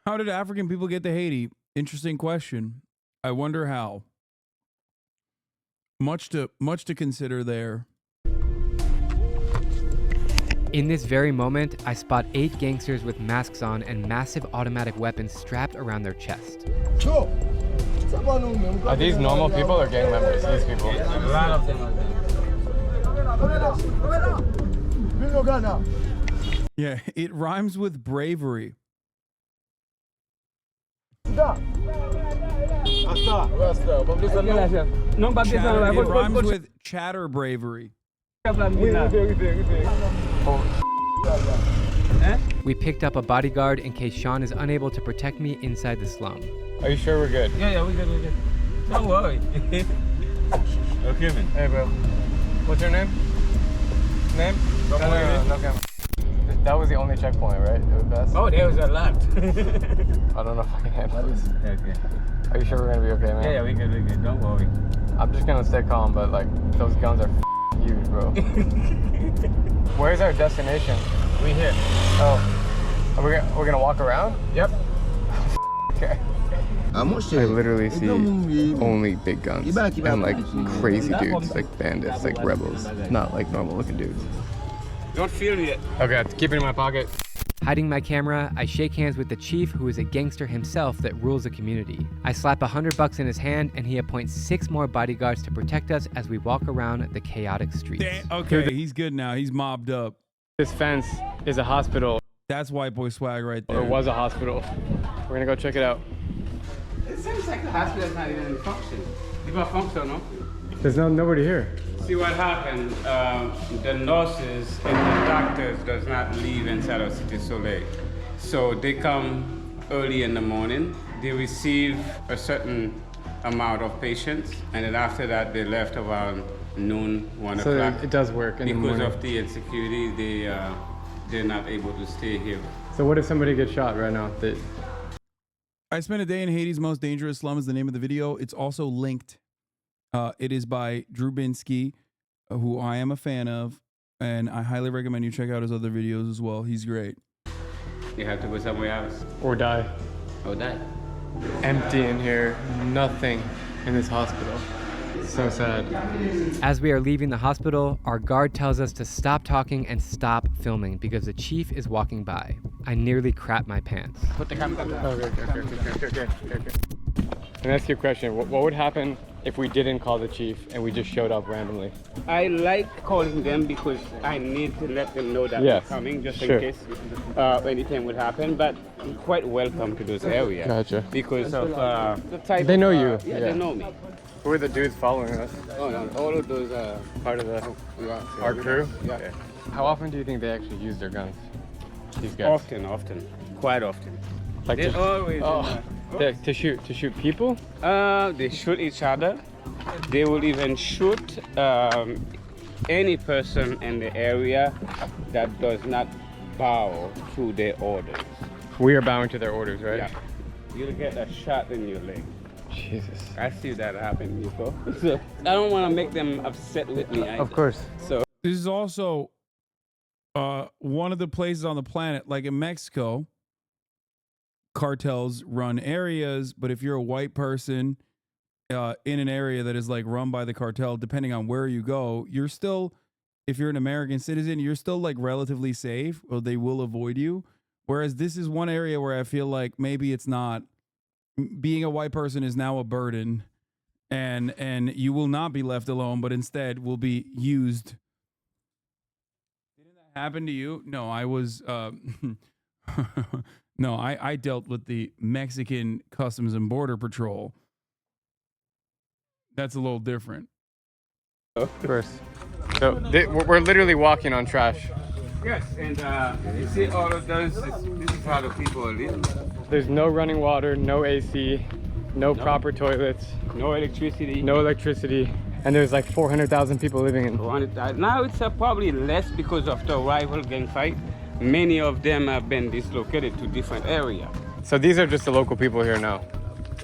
How did African people get to Haiti? Interesting question. I wonder how. Much to consider there. In this very moment, I spot 8 gangsters with masks on and massive automatic weapons strapped around their chest. Are these normal people or gang members? These people? A lot of them are there. Yeah, it rhymes with bravery. It rhymes with chatter bravery. We picked up a bodyguard in case Sean is unable to protect me inside the slum. Are you sure we're good? Yeah, we're good. Don't worry. Okay, man. Hey, bro. What's your name? Name? No camera. That was the only checkpoint, right? It was fast? Oh, there was a lot. I don't know if I can handle this. Okay. Are you sure we're gonna be okay, man? Yeah, we're good. Don't worry. I'm just gonna stay calm, but like, those guns are huge, bro. Where's our destination? We here. Oh, we're gonna walk around? Yep. Okay. I literally see only big guns and like crazy dudes, like bandits, like rebels, not like normal looking dudes. Don't feel it. Okay, keep it in my pocket. Hiding my camera, I shake hands with the chief, who is a gangster himself that rules the community. I slap $100 in his hand, and he appoints 6 more bodyguards to protect us as we walk around the chaotic streets. Okay, he's good now. He's mobbed up. This fence is a hospital. That's white boy swag right there. Or it was a hospital. We're gonna go check it out. It seems like the hospital's not even in function. You got function, no? There's nobody here. See what happened? The nurses and the doctors does not leave inside of Cité Soleil. So they come early in the morning. They receive a certain amount of patients, and then after that they left around noon, 1 o'clock. So it does work in the morning. Because of the insecurity, they're not able to stay here. So what if somebody gets shot right now? I spent a day in Haiti's most dangerous slum is the name of the video. It's also linked. It is by Drew Binsky, who I am a fan of, and I highly recommend you check out his other videos as well. He's great. You have to go somewhere else. Or die. Or die. Empty in here, nothing in this hospital. So sad. As we are leaving the hospital, our guard tells us to stop talking and stop filming because the chief is walking by. I nearly crap my pants. Put the camera down. Okay. Let me ask you a question. What would happen if we didn't call the chief and we just showed up randomly? I like calling them because I need to let them know that we're coming, just in case anything would happen. But I'm quite welcome to those areas. Gotcha. Because of the type They know you. Yeah, they know me. Who are the dudes following us? Oh no, all of those are Part of our crew? Yeah. How often do you think they actually use their guns? These guys? Often, quite often. Like They to, always to shoot people? They shoot each other. They will even shoot any person in the area that does not bow to their orders. We are bowing to their orders, right? Yeah. You'll get a shot in your leg. Jesus. I see that happen before. So I don't want to make them upset with me either. Of course. So This is also one of the places on the planet, like in Mexico, cartels run areas, but if you're a white person in an area that is like run by the cartel, depending on where you go, you're still, if you're an American citizen, you're still like relatively safe, or they will avoid you. Whereas this is one area where I feel like maybe it's not, being a white person is now a burden, and you will not be left alone, but instead will be used. Didn't that happen to you? No, I was no, I dealt with the Mexican Customs and Border Patrol. That's a little different. Of course. So we're literally walking on trash. yes, and you see all of those. This is how the people live. There's no running water, no AC, no proper toilets, no electricity. No electricity. And there's like 400,000 people living in. Now it's probably less because of the rival gang fight. Many of them have been dislocated to different areas. So these are just the local people here now,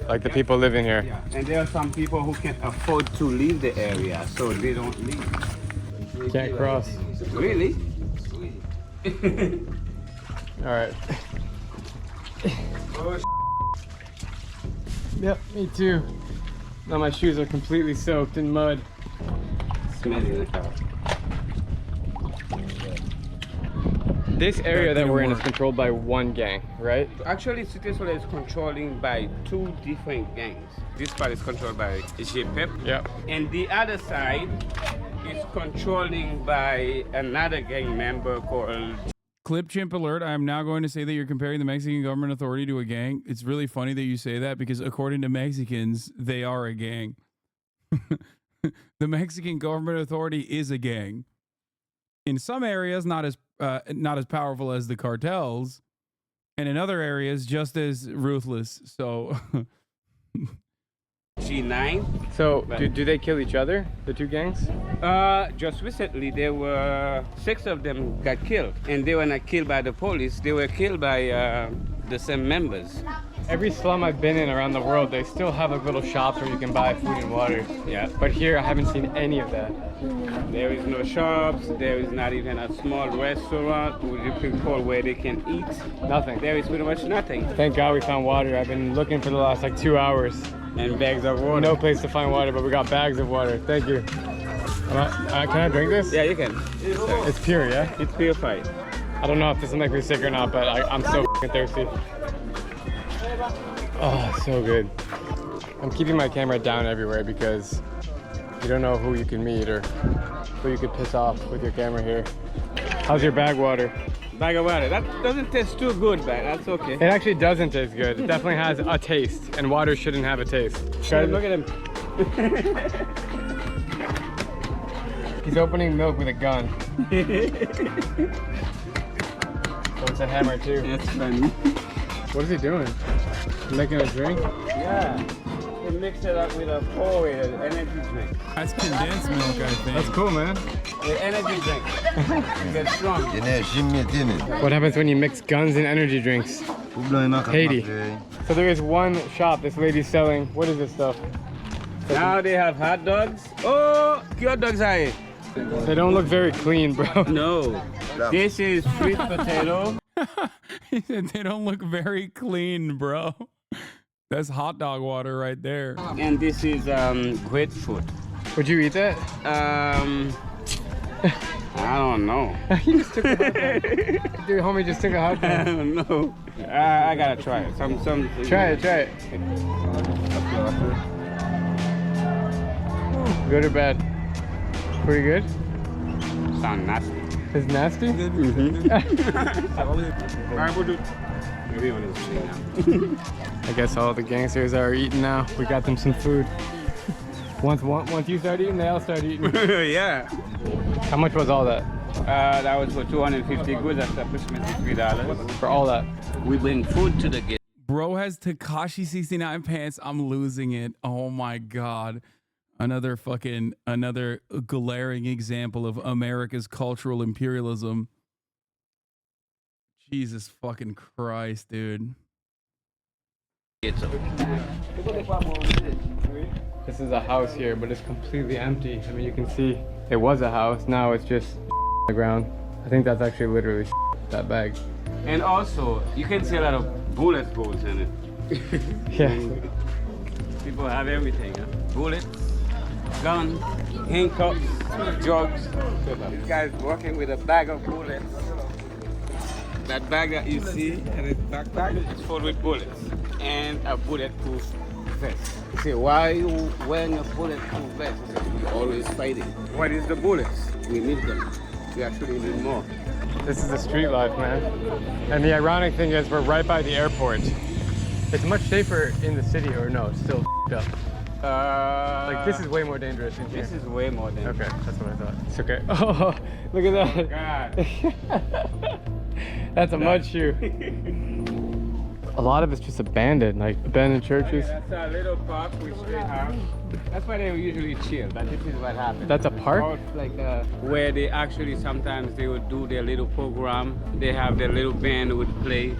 like the people living here. Yeah. And there are some people who can't afford to leave the area, so they don't leave. Can't cross. Really? All right. Oh, yep, me too. Now my shoes are completely soaked in mud. smelly in the car. This area that we're in is controlled by one gang, right? Actually, Ciao is controlling by two different gangs. This part is controlled by Shapiro. Yep. And the other side is controlling by another gang member called... Clip chimp alert. I am now going to say that you're comparing the Mexican government authority to a gang. It's really funny that you say that because according to Mexicans, they are a gang. The Mexican government authority is a gang. In some areas, not as powerful as the cartels, and in other areas, just as ruthless. So, G9. So, do they kill each other, the two gangs? Just recently, there were 6 of them got killed, and they were not killed by the police. They were killed by the same members. Every slum I've been in around the world, they still have like little shops where you can buy food and water. Yeah. But here, I haven't seen any of that. There is no shops. There is not even a small restaurant you can call where they can eat. Nothing. There is pretty much nothing. Thank God we found water. I've been looking for the last like 2 hours. And bags of water. No place to find water, but we got bags of water. Thank you. Can I drink this? Yeah, you can. It's pure, yeah? It's purified. I don't know if this will make me sick or not, but I'm so thirsty. Oh, so good. I'm keeping my camera down everywhere because you don't know who you can meet or who you could piss off with your camera here. How's your bag water? Bag of water. That doesn't taste too good, but that's okay. It actually doesn't taste good. It definitely has a taste, and water shouldn't have a taste. Look at him. He's opening milk with a gun. So it's a hammer too. That's funny. What is he doing? Making a drink? Yeah. They mix it up with a Powerade energy drink. That's condensed milk, I think. That's cool, man. The energy drink. You get strong. What happens when you mix guns and energy drinks? Haiti. So there is one shop this lady's selling. What is this stuff? Now they have hot dogs. Oh, hot dogs are here. They don't look very clean, bro. No. This is sweet potato. He said they don't look very clean, bro. That's hot dog water right there. And this is grapefruit. Would you eat that? I don't know. You just took a hot dog. Dude, homie just took a hot dog. I don't know. I gotta try it. Try it. Good or bad? Pretty good? Sound nasty. It's nasty? I guess all the gangsters are eating now. We got them some food. Once you start eating, they all start eating. Yeah. How much was all that? That was for 250 goods after approximately $3. For all that? We bring food to the gate. Bro has Tekashi 69 pants. I'm losing it. Oh my God. Another glaring example of America's cultural imperialism. Jesus fucking Christ, dude. This is a house here, but it's completely empty. I mean, you can see it was a house. Now it's just on the ground. I think that's actually literally that bag. And also, you can see a lot of bullet holes in it. Yeah. People have everything, huh? Bullets, guns, handcuffs, drugs. This guy's walking with a bag of bullets. That bag that you see and his backpack is full with bullets and a bulletproof vest. You say, why are you wearing a bulletproof vest? We're always fighting. What is the bullets? We need them. We actually need more. This is the street life, man. And the ironic thing is we're right by the airport. It's much safer in the city, or no, it's still up. Like, this is way more dangerous in here. This is way more dangerous. Okay, that's what I thought. It's okay. Oh, look at that. Oh, God. That's a mud shoe. A lot of it's just abandoned, like abandoned churches. Yeah, that's a little park which they have. That's why they usually chill, but this is what happens. That's a park? Or like where they actually sometimes they would do their little program. They have their little band would play.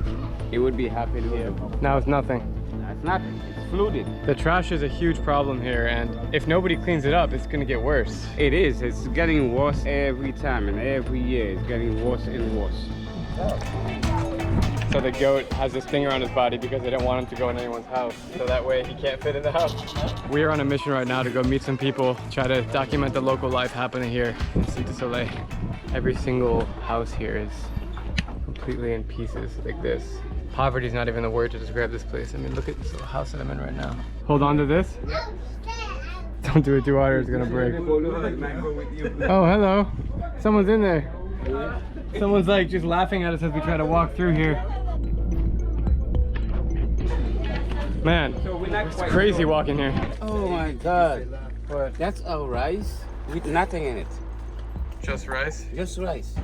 It would be happening here. Now it's nothing. That's nothing. It's flooded. The trash is a huge problem here, and if nobody cleans it up, it's gonna get worse. It is. It's getting worse every time, and every year it's getting worse and worse. So the goat has this thing around his body because they don't want him to go in anyone's house. So that way he can't fit in the house. We are on a mission right now to go meet some people, try to document the local life happening here in Cirque du Soleil. Every single house here is completely in pieces like this. Poverty is not even the word to describe this place. I mean, look at this little house that I'm in right now. Hold on to this. Don't do it too hard or it's gonna break. Oh, hello. Someone's in there. Someone's like just laughing at us as we try to walk through here. Man, it's crazy walking here. Oh my God. But that's our rice with nothing in it. Just rice? Just rice.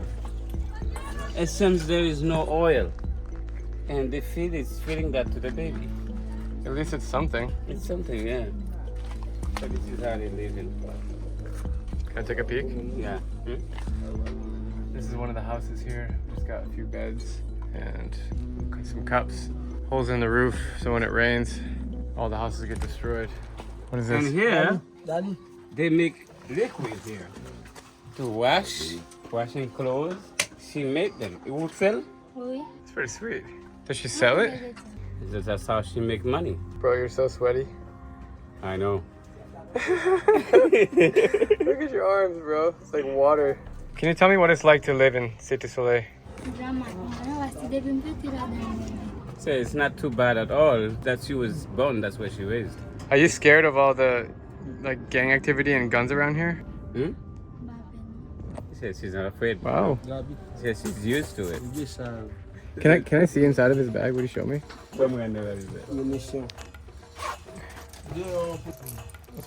It seems there is no oil. And the feed is feeding that to the baby. At least it's something. It's something, yeah. But this is how they live in. Can I take a peek? Yeah. This is one of the houses here. Just got a few beds and some cups. Holes in the roof, so when it rains, all the houses get destroyed. What is this? And here, they make liquid here to washing clothes. She made them. It would sell. It's pretty sweet. Does she sell it? That's how she make money. Bro, you're so sweaty. I know. Look at your arms, bro. It's like water. Can you tell me what it's like to live in Cirque du Soleil? So it's not too bad at all. That she was born, that's where she raised. Are you scared of all the like gang activity and guns around here? Hmm? She said she's not afraid. Wow. She said she's used to it. Can I see inside of his bag? Would you show me? Those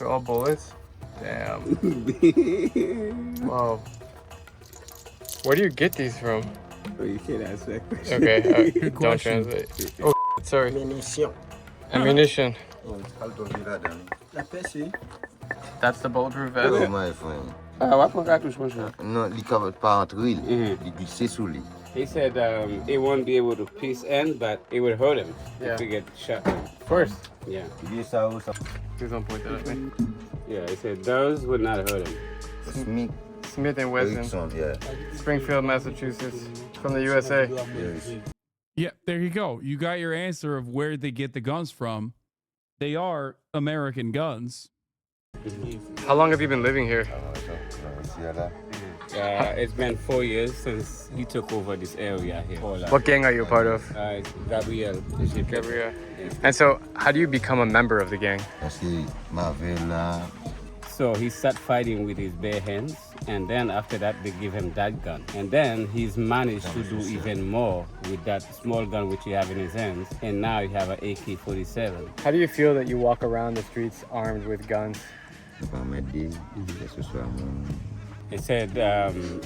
are all bullets? Damn. Whoa. Where do you get these from? Oh, you can't ask that question. Okay, don't translate. Oh, sorry. Ammunition. That's the bulletproof vest? Oh, my friend. No, li ka pa entre li. Li se sou li. He said it won't be able to piece end, but it would hurt him if he get shot. Of course. Yeah. Please don't point that at me. Yeah, he said those would not hurt him. Smith and Wesson. Yeah. Springfield, Massachusetts, from the USA. Yeah, there you go. You got your answer of where they get the guns from. They are American guns. How long have you been living here? It's been 4 years since he took over this area here. What gang are you a part of? Gabriel. Gabriel. And so, how do you become a member of the gang? So he started fighting with his bare hands, and then after that they give him that gun. And then he's managed to do even more with that small gun which he have in his hands, and now he have an AK-47. How do you feel that you walk around the streets armed with guns? He said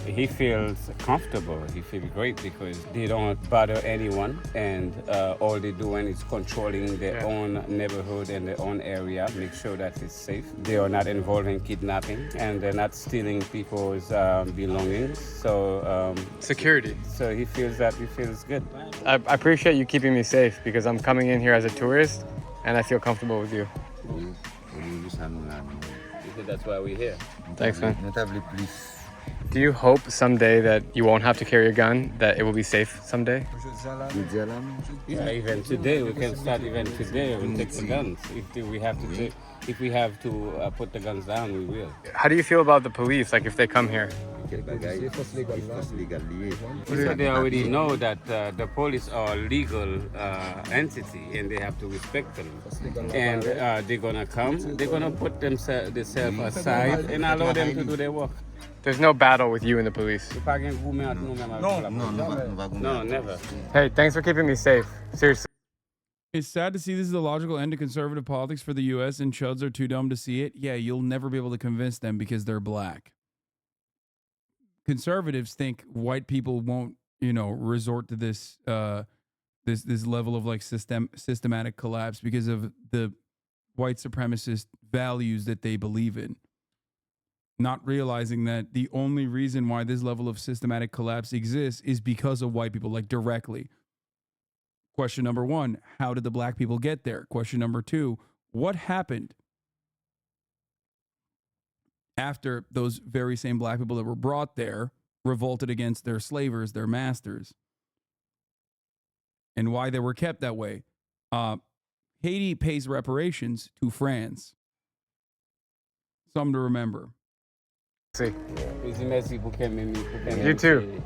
he feels comfortable, he feels great because they don't bother anyone and all they're doing is controlling their own neighborhood and their own area, make sure that it's safe. They are not involved in kidnapping and they're not stealing people's belongings. So security. So he feels good. I appreciate you keeping me safe because I'm coming in here as a tourist and I feel comfortable with you. That's why we're here. Thanks, man. Do you hope someday that you won't have to carry a gun, that it will be safe someday? Yeah, even today, we can start even today, we'll take the guns. If we have to put the guns down, we will. How do you feel about the police, like if they come here? So they already know that the police are a legal entity and they have to respect them. And they're gonna come, they're gonna put themselves aside and allow them to do their work. There's no battle with you and the police? No, never. Hey, thanks for keeping me safe. Seriously. It's sad to see this is the logical end to conservative politics for the U.S. and chuds are too dumb to see it. Yeah, you'll never be able to convince them because they're black. Conservatives think white people won't, resort to this this level of like systematic collapse because of the white supremacist values that they believe in. Not realizing that the only reason why this level of systematic collapse exists is because of white people, like directly. Question number one, how did the black people get there? Question number two, what happened after those very same black people that were brought there revolted against their slavers, their masters, and why they were kept that way? Haiti pays reparations to France. Something to remember. See. You too.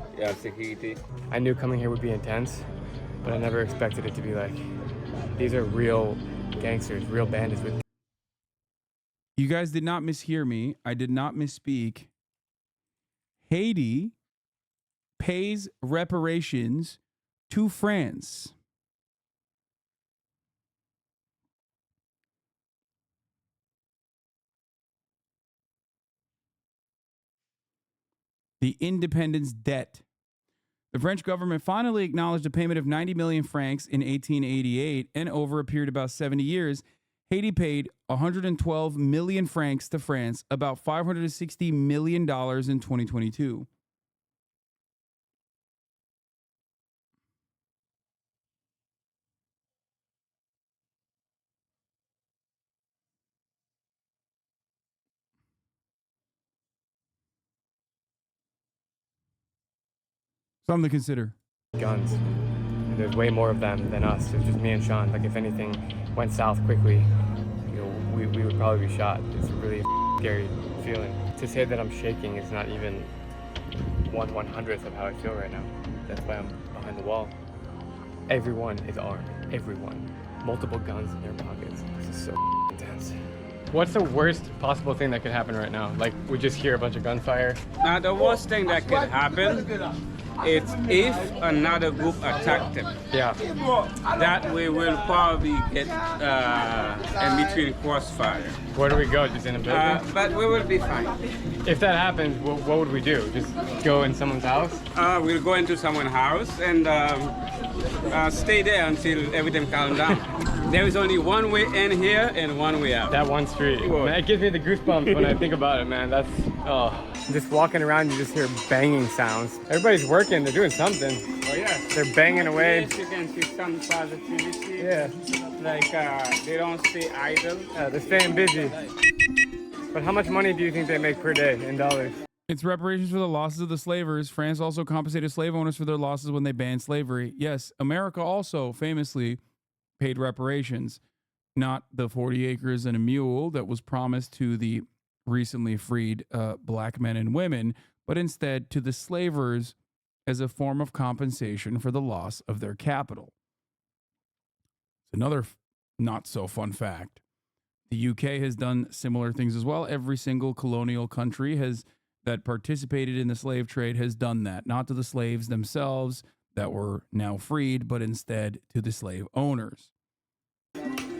I knew coming here would be intense, but I never expected it to be like, these are real gangsters, real bandits with. You guys did not mishear me. I did not misspeak. Haiti pays reparations to France. The independence debt. The French government finally acknowledged a payment of 90 million francs in 1888, and over a period of about 70 years, Haiti paid 112 million francs to France, about $560 million in 2022. Something to consider. Guns. There's way more of them than us. It's just me and Sean. Like if anything went south quickly, we would probably be shot. It's a really scary feeling. To say that I'm shaking is not even 1/100th of how I feel right now. That's why I'm behind the wall. Everyone is armed. Everyone. Multiple guns in their pockets. This is so intense. What's the worst possible thing that could happen right now? Like we just hear a bunch of gunfire? The worst thing that could happen is if another group attacked them. Yeah. That way we'll probably get in between crossfire. Where do we go? Just in a building? But we will be fine. If that happens, what would we do? Just go in someone's house? We'll go into someone's house and stay there until everything calms down. There is only one way in here and one way out. That one street. Man, it gives me the goosebumps when I think about it, man. That's, just walking around, you just hear banging sounds. Everybody's working, they're doing something. Oh yeah. They're banging away. Yes, you can see some positivity. Yeah. Like they don't stay idle. They're staying busy. But how much money do you think they make per day in dollars? It's reparations for the losses of the slavers. France also compensated slave owners for their losses when they banned slavery. Yes, America also famously paid reparations, not the 40 acres and a mule that was promised to the recently freed black men and women, but instead to the slavers as a form of compensation for the loss of their capital. Another not so fun fact. The UK has done similar things as well. Every single colonial country that participated in the slave trade has done that, not to the slaves themselves that were now freed, but instead to the slave owners.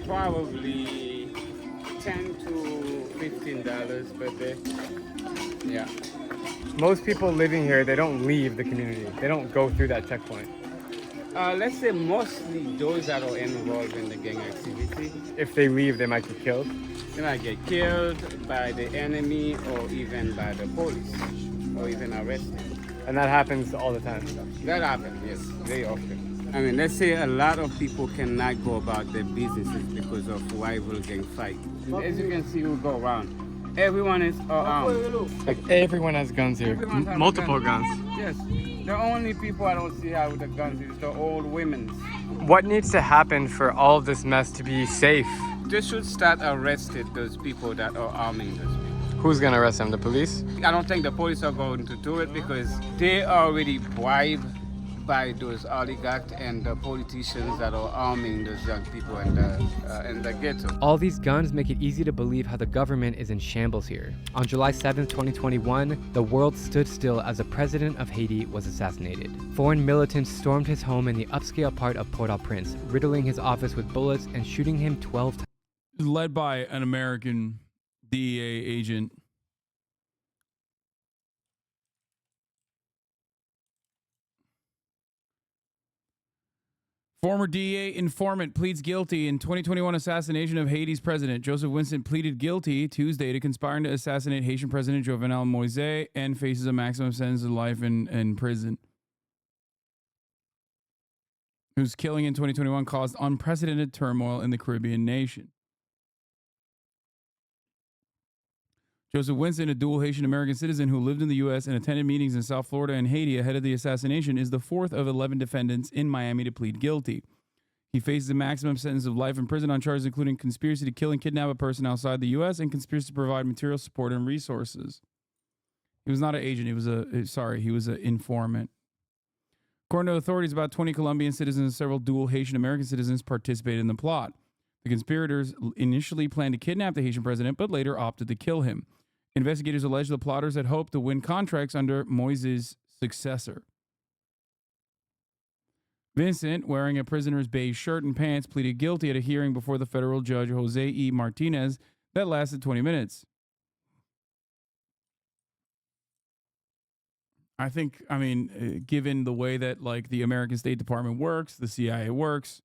Probably 10 to $15 per day. Yeah. Most people living here, they don't leave the community. They don't go through that checkpoint. Let's say mostly those that are involved in the gang activity. If they leave, they might get killed. They might get killed by the enemy or even by the police or even arrested. And that happens all the time. That happens, yes, very often. I mean, let's say a lot of people cannot go about their businesses because of rival gang fight. As you can see, we go around. Everyone is armed. Like everyone has guns here. Multiple guns. Yes. The only people I don't see out with the guns is the old women. What needs to happen for all of this mess to be safe? They should start arresting those people that are arming those people. Who's gonna arrest them? The police? I don't think the police are going to do it because they are already bribed by those oligarchs and the politicians that are arming those young people in the ghetto. All these guns make it easy to believe how the government is in shambles here. On July 7, 2021, the world stood still as the president of Haiti was assassinated. Foreign militants stormed his home in the upscale part of Port-au-Prince, riddling his office with bullets and shooting him 12 times. Led by an American DEA agent. Former DEA informant pleads guilty in 2021 assassination of Haiti's president. Joseph Winston pleaded guilty Tuesday to conspiring to assassinate Haitian President Jovenel Moise and faces a maximum sentence of life in prison. Whose killing in 2021 caused unprecedented turmoil in the Caribbean nation. Joseph Winston, a dual Haitian-American citizen who lived in the U.S. and attended meetings in South Florida and Haiti ahead of the assassination, is the fourth of 11 defendants in Miami to plead guilty. He faces a maximum sentence of life in prison on charges including conspiracy to kill and kidnap a person outside the U.S. and conspiracy to provide material support and resources. He was not an agent. He was an informant. According to authorities, about 20 Colombian citizens and several dual Haitian-American citizens participated in the plot. The conspirators initially planned to kidnap the Haitian president, but later opted to kill him. Investigators allege the plotters had hoped to win contracts under Moise's successor. Vincent, wearing a prisoner's beige shirt and pants, pleaded guilty at a hearing before the federal judge Jose E. Martinez that lasted 20 minutes. I think, given the way that like the American State Department works, the CIA works,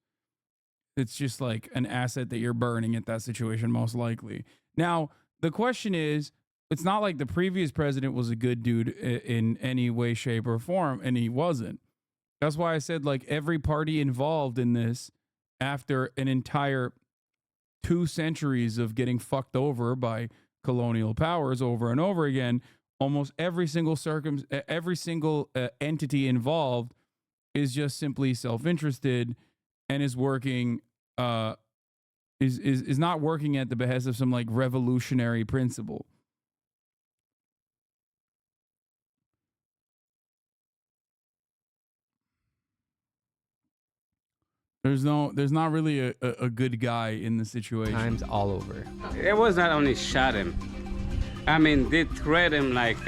it's just like an asset that you're burning at that situation, most likely. Now, the question is, it's not like the previous president was a good dude in any way, shape, or form, and he wasn't. That's why I said, like, every party involved in this, after an entire 2 centuries of getting fucked over by colonial powers over and over again, almost every single entity involved is just simply self-interested and is working, is not working at the behest of some like revolutionary principle. There's not really a good guy in the situation. Times all over. It was not only shot him. I mean, they threatened him like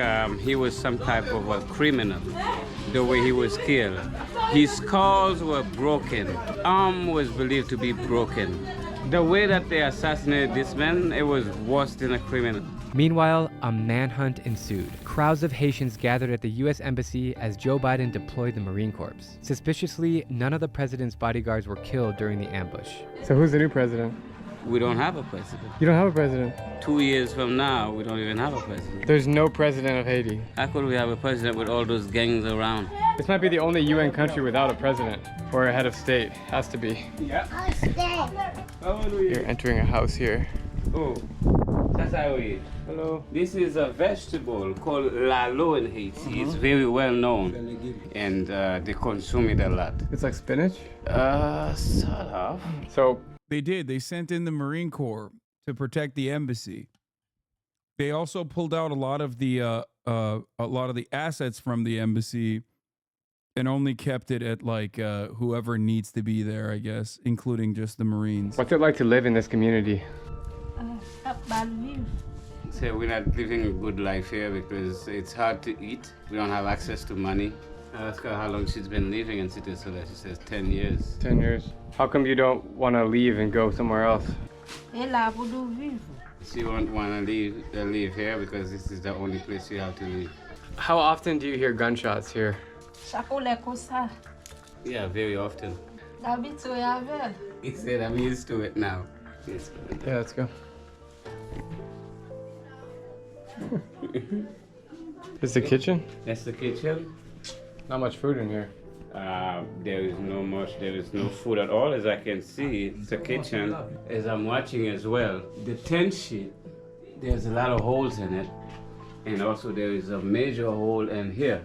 he was some type of a criminal, the way he was killed. His skulls were broken. Arm was believed to be broken. The way that they assassinated this man, it was worse than a criminal. Meanwhile, a manhunt ensued. Crowds of Haitians gathered at the U.S. Embassy as Joe Biden deployed the Marine Corps. Suspiciously, none of the president's bodyguards were killed during the ambush. So who's the new president? We don't have a president. You don't have a president? 2 years from now, we don't even have a president. There's no president of Haiti. How could we have a president with all those gangs around? This might be the only UN country without a president or a head of state. Has to be. Yeah. You're entering a house here. Oh, that's how we eat. Hello. This is a vegetable called lalo in Haiti. It's very well known, and they consume it a lot. It's like spinach? Sort of. So they sent in the Marine Corps to protect the embassy. They also pulled out a lot of the assets from the embassy and only kept it at like whoever needs to be there, I guess, including just the Marines. What's it like to live in this community? So we're not living a good life here because it's hard to eat. We don't have access to money. I asked her how long she's been living in City Soleil. She says 10 years. 10 years. How come you don't want to leave and go somewhere else? So you won't want to leave here because this is the only place you have to leave. How often do you hear gunshots here? Yeah, very often. He said I'm used to it now. Yes. Yeah, let's go. This is the kitchen? That's the kitchen. Not much food in here. There is no food at all, as I can see. It's a kitchen. As I'm watching as well, the tent sheet, there's a lot of holes in it. And also there is a major hole in here.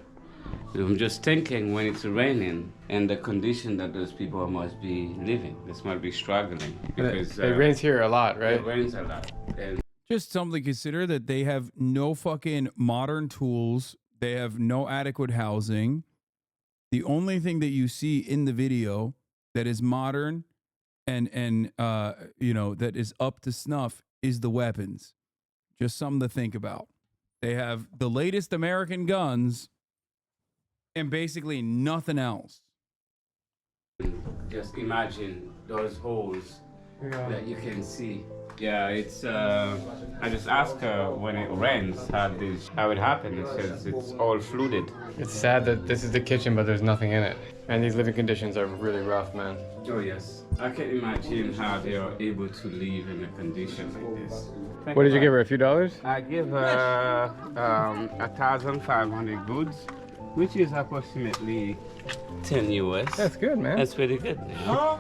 I'm just thinking when it's raining and the condition that those people must be living, they must be struggling. Because it rains here a lot, right? It rains a lot. And just something to consider that they have no fucking modern tools. They have no adequate housing. The only thing that you see in the video that is modern and you know, that is up to snuff is the weapons. Just something to think about. They have the latest American guns and basically nothing else. Just imagine those holes that you can see. Yeah, it's, I just asked her when it rains how it happened. It says it's all flooded. It's sad that this is the kitchen, but there's nothing in it. And these living conditions are really rough, man. Oh, yes. I can imagine how they are able to live in a condition like this. What did you give her, a few dollars? I give her 1,500 goods, which is approximately 10 US. That's good, man. That's pretty good. Oh!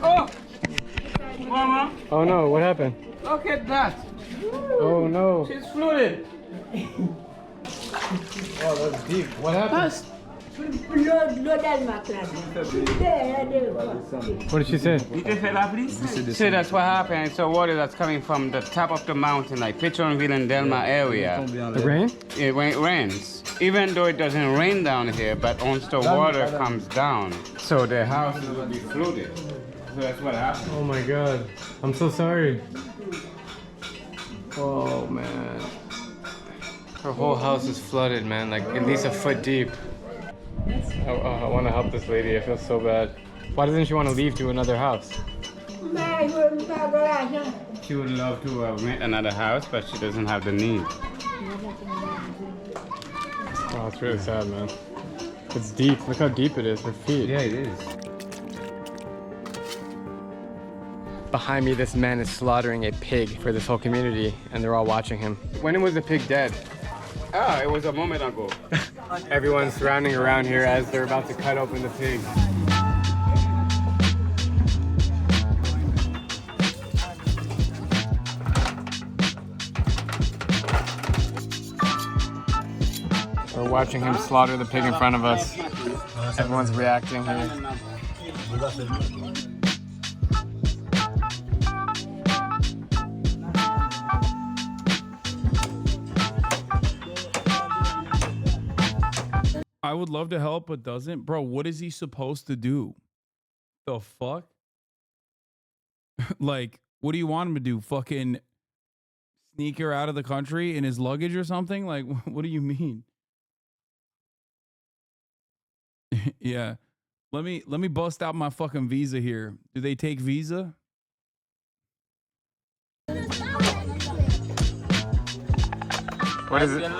Oh! Mama! Oh no, what happened? Look at that! Oh no. She's flooded! Oh, that's deep. What happened? What did she say? So that's what happened. It's a water that's coming from the top of the mountain, like Petronville and Delma area. The rain? When it rains. Even though it doesn't rain down here, but once the water comes down, so the houses will be flooded. So that's what happened. Oh my God. I'm so sorry. Oh man. Her whole house is flooded, man, like at least a foot deep. I want to help this lady. I feel so bad. Why doesn't she want to leave to another house? She would love to rent another house, but she doesn't have the need. Oh, it's really sad, man. It's deep. Look how deep it is. Her feet. Yeah, it is. Behind me, this man is slaughtering a pig for this whole community, and they're all watching him. When was the pig dead? Oh, it was a moment ago. Everyone's surrounding around here as they're about to cut open the pig. We're watching him slaughter the pig in front of us. Everyone's reacting here. I would love to help, but doesn't. Bro, what is he supposed to do? The fuck? Like, what do you want him to do? Fucking sneak her out of the country in his luggage or something? Like, what do you mean? Yeah. Let me bust out my fucking visa here. Do they take visa? What is it?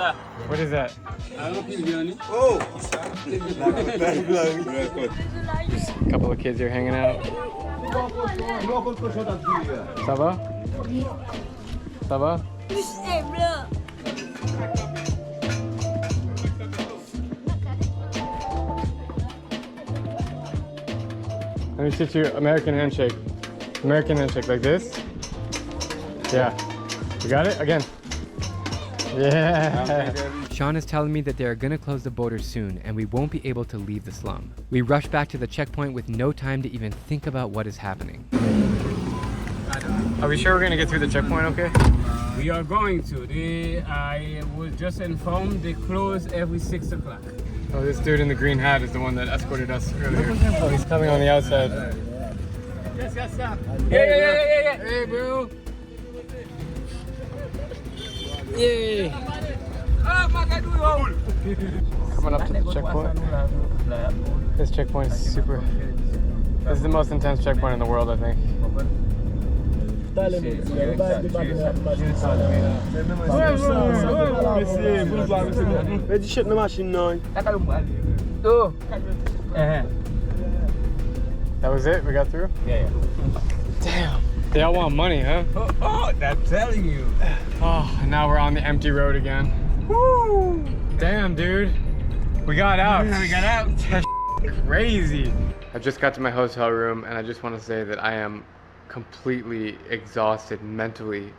What is that? Oh! Just a couple of kids here hanging out. Ça va? Ça va? Let me teach you American handshake. American handshake like this. Yeah. You got it? Again. Yeah. Sean is telling me that they are going to close the border soon and we won't be able to leave the slum. We rush back to the checkpoint with no time to even think about what is happening. Are we sure we're going to get through the checkpoint okay? We are going to. I was just informed they close every 6 o'clock. Oh, this dude in the green hat is the one that escorted us earlier. Oh, he's coming on the outside. Yes, yes, sir. Yeah. Hey, bro. Yay! Coming up to the checkpoint. This checkpoint is super. This is the most intense checkpoint in the world, I think. That was it? We got through? Yeah. Damn. They all want money, huh? Oh, I'm telling you. Oh, and now we're on the empty road again. Woo! Damn, dude. We got out. We got out. That's crazy. I just got to my hotel room and I just want to say that I am completely exhausted, mentally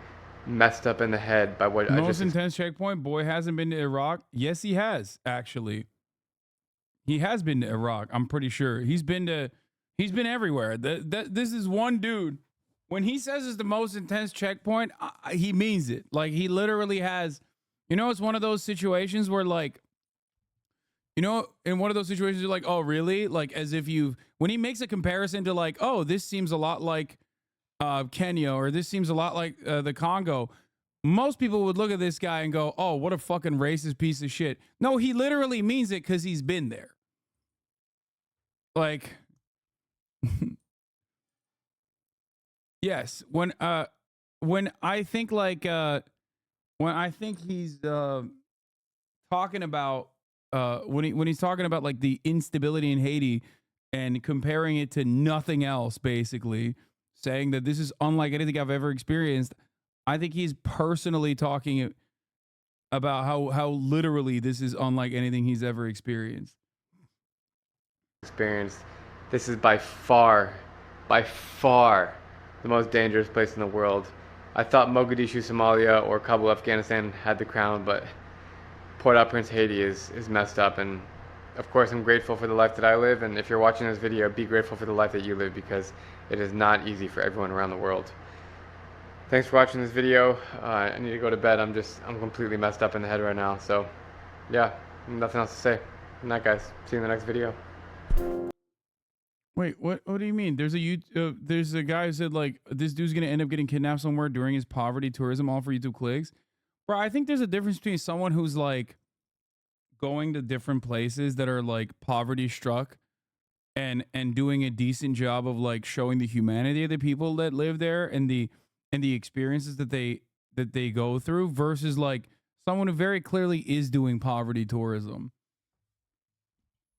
messed up in the head by what I just... Most intense checkpoint, boy hasn't been to Iraq. Yes, he has, actually. He has been to Iraq, I'm pretty sure. He's been everywhere. This is one dude. When he says it's the most intense checkpoint, he means it. Like, he literally has, you know, it's one of those situations where, like, you know, in one of those situations, you're like, oh, really? Like, as if when he makes a comparison to, like, oh, this seems a lot like Kenya, or this seems a lot like the Congo, most people would look at this guy and go, oh, what a fucking racist piece of shit. No, he literally means it because he's been there. Like, yes, when I think like when I think he's talking about when he's talking about like the instability in Haiti and comparing it to nothing else, basically saying that this is unlike anything I've ever experienced, I think he's personally talking about how literally this is unlike anything he's ever experienced. This is by far the most dangerous place in the world. I thought Mogadishu, Somalia, or Kabul, Afghanistan had the crown, but Port-au-Prince, Haiti is messed up. And of course, I'm grateful for the life that I live. And if you're watching this video, be grateful for the life that you live, because it is not easy for everyone around the world. Thanks for watching this video. I need to go to bed. I'm completely messed up in the head right now. So yeah, nothing else to say. Good night, guys. See you in the next video. Wait, what do you mean? There's a guy who said, like, this dude's gonna end up getting kidnapped somewhere during his poverty tourism, all for YouTube clicks. Bro, I think there's a difference between someone who's like going to different places that are like poverty struck and doing a decent job of like showing the humanity of the people that live there and the experiences that they go through, versus like someone who very clearly is doing poverty tourism.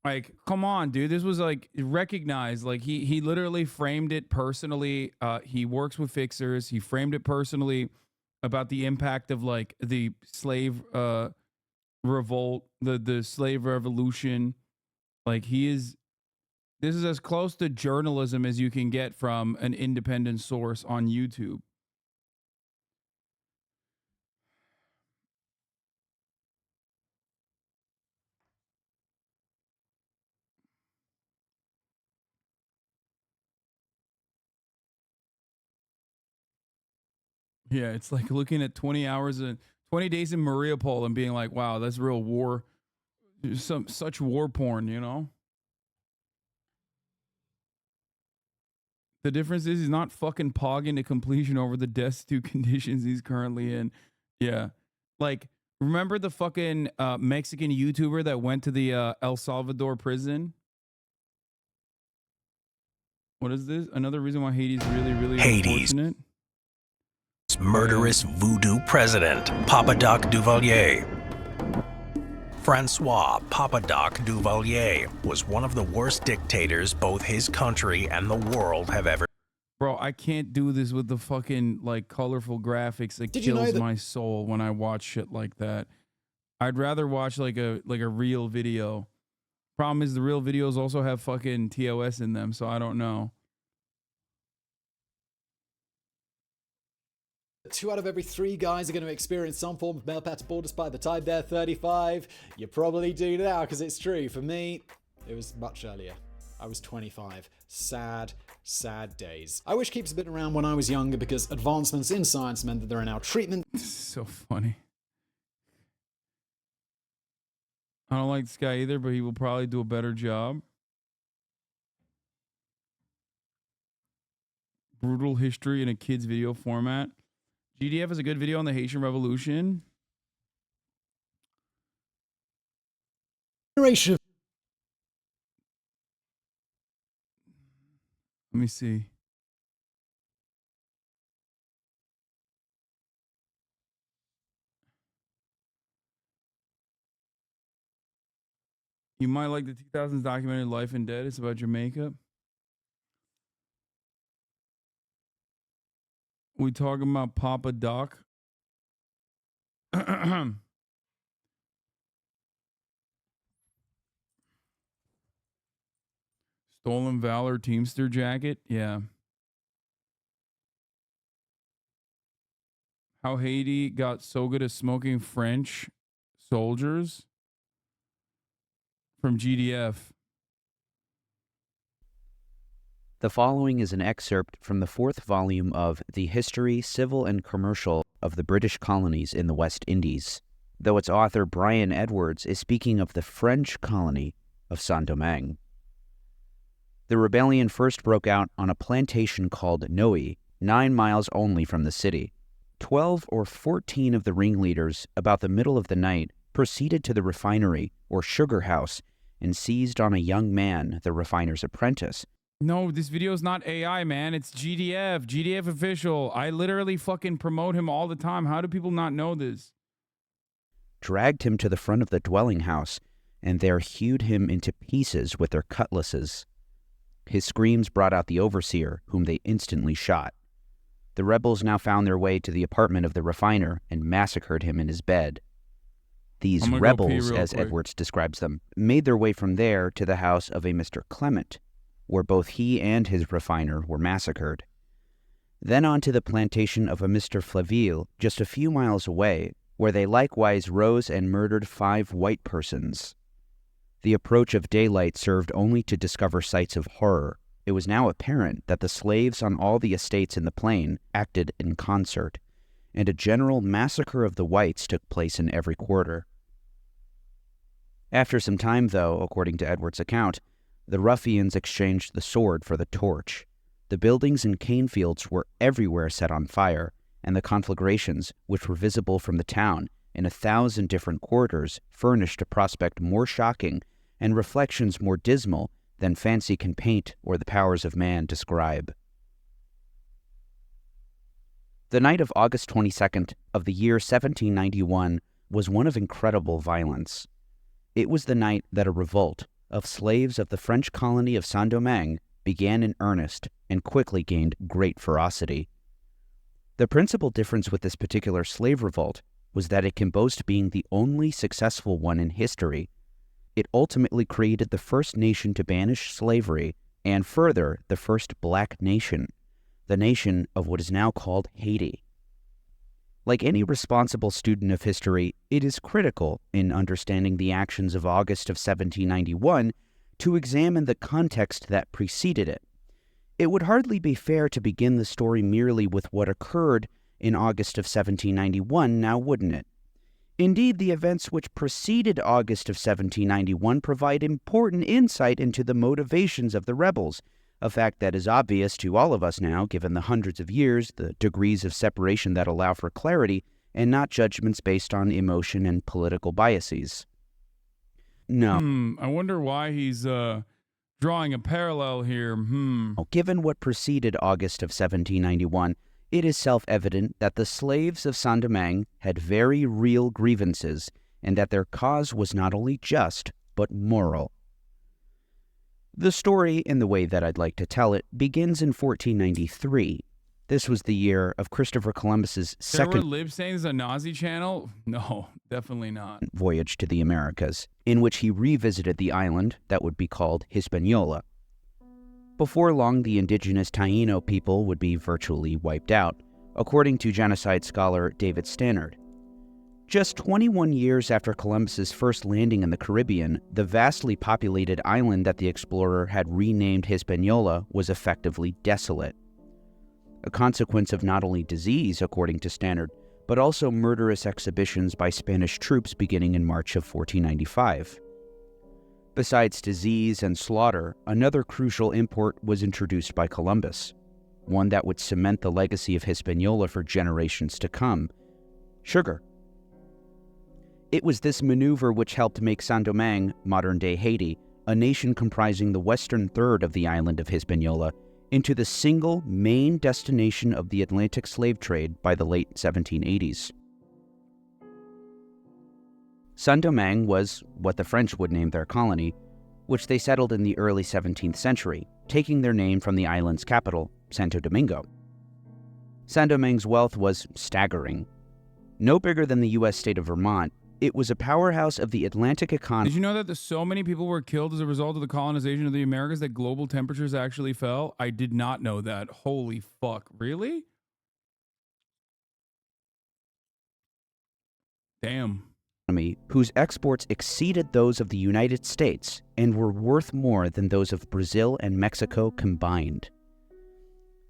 Like, come on, dude. This was like recognized. Like he literally framed it personally. He works with fixers. He framed it personally about the impact of like the slave revolt, the slave revolution. Like this is as close to journalism as you can get from an independent source on YouTube. Yeah, it's like looking at 20 days in Mariupol and being like, wow, that's real war. Such war porn, you know? The difference is he's not fucking pogging to completion over the destitute conditions he's currently in. Yeah. Like, remember the fucking Mexican YouTuber that went to the El Salvador prison? What is this? Another reason why Haiti's really unfortunate? Murderous voodoo president, Papa Doc Duvalier. Francois Papa Doc Duvalier was one of the worst dictators both his country and the world have ever. Bro, I can't do this with the fucking like colorful graphics. It kills my soul when I watch shit like that. I'd rather watch like a real video. Problem is the real videos also have fucking TOS in them, so I don't know. 2 out of every 3 guys are going to experience some form of male pattern baldness by the time they're 35. You probably do now, because it's true. For me, it was much earlier. I was 25. Sad, sad days. I wish keeps had been around when I was younger, because advancements in science meant that there are now treatments. So funny. I don't like this guy either, but he will probably do a better job. Brutal history in a kid's video format. GDF is a good video on the Haitian Revolution. Generation. Let me see. You might like the 2000s documentary Life and Dead. It's about Jamaica. We talking about Papa Doc. Stolen Valor Teamster jacket. Yeah. How Haiti got so good at smoking French soldiers from GDF. The following is an excerpt from the 4th volume of The History, Civil and Commercial of the British Colonies in the West Indies, though its author Brian Edwards is speaking of the French colony of Saint-Domingue. The rebellion first broke out on a plantation called Noe, 9 miles only from the city. 12 or 14 of the ringleaders, about the middle of the night, proceeded to the refinery or sugar house and seized on a young man, the refiner's apprentice. No, this video is not AI, man. It's GDF, GDF official. I literally fucking promote him all the time. How do people not know this? Dragged him to the front of the dwelling house, and there hewed him into pieces with their cutlasses. His screams brought out the overseer, whom they instantly shot. The rebels now found their way to the apartment of the refiner and massacred him in his bed. These rebels, as Edwards describes them, made their way from there to the house of a Mr. Clement, where both he and his refiner were massacred. Then on to the plantation of a Mr. Flaville, just a few miles away, where they likewise rose and murdered 5 white persons. The approach of daylight served only to discover sights of horror. It was now apparent that the slaves on all the estates in the plain acted in concert, and a general massacre of the whites took place in every quarter. After some time, though, according to Edwards' account, the ruffians exchanged the sword for the torch. The buildings and cane fields were everywhere set on fire, and the conflagrations, which were visible from the town in 1,000 different quarters, furnished a prospect more shocking and reflections more dismal than fancy can paint or the powers of man describe. The night of August 22nd of the year 1791 was one of incredible violence. It was the night that a revolt of slaves of the French colony of Saint-Domingue began in earnest and quickly gained great ferocity. The principal difference with this particular slave revolt was that it can boast being the only successful one in history. It ultimately created the first nation to banish slavery, and further, the first black nation, the nation of what is now called Haiti. Like any responsible student of history, it is critical in understanding the actions of August of 1791 to examine the context that preceded it. It would hardly be fair to begin the story merely with what occurred in August of 1791, now wouldn't it? Indeed, the events which preceded August of 1791 provide important insight into the motivations of the rebels, a fact that is obvious to all of us now, given the hundreds of years, the degrees of separation that allow for clarity, and not judgments based on emotion and political biases. No. I wonder why he's drawing a parallel here. Given what preceded August of 1791, it is self-evident that the slaves of Saint-Domingue had very real grievances, and that their cause was not only just, but moral. The story, in the way that I'd like to tell it, begins in 1493. This was the year of Christopher Columbus's second lib saying it's a Nazi channel? No, definitely not. Voyage to the Americas, in which he revisited the island that would be called Hispaniola. Before long, the indigenous Taino people would be virtually wiped out, according to genocide scholar David Stannard. Just 21 years after Columbus's first landing in the Caribbean, the vastly populated island that the explorer had renamed Hispaniola was effectively desolate. A consequence of not only disease, according to Stannard, but also murderous exhibitions by Spanish troops beginning in March of 1495. Besides disease and slaughter, another crucial import was introduced by Columbus, one that would cement the legacy of Hispaniola for generations to come: sugar. It was this maneuver which helped make Saint-Domingue, modern-day Haiti, a nation comprising the western third of the island of Hispaniola, into the single main destination of the Atlantic slave trade by the late 1780s. Saint-Domingue was what the French would name their colony, which they settled in the early 17th century, taking their name from the island's capital, Santo Domingo. Saint-Domingue's wealth was staggering. No bigger than the U.S. state of Vermont, it was a powerhouse of the Atlantic economy. Did you know that so many people were killed as a result of the colonization of the Americas that global temperatures actually fell? I did not know that. Holy fuck. Really? Damn. Whose exports exceeded those of the United States and were worth more than those of Brazil and Mexico combined.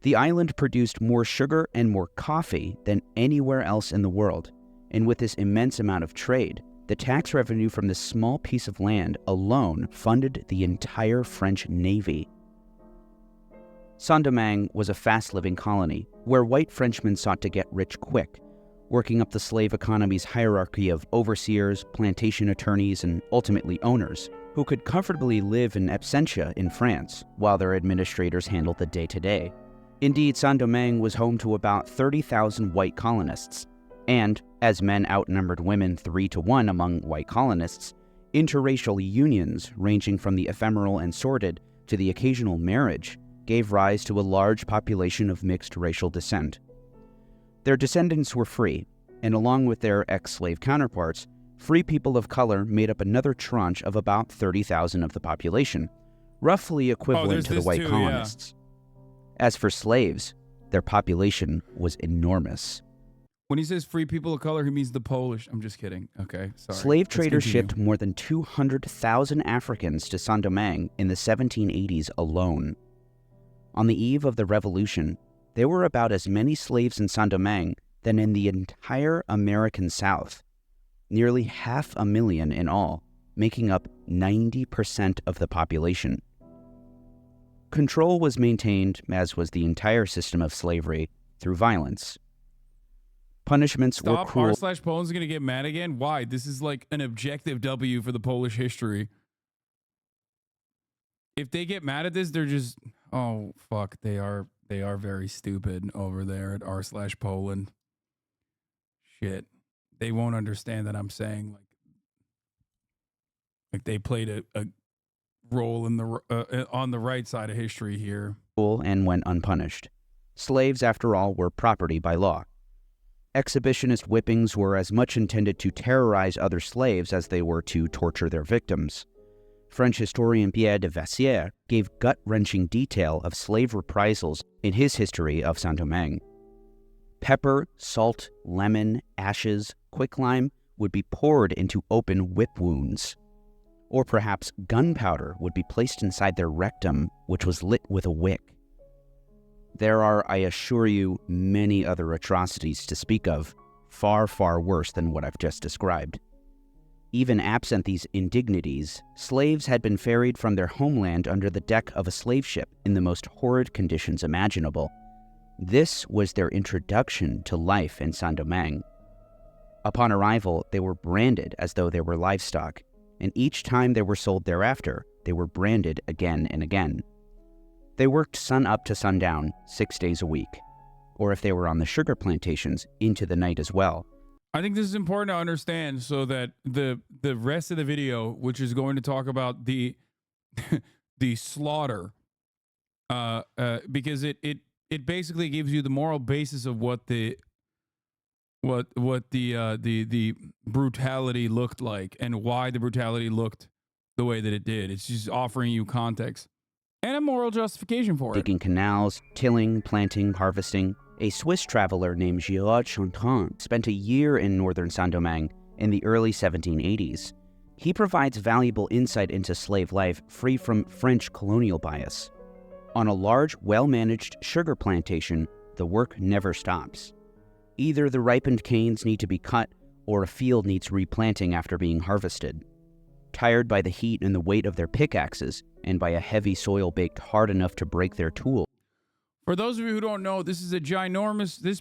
The island produced more sugar and more coffee than anywhere else in the world, and with this immense amount of trade, the tax revenue from this small piece of land alone funded the entire French Navy. Saint-Domingue was a fast-living colony where white Frenchmen sought to get rich quick, working up the slave economy's hierarchy of overseers, plantation attorneys, and ultimately owners, who could comfortably live in absentia in France while their administrators handled the day-to-day. Indeed, Saint-Domingue was home to about 30,000 white colonists, and, as men outnumbered women 3-to-1 among white colonists, interracial unions ranging from the ephemeral and sordid to the occasional marriage gave rise to a large population of mixed racial descent. Their descendants were free, and along with their ex-slave counterparts, free people of color made up another tranche of about 30,000 of the population, roughly equivalent to the white colonists. Yeah. As for slaves, their population was enormous. When he says free people of color, he means the Polish. I'm just kidding. Okay, sorry. Slave traders shipped more than 200,000 Africans to Saint-Domingue in the 1780s alone. On the eve of the Revolution, there were about as many slaves in Saint-Domingue than in the entire American South, nearly 500,000 in all, making up 90% of the population. Control was maintained, as was the entire system of slavery, through violence. Punishments were cruel. r/Poland's going to get mad again? Why? This is like an objective W for the Polish history. If they get mad at this, they're just, oh, fuck, they are very stupid over there at r/Poland. Shit. They won't understand that I'm saying like they played a role in the on the right side of history here. And went unpunished. Slaves, after all, were property by law. Exhibitionist whippings were as much intended to terrorize other slaves as they were to torture their victims. French historian Pierre de Vassières gave gut-wrenching detail of slave reprisals in his history of Saint-Domingue. Pepper, salt, lemon, ashes, quicklime would be poured into open whip wounds. Or perhaps gunpowder would be placed inside their rectum, which was lit with a wick. There are, I assure you, many other atrocities to speak of, far, far worse than what I've just described. Even absent these indignities, slaves had been ferried from their homeland under the deck of a slave ship in the most horrid conditions imaginable. This was their introduction to life in Saint-Domingue. Upon arrival, they were branded as though they were livestock, and each time they were sold thereafter, they were branded again and again. They worked sun up to sundown, 6 days a week, or if they were on the sugar plantations, into the night as well. I think this is important to understand so that the rest of the video, which is going to talk about the the slaughter, because it basically gives you the moral basis of what the brutality looked like and why the brutality looked the way that it did. It's just offering you context and a moral justification for it. Digging canals, tilling, planting, harvesting. A Swiss traveler named Giraud Chantin spent a year in northern Saint-Domingue in the early 1780s. He provides valuable insight into slave life free from French colonial bias. On a large, well-managed sugar plantation, the work never stops. Either the ripened canes need to be cut or a field needs replanting after being harvested. Tired by the heat and the weight of their pickaxes, and by a heavy soil baked hard enough to break their tools. For those of you who don't know, this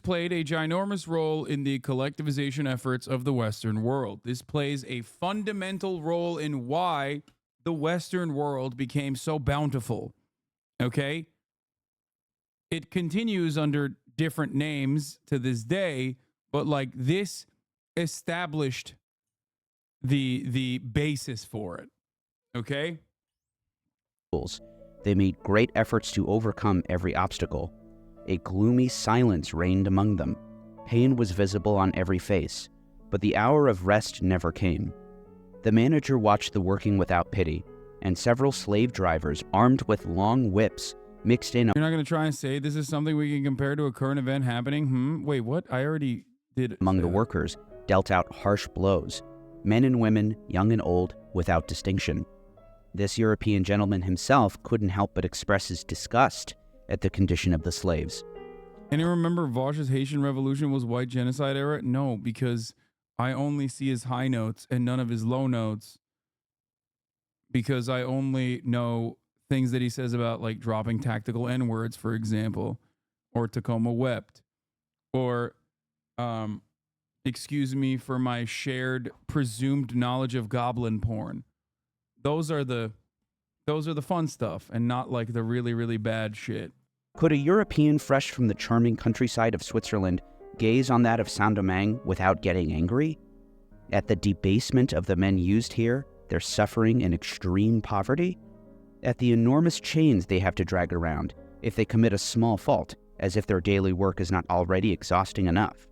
played a ginormous role in the collectivization efforts of the Western world. This plays a fundamental role in why the Western world became so bountiful. Okay? It continues under different names to this day, but like this established the basis for it. Okay? They made great efforts to overcome every obstacle. A gloomy silence reigned among them. Pain was visible on every face, but the hour of rest never came. The manager watched the working without pity, and several slave drivers armed with long whips mixed in. You're not going to try and say this is something we can compare to a current event happening? Wait, what? I already did. Among the workers, dealt out harsh blows. Men and women, young and old, without distinction. This European gentleman himself couldn't help but express his disgust at the condition of the slaves. And you remember Vaush's Haitian Revolution was white genocide era? No, because I only see his high notes and none of his low notes, because I only know things that he says about like dropping tactical N-words, for example, or Tacoma wept, or excuse me for my shared presumed knowledge of goblin porn. Those are the fun stuff, and not like the really, really bad shit. Could a European fresh from the charming countryside of Switzerland gaze on that of Saint-Domingue without getting angry? At the debasement of the men used here, their suffering and extreme poverty? At the enormous chains they have to drag around if they commit a small fault, as if their daily work is not already exhausting enough?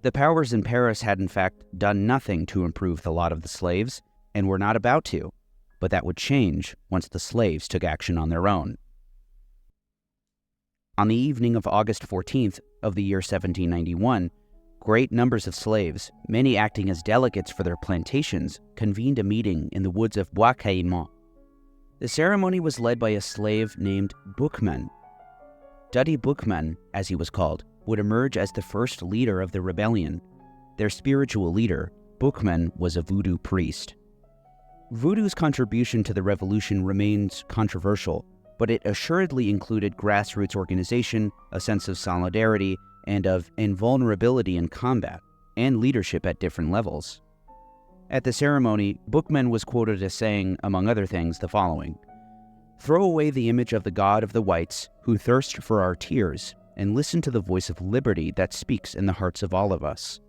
The powers in Paris had in fact done nothing to improve the lot of the slaves, and were not about to, but that would change once the slaves took action on their own. On the evening of August 14th of the year 1791, great numbers of slaves, many acting as delegates for their plantations, convened a meeting in the woods of Bois Caïman. The ceremony was led by a slave named Boukman. Duddy Boukman, as he was called, would emerge as the first leader of the rebellion. Their spiritual leader, Boukman, was a voodoo priest. Voodoo's contribution to the revolution remains controversial, but it assuredly included grassroots organization, a sense of solidarity, and of invulnerability in combat, and leadership at different levels. At the ceremony, Boukman was quoted as saying, among other things, the following: "Throw away the image of the God of the whites, who thirst for our tears, and listen to the voice of liberty that speaks in the hearts of all of us."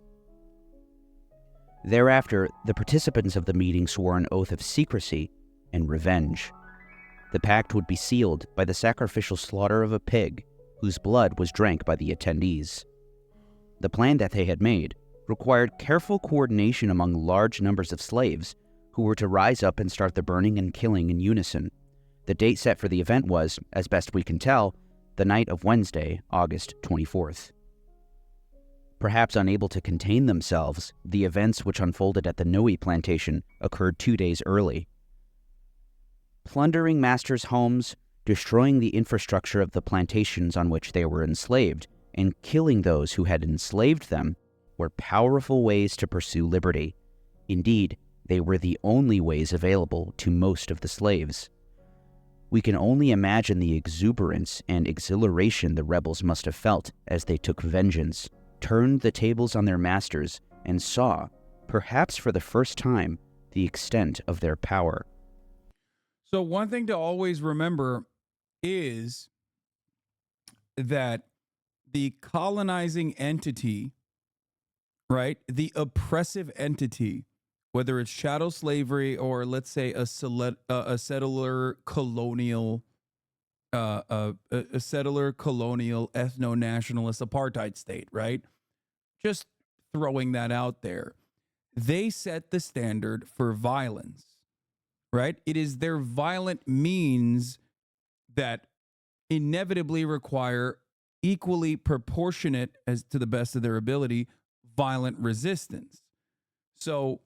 Thereafter, the participants of the meeting swore an oath of secrecy and revenge. The pact would be sealed by the sacrificial slaughter of a pig, whose blood was drank by the attendees. The plan that they had made required careful coordination among large numbers of slaves, who were to rise up and start the burning and killing in unison. The date set for the event was, as best we can tell, the night of Wednesday, August 24th. Perhaps unable to contain themselves, the events which unfolded at the Noe plantation occurred 2 days early. Plundering masters' homes, destroying the infrastructure of the plantations on which they were enslaved, and killing those who had enslaved them were powerful ways to pursue liberty. Indeed, they were the only ways available to most of the slaves. We can only imagine the exuberance and exhilaration the rebels must have felt as they took vengeance, turned the tables on their masters, and saw, perhaps for the first time, the extent of their power. So one thing to always remember is that the colonizing entity, right, the oppressive entity, whether it's chattel slavery or let's say a settler colonial ethno-nationalist apartheid state, right? Just throwing that out there. They set the standard for violence, right? It is their violent means that inevitably require equally proportionate, as to the best of their ability, violent resistance. So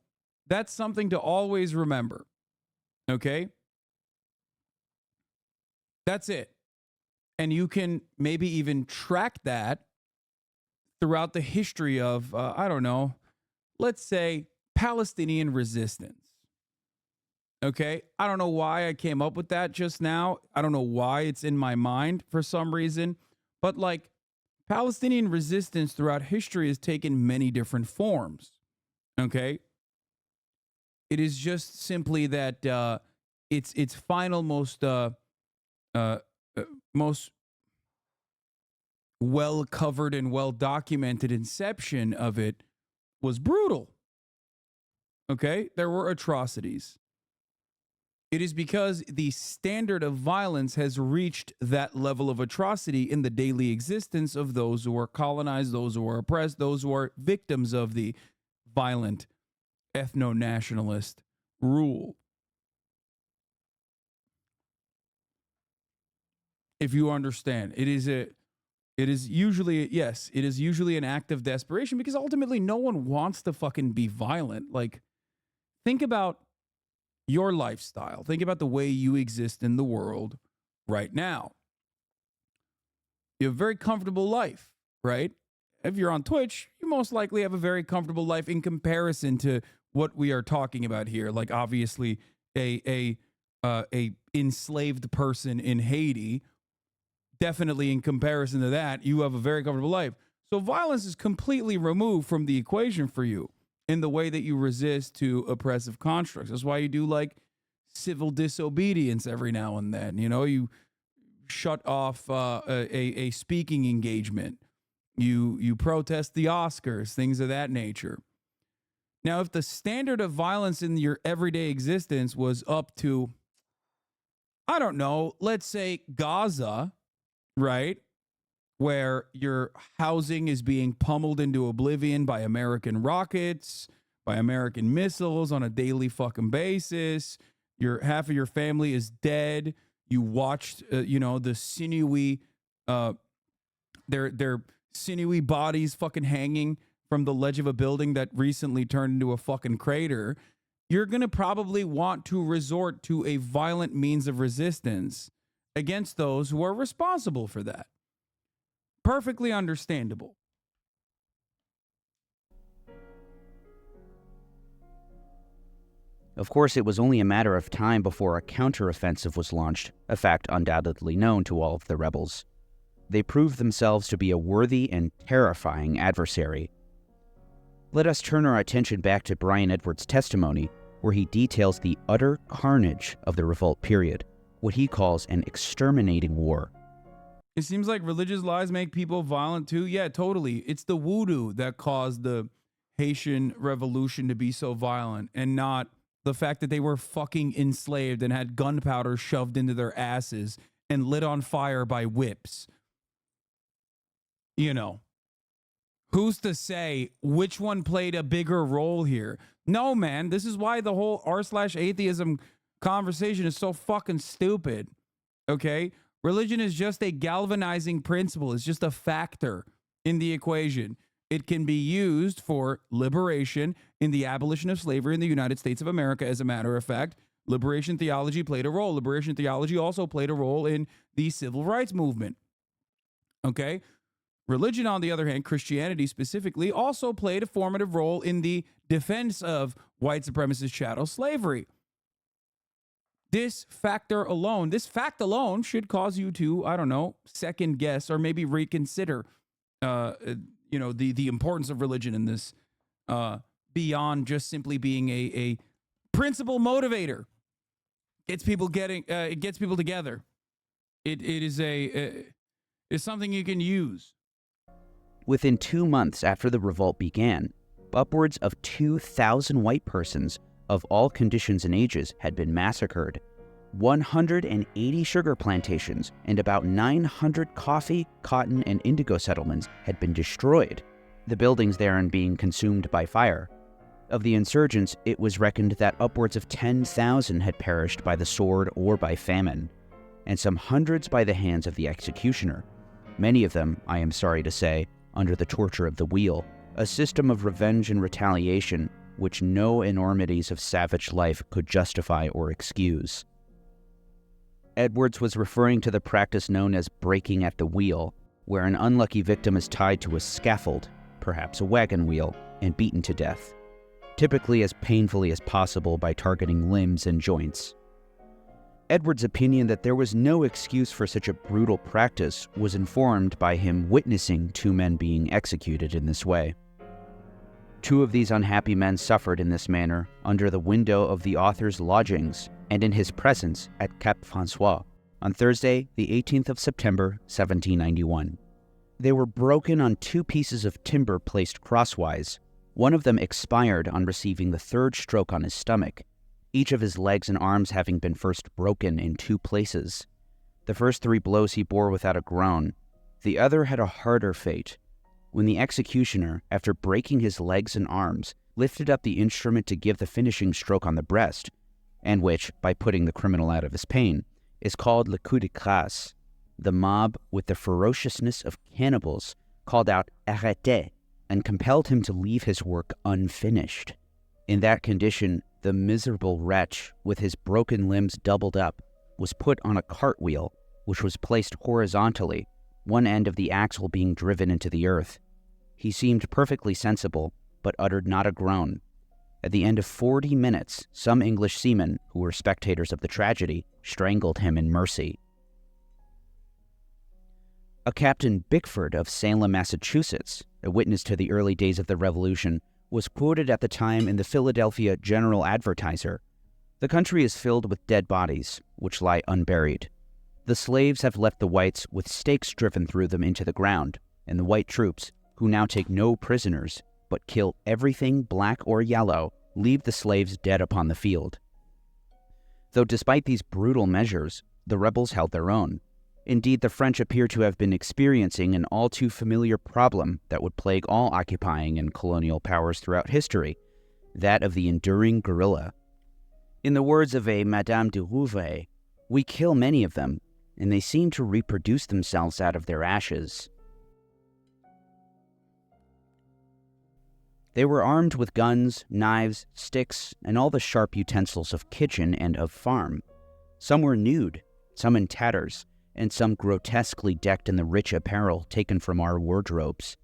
that's something to always remember, okay? That's it. And you can maybe even track that throughout the history of, I don't know, let's say Palestinian resistance. Okay? I don't know why I came up with that just now. I don't know why it's in my mind for some reason. But like, Palestinian resistance throughout history has taken many different forms. Okay? It is just simply that its final most well covered and well documented inception of it was brutal. Okay? There were atrocities. It is because the standard of violence has reached that level of atrocity in the daily existence of those who are colonized, those who are oppressed, those who are victims of the violent ethno-nationalist rule. If you understand, it is usually an act of desperation, because ultimately no one wants to fucking be violent. Like, think about your lifestyle. Think about the way you exist in the world right now. You have a very comfortable life, right? If you're on Twitch, you most likely have a very comfortable life in comparison to what we are talking about here. Like, obviously, a enslaved person in Haiti, definitely in comparison to that, you have a very comfortable life. So violence is completely removed from the equation for you in the way that you resist to oppressive constructs. That's why you do like civil disobedience every now and then. You know, you shut off a speaking engagement. You protest the Oscars, things of that nature. Now, if the standard of violence in your everyday existence was up to, I don't know, let's say Gaza, right? Where your housing is being pummeled into oblivion by American rockets, by American missiles on a daily fucking basis. Half of your family is dead. You watched, the sinewy, their sinewy bodies fucking hanging from the ledge of a building that recently turned into a fucking crater. You're going to probably want to resort to a violent means of resistance against those who are responsible for that. Perfectly understandable. Of course, it was only a matter of time before a counteroffensive was launched, a fact undoubtedly known to all of the rebels. They proved themselves to be a worthy and terrifying adversary. Let us turn our attention back to Brian Edwards' testimony, where he details the utter carnage of the revolt period, what he calls an exterminating war. It seems like religious lies make people violent too. Yeah, totally. It's the voodoo that caused the Haitian revolution to be so violent, and not the fact that they were fucking enslaved and had gunpowder shoved into their asses and lit on fire by whips. You know, who's to say which one played a bigger role here? No, man, this is why the whole r/atheism conversation is so fucking stupid. Okay? Religion is just a galvanizing principle. It's just a factor in the equation. It can be used for liberation in the abolition of slavery in the United States of America, as a matter of fact. Liberation theology played a role. Liberation theology also played a role in the civil rights movement. Okay? Religion, on the other hand, Christianity specifically, also played a formative role in the defense of white supremacist chattel slavery. This fact alone should cause you to, I don't know, second guess or maybe reconsider, the importance of religion in this, beyond just simply being a principal motivator. It gets people together. It's something you can use. Within 2 months after the revolt began, upwards of 2,000 white persons of all conditions and ages had been massacred. 180 sugar plantations and about 900 coffee, cotton, and indigo settlements had been destroyed, the buildings therein being consumed by fire. Of the insurgents, it was reckoned that upwards of 10,000 had perished by the sword or by famine, and some hundreds by the hands of the executioner, many of them, I am sorry to say, under the torture of the wheel, a system of revenge and retaliation which no enormities of savage life could justify or excuse. Edwards was referring to the practice known as breaking at the wheel, where an unlucky victim is tied to a scaffold, perhaps a wagon wheel, and beaten to death, typically as painfully as possible by targeting limbs and joints. Edwards' opinion that there was no excuse for such a brutal practice was informed by him witnessing 2 men being executed in this way. 2 of these unhappy men suffered in this manner under the window of the author's lodgings and in his presence at Cap Francois on Thursday, the 18th of September, 1791. They were broken on 2 pieces of timber placed crosswise, One of them expired on receiving the third stroke on his stomach, each of his legs and arms having been first broken in 2 places. The first 3 blows he bore without a groan. The other had a harder fate. When the executioner, after breaking his legs and arms, lifted up the instrument to give the finishing stroke on the breast, and which, by putting the criminal out of his pain, is called le coup de grâce, the mob, with the ferociousness of cannibals, called out arrêtez and compelled him to leave his work unfinished. In that condition, the miserable wretch, with his broken limbs doubled up, was put on a cartwheel, which was placed horizontally, one end of the axle being driven into the earth. He seemed perfectly sensible, but uttered not a groan. At the end of 40 minutes, some English seamen, who were spectators of the tragedy, strangled him in mercy. A Captain Bickford of Salem, Massachusetts, a witness to the early days of the Revolution, was quoted at the time in the Philadelphia General Advertiser. "The country is filled with dead bodies, which lie unburied. The slaves have left the whites with stakes driven through them into the ground, and the white troops, who now take no prisoners, but kill everything black or yellow, leave the slaves dead upon the field." Though despite these brutal measures, the rebels held their own. Indeed, the French appear to have been experiencing an all too familiar problem that would plague all occupying and colonial powers throughout history, that of the enduring guerrilla. In the words of a Madame de Rouvray, "We kill many of them, and they seem to reproduce themselves out of their ashes." They were armed with guns, knives, sticks, and all the sharp utensils of kitchen and of farm. Some were nude, some in tatters, and some grotesquely decked in the rich apparel taken from our wardrobes.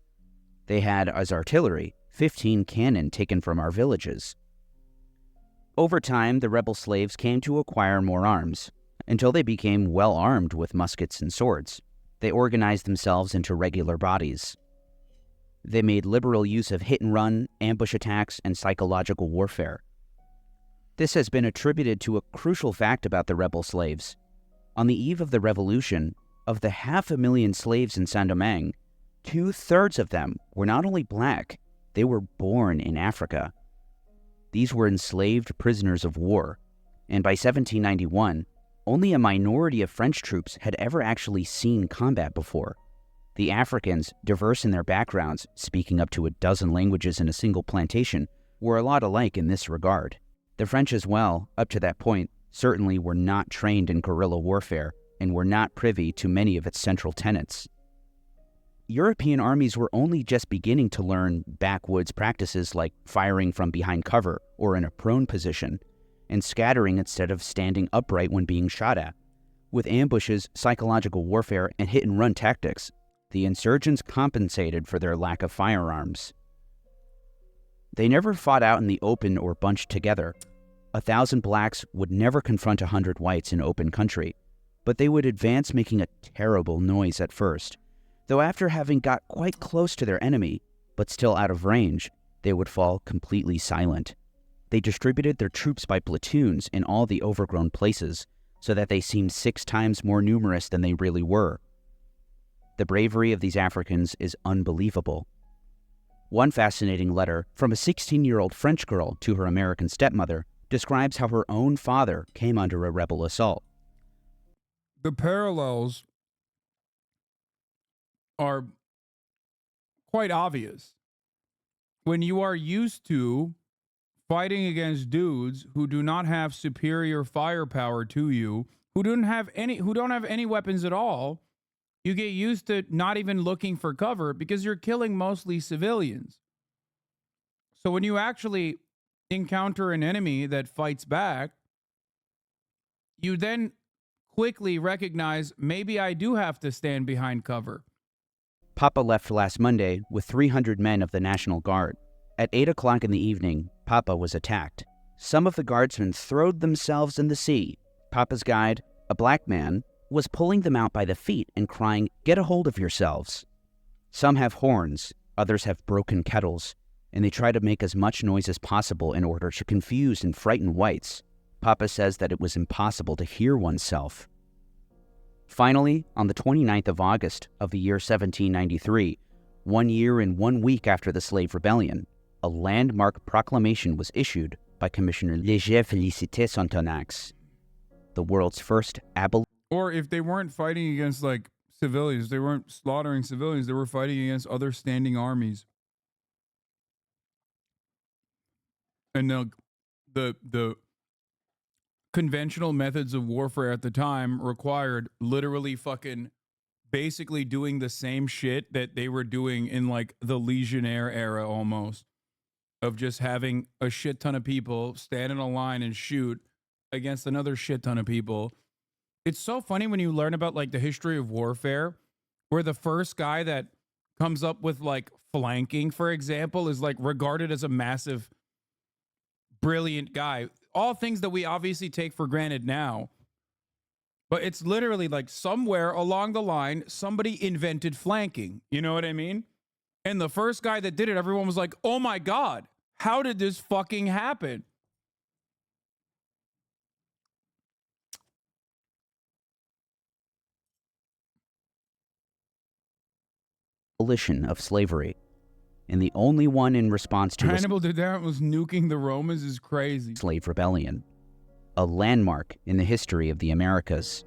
They had, as artillery, 15 cannon taken from our villages. Over time, the rebel slaves came to acquire more arms, until they became well armed with muskets and swords. They organized themselves into regular bodies. They made liberal use of hit-and-run, ambush attacks, and psychological warfare. This has been attributed to a crucial fact about the rebel slaves. On the eve of the revolution, of the 500,000 slaves in Saint-Domingue, 2/3 of them were not only black, they were born in Africa. These were enslaved prisoners of war, and by 1791, only a minority of French troops had ever actually seen combat before. The Africans, diverse in their backgrounds, speaking up to a dozen languages in a single plantation, were a lot alike in this regard. The French as well, up to that point, certainly were not trained in guerrilla warfare and were not privy to many of its central tenets. European armies were only just beginning to learn backwoods practices like firing from behind cover or in a prone position, and scattering instead of standing upright when being shot at. With ambushes, psychological warfare, and hit-and-run tactics, the insurgents compensated for their lack of firearms. They never fought out in the open or bunched together. 1,000 blacks would never confront 100 whites in open country, but they would advance making a terrible noise at first, though after having got quite close to their enemy, but still out of range, they would fall completely silent. They distributed their troops by platoons in all the overgrown places, so that they seemed 6 times more numerous than they really were. The bravery of these Africans is unbelievable. One fascinating letter from a 16-year-old French girl to her American stepmother describes how her own father came under a rebel assault. The parallels are quite obvious. When you are used to fighting against dudes who do not have superior firepower to you, who don't have any weapons at all, you get used to not even looking for cover because you're killing mostly civilians. So when you actually encounter an enemy that fights back, you then quickly recognize, maybe I do have to stand behind cover. Papa left last Monday with 300 men of the National Guard. At 8 o'clock in the evening, Papa was attacked. Some of the guardsmen throwed themselves in the sea. Papa's guide, a black man, was pulling them out by the feet and crying, "Get a hold of yourselves." Some have horns, others have broken kettles, and they try to make as much noise as possible in order to confuse and frighten whites. Papa says that it was impossible to hear oneself. Finally, on the 29th of August of the year 1793, 1 year and 1 week after the slave rebellion, a landmark proclamation was issued by Commissioner Léger Félicité Sontonax, the world's first abolition. Or if they weren't fighting against like civilians, they weren't slaughtering civilians, they were fighting against other standing armies. And the conventional methods of warfare at the time required literally fucking basically doing the same shit that they were doing in like the Legionnaire era almost, of just having a shit ton of people stand in a line and shoot against another shit ton of people. It's so funny when you learn about like the history of warfare, where the first guy that comes up with like flanking, for example, is like regarded as a massive, brilliant guy. All things that we obviously take for granted now. But it's literally like somewhere along the line, somebody invented flanking. You know what I mean? And the first guy that did it, everyone was like, oh my God, how did this fucking happen? Of slavery. And the only one in response to Hannibal did that was nuking the Romans is crazy. Slave rebellion, a landmark in the history of the Americas.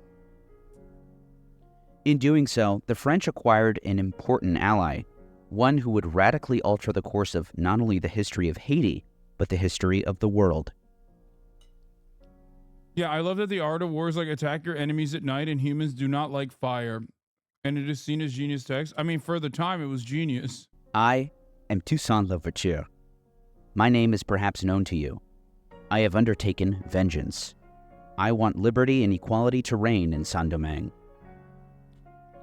In doing so, the French acquired an important ally, one who would radically alter the course of not only the history of Haiti, but the history of the world. Yeah, I love that the art of war is like attack your enemies at night and humans do not like fire. And it is seen as genius text. I mean, for the time, it was genius. I am Toussaint Louverture. My name is perhaps known to you. I have undertaken vengeance. I want liberty and equality to reign in Saint-Domingue.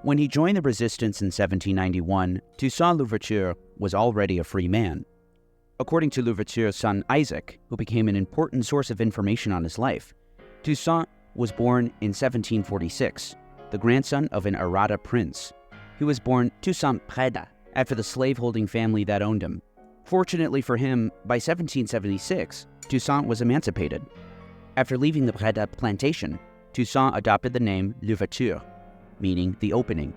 When he joined the resistance in 1791, Toussaint Louverture was already a free man. According to Louverture's son Isaac, who became an important source of information on his life, Toussaint was born in 1746, the grandson of an Arada prince. He was born Toussaint Preda, after the slaveholding family that owned him. Fortunately for him, by 1776, Toussaint was emancipated. After leaving the Preda plantation, Toussaint adopted the name Louverture, meaning the opening.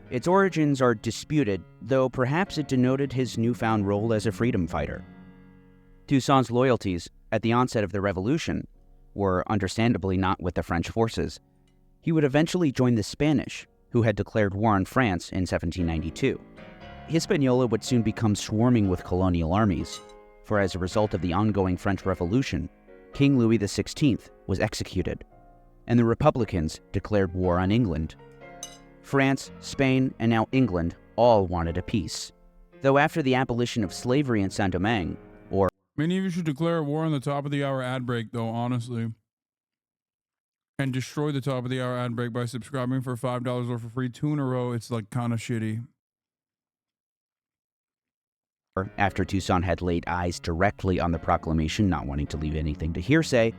Its origins are disputed, though perhaps it denoted his newfound role as a freedom fighter. Toussaint's loyalties at the onset of the revolution were understandably not with the French forces. He would eventually join the Spanish, who had declared war on France in 1792. Hispaniola would soon become swarming with colonial armies, for as a result of the ongoing French Revolution, King Louis XVI was executed, and the Republicans declared war on England. France, Spain, and now England all wanted a peace. Though after the abolition of slavery in Saint-Domingue, or... Many of you should declare war on the top of the hour ad break, though, honestly. And destroy the top of the hour ad break by subscribing for $5 or for free 2 in a row. It's like kind of shitty. After Toussaint had laid eyes directly on the proclamation, not wanting to leave anything to hearsay,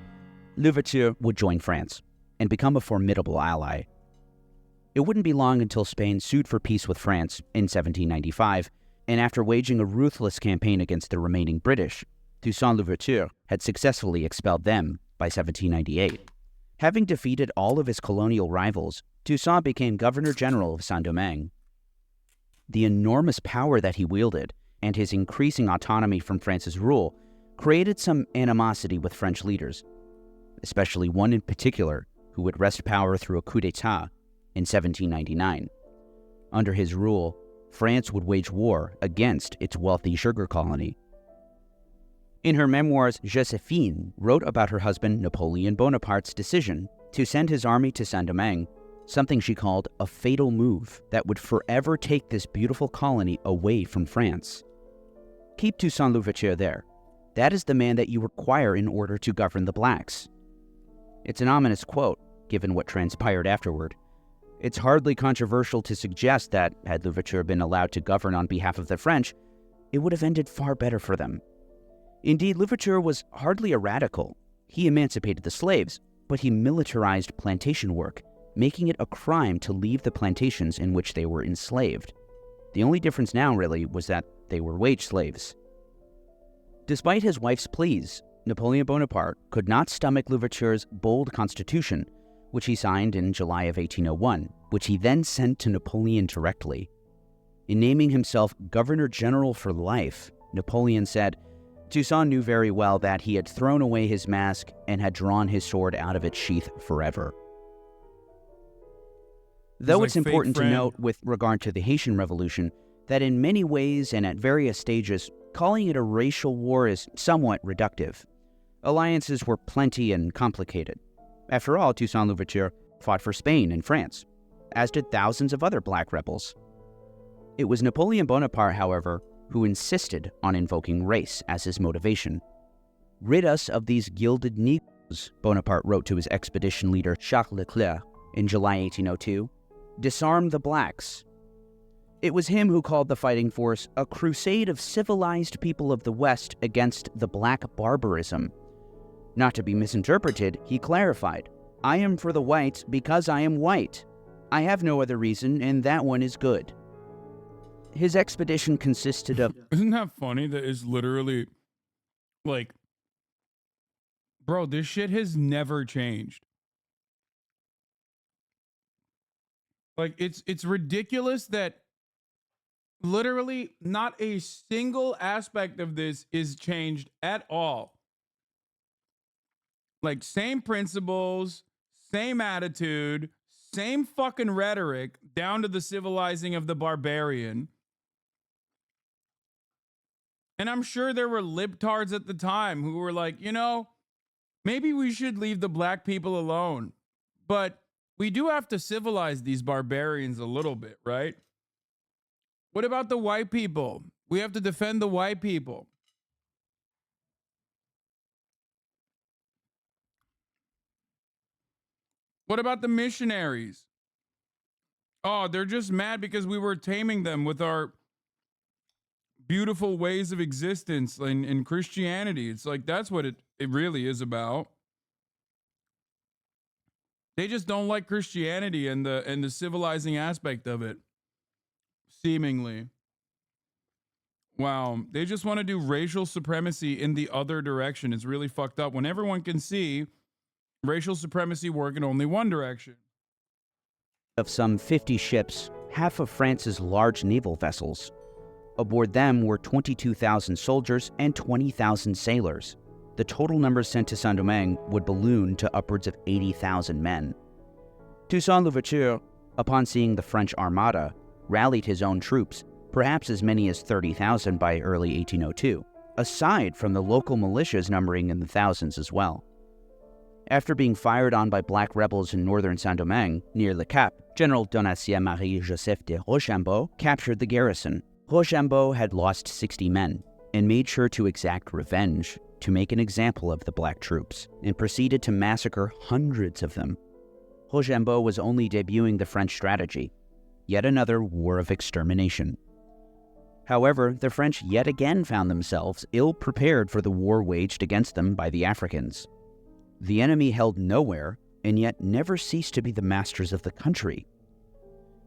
Louverture would join France and become a formidable ally. It wouldn't be long until Spain sued for peace with France in 1795, and after waging a ruthless campaign against the remaining British, Toussaint Louverture had successfully expelled them by 1798. Having defeated all of his colonial rivals, Toussaint became Governor-General of Saint-Domingue. The enormous power that he wielded and his increasing autonomy from France's rule created some animosity with French leaders, especially one in particular who would wrest power through a coup d'etat in 1799. Under his rule, France would wage war against its wealthy sugar colony. In her memoirs, Joséphine wrote about her husband Napoleon Bonaparte's decision to send his army to Saint-Domingue, something she called a fatal move that would forever take this beautiful colony away from France. Keep Toussaint Louverture there. That is the man that you require in order to govern the blacks. It's an ominous quote, given what transpired afterward. It's hardly controversial to suggest that, had Louverture been allowed to govern on behalf of the French, it would have ended far better for them. Indeed, Louverture was hardly a radical. He emancipated the slaves, but he militarized plantation work, making it a crime to leave the plantations in which they were enslaved. The only difference now, really, was that they were wage slaves. Despite his wife's pleas, Napoleon Bonaparte could not stomach Louverture's bold constitution, which he signed in July of 1801, which he then sent to Napoleon directly. In naming himself Governor-General for life, Napoleon said, Toussaint knew very well that he had thrown away his mask and had drawn his sword out of its sheath forever. Though it's important to note with regard to the Haitian Revolution that in many ways and at various stages, calling it a racial war is somewhat reductive. Alliances were plenty and complicated. After all, Toussaint Louverture fought for Spain and France, as did thousands of other black rebels. It was Napoleon Bonaparte, however, who insisted on invoking race as his motivation. Rid us of these gilded Negroes, Bonaparte wrote to his expedition leader Jacques Leclerc in July 1802. Disarm the blacks. It was him who called the fighting force a crusade of civilized people of the West against the black barbarism. Not to be misinterpreted, he clarified, I am for the whites because I am white. I have no other reason, and that one is good. His expedition consisted of... Isn't that funny that it's literally, like, bro, this shit has never changed. Like, it's ridiculous that literally not a single aspect of this is changed at all. Like, same principles, same attitude, same fucking rhetoric, down to the civilizing of the barbarian. And I'm sure there were libtards at the time who were like, you know, maybe we should leave the black people alone. But we do have to civilize these barbarians a little bit, right? What about the white people? We have to defend the white people. What about the missionaries? Oh, they're just mad because we were taming them with our beautiful ways of existence in Christianity. It's like, that's what it really is about. They just don't like Christianity and the civilizing aspect of it, seemingly. Wow, they just want to do racial supremacy in the other direction. It's really fucked up when everyone can see racial supremacy work in only one direction. Of some 50 ships, half of France's large naval vessels. Aboard them were 22,000 soldiers and 20,000 sailors. The total numbers sent to Saint-Domingue would balloon to upwards of 80,000 men. Toussaint Louverture, upon seeing the French Armada, rallied his own troops, perhaps as many as 30,000 by early 1802, aside from the local militias numbering in the thousands as well. After being fired on by black rebels in northern Saint-Domingue, near Le Cap, General Donatien Marie-Joseph de Rochambeau captured the garrison. Rochambeau had lost 60 men and made sure to exact revenge to make an example of the black troops and proceeded to massacre hundreds of them. Rochambeau was only debuting the French strategy, yet another war of extermination. However, the French yet again found themselves ill-prepared for the war waged against them by the Africans. The enemy held nowhere and yet never ceased to be the masters of the country.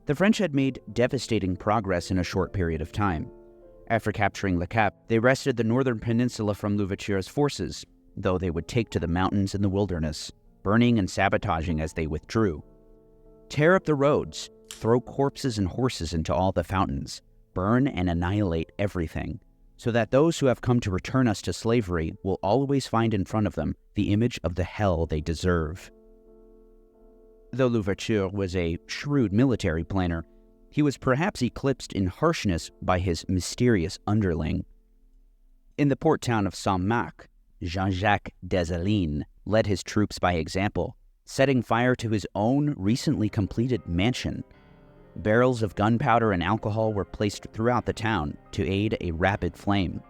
The French had made devastating progress in a short period of time. After capturing Le Cap, they wrested the northern peninsula from Louverture's forces, though they would take to the mountains and the wilderness, burning and sabotaging as they withdrew. Tear up the roads, throw corpses and horses into all the fountains, burn and annihilate everything, so that those who have come to return us to slavery will always find in front of them the image of the hell they deserve. Though Louverture was a shrewd military planner, he was perhaps eclipsed in harshness by his mysterious underling. In the port town of Saint-Marc, Jean-Jacques Dessalines led his troops by example, setting fire to his own recently completed mansion. Barrels of gunpowder and alcohol were placed throughout the town to aid a rapid flame.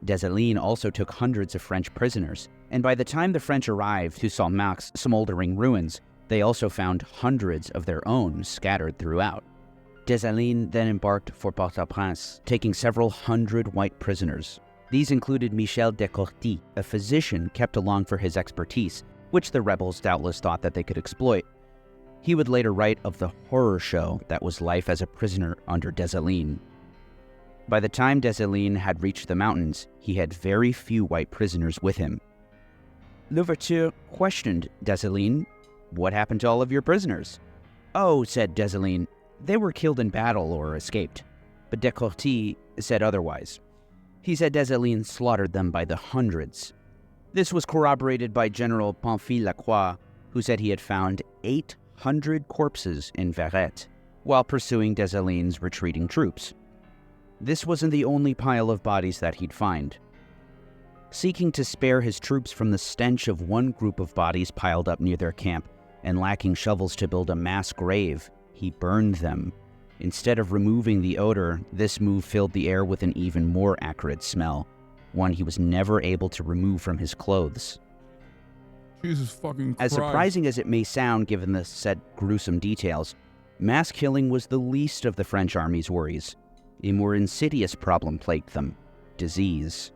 Dessalines also took hundreds of French prisoners, and by the time the French arrived to Saint-Marc's smoldering ruins, they also found hundreds of their own scattered throughout. Dessalines then embarked for Port-au-Prince, taking several hundred white prisoners. These included Michel de Courty, a physician kept along for his expertise, which the rebels doubtless thought that they could exploit. He would later write of the horror show that was life as a prisoner under Dessalines. By the time Dessalines had reached the mountains, he had very few white prisoners with him. Louverture questioned Dessalines, "What happened to all of your prisoners?" "Oh," said Dessalines, "they were killed in battle or escaped." But de Courty said otherwise. He said Dessalines slaughtered them by the hundreds. This was corroborated by General Pamphile Lacroix, who said he had found 800 corpses in Verret while pursuing Dessalines' retreating troops. This wasn't the only pile of bodies that he'd find. Seeking to spare his troops from the stench of one group of bodies piled up near their camp and lacking shovels to build a mass grave, he burned them. Instead of removing the odor, this move filled the air with an even more acrid smell, one he was never able to remove from his clothes. Jesus fucking Christ. As surprising as it may sound given the said gruesome details, mass killing was the least of the French army's worries. A more insidious problem plagued them: disease.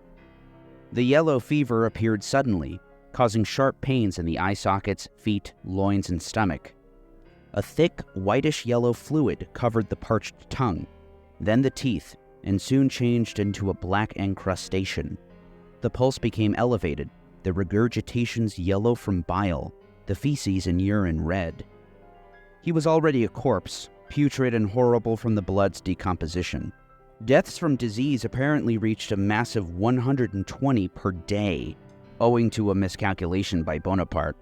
The yellow fever appeared suddenly, causing sharp pains in the eye sockets, feet, loins, and stomach. A thick, whitish-yellow fluid covered the parched tongue, then the teeth, and soon changed into a black encrustation. The pulse became elevated, the regurgitations yellow from bile, the feces and urine red. He was already a corpse, putrid and horrible from the blood's decomposition. Deaths from disease apparently reached a massive 120 per day, owing to a miscalculation by Bonaparte.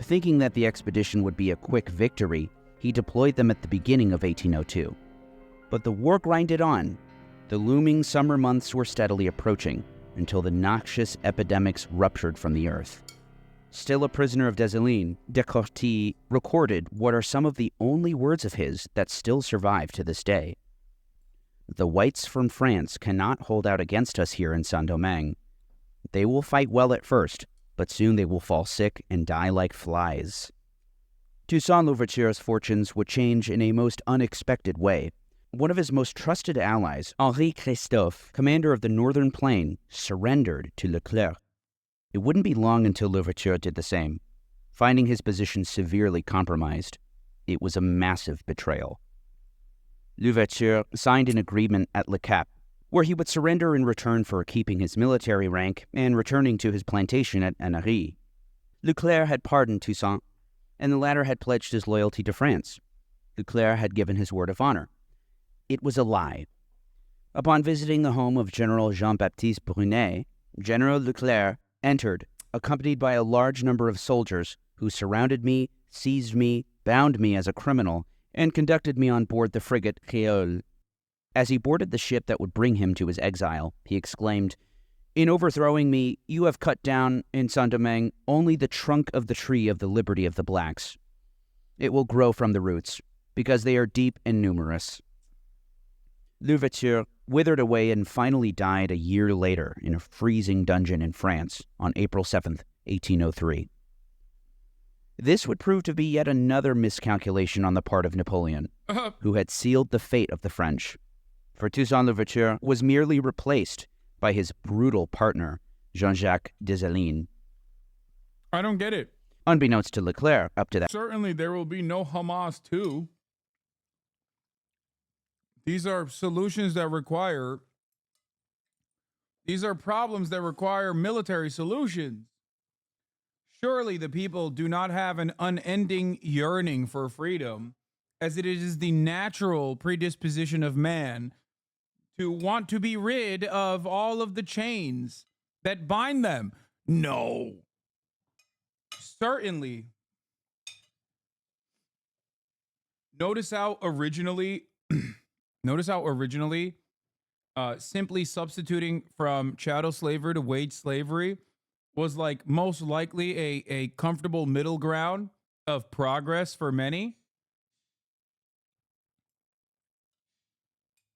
Thinking that the expedition would be a quick victory, he deployed them at the beginning of 1802. But the war grinded on. The looming summer months were steadily approaching, until the noxious epidemics ruptured from the earth. Still a prisoner of Dessalines, Descourtis recorded what are some of the only words of his that still survive to this day. "The whites from France cannot hold out against us here in Saint-Domingue. They will fight well at first, but soon they will fall sick and die like flies." Toussaint Louverture's fortunes would change in a most unexpected way. One of his most trusted allies, Henri Christophe, commander of the Northern Plain, surrendered to Leclerc. It wouldn't be long until Louverture did the same, finding his position severely compromised. It was a massive betrayal. Louverture signed an agreement at Le Cap, where he would surrender in return for keeping his military rank and returning to his plantation at Annery. Leclerc had pardoned Toussaint, and the latter had pledged his loyalty to France. Leclerc had given his word of honor. It was a lie. Upon visiting the home of General Jean-Baptiste Brunet, General Leclerc entered, accompanied by a large number of soldiers who surrounded me, seized me, bound me as a criminal, and conducted me on board the frigate Créole. As he boarded the ship that would bring him to his exile, he exclaimed, "In overthrowing me, you have cut down, in Saint-Domingue, only the trunk of the tree of the liberty of the blacks. It will grow from the roots, because they are deep and numerous." Louverture withered away and finally died a year later in a freezing dungeon in France on April 7th, 1803. This would prove to be yet another miscalculation on the part of Napoleon, who had sealed the fate of the French. For Toussaint Louverture was merely replaced by his brutal partner, Jean-Jacques Dessalines. I don't get it. Unbeknownst to Leclerc, up to that. Certainly there will be no Hamas too. These are solutions that require, these are problems that require military solutions. Surely the people do not have an unending yearning for freedom, as it is the natural predisposition of man to want to be rid of all of the chains that bind them. No. Certainly. Notice how originally simply substituting from chattel slavery to wage slavery was like most likely a comfortable middle ground of progress for many.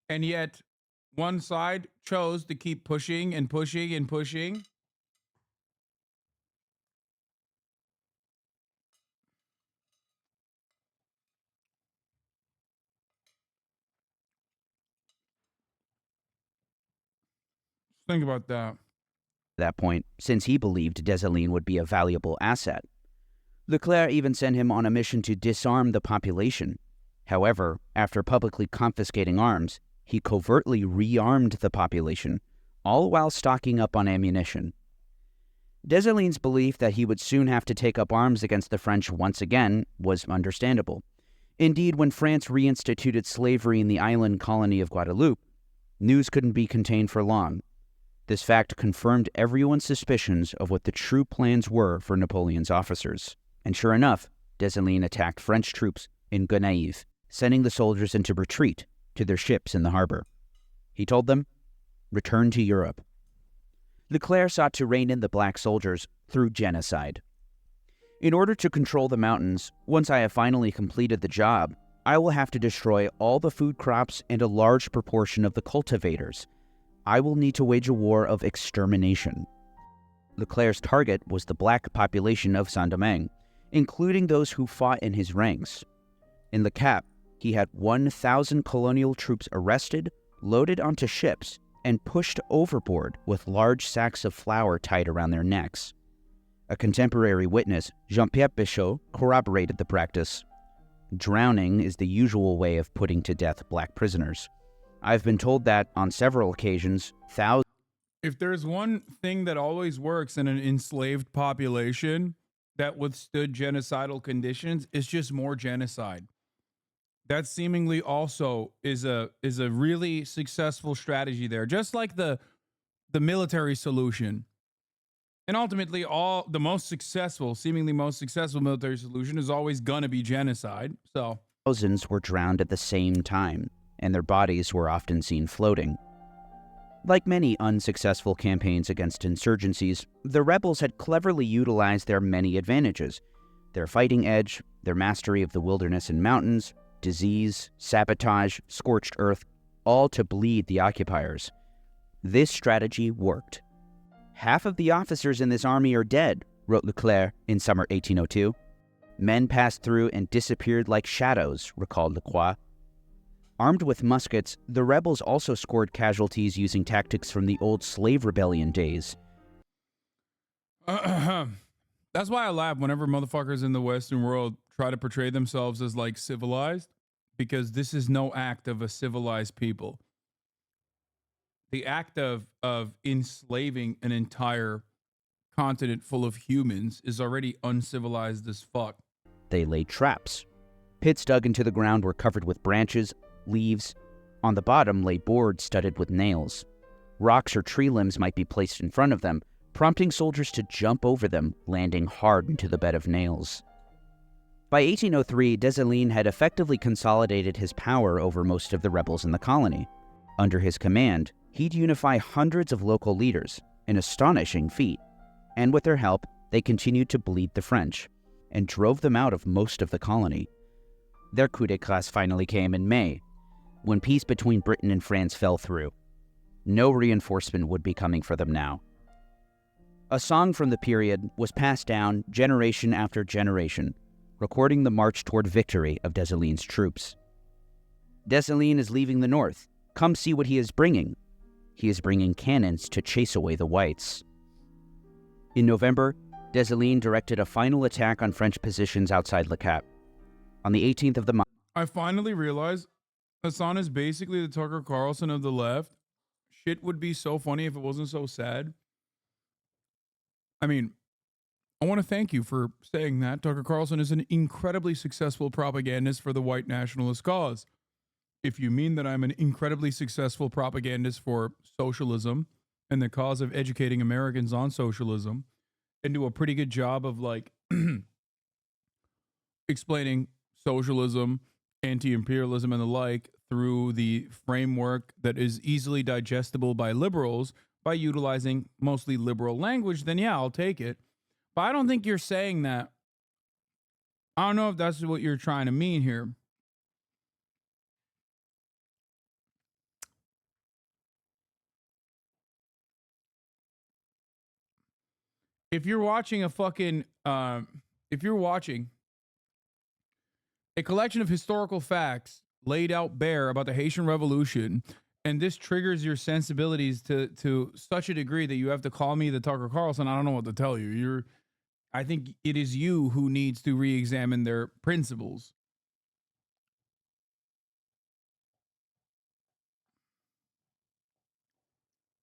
And yet one side chose to keep pushing and pushing and pushing. Think about that. At that point, since he believed Dessalines would be a valuable asset. Leclerc even sent him on a mission to disarm the population. However, after publicly confiscating arms, he covertly rearmed the population, all while stocking up on ammunition. Dessalines' belief that he would soon have to take up arms against the French once again was understandable. Indeed, when France reinstituted slavery in the island colony of Guadeloupe, news couldn't be contained for long. This fact confirmed everyone's suspicions of what the true plans were for Napoleon's officers. And sure enough, Dessalines attacked French troops in Gonaives, sending the soldiers into retreat to their ships in the harbor. He told them, "Return to Europe." Leclerc sought to rein in the black soldiers through genocide. "In order to control the mountains, once I have finally completed the job, I will have to destroy all the food crops and a large proportion of the cultivators. I will need to wage a war of extermination." Leclerc's target was the black population of Saint-Domingue, including those who fought in his ranks. In Le Cap, he had 1,000 colonial troops arrested, loaded onto ships, and pushed overboard with large sacks of flour tied around their necks. A contemporary witness, Jean-Pierre Bichot, corroborated the practice. Drowning is the usual way of putting to death black prisoners. I've been told that, on several occasions, thousands... If there's one thing that always works in an enslaved population that withstood genocidal conditions, it's just more genocide. That seemingly also is a really successful strategy there, just like the military solution. And ultimately, the most successful, seemingly most successful military solution is always gonna be genocide. So thousands were drowned at the same time, and their bodies were often seen floating. Like many unsuccessful campaigns against insurgencies, the rebels had cleverly utilized their many advantages: their fighting edge, their mastery of the wilderness and mountains, disease, sabotage, scorched earth, all to bleed the occupiers. This strategy worked. "Half of the officers in this army are dead," wrote Leclerc in summer 1802. "Men passed through and disappeared like shadows," recalled Lacroix. Armed with muskets, the rebels also scored casualties using tactics from the old slave rebellion days. That's why I laugh whenever motherfuckers in the Western world try to portray themselves as like civilized, because this is no act of a civilized people. The act of enslaving an entire continent full of humans is already uncivilized as fuck. They laid traps. Pits dug into the ground were covered with branches, leaves. On the bottom lay boards studded with nails. Rocks or tree limbs might be placed in front of them, prompting soldiers to jump over them, landing hard into the bed of nails. By 1803, Dessalines had effectively consolidated his power over most of the rebels in the colony. Under his command, he'd unify hundreds of local leaders, an astonishing feat, and with their help, they continued to bleed the French, and drove them out of most of the colony. Their coup d'éclat finally came in May, when peace between Britain and France fell through. No reinforcement would be coming for them now. A song from the period was passed down generation after generation, recording the march toward victory of Dessalines' troops. "Dessalines is leaving the north. Come see what he is bringing. He is bringing cannons to chase away the whites." In November, Dessalines directed a final attack on French positions outside Le Cap. On the 18th of the month, I finally realized Hasan is basically the Tucker Carlson of the left. Shit would be so funny if it wasn't so sad. I mean, I want to thank you for saying that. Tucker Carlson is an incredibly successful propagandist for the white nationalist cause. If you mean that I'm an incredibly successful propagandist for socialism and the cause of educating Americans on socialism, and do a pretty good job of like explaining socialism, anti-imperialism, and the like through the framework that is easily digestible by liberals by utilizing mostly liberal language, then yeah, I'll take it. But I don't think you're saying that. I don't know if that's what you're trying to mean here. If you're watching a fucking, if you're watching a collection of historical facts laid out bare about the Haitian Revolution, and this triggers your sensibilities to such a degree that you have to call me the Tucker Carlson, I don't know what to tell you. I think it is you who needs to re-examine their principles.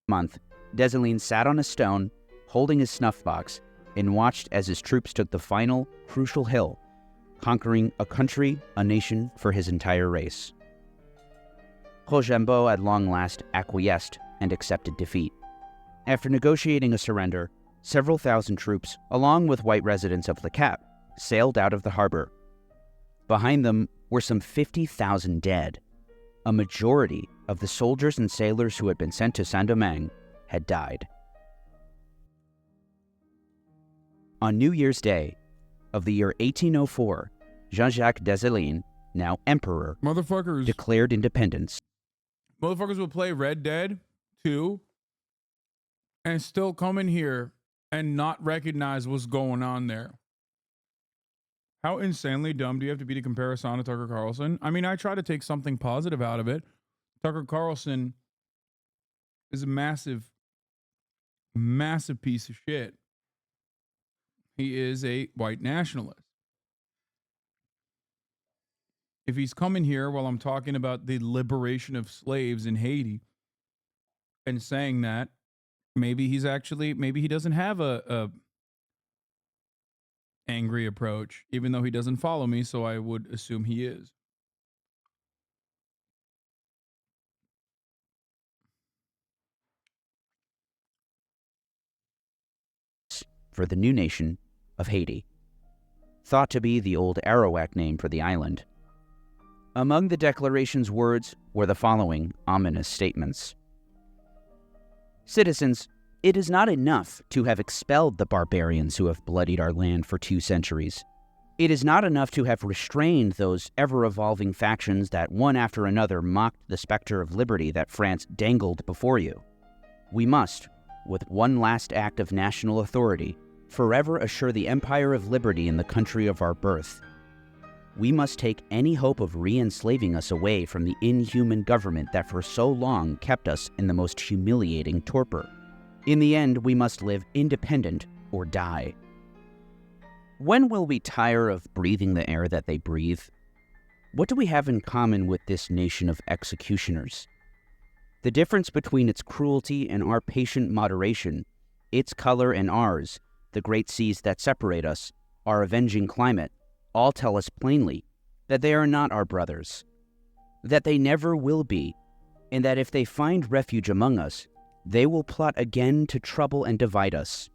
month, Dessalines sat on a stone, holding his snuff box, and watched as his troops took the final, crucial hill, conquering a country, a nation for his entire race. Rochambeau at long last acquiesced and accepted defeat. After negotiating a surrender, several thousand troops, along with white residents of Le Cap, sailed out of the harbor. Behind them were some 50,000 dead. A majority of the soldiers and sailors who had been sent to Saint-Domingue had died. On New Year's Day of the year 1804, Jean-Jacques Dessalines, now emperor, declared independence. Motherfuckers will play Red Dead 2 and still come in here and not recognize what's going on there. How insanely dumb do you have to be to compare Hasan to Tucker Carlson? I mean, I try to take something positive out of it. Tucker Carlson is a massive, massive piece of shit. He is a white nationalist. If he's coming here while I'm talking about the liberation of slaves in Haiti and saying that, maybe he doesn't have a angry approach, even though he doesn't follow me, so I would assume he is. For the new nation of Haiti, thought to be the old Arawak name for the island. Among the declaration's words were the following ominous statements. Citizens, it is not enough to have expelled the barbarians who have bloodied our land for 2 centuries. It is not enough to have restrained those ever-evolving factions that one after another mocked the specter of liberty that France dangled before you. We must, with one last act of national authority, forever assure the empire of liberty in the country of our birth. We must take any hope of re-enslaving us away from the inhuman government that for so long kept us in the most humiliating torpor. In the end, we must live independent or die. When will we tire of breathing the air that they breathe? What do we have in common with this nation of executioners? The difference between its cruelty and our patient moderation, its color and ours, the great seas that separate us, our avenging climate, all tell us plainly that they are not our brothers, that they never will be, and that if they find refuge among us, they will plot again to trouble and divide us.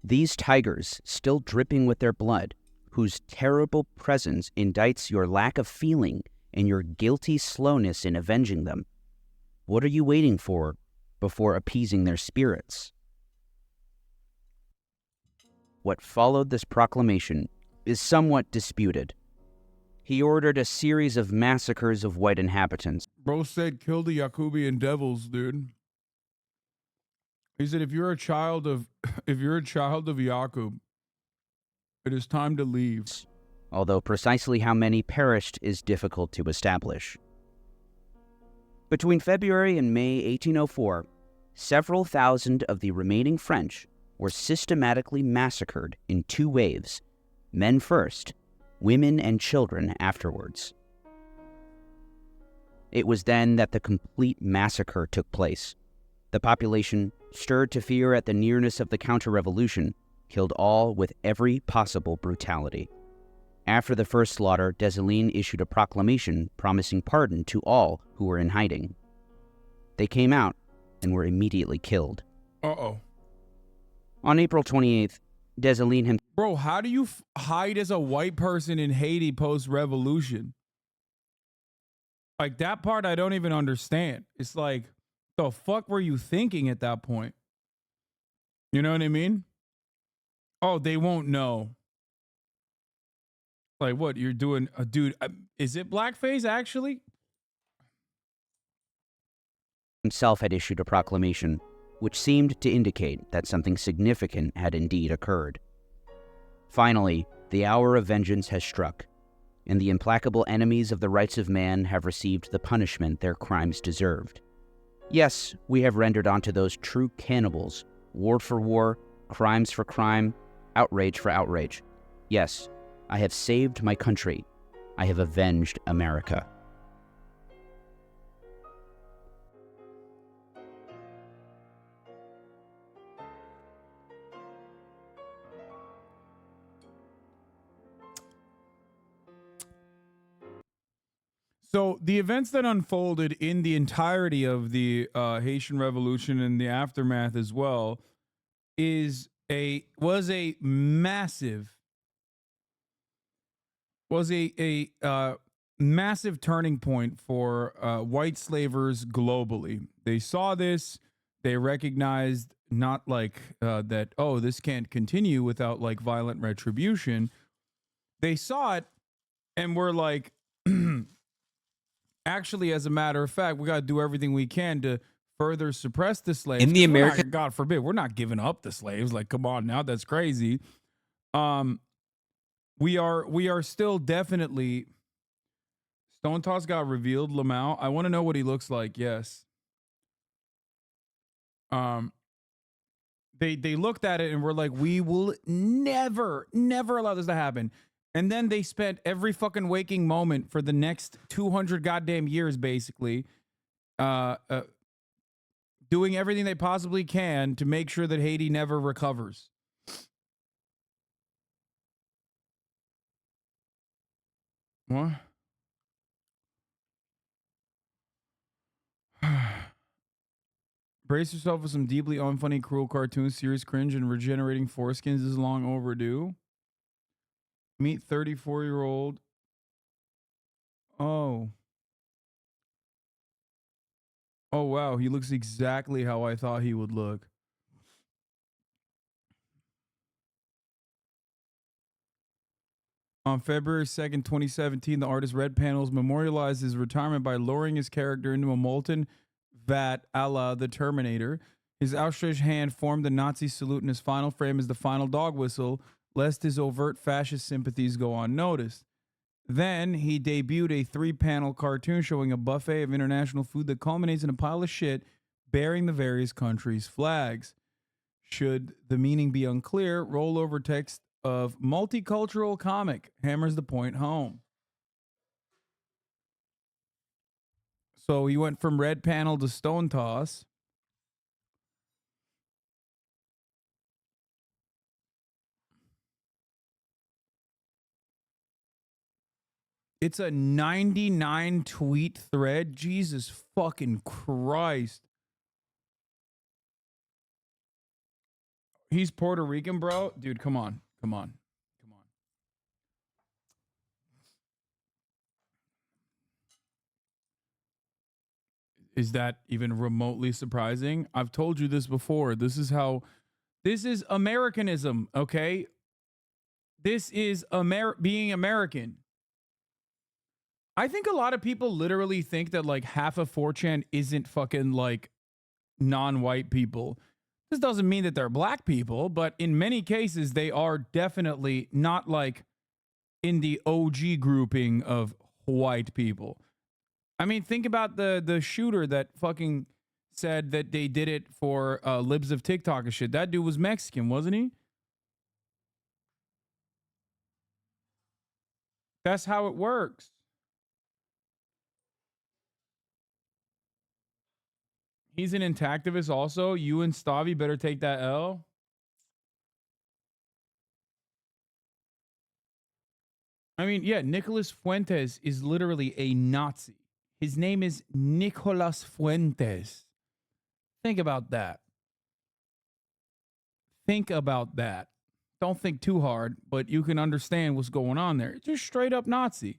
These tigers, still dripping with their blood, whose terrible presence indicts your lack of feeling and your guilty slowness in avenging them, what are you waiting for before appeasing their spirits? What followed this proclamation is somewhat disputed. He ordered a series of massacres of white inhabitants. Bro said, kill the Yakubian devils, dude. He said, if you're a child of Yakub, it is time to leave. Although precisely how many perished is difficult to establish. Between February and May 1804, several thousand of the remaining French were systematically massacred in 2 waves, men first, women and children afterwards. It was then that the complete massacre took place. The population, stirred to fear at the nearness of the counter-revolution, killed all with every possible brutality. After the first slaughter, Dessalines issued a proclamation promising pardon to all who were in hiding. They came out and were immediately killed. Uh-oh. On April 28th, Dessalines Bro, how do you hide as a white person in Haiti post-revolution? Like, that part I don't even understand. It's like, the fuck were you thinking at that point? You know what I mean? Oh, they won't know. Like, what, you're doing a dude? Is it blackface, actually? Himself had issued a proclamation, which seemed to indicate that something significant had indeed occurred. Finally, the hour of vengeance has struck, and the implacable enemies of the rights of man have received the punishment their crimes deserved. Yes, we have rendered unto those true cannibals, war for war, crimes for crime, outrage for outrage. Yes, I have saved my country. I have avenged America. So the events that unfolded in the entirety of the Haitian Revolution and the aftermath as well was a massive massive turning point for white slavers globally. They saw this, they recognized not like that, oh, this can't continue without like violent retribution. They saw it and were like, actually, as a matter of fact, we got to do everything we can to further suppress the slaves. In the American, God forbid, we're not giving up the slaves. Like, come on now, that's crazy. We are still definitely. Stonetoss got revealed. Lamau, I want to know what he looks like. Yes. They looked at it and were like, we will never allow this to happen. And then they spent every fucking waking moment for the next 200 goddamn years, basically, doing everything they possibly can to make sure that Haiti never recovers. What? Brace yourself for some deeply unfunny, cruel cartoons, serious cringe, and regenerating foreskins is long overdue. Meet 34-year-old. Oh. Oh, wow. He looks exactly how I thought he would look. On February 2nd, 2017, the artist Red Panels memorialized his retirement by lowering his character into a molten vat a la the Terminator. His outstretched hand formed the Nazi salute, and his final frame is the final dog whistle, lest his overt fascist sympathies go unnoticed. Then he debuted a 3-panel cartoon showing a buffet of international food that culminates in a pile of shit bearing the various countries' flags. Should the meaning be unclear, rollover text of multicultural comic hammers the point home. So he went from Red Panel to Stonetoss. It's a 99 tweet thread. Jesus fucking Christ. He's Puerto Rican, bro. Dude, come on. Come on. Come on. Is that even remotely surprising? I've told you this before. This is Americanism, okay? This is being American. I think a lot of people literally think that like half of 4chan isn't fucking like non-white people. This doesn't mean that they're black people, but in many cases they are definitely not like in the OG grouping of white people. I mean, think about the shooter that fucking said that they did it for libs of TikTok and shit. That dude was Mexican, wasn't he? That's how it works. He's an intactivist also. You and Stavi better take that L. I mean, yeah, Nicolas Fuentes is literally a Nazi. His name is Nicolas Fuentes. Think about that. Think about that. Don't think too hard, but you can understand what's going on there. Just straight up Nazi.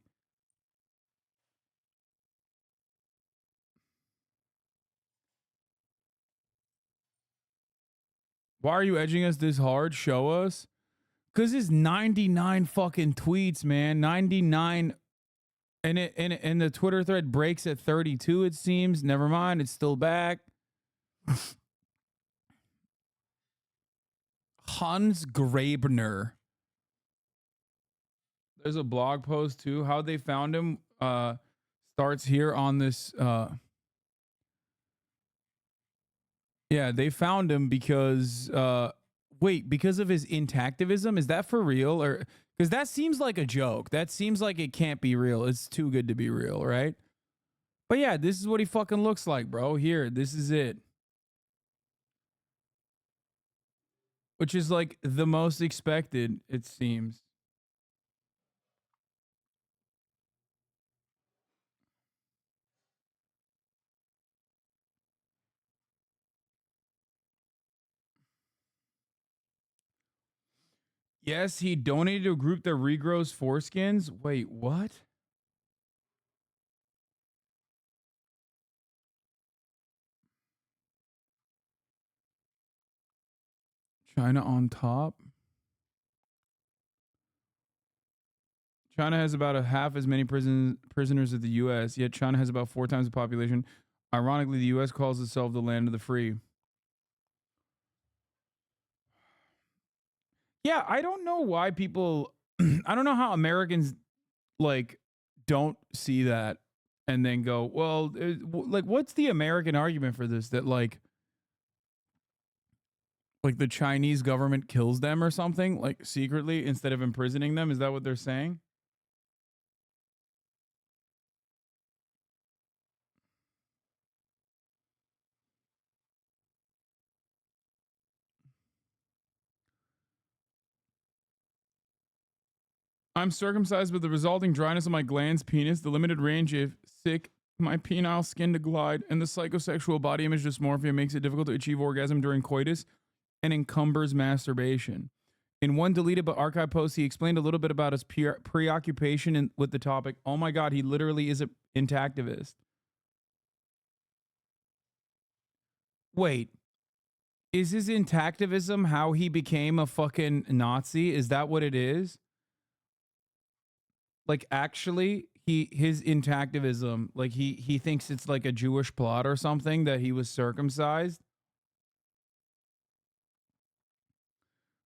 Why are you edging us this hard? Show us. Because it's 99 fucking tweets, man. 99. And the Twitter thread breaks at 32, it seems. Never mind. It's still back. Hans Grabner. There's a blog post, too. How they found him starts here on this... Yeah, they found him because, because of his intactivism? Is that for real? Or because that seems like a joke. That seems like it can't be real. It's too good to be real, right? But yeah, this is what he fucking looks like, bro. Here, this is it. Which is like the most expected, it seems. Yes, he donated to a group that regrows foreskins. Wait, what? China on top. China has about a half as many prisoners as the U.S., yet China has about 4 times the population. Ironically, the U.S. calls itself the land of the free. Yeah, I don't know why people... I don't know how Americans, like, don't see that and then go, well, like, what's the American argument for this? That, like the Chinese government kills them or something, like, secretly, instead of imprisoning them? Is that what they're saying? I'm circumcised, but the resulting dryness of my glands, penis, the limited range of sick, my penile skin to glide, and the psychosexual body image dysmorphia makes it difficult to achieve orgasm during coitus and encumbers masturbation. In one deleted but archived post, he explained a little bit about his preoccupation with the topic. Oh my God, he literally is an intactivist. Wait, is his intactivism how he became a fucking Nazi? Is that what it is? Like, actually, his intactivism, like, he thinks it's like a Jewish plot or something that he was circumcised.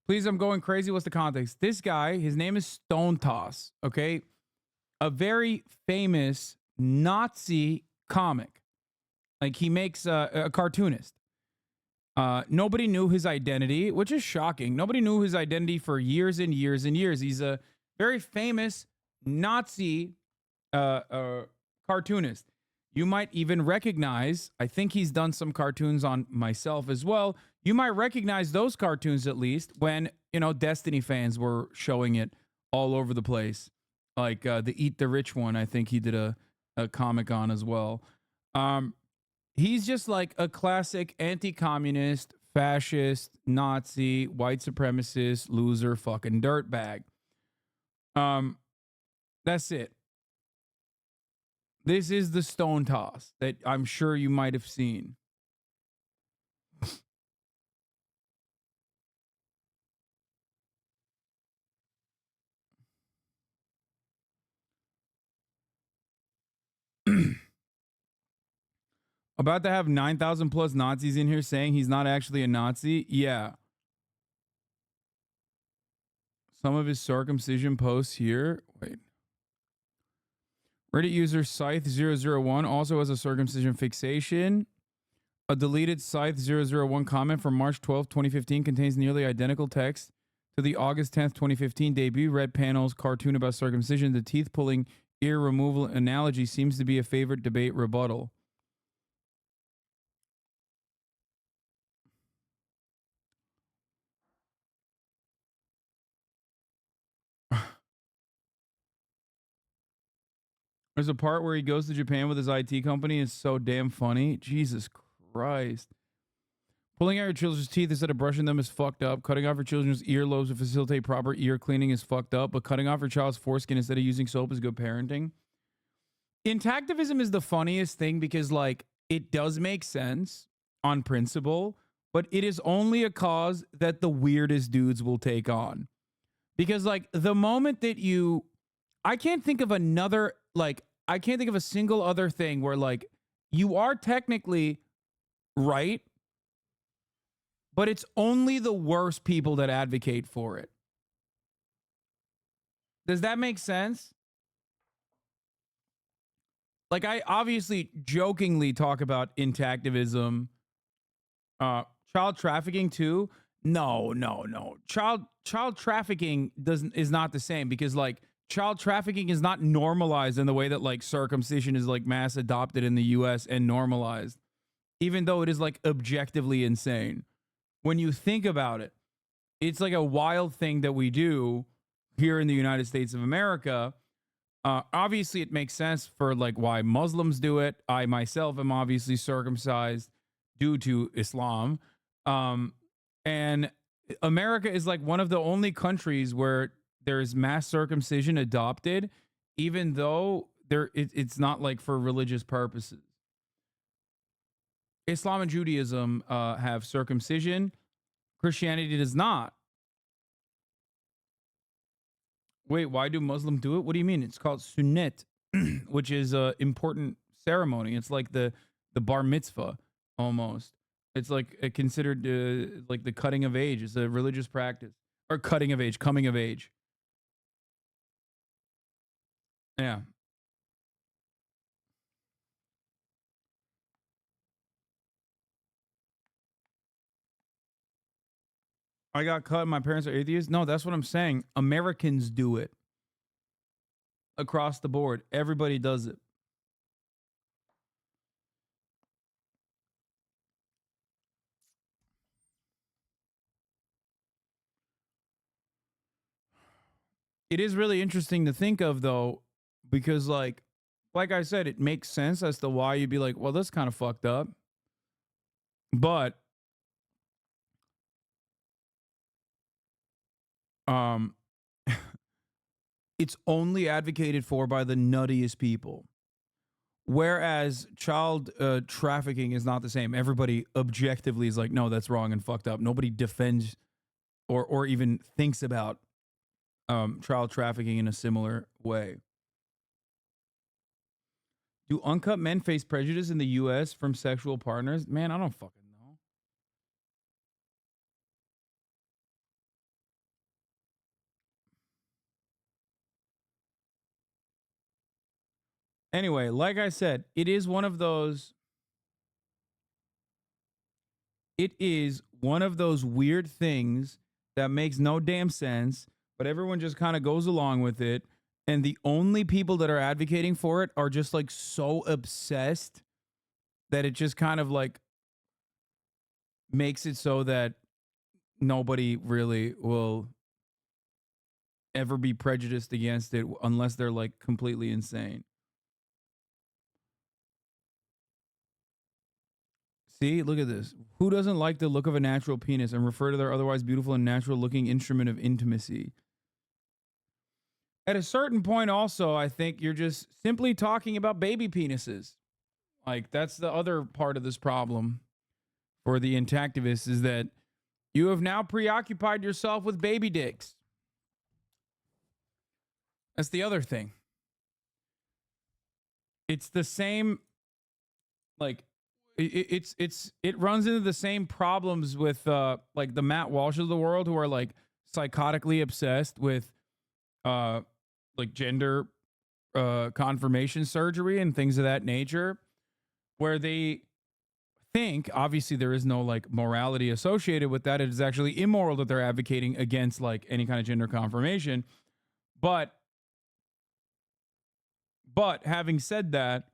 Please, I'm going crazy. What's the context? This guy, his name is Stone-Toss, okay? A very famous Nazi comic. Like, he makes a cartoonist. Nobody knew his identity, which is shocking. Nobody knew his identity for years and years and years. He's a very famous Nazi cartoonist. You might even recognize, I think he's done some cartoons on myself as well. You might recognize those cartoons at least when, you know, Destiny fans were showing it all over the place. Like the Eat the Rich one, I think he did a comic on as well. He's just like a classic anti-communist, fascist, Nazi, white supremacist, loser, fucking dirtbag. That's it. This is the Stone-Toss that I'm sure you might have seen. About to have 9,000 plus Nazis in here saying he's not actually a Nazi. Yeah. Some of his circumcision posts here. Wait. Reddit user Scythe001 also has a circumcision fixation. A deleted Scythe001 comment from March 12, 2015 contains nearly identical text to the August 10th, 2015 debut Red Panels cartoon about circumcision. The teeth-pulling, ear removal analogy seems to be a favorite debate rebuttal. There's a part where he goes to Japan with his IT company. It's so damn funny. Jesus Christ. Pulling out your children's teeth instead of brushing them is fucked up. Cutting off your children's earlobes to facilitate proper ear cleaning is fucked up. But cutting off your child's foreskin instead of using soap is good parenting. Intactivism is the funniest thing because, like, it does make sense on principle, but it is only a cause that the weirdest dudes will take on. Because, like, the moment that you... I can't think of another... Like, I can't think of a single other thing where, like, you are technically right, but it's only the worst people that advocate for it. Does that make sense? Like, I obviously jokingly talk about intactivism. Child trafficking too? No. Child trafficking is not the same because, like, child trafficking is not normalized in the way that, like, circumcision is, like, mass adopted in the US and normalized, even though it is, like, objectively insane. When you think about it, it's like a wild thing that we do here in the United States of America. Obviously, it makes sense for, like, why Muslims do it. I myself am obviously circumcised due to Islam. And America is like one of the only countries where there's mass circumcision adopted, even though it's not like for religious purposes. Islam and Judaism have circumcision. Christianity does not. Wait, why do Muslims do it? What do you mean? It's called sunnat, which is an important ceremony. It's like the bar mitzvah almost. It's like considered like the cutting of age. It's a religious practice. Or cutting of age, coming of age. Yeah. I got cut. My parents are atheists. No, that's what I'm saying. Americans do it. Across the board. Everybody does it. It is really interesting to think of, though, because like I said, it makes sense as to why you'd be like, well, that's kind of fucked up. But it's only advocated for by the nuttiest people. Whereas child trafficking is not the same. Everybody objectively is like, no, that's wrong and fucked up. Nobody defends or even thinks about child trafficking in a similar way. Do uncut men face prejudice in the U.S. from sexual partners? Man, I don't fucking know. Anyway, like I said, it is one of those weird things that makes no damn sense, but everyone just kind of goes along with it. And the only people that are advocating for it are just like so obsessed that it just kind of like makes it so that nobody really will ever be prejudiced against it unless they're like completely insane. See, look at this. Who doesn't like the look of a natural penis and refer to their otherwise beautiful and natural looking instrument of intimacy? At a certain point also, I think you're just simply talking about baby penises. Like, that's the other part of this problem for the intactivists, is that you have now preoccupied yourself with baby dicks. That's the other thing. It's the same, like, it runs into the same problems with like the Matt Walsh of the world, who are like psychotically obsessed with like gender confirmation surgery and things of that nature, where they think, obviously there is no like morality associated with that. It is actually immoral that they're advocating against like any kind of gender confirmation. But having said that,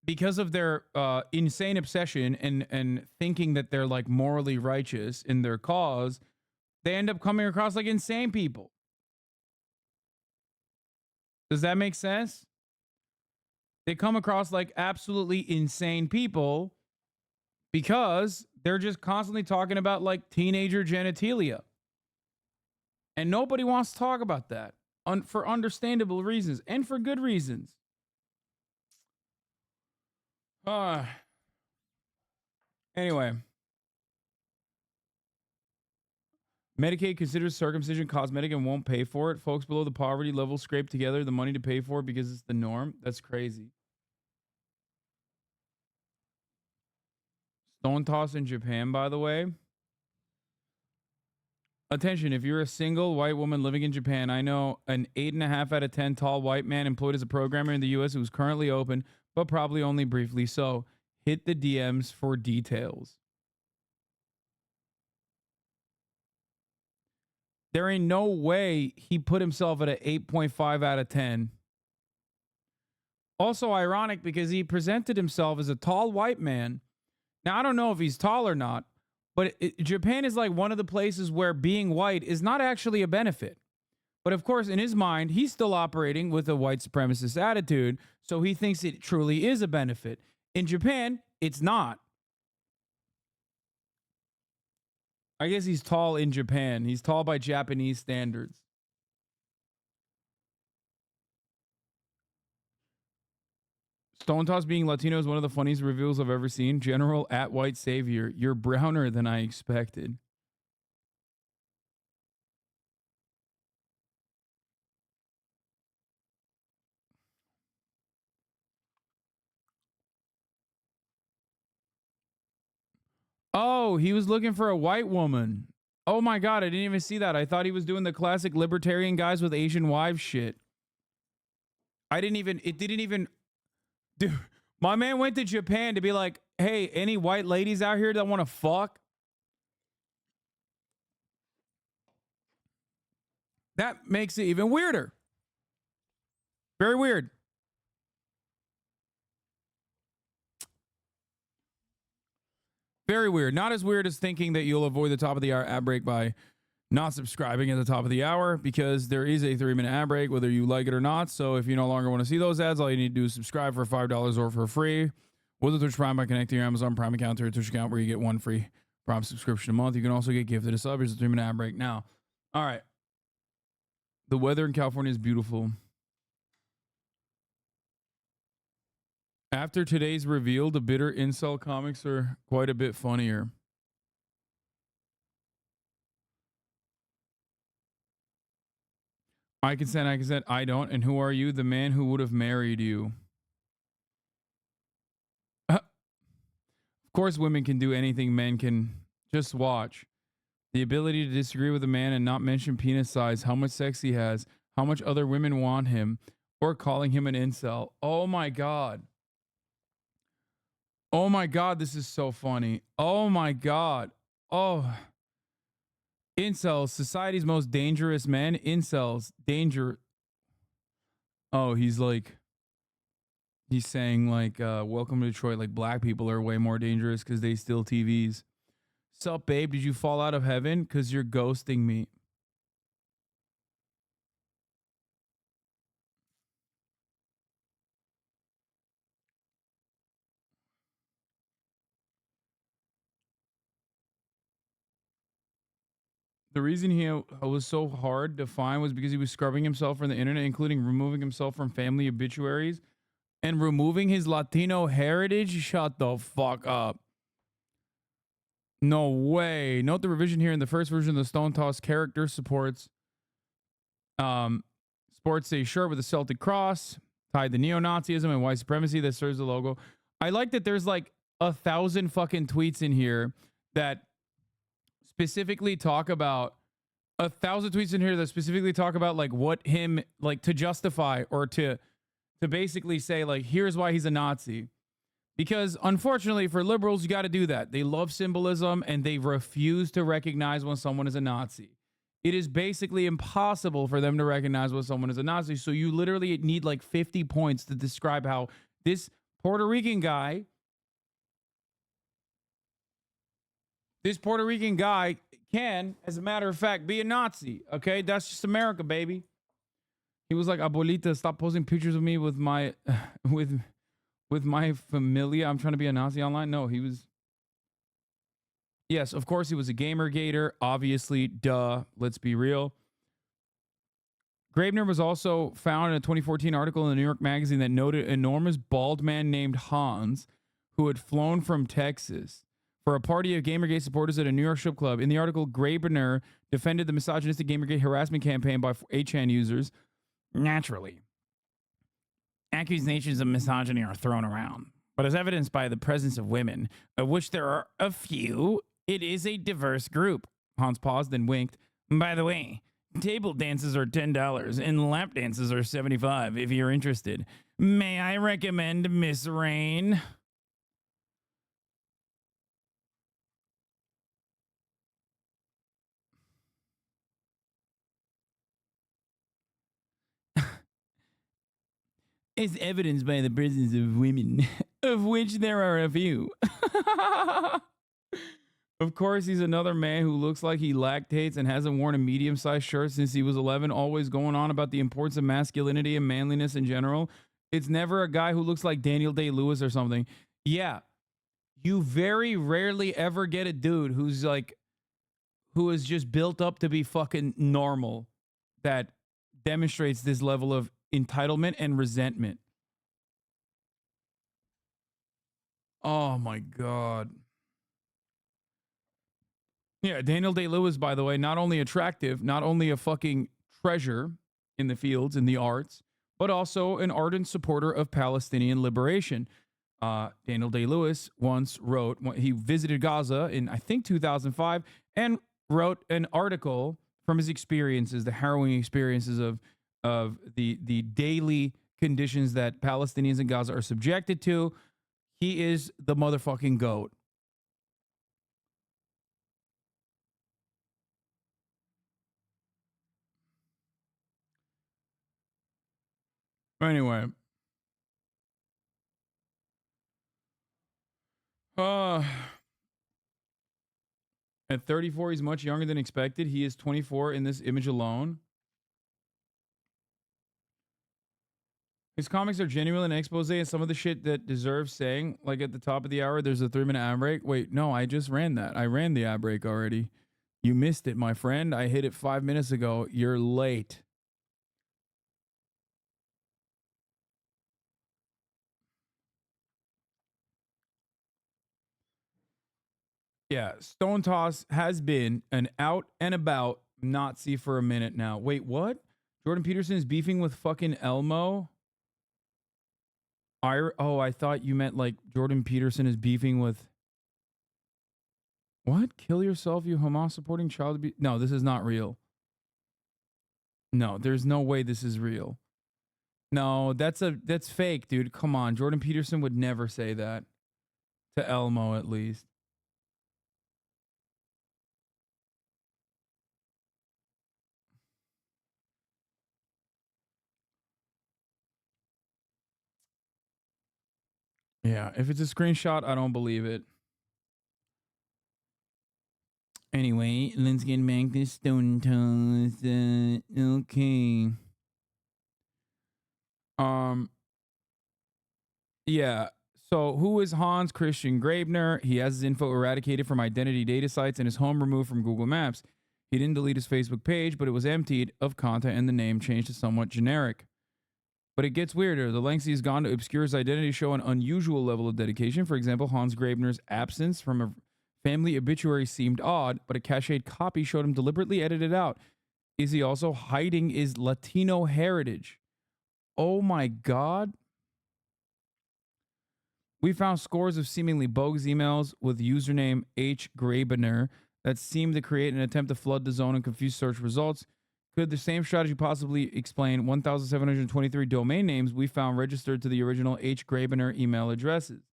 because of their insane obsession and thinking that they're like morally righteous in their cause, they end up coming across like insane people. Does that make sense? They come across like absolutely insane people because they're just constantly talking about like teenager genitalia. And nobody wants to talk about that for understandable reasons and for good reasons. Anyway. Medicaid considers circumcision cosmetic and won't pay for it. Folks below the poverty level scrape together the money to pay for it because it's the norm. That's crazy. Stonetoss in Japan, by the way. Attention, if you're a single white woman living in Japan, I know an 8.5 out of 10 tall white man employed as a programmer in the U.S. who's currently open, but probably only briefly. So hit the DMs for details. There ain't no way he put himself at an 8.5 out of 10. Also ironic because he presented himself as a tall white man. Now, I don't know if he's tall or not, but Japan is like one of the places where being white is not actually a benefit. But of course, in his mind, he's still operating with a white supremacist attitude, so he thinks it truly is a benefit. In Japan, it's not. I guess he's tall in Japan. He's tall by Japanese standards. Stonetoss being Latino is one of the funniest reveals I've ever seen. General at White Savior, you're browner than I expected. Oh, he was looking for a white woman. Oh my God, I didn't even see that. I thought he was doing the classic libertarian guys with Asian wives shit. It didn't even, dude, my man went to Japan to be like, hey, any white ladies out here that want to fuck? That makes it even weirder. Very weird. Very weird. Not as weird as thinking that you'll avoid the top of the hour ad break by not subscribing at the top of the hour, because there is a 3-minute ad break, whether you like it or not. So if you no longer want to see those ads, all you need to do is subscribe for $5 or for free with a Twitch Prime by connecting your Amazon Prime account to your Twitch account, where you get 1 free Prime subscription a month. You can also get gifted a sub. Here's a 3-minute ad break now. All right. The weather in California is beautiful. After today's reveal, the bitter incel comics are quite a bit funnier. I consent, I don't. And who are you? The man who would have married you. Of course, women can do anything men can. Just watch. The ability to disagree with a man and not mention penis size, how much sex he has, how much other women want him, or calling him an incel. Oh my God. Oh my God, this is so funny. Oh my God. Oh. Incels, society's most dangerous men. Incels, danger. Oh, he's saying like, welcome to Detroit. Like, black people are way more dangerous because they steal TVs. Sup, babe? Did you fall out of heaven? Because you're ghosting me. The reason he was so hard to find was because he was scrubbing himself from the internet, including removing himself from family obituaries and removing his Latino heritage. Shut the fuck up. No way. Note the revision here in the first version of the Stonetoss character sports a shirt with a Celtic cross tied to neo-Nazism and white supremacy that serves the logo. I like that there's like 1,000 fucking tweets in here that specifically talk about 1,000 tweets in here that specifically talk about like what him like to justify or to basically say like, here's why he's a Nazi. Because unfortunately for liberals, you got to do that. They love symbolism and they refuse to recognize when someone is a Nazi. It is basically impossible for them to recognize when someone is a Nazi. So you literally need like 50 points to describe how this Puerto Rican guy can, as a matter of fact, be a Nazi. Okay, that's just America, baby. He was like, Abuelita, stop posting pictures of me with my with my familia. I'm trying to be a Nazi online. No, he was. Yes, of course, he was a Gamergator. Obviously, duh. Let's be real. Graebner was also found in a 2014 article in the New York Magazine that noted an enormous bald man named Hans who had flown from Texas for a party of Gamergate supporters at a New York strip club. In the article, Graebner defended the misogynistic Gamergate harassment campaign by HAITIAN users. Naturally, accusations of misogyny are thrown around, but as evidenced by the presence of women, of which there are a few, it is a diverse group. Hans paused and winked. By the way, table dances are $10 and lap dances are $75 if you're interested. May I recommend Miss Rain? Is evidenced by the presence of women, of which there are a few. Of course, he's another man who looks like he lactates and hasn't worn a medium-sized shirt since he was 11, always going on about the importance of masculinity and manliness in general. It's never a guy who looks like Daniel Day-Lewis or something. Yeah, you very rarely ever get a dude who's like who is just built up to be fucking normal that demonstrates this level of entitlement and resentment. Oh my God. Yeah, Daniel Day-Lewis, by the way, not only attractive, not only a fucking treasure in the fields, in the arts, but also an ardent supporter of Palestinian liberation. Daniel Day-Lewis once wrote, he visited Gaza in, I think, 2005, and wrote an article from his experiences, the harrowing experiences of the daily conditions that Palestinians in Gaza are subjected to. He is the motherfucking GOAT. Anyway. At 34, he's much younger than expected. He is 24 in this image alone. His comics are genuine and expose, and some of the shit that deserves saying, like at the top of the hour, there's a 3-minute ad break. Wait, no, I just ran that. I ran the ad break already. You missed it, my friend. I hit it 5 minutes ago. You're late. Yeah, Stonetoss has been an out and about Nazi for a minute now. Wait, what? Jordan Peterson is beefing with fucking Elmo? I thought you meant like Jordan Peterson is beefing with... What? Kill yourself, you Hamas supporting child abuse? No, this is not real. No, there's no way this is real. No, that's fake, dude. Come on. Jordan Peterson would never say that. To Elmo, at least. Yeah, if it's a screenshot, I don't believe it. Anyway, let's get back to Stonetoss. Okay. Yeah. So who is Hans Christian Grabner? He has his info eradicated from identity data sites and his home removed from Google Maps. He didn't delete his Facebook page, but it was emptied of content and the name changed to somewhat generic. But it gets weirder. The lengths he's gone to obscure his identity show an unusual level of dedication. For example, Hans Grabner's absence from a family obituary seemed odd, but a cached copy showed him deliberately edited out. Is he also hiding his Latino heritage? Oh my God. We found scores of seemingly bogus emails with username H. Grabner that seemed to create an attempt to flood the zone and confuse search results. Could the same strategy possibly explain 1,723 domain names we found registered to the original H. Grabner email addresses?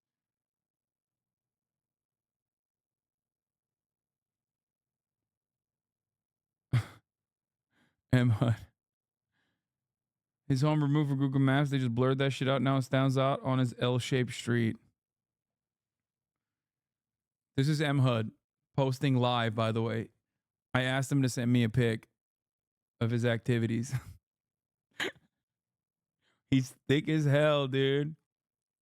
Emma. His home removed from Google Maps. They just blurred that shit out. Now it stands out on his L-shaped street. This is M. Hud posting live, by the way. I asked him to send me a pic of his activities. He's thick as hell, dude.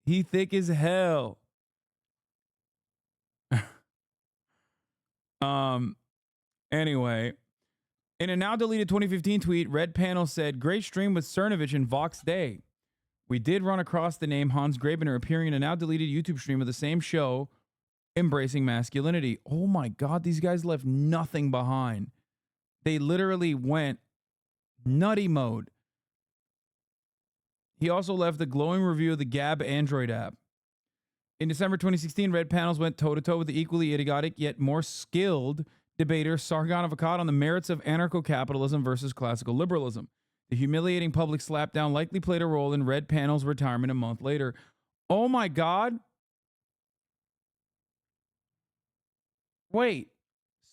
He thick as hell. Anyway, in a now deleted 2015 tweet, Red Panel said, "Great stream with Cernovich and Vox Day. We did run across the name Hans Grabner appearing in a now deleted YouTube stream of the same show, Embracing Masculinity." Oh my God, these guys left nothing behind. They literally went nutty mode. He also left a glowing review of the Gab Android app. In December 2016, Red Panels went toe-to-toe with the equally idiotic yet more skilled debater Sargon of Akkad on the merits of anarcho-capitalism versus classical liberalism. The humiliating public slapdown likely played a role in Red Panel's retirement a month later. Oh my God. Wait,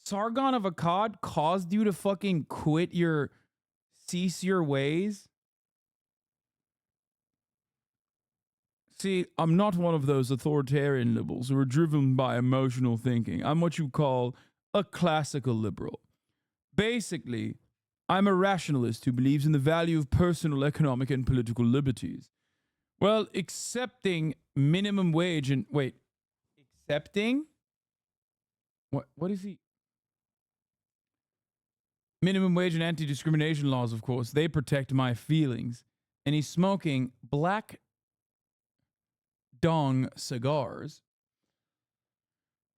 Sargon of Akkad caused you to fucking cease your ways? See, I'm not one of those authoritarian liberals who are driven by emotional thinking. I'm what you call a classical liberal. Basically, I'm a rationalist who believes in the value of personal, economic, and political liberties. Well, accepting minimum wage and... Wait. Accepting? What is he... Minimum wage and anti-discrimination laws, of course, they protect my feelings. And he's smoking black dong cigars.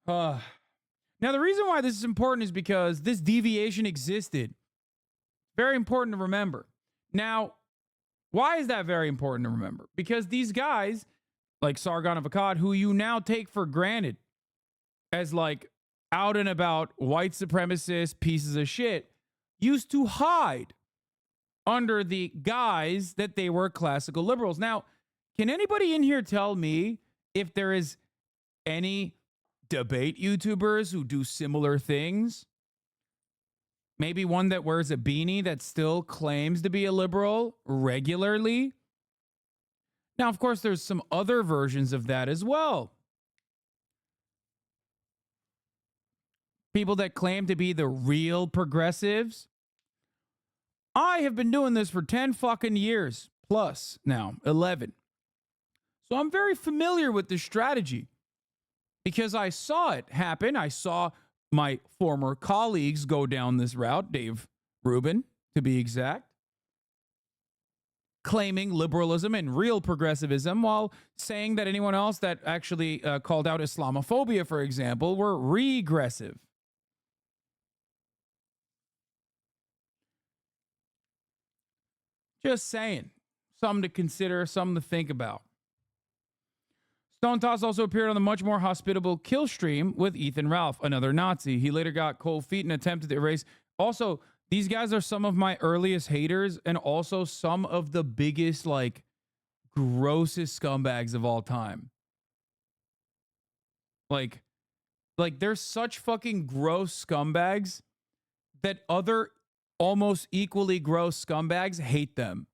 Now, the reason why this is important is because this deviation existed. Very important to remember. Now, why is that very important to remember? Because these guys, like Sargon of Akkad, who you now take for granted as like out and about white supremacist pieces of shit, used to hide under the guise that they were classical liberals. Now, can anybody in here tell me if there is any debate YouTubers who do similar things? Maybe one that wears a beanie that still claims to be a liberal regularly? Now, of course, there's some other versions of that as well. People that claim to be the real progressives. I have been doing this for 10 fucking years plus now, 11. So I'm very familiar with this strategy because I saw it happen. I saw my former colleagues go down this route, Dave Rubin, to be exact, claiming liberalism and real progressivism while saying that anyone else that actually called out Islamophobia, for example, were regressive. Just saying. Something to consider, something to think about. Stonetoss also appeared on the much more hospitable Kill stream with Ethan Ralph, another Nazi. He later got cold feet and attempted to erase. Also, these guys are some of my earliest haters and also some of the biggest, like, grossest scumbags of all time. Like they're such fucking gross scumbags that other almost equally gross scumbags hate them.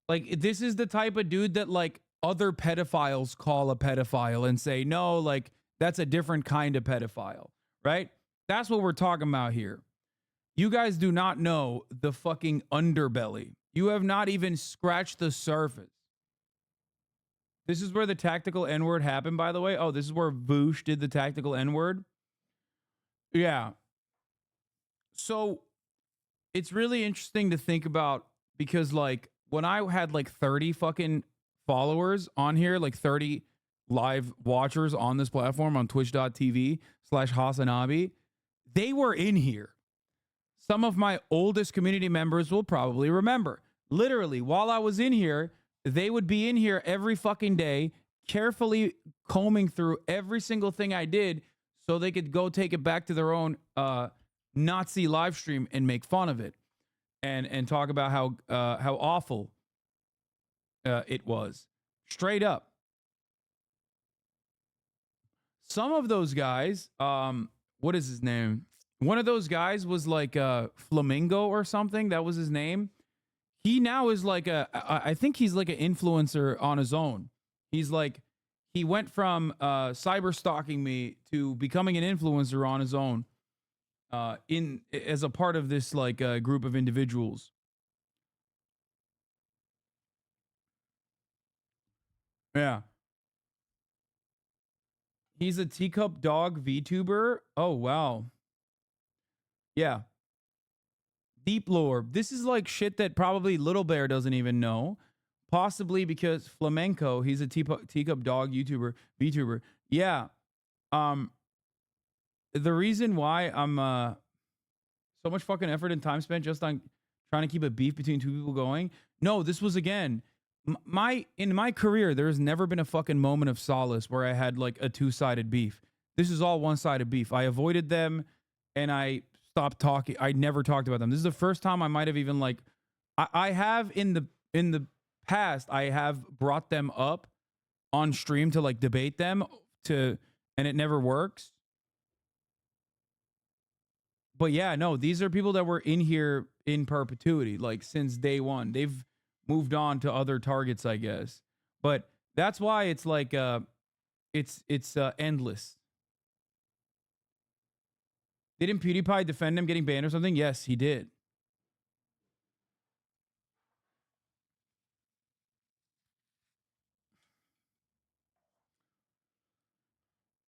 Like, this is the type of dude that, like, other pedophiles call a pedophile and say, no, like, that's a different kind of pedophile, right? That's what we're talking about here. You guys do not know the fucking underbelly. You have not even scratched the surface. This is where the tactical N-word happened, by the way. Oh, this is where Voosh did the tactical N-word. Yeah. So it's really interesting to think about because, like, when I had like 30 fucking followers on here, like 30 live watchers on this platform on twitch.tv/HasanAbi, they were in here. Some of my oldest community members will probably remember. Literally, while I was in here, they would be in here every fucking day, carefully combing through every single thing I did so they could go take it back to their own Nazi live stream and make fun of it and talk about how awful it was. Straight up. Some of those guys, what is his name? One of those guys was like Flamingo or something. That was his name. He now is like I think he's like an influencer on his own. He's like, he went from cyber stalking me to becoming an influencer on his own as a part of this like group of individuals. Yeah. He's a teacup dog VTuber. Oh, wow. Yeah. Deep lore. This is like shit that probably Little Bear doesn't even know. Possibly because Flamenco, he's a teacup dog YouTuber, VTuber. Yeah. The reason why I'm so much fucking effort and time spent just on trying to keep a beef between two people going. No, this was again in my career, there's never been a fucking moment of solace where I had like a two-sided beef. This is all one-sided beef. I avoided them and I stopped talking. I never talked about them. This is the first time I might have even like I have in the past, I have brought them up on stream to like debate them and it never works. But yeah, no, these are people that were in here in perpetuity, like since day one. They've moved on to other targets, I guess. But that's why it's like it's endless. Didn't PewDiePie defend him getting banned or something? Yes, he did.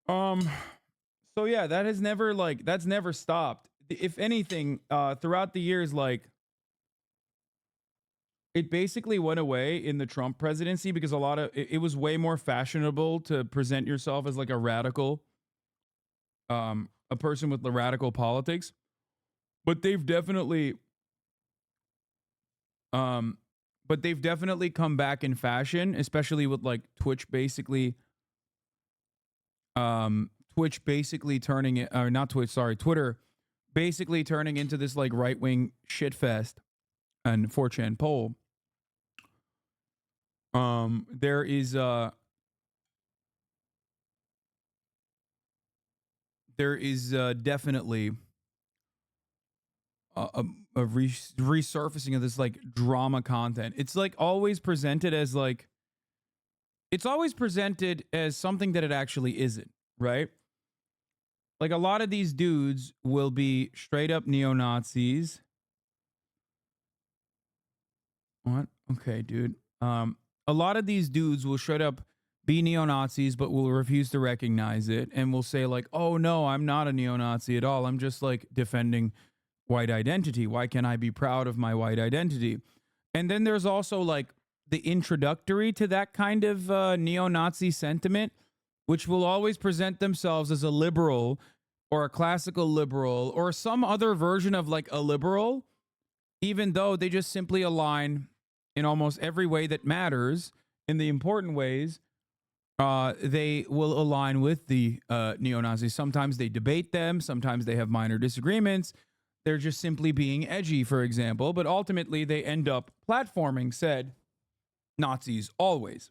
So yeah, that's never stopped. if anything, throughout the years, like, it basically went away in the Trump presidency because it was way more fashionable to present yourself as like a radical, a person with the radical politics. But they've definitely, come back in fashion, especially with like Twitch basically turning it, or not Twitch, sorry, Twitter basically turning into this like right-wing shitfest and 4chan poll. There is definitely a resurfacing of this like drama content. It's like always presented as like, it's always presented as something that it actually isn't, right? Like a lot of these dudes will be straight up neo-Nazis. What? Okay, dude. A lot of these dudes will straight up be neo-Nazis, but will refuse to recognize it and will say like, oh no, I'm not a neo-Nazi at all. I'm just like defending white identity. Why can't I be proud of my white identity? And then there's also like the introductory to that kind of neo-Nazi sentiment, which will always present themselves as a liberal or a classical liberal or some other version of like a liberal, even though they just simply align in almost every way that matters. In the important ways, they will align with the neo-Nazis. Sometimes they debate them. Sometimes they have minor disagreements. They're just simply being edgy, for example. But ultimately, they end up platforming said Nazis always.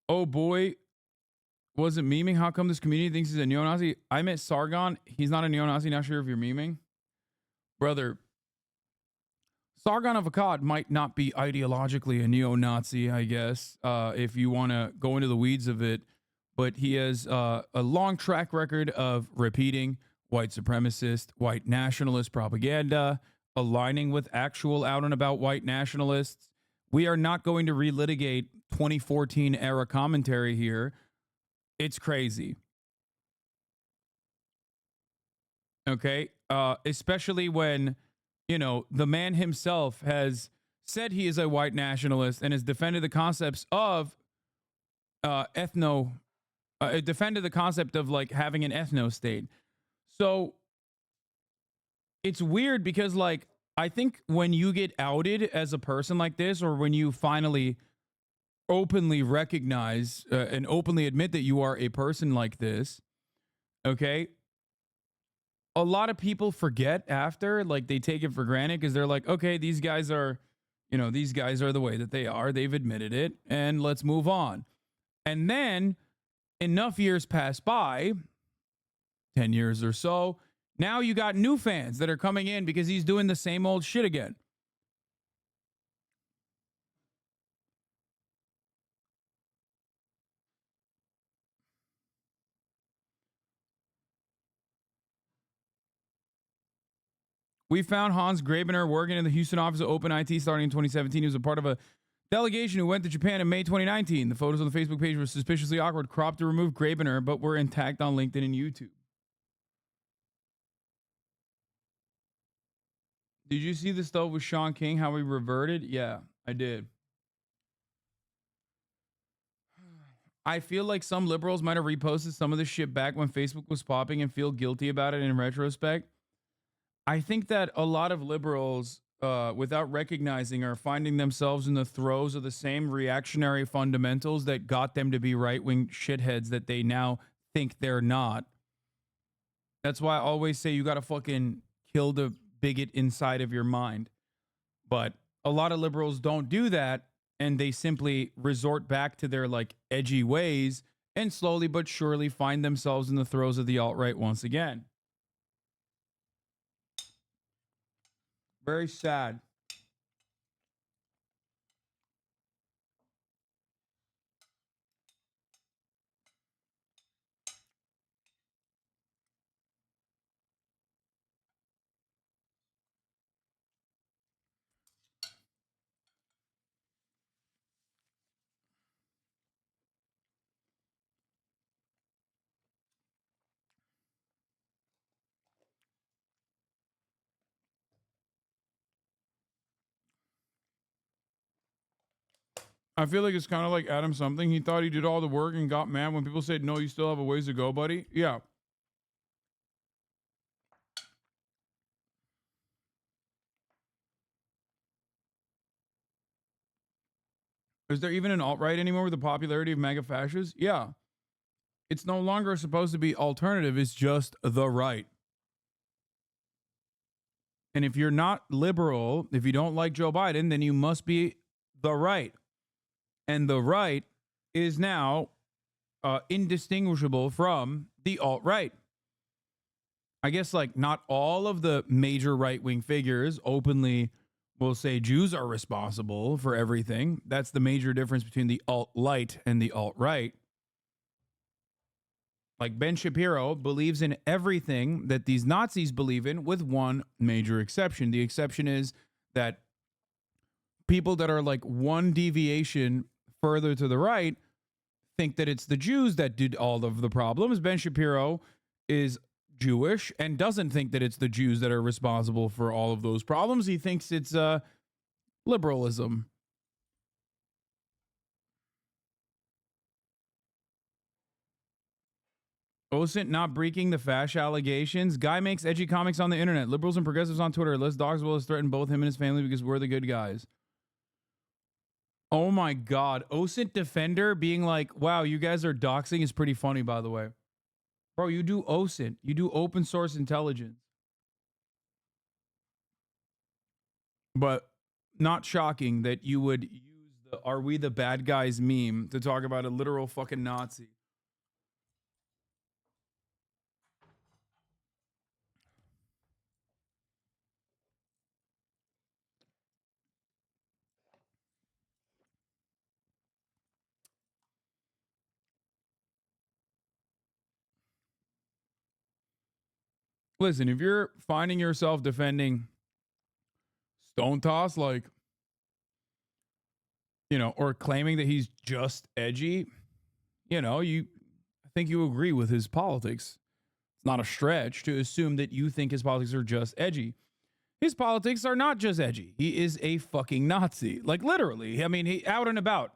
Oh boy, wasn't memeing. How come this community thinks he's a neo-Nazi? I met Sargon. He's not a neo-Nazi. Not sure if you're memeing. Brother, Sargon of Akkad might not be ideologically a neo-Nazi, I guess, if you want to go into the weeds of it. But he has a long track record of repeating white supremacist, white nationalist propaganda, aligning with actual out and about white nationalists. We are not going to relitigate 2014 era commentary here. It's crazy. Okay? Especially when, you know, the man himself has said he is a white nationalist and has defended the concepts of defended the concept of like having an ethno state. So it's weird because like, I think when you get outed as a person like this, or when you finally openly recognize and openly admit that you are a person like this, okay, a lot of people forget after, like they take it for granted because they're like, okay, these guys are, you know, these guys are the way that they are. They've admitted it and let's move on. And then enough years pass by, 10 years or so. Now you got new fans that are coming in because he's doing the same old shit again. We found Hans Grabener working in the Houston office of Open IT starting in 2017. He was a part of a delegation who went to Japan in May 2019. The photos on the Facebook page were suspiciously awkward, cropped to remove Grabener, but were intact on LinkedIn and YouTube. Did you see the stuff with Sean King, how he reverted? Yeah, I did. I feel like some liberals might have reposted some of this shit back when Facebook was popping and feel guilty about it in retrospect. I think that a lot of liberals, without recognizing, are finding themselves in the throes of the same reactionary fundamentals that got them to be right-wing shitheads that they now think they're not. That's why I always say you got to fucking kill the bigot inside of your mind. But a lot of liberals don't do that, and they simply resort back to their like edgy ways and slowly but surely find themselves in the throes of the alt-right once again. Very sad. I feel like it's kind of like Adam something. He thought he did all the work and got mad when people said, no, you still have a ways to go, buddy. Yeah. Is there even an alt-right anymore with the popularity of MAGA fascists? Yeah. It's no longer supposed to be alternative. It's just the right. And if you're not liberal, if you don't like Joe Biden, then you must be the right. And the right is now indistinguishable from the alt-right. I guess like not all of the major right-wing figures openly will say Jews are responsible for everything. That's the major difference between the alt-light and the alt-right. Like Ben Shapiro believes in everything that these Nazis believe in, with one major exception. The exception is that people that are like one deviation further to the right think that it's the Jews that did all of the problems. Ben Shapiro is Jewish and doesn't think that it's the Jews that are responsible for all of those problems. He thinks it's liberalism. OSINT not breaking the fash allegations. Guy makes edgy comics on the internet. Liberals and progressives on Twitter. Les Dogswell has threatened both him and his family because we're the good guys. Oh my God. OSINT Defender being like, wow, you guys are doxing is pretty funny, by the way. Bro, you do OSINT. You do open source intelligence. But not shocking that you would use the "Are we the bad guys" meme to talk about a literal fucking Nazi. Listen, if you're finding yourself defending Stonetoss, like, you know, or claiming that he's just edgy, you know, I think you agree with his politics. It's not a stretch to assume that you think his politics are just edgy. His politics are not just edgy. He is a fucking Nazi. Like, literally. I mean, he out and about.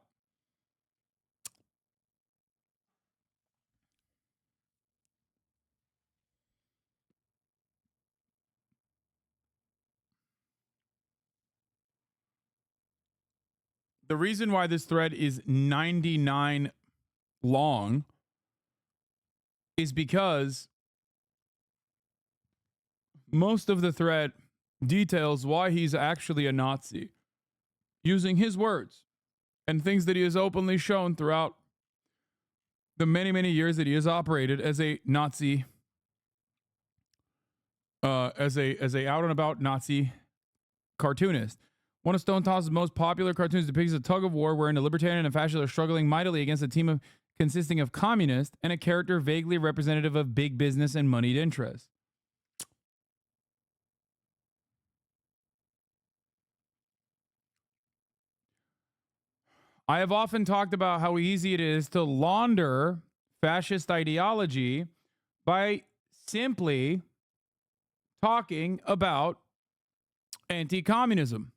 The reason why this thread is 99 long is because most of the thread details why he's actually a Nazi, using his words and things that he has openly shown throughout the many, many years that he has operated as a Nazi, as a out and about Nazi cartoonist. One of Stonetoss's most popular cartoons depicts a tug of war wherein a libertarian and a fascist are struggling mightily against a team consisting of communists and a character vaguely representative of big business and moneyed interests. I have often talked about how easy it is to launder fascist ideology by simply talking about anti-communism.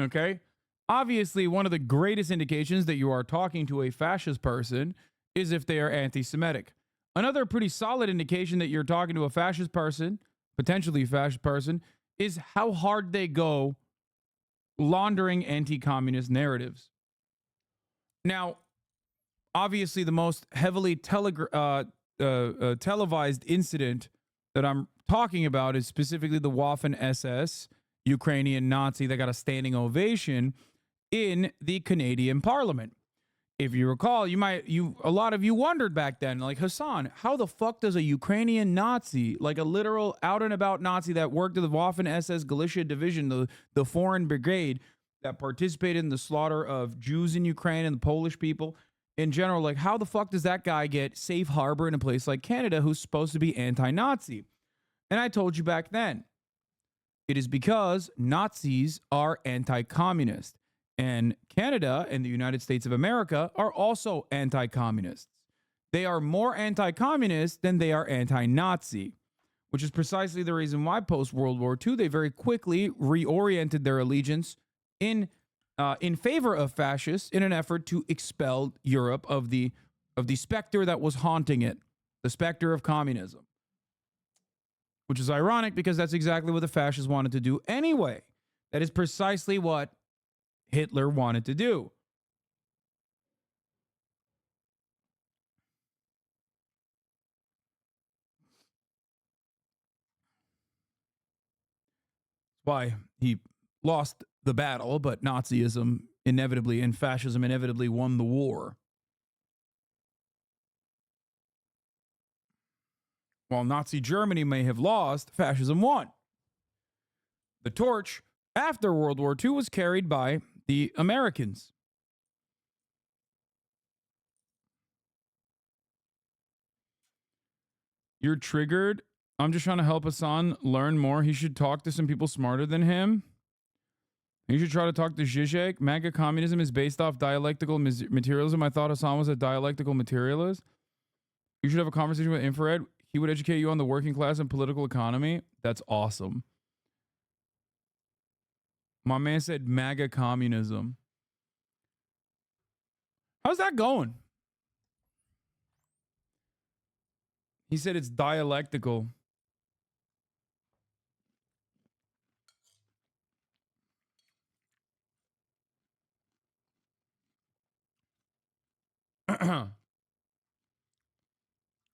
Okay? Obviously, one of the greatest indications that you are talking to a fascist person is if they are anti-Semitic. Another pretty solid indication that you're talking to a fascist person, potentially fascist person, is how hard they go laundering anti-communist narratives. Now, obviously, the most heavily televised incident that I'm talking about is specifically the Waffen SS Ukrainian Nazi that got a standing ovation in the Canadian Parliament. If you recall, a lot of you wondered back then, like, Hasan, how the fuck does a Ukrainian Nazi, like a literal out and about Nazi that worked at the Waffen SS Galicia Division, the foreign brigade that participated in the slaughter of Jews in Ukraine and the Polish people in general, like, how the fuck does that guy get safe harbor in a place like Canada who's supposed to be anti-Nazi? And I told you back then, it is because Nazis are anti-communist, and Canada and the United States of America are also anti-communists. They are more anti-communist than they are anti-Nazi, which is precisely the reason why post-World War II, they very quickly reoriented their allegiance in in favor of fascists in an effort to expel Europe of the specter that was haunting it, the specter of communism. Which is ironic because that's exactly what the fascists wanted to do anyway. That is precisely what Hitler wanted to do. Why he lost the battle, but Nazism inevitably and fascism inevitably won the war. While Nazi Germany may have lost, fascism won. The torch after World War II was carried by the Americans. You're triggered. I'm just trying to help Hasan learn more. He should talk to some people smarter than him. You should try to talk to Zizek. MAGA communism is based off dialectical materialism. I thought Hasan was a dialectical materialist. You should have a conversation with Infrared. He would educate you on the working class and political economy. That's awesome. My man said MAGA communism. How's that going? He said it's dialectical.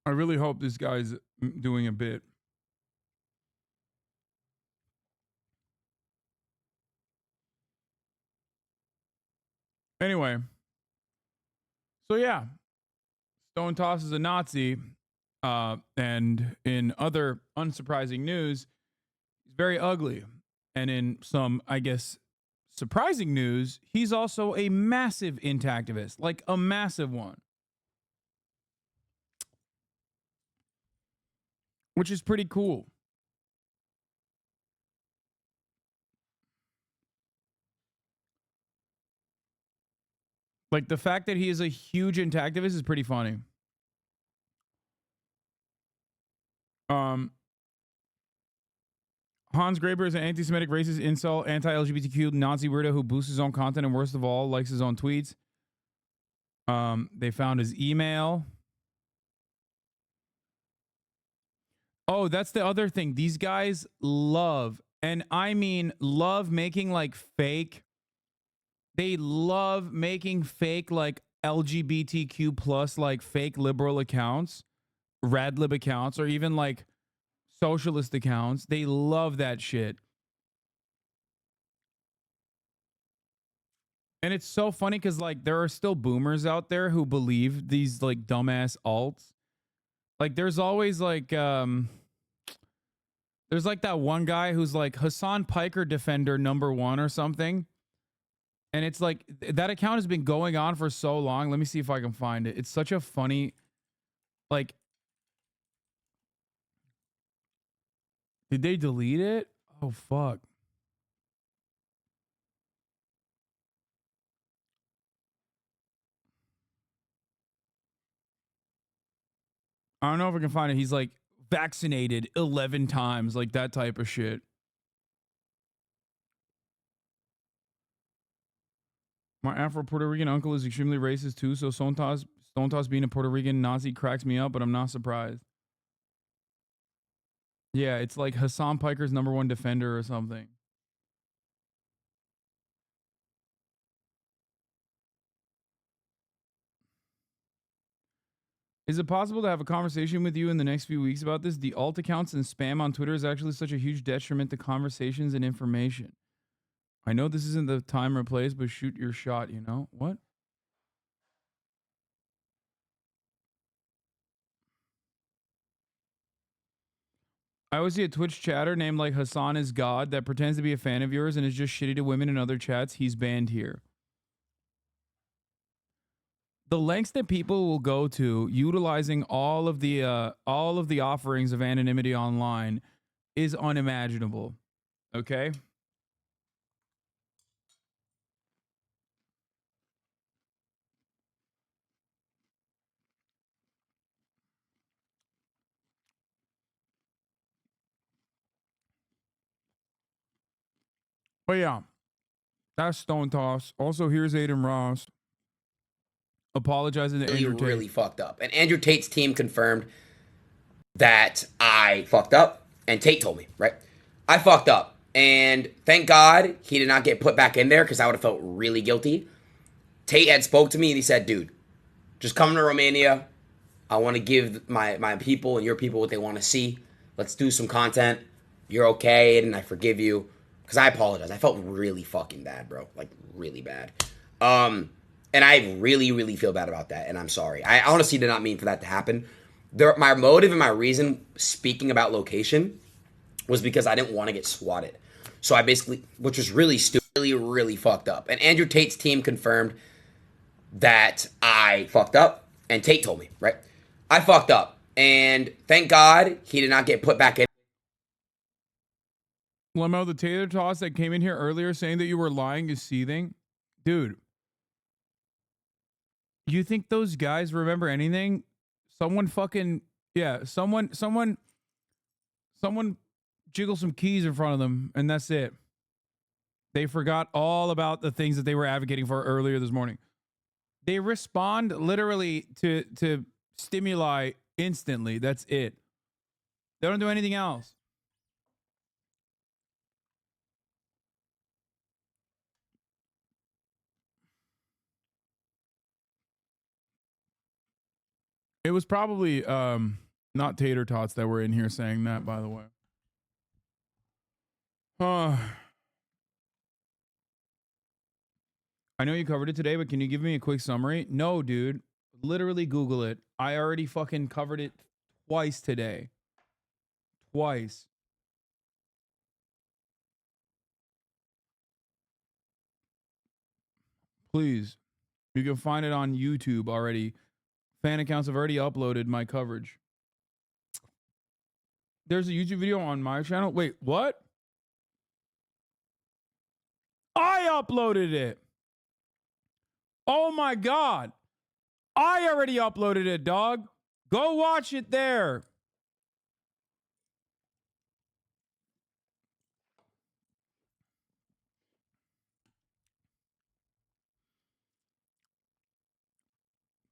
I really hope this guy's doing a bit. Anyway. So yeah. Stonetoss is a Nazi. And in other unsurprising news, he's very ugly. And in some, I guess, surprising news, he's also a massive intactivist. Like a massive one. Which is pretty cool. Like the fact that he is a huge intactivist is pretty funny. Hans Graber is an anti-Semitic, racist, incel, anti-LGBTQ, Nazi weirdo who boosts his own content and worst of all, likes his own tweets. They found his email. Oh, that's the other thing. These guys love, and I mean love making like fake. They love making fake like LGBTQ plus like fake liberal accounts, radlib accounts, or even like socialist accounts. They love that shit. And it's so funny because like there are still boomers out there who believe these like dumbass alts. Like there's always like there's like that one guy who's like Hasan Piker Defender #1 or something. And it's like that account has been going on for so long. Let me see if I can find it. It's such a funny, like, did they delete it? Oh, fuck. I don't know if I can find it. He's like vaccinated 11 times, like that type of shit. My Afro-Puerto Rican uncle is extremely racist too, so Stonetoss being a Puerto Rican Nazi cracks me up, but I'm not surprised. Yeah, it's like Hasan Piker's #1 defender or something. Is it possible to have a conversation with you in the next few weeks about this? The alt accounts and spam on Twitter is actually such a huge detriment to conversations and information. I know this isn't the time or place, but shoot your shot, you know? What? I always see a Twitch chatter named like Hasan is God that pretends to be a fan of yours and is just shitty to women in other chats. He's banned here. The lengths that people will go to utilizing all of the offerings of anonymity online is unimaginable. Okay? But yeah. That's Stonetoss. Also, here's Adin Ross apologizing to Andrew Tate. Really fucked up. And Andrew Tate's team confirmed that I fucked up. And Tate told me, right? I fucked up. And thank God he did not get put back in there because I would have felt really guilty. Tate had spoke to me and he said, dude, just come to Romania. I want to give my people and your people what they want to see. Let's do some content. You're okay, and I forgive you. Because I apologize. I felt really fucking bad, bro. Like, really bad. And I really, really feel bad about that, and I'm sorry. I honestly did not mean for that to happen. My motive and my reason speaking about location was because I didn't want to get swatted. So I basically, which was really stupid, really, really fucked up. And Andrew Tate's team confirmed that I fucked up, and Tate told me, right? I fucked up, and thank God he did not get put back in. Lemo, the tater toss that came in here earlier saying that you were lying is seething. Dude, you think those guys remember anything? Someone fucking, yeah, someone jiggle some keys in front of them, and that's it. They forgot all about the things that they were advocating for earlier this morning. They respond literally to stimuli instantly. That's it. They don't do anything else. It was probably not tater tots that were in here saying that, by the way. I know you covered it today, but can you give me a quick summary? No, dude. Literally Google it. I already fucking covered it twice today. Twice. Please. You can find it on YouTube already. Fan accounts have already uploaded my coverage. There's a YouTube video on my channel. Wait, what? I uploaded it. Oh my God. I already uploaded it, dog. Go watch it there.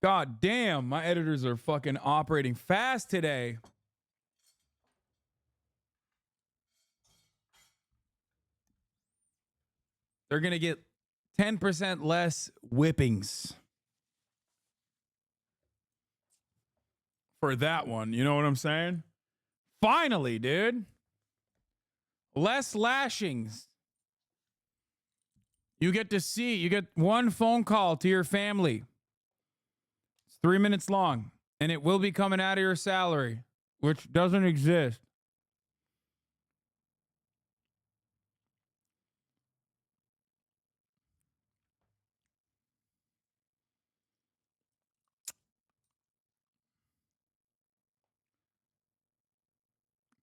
God damn, my editors are fucking operating fast today. They're going to get 10% less whippings for that one. You know what I'm saying? Finally, dude. Less lashings. You get to see, you get one phone call to your family. 3 minutes long, and it will be coming out of your salary, which doesn't exist.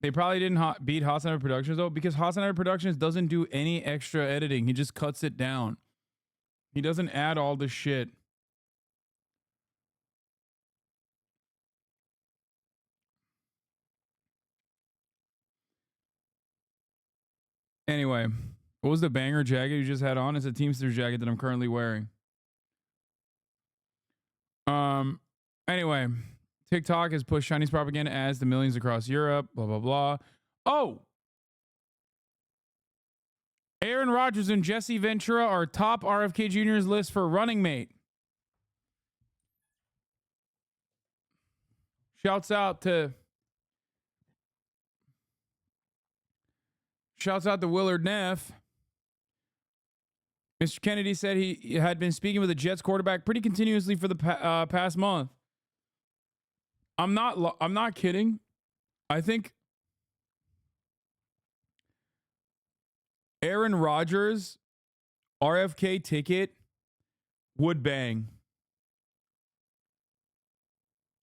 They probably didn't beat HasanAbi Productions, though, because HasanAbi Productions doesn't do any extra editing. He just cuts it down. He doesn't add all the shit. Anyway, what was the banger jacket you just had on? It's a Teamster jacket that I'm currently wearing. Anyway, TikTok has pushed Chinese propaganda ads to millions across Europe, blah, blah, blah. Oh! Aaron Rodgers and Jesse Ventura are top RFK Jr.'s list for running mate. Shouts out to Willard Neff. Mr. Kennedy said he had been speaking with the Jets quarterback pretty continuously for the past month. I'm not kidding. I think Aaron Rodgers RFK ticket would bang.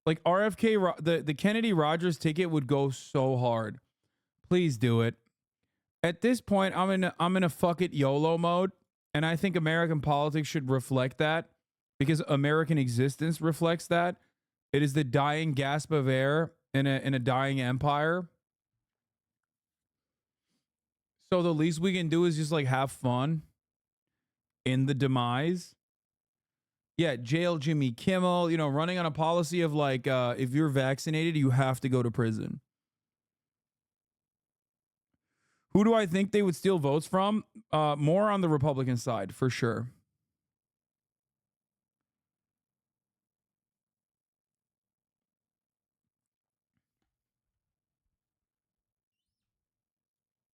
Like RFK, the Kennedy Rodgers ticket would go so hard. Please do it. At this point, I'm in a fuck it YOLO mode, and I think American politics should reflect that, because American existence reflects that. It is the dying gasp of air in a dying empire. So the least we can do is just like have fun. in the demise. Yeah, jail Jimmy Kimmel, you know, running on a policy of like, if you're vaccinated, you have to go to prison. Who do I think they would steal votes from? More on the Republican side, for sure.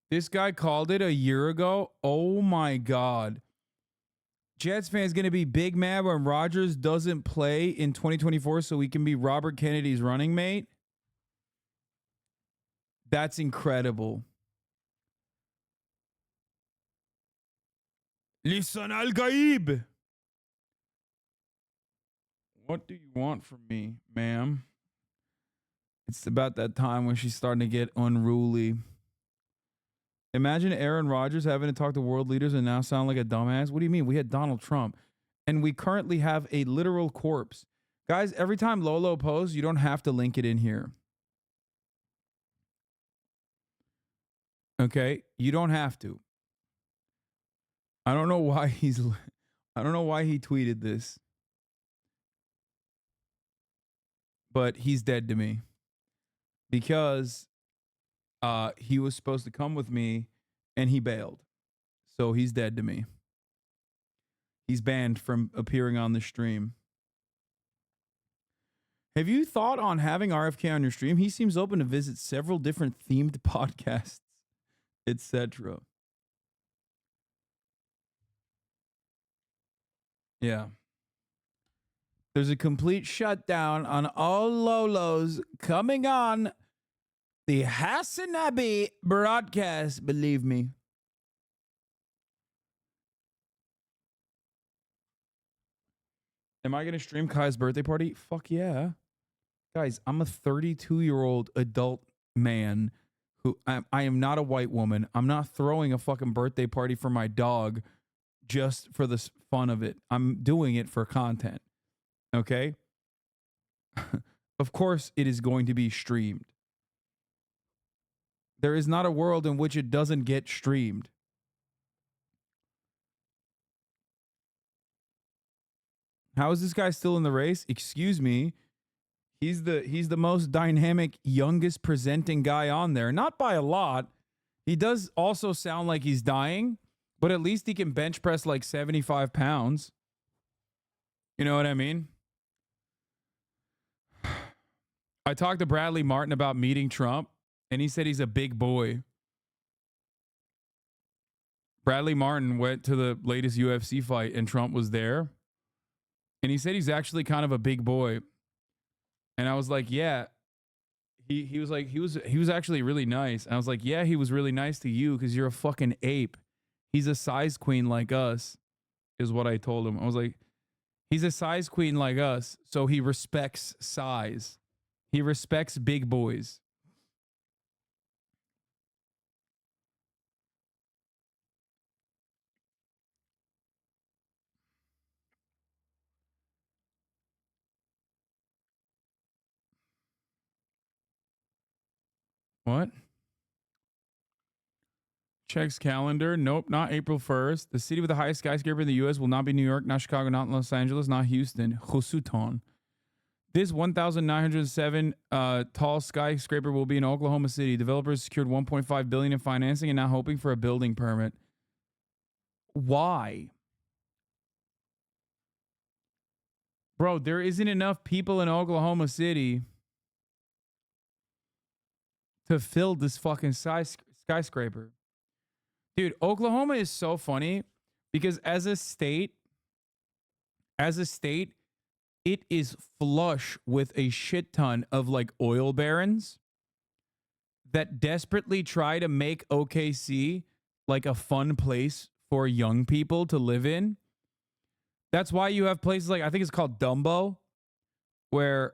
This guy called it a year ago. Oh my God. Jets fans going to be big mad when Rodgers doesn't play in 2024 so he can be Robert Kennedy's running mate. That's incredible. Listen, Al-Gaib. What do you want from me, ma'am? It's about that time when she's starting to get unruly. Imagine Aaron Rodgers having to talk to world leaders and now sound like a dumbass. What do you mean? We had Donald Trump, and we currently have a literal corpse. Guys, every time Lolo posts, you don't have to link it in here. Okay? You don't have to. I don't know why he tweeted this. But he's dead to me. Because he was supposed to come with me and he bailed. So he's dead to me. He's banned from appearing on the stream. Have you thought on having RFK on your stream? He seems open to visit several different themed podcasts, etc. Yeah. There's a complete shutdown on all Lolos coming on the HasanAbi broadcast, believe me. Am I going to stream Kai's birthday party? Fuck yeah. Guys, I'm a 32-year-old adult man who I am not a white woman. I'm not throwing a fucking birthday party for my dog just for the fun of it. I'm doing it for content. Okay? Of course it is going to be streamed. There is not a world in which it doesn't get streamed. How is this guy still in the race? Excuse me. He's the most dynamic, youngest presenting guy on there. Not by a lot. He does also sound like he's dying, but at least he can bench press like 75 pounds. You know what I mean? I talked to Bradley Martin about meeting Trump, and he said he's a big boy. Bradley Martin went to the latest UFC fight, and Trump was there. And he said he's actually kind of a big boy. And I was like, yeah. He was like, he was actually really nice. And I was like, yeah, he was really nice to you because you're a fucking ape. He's a size queen like us, is what I told him. I was like, he's a size queen like us, so he respects size. He respects big boys. What? Checks calendar. Nope, not April 1st. The city with the highest skyscraper in the U.S. will not be New York, not Chicago, not Los Angeles, not Houston. Houston. This 1,907 tall skyscraper will be in Oklahoma City. Developers secured $1.5 billion in financing and now hoping for a building permit. Why? Bro, there isn't enough people in Oklahoma City to fill this fucking skyscraper. Dude, Oklahoma is so funny because as a state, it is flush with a shit ton of like oil barons that desperately try to make OKC like a fun place for young people to live in. That's why you have places like, I think it's called Dumbo, where,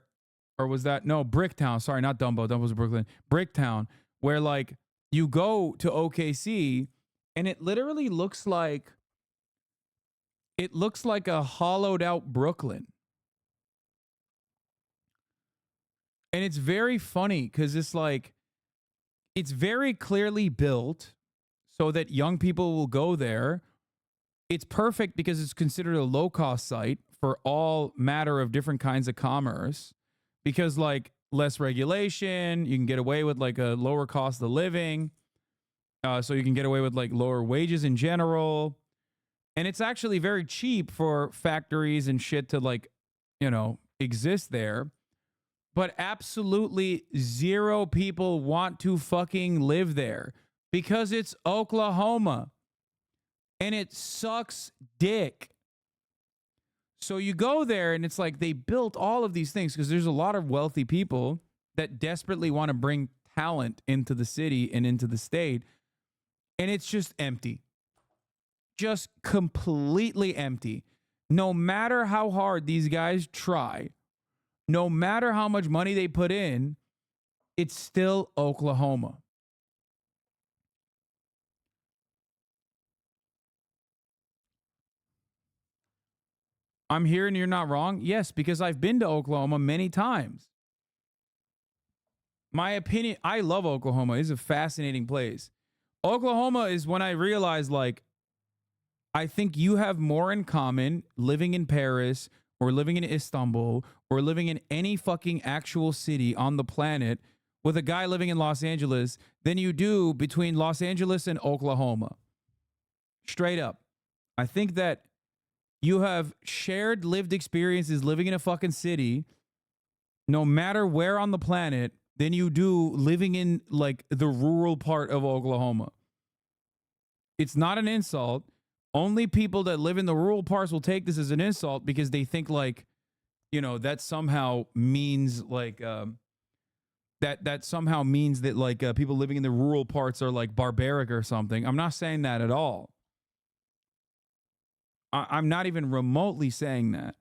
or was that, no, Bricktown. Sorry, not Dumbo. Dumbo's in Brooklyn. Bricktown, where like you go to OKC and it literally looks like, a hollowed out Brooklyn. And it's very funny because it's like, it's very clearly built so that young people will go there. It's perfect because it's considered a low-cost site for all matter of different kinds of commerce, because like less regulation, you can get away with like a lower cost of living, so you can get away with like lower wages in general, and it's actually very cheap for factories and shit to like, you know, exist there. But absolutely zero people want to fucking live there because it's Oklahoma. And it sucks dick. So you go there and it's like they built all of these things because there's a lot of wealthy people that desperately want to bring talent into the city and into the state. And it's just empty. Just completely empty. No matter how hard these guys try, no matter how much money they put in, it's still Oklahoma. I'm here and you're not wrong. Yes, because I've been to Oklahoma many times. My opinion, I love Oklahoma. It's a fascinating place. Oklahoma is when I realized, like, I think you have more in common living in Paris or living in Istanbul or living in any fucking actual city on the planet with a guy living in Los Angeles than you do between Los Angeles and Oklahoma. Straight up. I think that you have shared lived experiences living in a fucking city, no matter where on the planet, than you do living in like the rural part of Oklahoma. It's not an insult. Only people that live in the rural parts will take this as an insult because they think like, you know, that somehow means like that somehow means that like people living in the rural parts are like barbaric or something. I'm not saying that at all. I'm not even remotely saying that.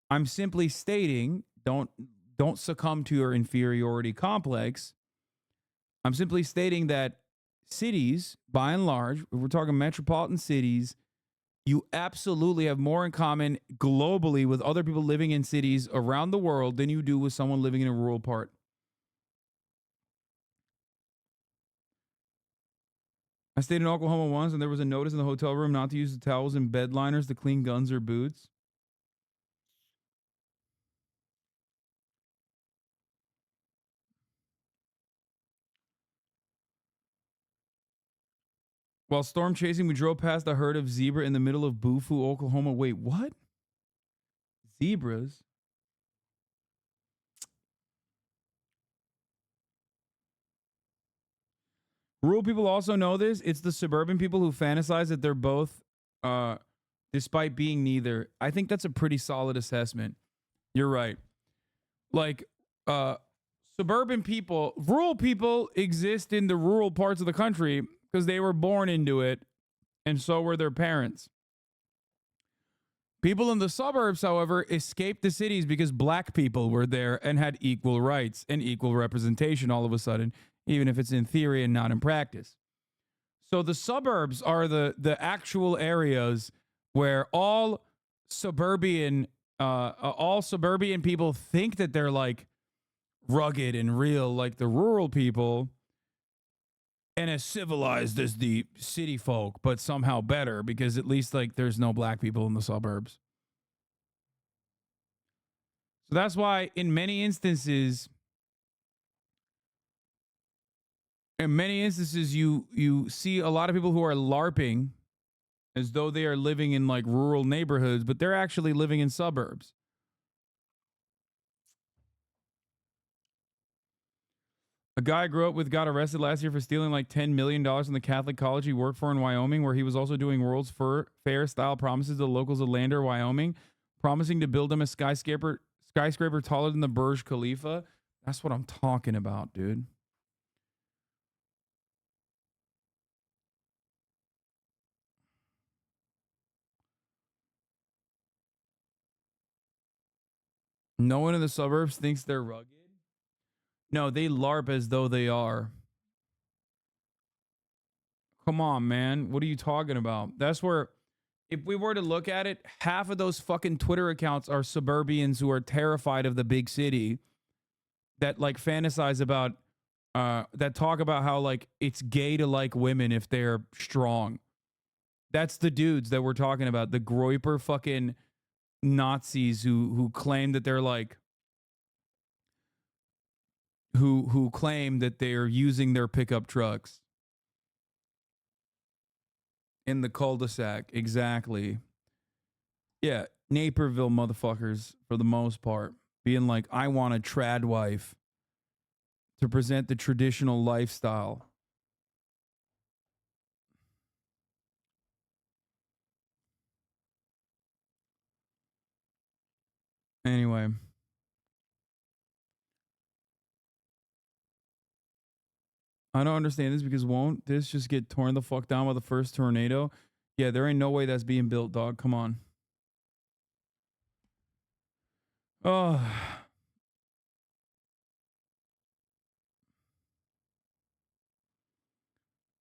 I'm simply stating, don't succumb to your inferiority complex. I'm simply stating that cities, by and large, if we're talking metropolitan cities, you absolutely have more in common globally with other people living in cities around the world than you do with someone living in a rural part. I stayed in Oklahoma once, and there was a notice in the hotel room not to use the towels and bed liners to clean guns or boots. While storm chasing, we drove past a herd of zebra in the middle of Bufu, Oklahoma. Wait, what? Zebras? Rural people also know this. It's the suburban people who fantasize that they're both, despite being neither. I think that's a pretty solid assessment. You're right. Like, suburban people, rural people exist in the rural parts of the country because they were born into it, and so were their parents. People in the suburbs, however, escaped the cities because black people were there and had equal rights and equal representation all of a sudden, even if it's in theory and not in practice. So the suburbs are the actual areas where all suburban people think that they're like rugged and real like the rural people, and as civilized as the city folk, but somehow better because at least like there's no black people in the suburbs. So that's why in many instances you see a lot of people who are LARPing as though they are living in like rural neighborhoods, but they're actually living in suburbs. A guy I grew up with got arrested last year for stealing like $10 million from the Catholic college he worked for in Wyoming, where he was also doing World's Fair style promises to the locals of Lander, Wyoming, promising to build them a skyscraper taller than the Burj Khalifa. That's what I'm talking about, dude. No one in the suburbs thinks they're rugged. No, they LARP as though they are. Come on, man. What are you talking about? That's where, if we were to look at it, half of those fucking Twitter accounts are suburbians who are terrified of the big city that like fantasize about, that talk about how like it's gay to like women if they're strong. That's the dudes that we're talking about. The Groiper fucking Nazis who claim that they're like who claim that they're using their pickup trucks in the cul-de-sac. Exactly. Yeah, Naperville motherfuckers for the most part being like, I want a trad wife to present the traditional lifestyle. Anyway. I don't understand this because won't this just get torn the fuck down by the first tornado? Yeah, there ain't no way that's being built, dog. Come on. Oh.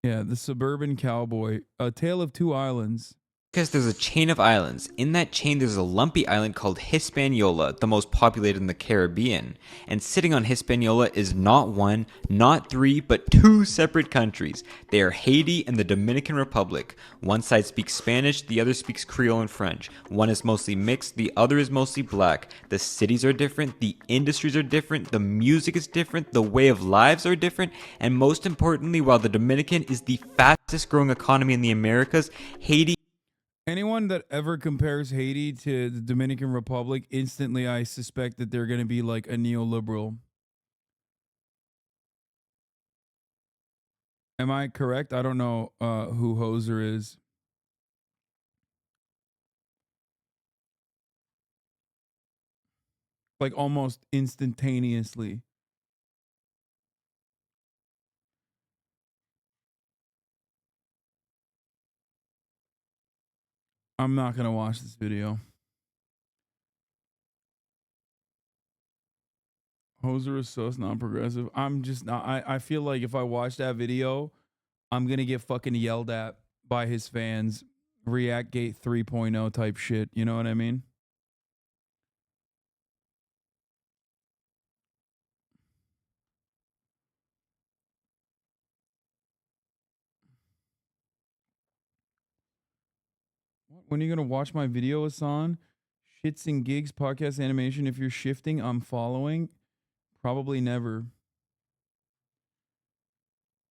Yeah, the suburban cowboy. A Tale of Two Islands. Because there's a chain of islands. In that chain, there's a lumpy island called Hispaniola, the most populated in the Caribbean. And sitting on Hispaniola is not one, not three, but two separate countries. They are Haiti and the Dominican Republic. One side speaks Spanish, the other speaks Creole and French. One is mostly mixed, the other is mostly black. The cities are different, the industries are different, the music is different, the way of lives are different, and most importantly, while the Dominican is the fastest growing economy in the Americas, Haiti. Anyone that ever compares Haiti to the Dominican Republic, instantly I suspect that they're going to be like a neoliberal. Am I correct? I don't know who Hoser is. Like almost instantaneously. I'm not going to watch this video. Hoser is sus, non-progressive. I'm just not. I feel like if I watch that video, I'm going to get fucking yelled at by his fans. Reactgate 3.0 type shit. You know what I mean? When are you going to watch my video, Hasan? Shits and gigs, podcast animation. If you're shifting, I'm following. Probably never.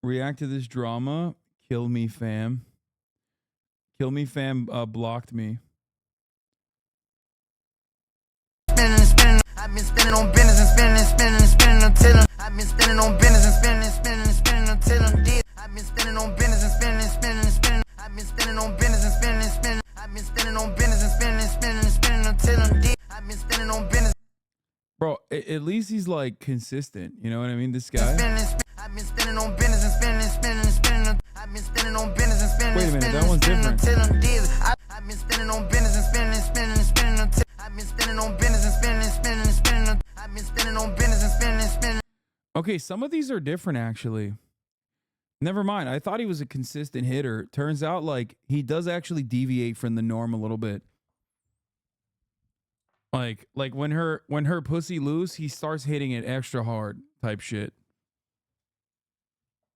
React to this drama. Kill me, fam. Kill me, fam blocked me. I've been spending on business and spending until I've been spending on business and spending until I'm dead. I've been spending on business and spending. I've been spending on business and spending. I've been spending on business and spending until I'm dead. I've been spending on business. Bro, at least he's like consistent. You know what I mean? This guy. I've been spending on business and spending. I've been spending on business and spending. Wait a minute, that one's different. I've been spending on business and spending until I've been spending on business and spending. I've been spending on business and spending. Okay, some of these are different actually. Never mind. I thought he was a consistent hitter. Turns out like he does actually deviate from the norm a little bit. Like when her pussy loose, he starts hitting it extra hard type shit.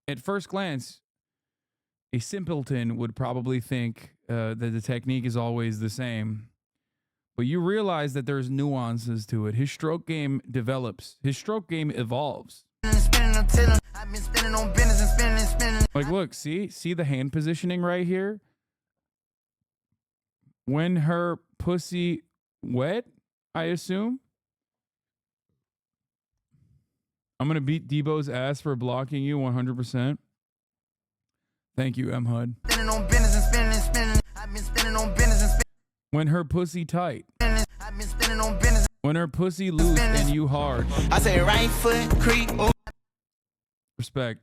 At first glance, a simpleton would probably think that the technique is always the same. But you realize that there's nuances to it. His stroke game develops. His stroke game evolves. Like, look, see the hand positioning right here? When her pussy wet, I assume. I'm going to beat Debo's ass for blocking you 100%. Thank you, M. Hud. When her pussy tight. When her pussy loose and you hard. I say right foot creep. Respect.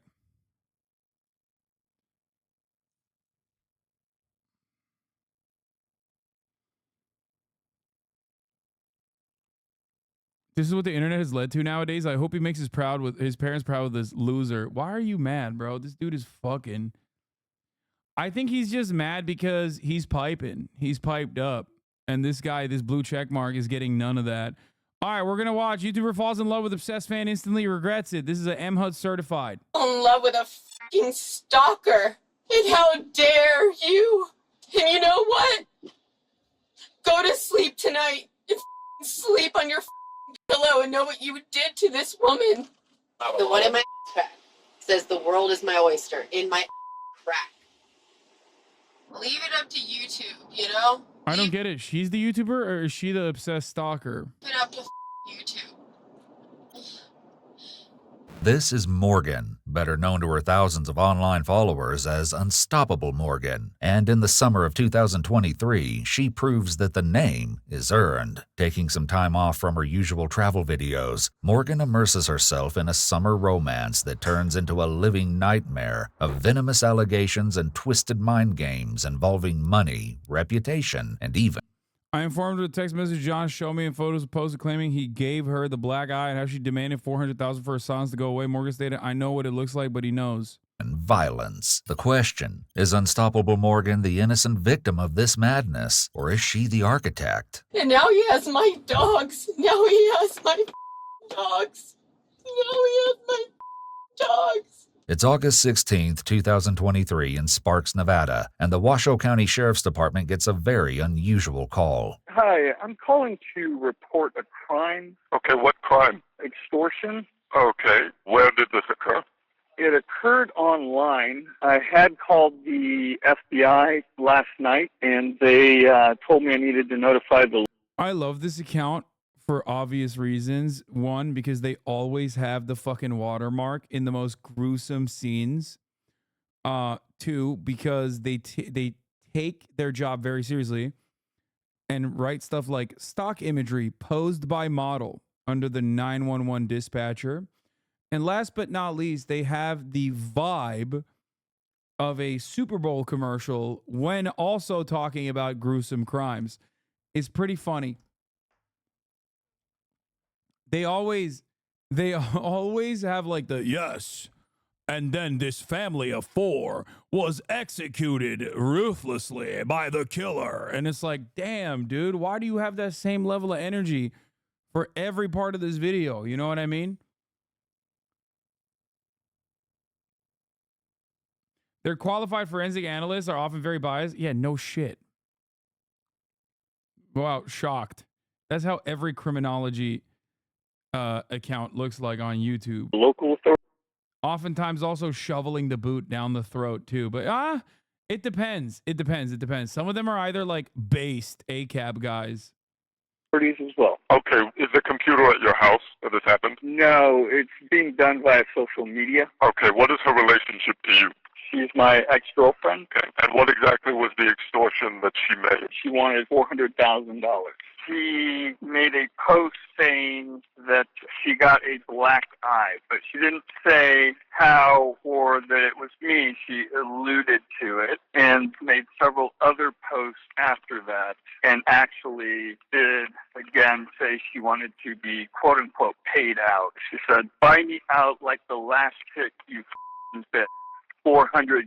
This is what the internet has led to nowadays. I hope he makes his parents proud with this loser. Why are you mad, bro? This dude is fucking. I think he's just mad because he's piping. He's piped up. And this guy, this blue check mark, is getting none of that. All right, we're going to watch. YouTuber falls in love with obsessed fan, instantly regrets it. This is a M. Hud certified. In love with a fucking stalker. And how dare you? And you know what? Go to sleep tonight and sleep on your pillow and know what you did to this woman. The one in my crack says the world is my oyster. In my crack. Leave it up to YouTube, you know? I don't get it. She's the YouTuber or is she the obsessed stalker? Leave it up to YouTube. This is Morgan, better known to her thousands of online followers as Unstoppable Morgan. And in the summer of 2023, she proves that the name is earned. Taking some time off from her usual travel videos, Morgan immerses herself in a summer romance that turns into a living nightmare of venomous allegations and twisted mind games involving money, reputation, and even I informed her with a text message John showed me in photos posted claiming he gave her the black eye and how she demanded $400,000 for her sons to go away. Morgan stated, I know what it looks like, but he knows. And violence. The question, is Unstoppable Morgan the innocent victim of this madness, or is she the architect? And now he has my dogs. Now he has my dogs. Now he has my dogs. It's August 16th, 2023 in Sparks, Nevada, and the Washoe County Sheriff's Department gets a very unusual call. Hi, I'm calling to report a crime. Okay, what crime? Extortion. Okay, where did this occur? It occurred online. I had called the FBI last night, and they told me I needed to notify the... I love this account for obvious reasons. One, because they always have the fucking watermark in the most gruesome scenes. Two, because they take their job very seriously and write stuff like stock imagery posed by model under the 911 dispatcher. And last but not least, they have the vibe of a Super Bowl commercial when also talking about gruesome crimes. It's pretty funny. They always have like the yes, and then this family of 4 was executed ruthlessly by the killer. And it's like, damn, dude, why do you have that same level of energy for every part of this video? You know what I mean? Their qualified forensic analysts are often very biased. Yeah, no shit. Wow, shocked. That's how every criminology account looks like on YouTube. Local authority. Oftentimes also shoveling the boot down the throat too. But it depends. It depends. Some of them are either like based ACAB guys. As well. Okay, is the computer at your house that this happened? No, it's being done via social media. Okay, what is her relationship to you? She's my ex-girlfriend. Okay, and what exactly was the extortion that she made? She wanted $400,000. She made a post saying that she got a black eye, but she didn't say how or that it was me. She alluded to it and made several other posts after that, and actually did again say she wanted to be quote-unquote paid out. She said, buy me out like the last chick you f***ing bit. $400K.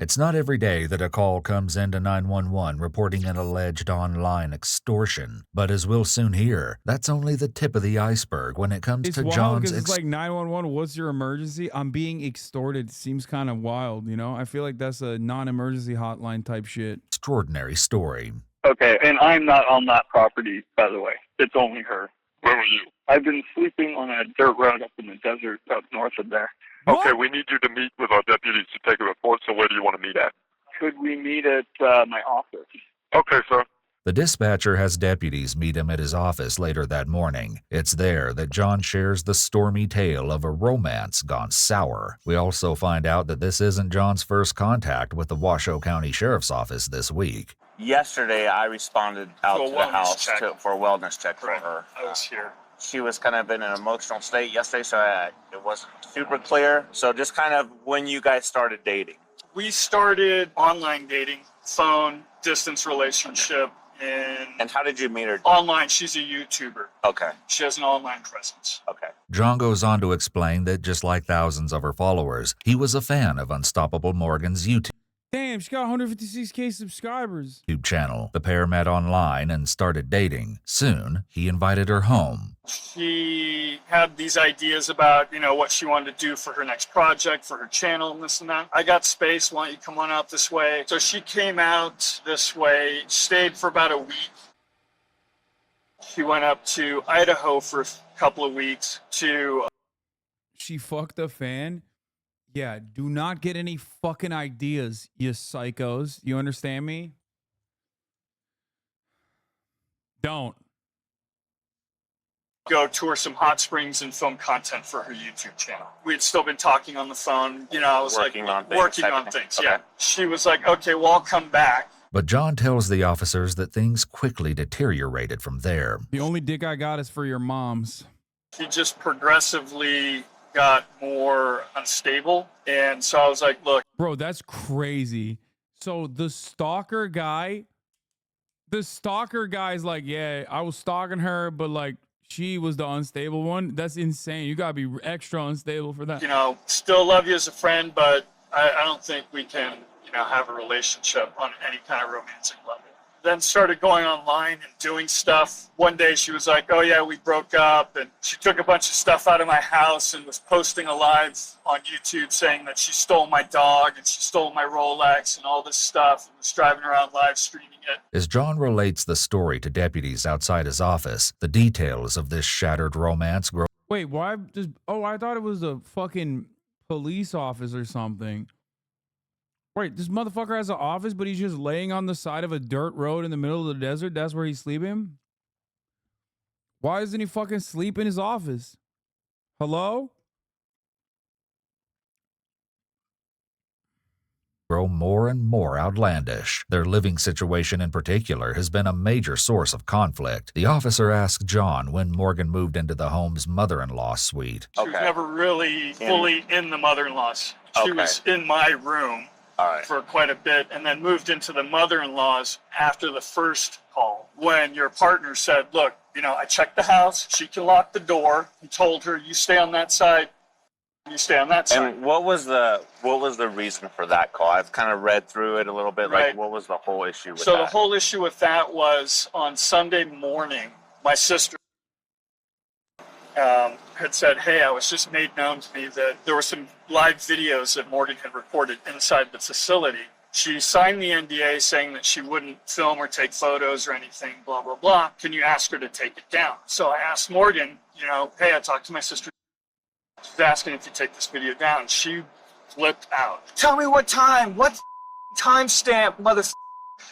It's not every day that a call comes into 911 reporting an alleged online extortion, but as we'll soon hear, that's only the tip of the iceberg when it comes It's to wild John's. because it's like 911. What's your emergency? I'm being extorted. Seems kind of wild, you know. I feel like that's a non-emergency hotline type shit. Extraordinary story. Okay, and I'm not on that property, by the way. It's only her. Where were you? I've been sleeping on a dirt road up in the desert up north of there. Okay, we need you to meet with our deputies to take a report, so where do you want to meet at? Could we meet at my office? Okay, sir. The dispatcher has deputies meet him at his office later that morning. It's there that John shares the stormy tale of a romance gone sour. We also find out that this isn't John's first contact with the Washoe County Sheriff's Office this week. Yesterday, I responded out to the house for a wellness check for her. I was here. She was kind of in an emotional state yesterday, so it wasn't super clear. So just kind of when you guys started dating. We started online dating, phone, distance relationship, and how did you meet her? Online. She's a YouTuber. Okay. She has an online presence. Okay. John goes on to explain that just like thousands of her followers, he was a fan of Unstoppable Morgan's YouTube. Damn, she got 156K subscribers. YouTube channel. The pair met online and started dating. Soon, he invited her home. She had these ideas about, you know, what she wanted to do for her next project, for her channel and this and that. I got space, why don't you come on out this way? So she came out this way, stayed for about a week. She went up to Idaho for a couple of weeks to... She fucked a fan? Yeah, do not get any fucking ideas, you psychos. You understand me? Don't. Go tour some hot springs and film content for her YouTube channel. We had still been talking on the phone. You know, I was working on things. Okay. Yeah. She was like, okay, well, I'll come back. But John tells the officers that things quickly deteriorated from there. The only dick I got is for your moms. She just progressively got more unstable. And so I was like, look. Bro, that's crazy. So the stalker guy's like, yeah, I was stalking her, but like she was the unstable one. That's insane. You gotta be extra unstable for that. You know, still love you as a friend, but I don't think we can, you know, have a relationship on any kind of romantic level. Then started going online and doing stuff. One day she was like, oh yeah, we broke up, and she took a bunch of stuff out of my house and was posting a live on YouTube saying that she stole my dog and she stole my Rolex and all this stuff, and was driving around live streaming it. As John relates the story to deputies outside his office, the details of this shattered romance grow. Wait, why does... Oh, I thought it was a fucking police office or something. Wait, this motherfucker has an office, but he's just laying on the side of a dirt road in the middle of the desert? That's where he's sleeping? Why doesn't he fucking sleep in his office? Hello? Grow more and more outlandish. Their living situation in particular has been a major source of conflict. The officer asked John when Morgan moved into the home's mother-in-law suite. She was never really fully in the mother-in-law's. She was in my room. For quite a bit, and then moved into the mother-in-law's after the first call, when your partner said, look, you know, I checked the house, she can lock the door. He told her, you stay on that side, you stay on that side. And what was the reason for that call? I've kind of read through it a little bit. Right. Like, what was the whole issue with that? So the whole issue with that was on Sunday morning, my sister had said, hey, I was just made known to me that there were some live videos that Morgan had recorded inside the facility. She signed the NDA saying that she wouldn't film or take photos or anything, blah, blah, blah. Can you ask her to take it down? So I asked Morgan, you know, hey, I talked to my sister. She's asking if you take this video down. She flipped out. Tell me what time, what timestamp, mother,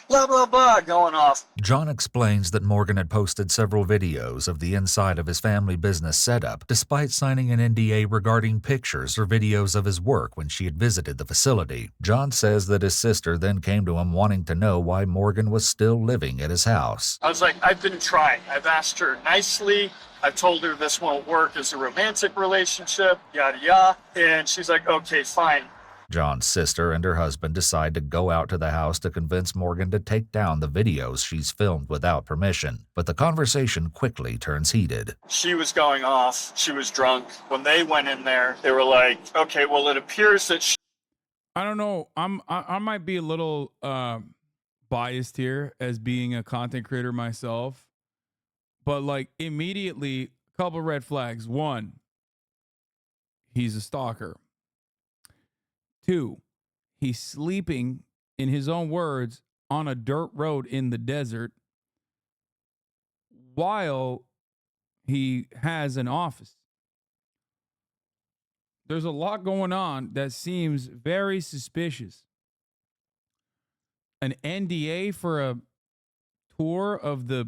blah, blah, blah, going off. John explains that Morgan had posted several videos of the inside of his family business setup, despite signing an NDA regarding pictures or videos of his work when she had visited the facility. John says that his sister then came to him wanting to know why Morgan was still living at his house. I was like, I've been trying. I've asked her nicely. I've told her this won't work as a romantic relationship, yada, yada. And she's like, okay, fine. John's sister and her husband decide to go out to the house to convince Morgan to take down the videos she's filmed without permission. But the conversation quickly turns heated. She was going off. She was drunk. When they went in there, they were like, okay, well, it appears that she... I don't know. I might be a little biased here as being a content creator myself. But like immediately, a couple red flags. One, he's a stalker. Two, he's sleeping, in his own words, on a dirt road in the desert while he has an office. There's a lot going on that seems very suspicious. An NDA for a tour of the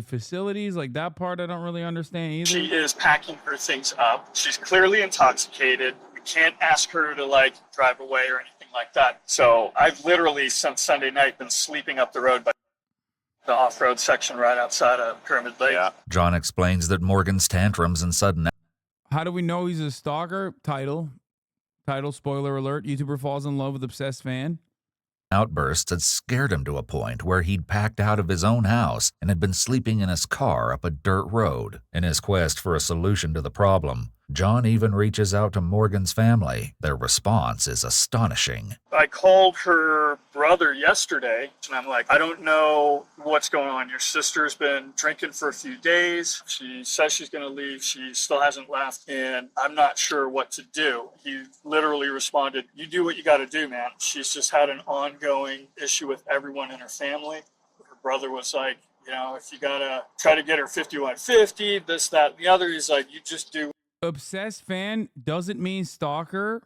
facilities, like that part I don't really understand either. She is packing her things up. She's clearly intoxicated. We can't ask her to like drive away or anything like that. So I've literally since Sunday night been sleeping up the road by the off-road section right outside of Pyramid Lake. Yeah. John explains that Morgan's tantrums and sudden... How do we know he's a stalker? Title, spoiler alert, YouTuber falls in love with obsessed fan. Outbursts had scared him to a point where he'd packed out of his own house and had been sleeping in his car up a dirt road. In his quest for a solution to the problem, John even reaches out to Morgan's family. Their response is astonishing. I called her brother yesterday, and I'm like, I don't know what's going on. Your sister's been drinking for a few days. She says she's going to leave. She still hasn't left, and I'm not sure what to do. He literally responded, you do what you got to do, man. She's just had an ongoing issue with everyone in her family. Her brother was like, you know, if you got to try to get her 5150, this, that, and the other, he's like, you just do. Obsessed fan doesn't mean stalker.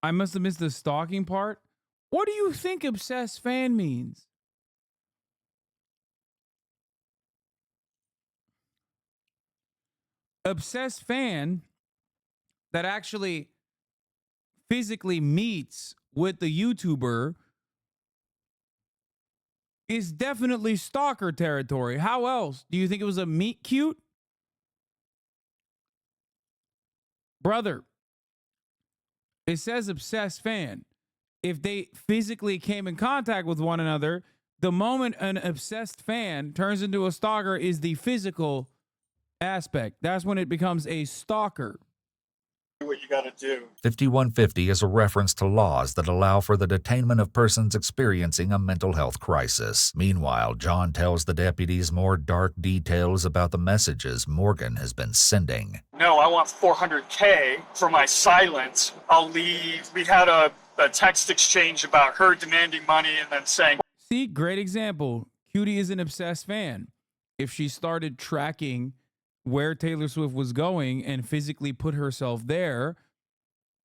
I must have missed the stalking part. What do you think obsessed fan means? Obsessed fan that actually physically meets with the YouTuber is definitely stalker territory. How else? Do you think it was a meet cute? Brother, it says obsessed fan. If they physically came in contact with one another, the moment an obsessed fan turns into a stalker is the physical aspect. That's when it becomes a stalker. What you got to do. 5150 is a reference to laws that allow for the detainment of persons experiencing a mental health crisis. Meanwhile, John tells the deputies more dark details about the messages Morgan has been sending. No, I want $400K for my silence. I'll leave. We had a text exchange about her demanding money and then saying... See, great example. Cutie is an obsessed fan. If she started tracking where Taylor Swift was going and physically put herself there,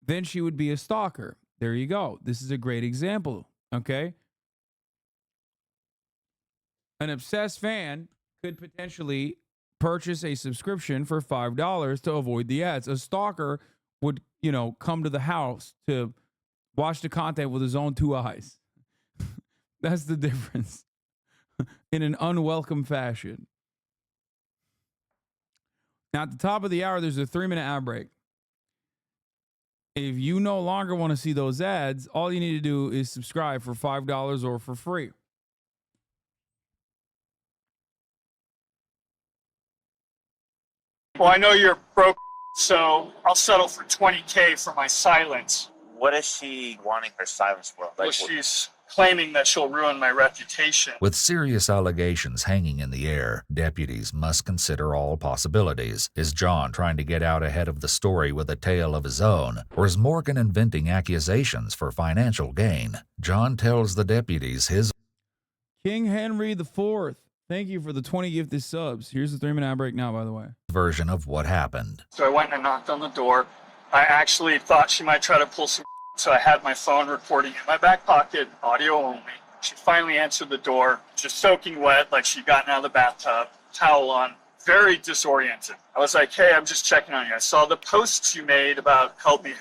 then she would be a stalker. There you go. This is a great example, okay? An obsessed fan could potentially purchase a subscription for $5 to avoid the ads. A stalker would, you know, come to the house to watch the content with his own two eyes. That's the difference. In an unwelcome fashion. Now, at the top of the hour, there's a 3-minute ad break. If you no longer want to see those ads, all you need to do is subscribe for $5 or for free. Well, I know you're broke, so I'll settle for $20K for my silence. What is she wanting her silence for? Well, she's claiming that she'll ruin my reputation. With serious allegations hanging in the air, deputies must consider all possibilities. Is John trying to get out ahead of the story with a tale of his own, or is Morgan inventing accusations for financial gain? John tells the deputies his... King Henry IV, thank you for the 20 gifted subs. Here's the 3-minute ad break now, by the way. Version of what happened. So I went and knocked on the door. I actually thought she might try to pull some, so I had my phone recording in my back pocket, audio only. She finally answered the door, just soaking wet, like she'd gotten out of the bathtub, towel on, very disoriented. I was like, hey, I'm just checking on you. I saw the posts you made about help me,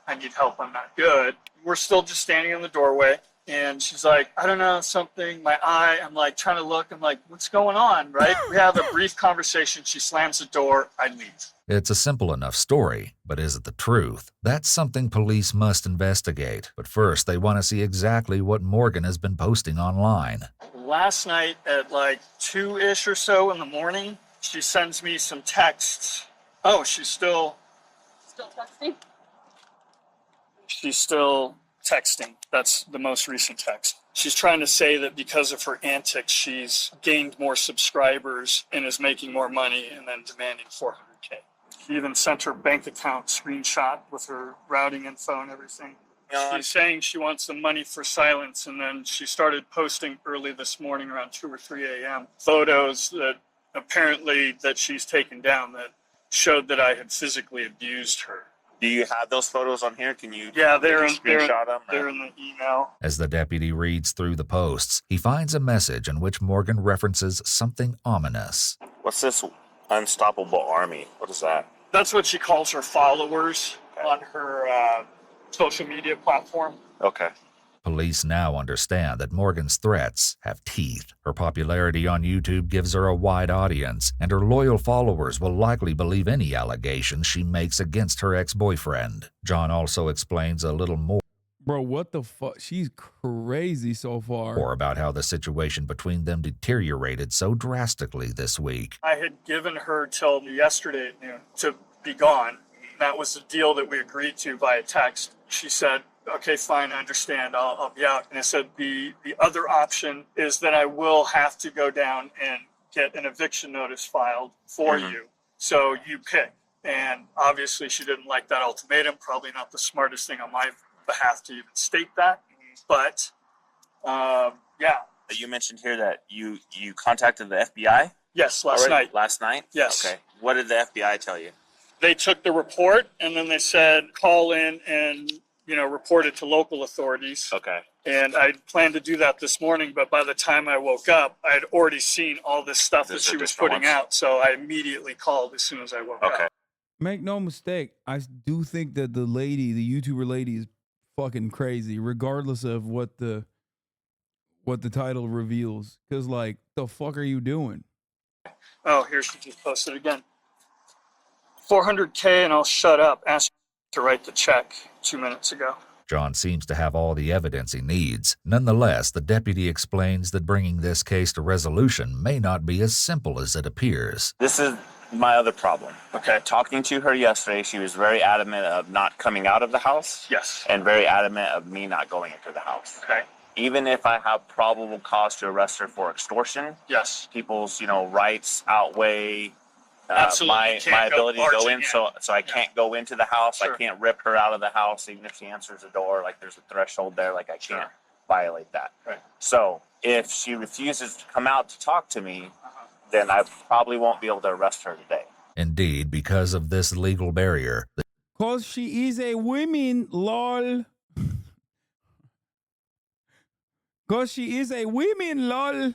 I need help, I'm not good. We're still just standing in the doorway. And she's like, I don't know, something, my eye. I'm like, trying to look. I'm like, what's going on, right? We have a brief conversation. She slams the door. I leave. It's a simple enough story, but is it the truth? That's something police must investigate. But first, they want to see exactly what Morgan has been posting online. Last night at like 2-ish or so in the morning, she sends me some texts. Oh, she's still texting? She's still texting. That's the most recent text. She's trying to say that because of her antics, she's gained more subscribers and is making more money and then demanding $400K. She even sent her bank account screenshot with her routing info and everything. She's saying she wants the money for silence, and then she started posting early this morning around 2 or 3 a.m. photos that apparently that she's taken down that showed that I had physically abused her. Do you have those photos on here? Can you they're in the email. As the deputy reads through the posts, he finds a message in which Morgan references something ominous. What's this unstoppable army? What is that? That's what she calls her followers on her social media platform. Okay. Police now understand that Morgan's threats have teeth. Her popularity on YouTube gives her a wide audience, and her loyal followers will likely believe any allegations she makes against her ex-boyfriend. John also explains a little more. Bro, what the fuck? She's crazy so far. Or about how the situation between them deteriorated so drastically this week. I had given her till yesterday at noon to be gone. That was the deal that we agreed to via text. She said, okay, fine, I understand, I'll be out. And I said, the other option is that I will have to go down and get an eviction notice filed for you. So you pick. And obviously she didn't like that ultimatum. Probably not the smartest thing on my behalf to even state that. But, yeah. You mentioned here that you contacted the FBI? Yes, last night. Last night? Yes. Okay. What did the FBI tell you? They took the report and then they said, call in and, report it to local authorities. Okay. And I planned to do that this morning, but by the time I woke up, I had already seen all this stuff that she was putting out. So I immediately called as soon as I woke up. Make no mistake, I do think that the YouTuber lady is fucking crazy, regardless of what the title reveals. Because, like, the fuck are you doing? Oh, here she just posted again. 400K and I'll shut up. Ask to write the check 2 minutes ago. John seems to have all the evidence he needs. Nonetheless, the deputy explains that bringing this case to resolution may not be as simple as it appears. This is my other problem. Okay. Talking to her yesterday, she was very adamant of not coming out of the house. Yes. And very adamant of me not going into the house. Okay. Even if I have probable cause to arrest her for extortion. Yes. People's, rights outweigh my ability to go in, so I can't go into the house. Sure. I can't rip her out of the house, even if she answers the door. Like, there's a threshold there. Like, I can't violate that. Right. So if she refuses to come out to talk to me, then I probably won't be able to arrest her today. Indeed, because of this legal barrier. Cause she is a woman, lol. Cause she is a woman, lol.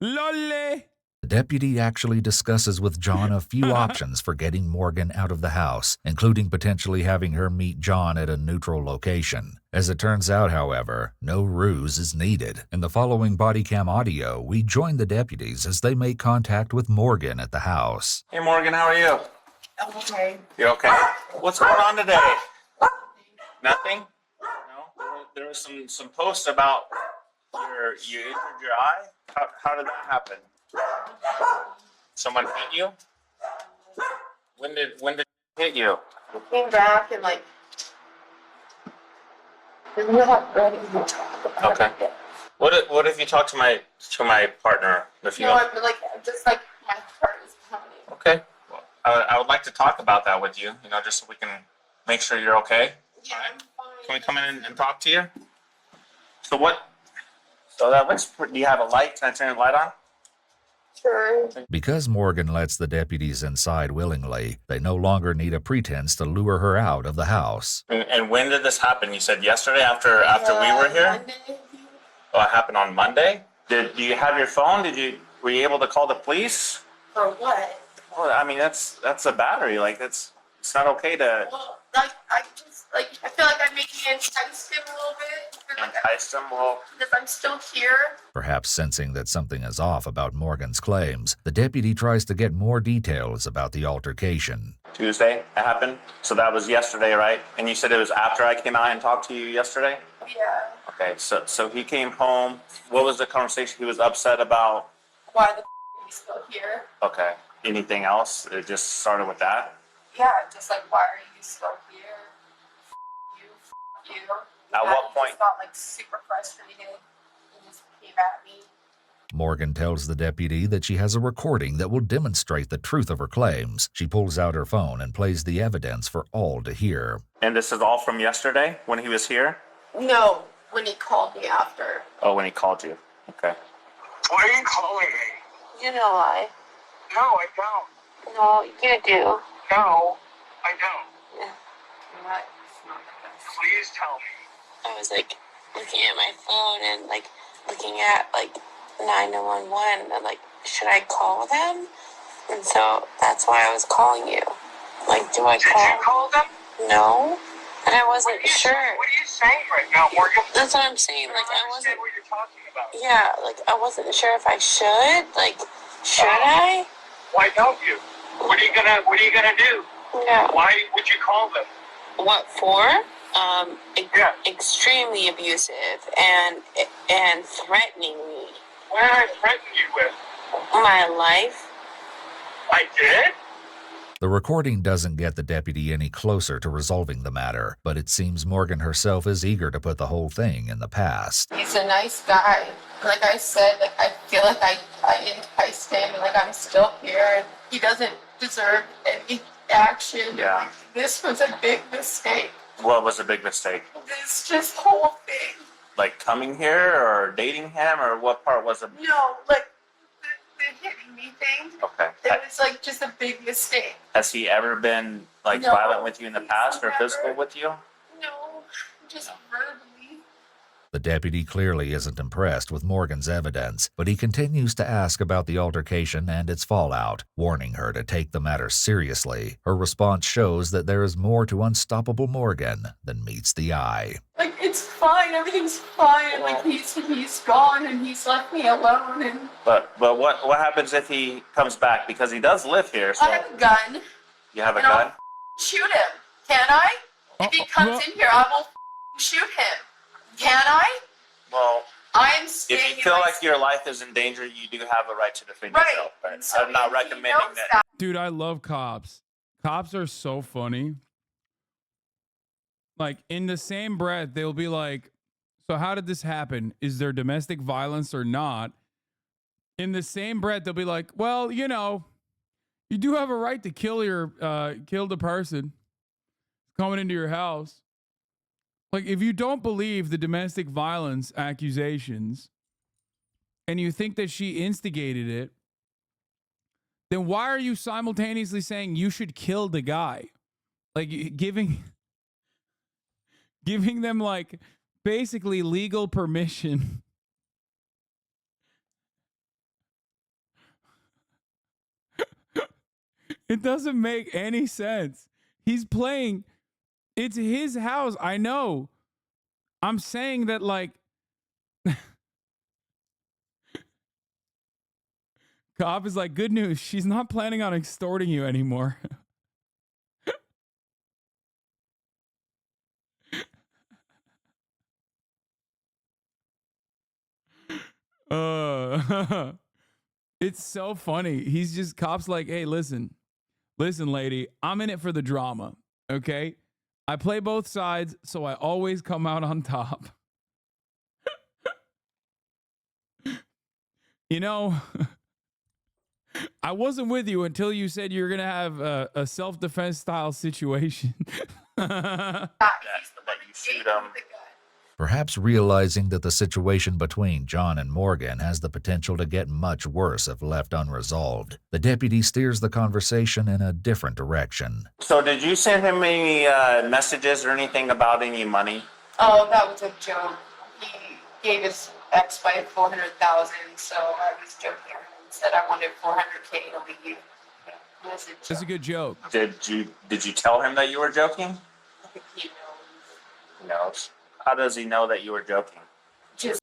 Lolle. The deputy actually discusses with John a few options for getting Morgan out of the house, including potentially having her meet John at a neutral location. As it turns out, however, no ruse is needed. In the following body cam audio, we join the deputies as they make contact with Morgan at the house. Hey, Morgan, how are you? I'm okay. You okay? What's going on today? Nothing? No? There was some posts about you injured your eye? How did that happen? Someone hit you? When did it hit you? I came back and we're not ready to talk about it yet. What if you talk to my partner? If you want? Just like my heart is pounding. Okay. Well, I would like to talk about that with you. Just so we can make sure you're okay. Yeah, I'm fine. Can we come in and talk to you? So that looks. Do you have a light? Can I turn the light on? Sure. Because Morgan lets the deputies inside willingly, they no longer need a pretense to lure her out of the house. And when did this happen? You said yesterday after we were here? Monday. Oh, it happened on Monday? Do you have your phone? Were you able to call the police? For what? Well, I mean, that's a battery. It's not okay to I feel like I'm making enticed him a little bit. entice them. Well, because I'm still here. Perhaps sensing that something is off about Morgan's claims, the deputy tries to get more details about the altercation. Tuesday it happened. So that was yesterday, right? And you said it was after I came out and talked to you yesterday? Yeah. Okay, so he came home. What was the conversation? He was upset about? Why the he's still here? Okay. Anything else? It just started with that? Yeah, just why are you still here? You. At what point? He got super frustrated and just came at me. Morgan tells the deputy that she has a recording that will demonstrate the truth of her claims. She pulls out her phone and plays the evidence for all to hear. And this is all from yesterday when he was here? No, when he called me after. Oh, when he called you. Okay. Why are you calling me? You know why? No, I don't. No, you do. No, I don't. Yeah. What? Please tell me. I was looking at my phone and looking at 911 and should I call them? And so that's why I was calling you. Do I call? Did you call them? No. And I wasn't sure. What are you saying right now, Morgan? That's what I'm saying. I don't understand what you're talking about. Yeah, I wasn't sure if I should. Should I? Why don't you? What are you gonna do? Yeah. Why would you call them? What for? extremely abusive and threatening me. What did I threaten you with? My life. I did? The recording doesn't get the deputy any closer to resolving the matter, but it seems Morgan herself is eager to put the whole thing in the past. He's a nice guy. Like I said, like I feel like I enticed him, and like I'm still here, and he doesn't deserve any action. Yeah. Like, this was a big mistake. What was a big mistake? This just whole thing. Like coming here or dating him, or what part was it? No, like the hitting me thing. Okay. It was like just a big mistake. Has he ever been like No. violent with you in the past or physical with you? No, just verbally. The deputy clearly isn't impressed with Morgan's evidence, but he continues to ask about the altercation and its fallout, warning her to take the matter seriously. Her response shows that there is more to unstoppable Morgan than meets the eye. Like, it's fine, everything's fine. Like, he's gone and he's left me alone. And But what happens if he comes back? Because he does live here. So I have a gun. you have a And I'll gun? shoot him. Can I? If he comes in here, I will shoot him. Can I? Well, I'm staying if you feel like your life is in danger, you do have a right to defend yourself. But So I'm not recommending that. Dude, I love cops. Cops are so funny. Like, in the same breath, they'll be like, so how did this happen? Is there domestic violence or not? In the same breath, they'll be like, well, you know, you do have a right to kill the person coming into your house. Like, if you don't believe the domestic violence accusations and you think that she instigated it, then why are you simultaneously saying you should kill the guy? Like, giving them, like, basically legal permission. It doesn't make any sense. He's playing... It's his house. I know. I'm saying that, like, cop is like, good news. She's not planning on extorting you anymore. It's so funny. He's just, cops like, hey, listen, lady, I'm in it for the drama. Okay. I play both sides, so I always come out on top. You know, I wasn't with you until you said you were going to have a self-defense style situation. That you shoot him. Perhaps realizing that the situation between John and Morgan has the potential to get much worse if left unresolved, the deputy steers the conversation in a different direction. So did you send him any messages or anything about any money? Oh, that was a joke. He gave his ex-wife $400,000, so I was joking and said I wanted $400K to leave. That's a good joke. Did you tell him that you were joking? I think he knows. He knows. How does he know that you were joking?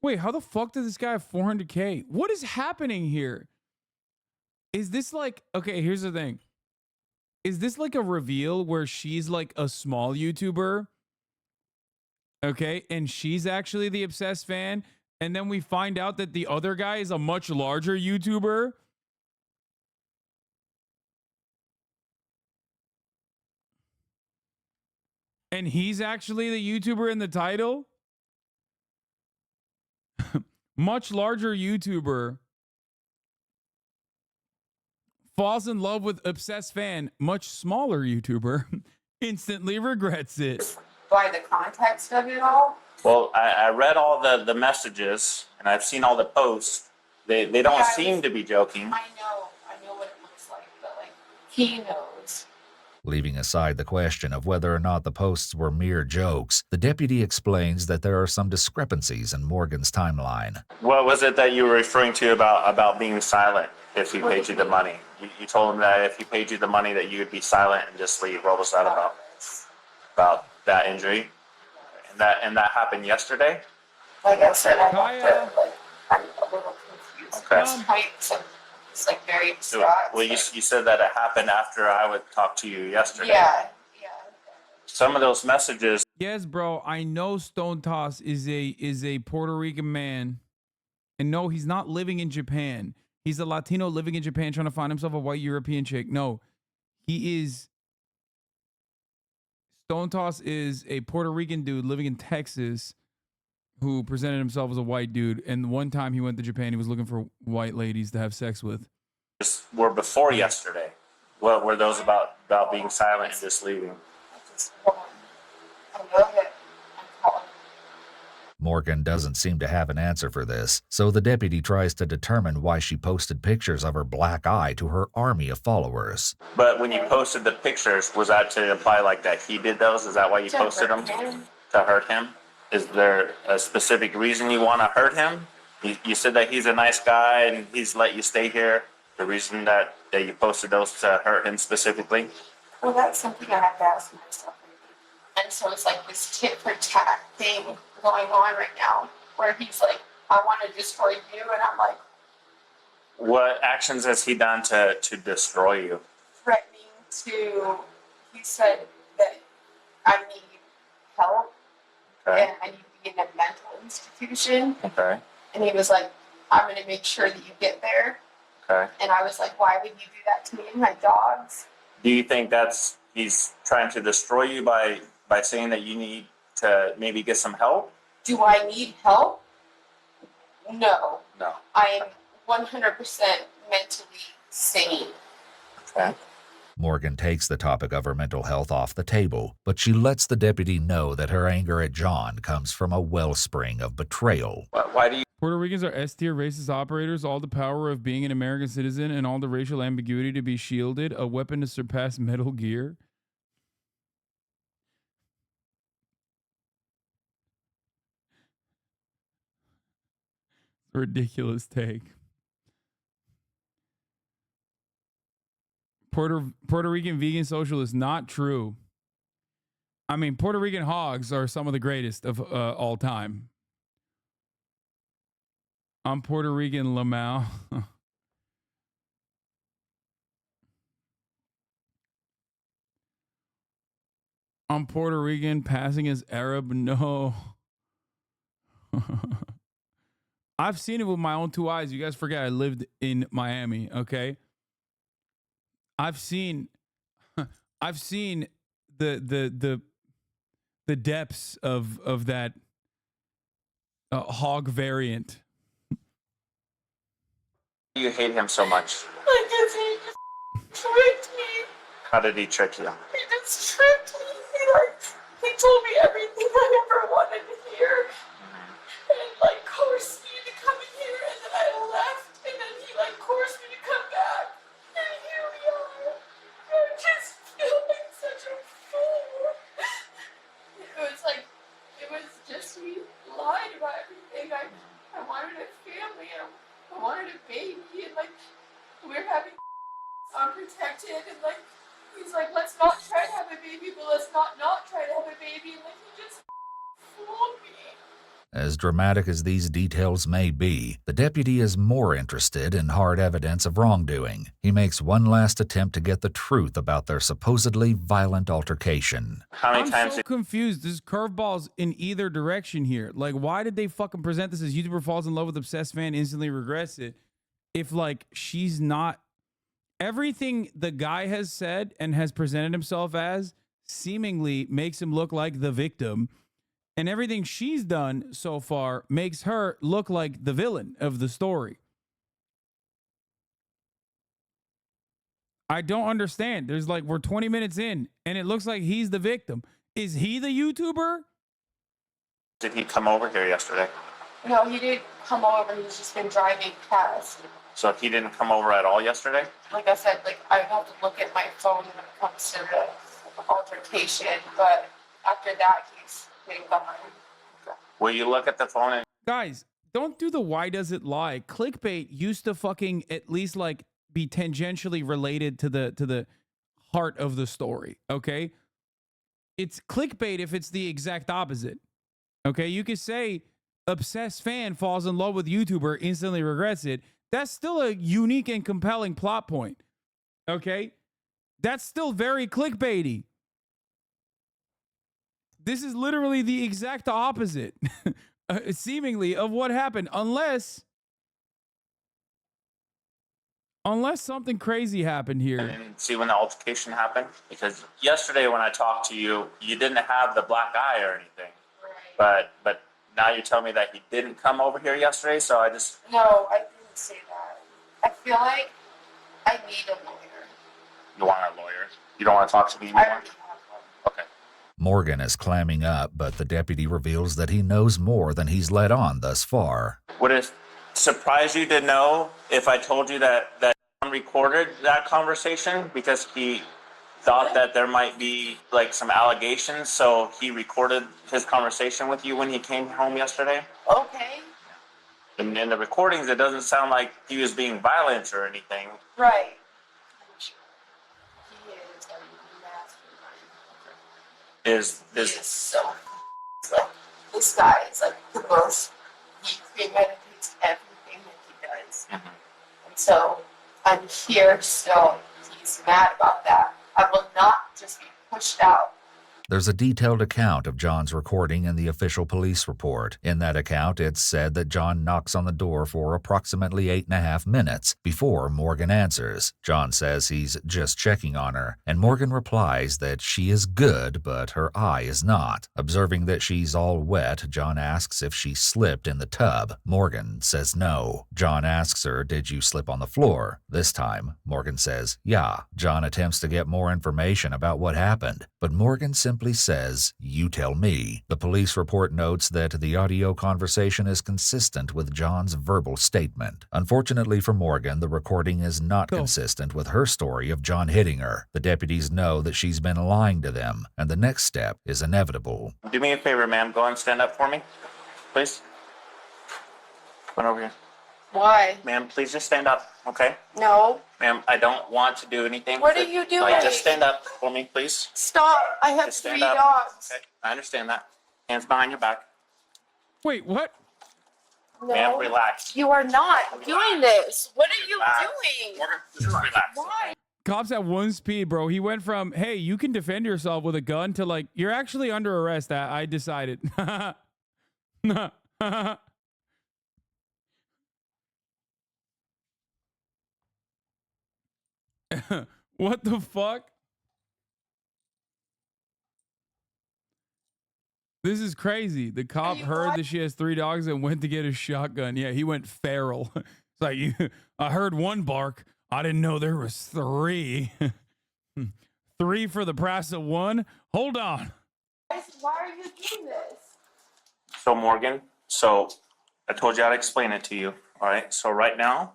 Wait, how the fuck did this guy have 400K? What is happening here? Is this like, okay, here's the thing. Is this like a reveal where she's like a small YouTuber? Okay, and she's actually the obsessed fan, and then we find out that the other guy is a much larger YouTuber? And he's actually the YouTuber in the title? Much larger YouTuber falls in love with obsessed fan, much smaller YouTuber, instantly regrets it. By the context of it all? Well, I read all the messages, and I've seen all the posts. They don't seem to be joking. I know what it looks like, but like, he knows. Leaving aside the question of whether or not the posts were mere jokes, the deputy explains that there are some discrepancies in Morgan's timeline. What was it that you were referring to about being silent if he paid you the money? You told him that if he paid you the money that you would be silent and just leave. What was that about? About that injury? And that happened yesterday? Like I said, I'm a little confused. Okay. It's like very distraught. Well, you said that it happened after I would talk to you yesterday. Yeah. some of those messages. Yes, bro. I know Stonetoss is a Puerto Rican man, and no, he's not living in Japan. He's a Latino living in Japan trying to find himself a white European chick. No, he is. Stonetoss is a Puerto Rican dude living in Texas who presented himself as a white dude. And one time he went to Japan, he was looking for white ladies to have sex with. Were before yesterday. What were those about being silent and just leaving? Morgan doesn't seem to have an answer for this, so the deputy tries to determine why she posted pictures of her black eye to her army of followers. But when you posted the pictures, was that to imply like that he did those? Is that why you posted them? To hurt him? Is there a specific reason you want to hurt him? You said that he's a nice guy and he's let you stay here. The reason that you posted those to hurt him specifically? Well, that's something I have to ask myself. And so it's like this tit for tat thing going on right now where he's like, I want to destroy you. And I'm like, what actions has he done to destroy you? threatening to, he said that I need help. Okay. And I need to be in a mental institution. Okay. And he was like, I'm going to make sure that you get there. Okay. And I was like, why would you do that to me and my dogs? Do you think he's trying to destroy you by saying that you need to maybe get some help? Do I need help? No. No. I am 100% mentally sane. Okay. Morgan takes the topic of her mental health off the table, but she lets the deputy know that her anger at John comes from a wellspring of betrayal. Why do you... Puerto Ricans are S-tier racist operators, all the power of being an American citizen and all the racial ambiguity to be shielded, a weapon to surpass Metal Gear. Ridiculous take. Puerto Rican vegan socialist, not true. I mean, Puerto Rican hogs are some of the greatest of all time. I'm Puerto Rican, Lamau. I'm Puerto Rican, passing as Arab. No. I've seen it with my own two eyes. You guys forget I lived in Miami, okay? I've seen the depths of that hog variant. You hate him so much? Because he just tricked me. How did he trick you? He just tricked me. He told me everything I ever wanted to hear. And coerced me to come in here, and then I left, and then he coerced me to come back. And here we are. I just feel like such a fool. It was just me lying about everything. I wanted a family, and I wanted a baby, and we were having unprotected, and he's like, let's not try to have a baby, but let's not try to have a baby, and he just fooled me. As dramatic as these details may be, the deputy is more interested in hard evidence of wrongdoing. He makes one last attempt to get the truth about their supposedly violent altercation. How many I'm times so confused. There's curveballs in either direction here. Why did they fucking present this as YouTuber falls in love with obsessed fan, instantly regrets it? If she's not... Everything the guy has said and has presented himself as seemingly makes him look like the victim. And everything she's done so far makes her look like the villain of the story. I don't understand. There's we're 20 minutes in and it looks like he's the victim. Is he the YouTuber? Did he come over here yesterday? No, he didn't come over. He's just been driving past. So he didn't come over at all yesterday? Like I said, I have to look at my phone when it comes to the altercation, but after that, he's been gone. Will you look at the phone and... Guys, don't do the why does it lie. Clickbait used to fucking at least be tangentially related to the heart of the story, okay? It's clickbait if it's the exact opposite. Okay, you could say obsessed fan falls in love with YouTuber, instantly regrets it. That's still a unique and compelling plot point. Okay? That's still very clickbaity. this is literally the exact opposite, seemingly, of what happened, unless something crazy happened here. And see when the altercation happened? Because yesterday when I talked to you, you didn't have the black eye or anything. Right. But now you tell me that he didn't come over here yesterday, so I just... No, I didn't say that. I feel like I need a lawyer. You want a lawyer? You don't want to talk to me anymore? Okay. Morgan is clamming up, but the deputy reveals that he knows more than he's let on thus far. Would it surprise you to know if I told you that John recorded that conversation because he thought that there might be like some allegations, so he recorded his conversation with you when he came home yesterday? Okay. And in the recordings, it doesn't sound like he was being violent or anything. Right. He is so like this guy is like the most. He premeditates everything that he does, and so I'm here still. He's mad about that. I will not just be pushed out. There's a detailed account of John's recording in the official police report. In that account, it's said that John knocks on the door for approximately 8.5 minutes before Morgan answers. John says he's just checking on her, and Morgan replies that she is good, but her eye is not. Observing that she's all wet, John asks if she slipped in the tub. Morgan says no. John asks her, "Did you slip on the floor?" This time, Morgan says, "Yeah." John attempts to get more information about what happened, but Morgan simply says, "You tell me." The police report notes that the audio conversation is consistent with John's verbal statement. Unfortunately for Morgan, the recording is not consistent with her story of John hitting her. The deputies know that she's been lying to them, and the next step is inevitable. Do me a favor, ma'am. Go and stand up for me, please. Come on over here. Why? Ma'am, please just stand up, okay? No. Ma'am, I don't want to do anything. What are you doing? Like, just stand up for me, please. Stop! I have Just 3 stand up. dogs. Okay, I understand that. Hands behind your back. Wait, what? No. Ma'am, relax. You are not doing this. What are you doing? Morgan, just relax. Why? Cops at one speed, bro. He went from, hey, you can defend yourself with a gun to like, you're actually under arrest. I decided. What the fuck? This is crazy. The cop heard that she has 3 dogs and went to get a shotgun. Yeah, he went feral. It's like, I heard 1 bark. I didn't know there was 3. 3 for the price of 1? Hold on. Why are you doing this? So, Morgan, I told you I'd explain it to you, all right? So right now,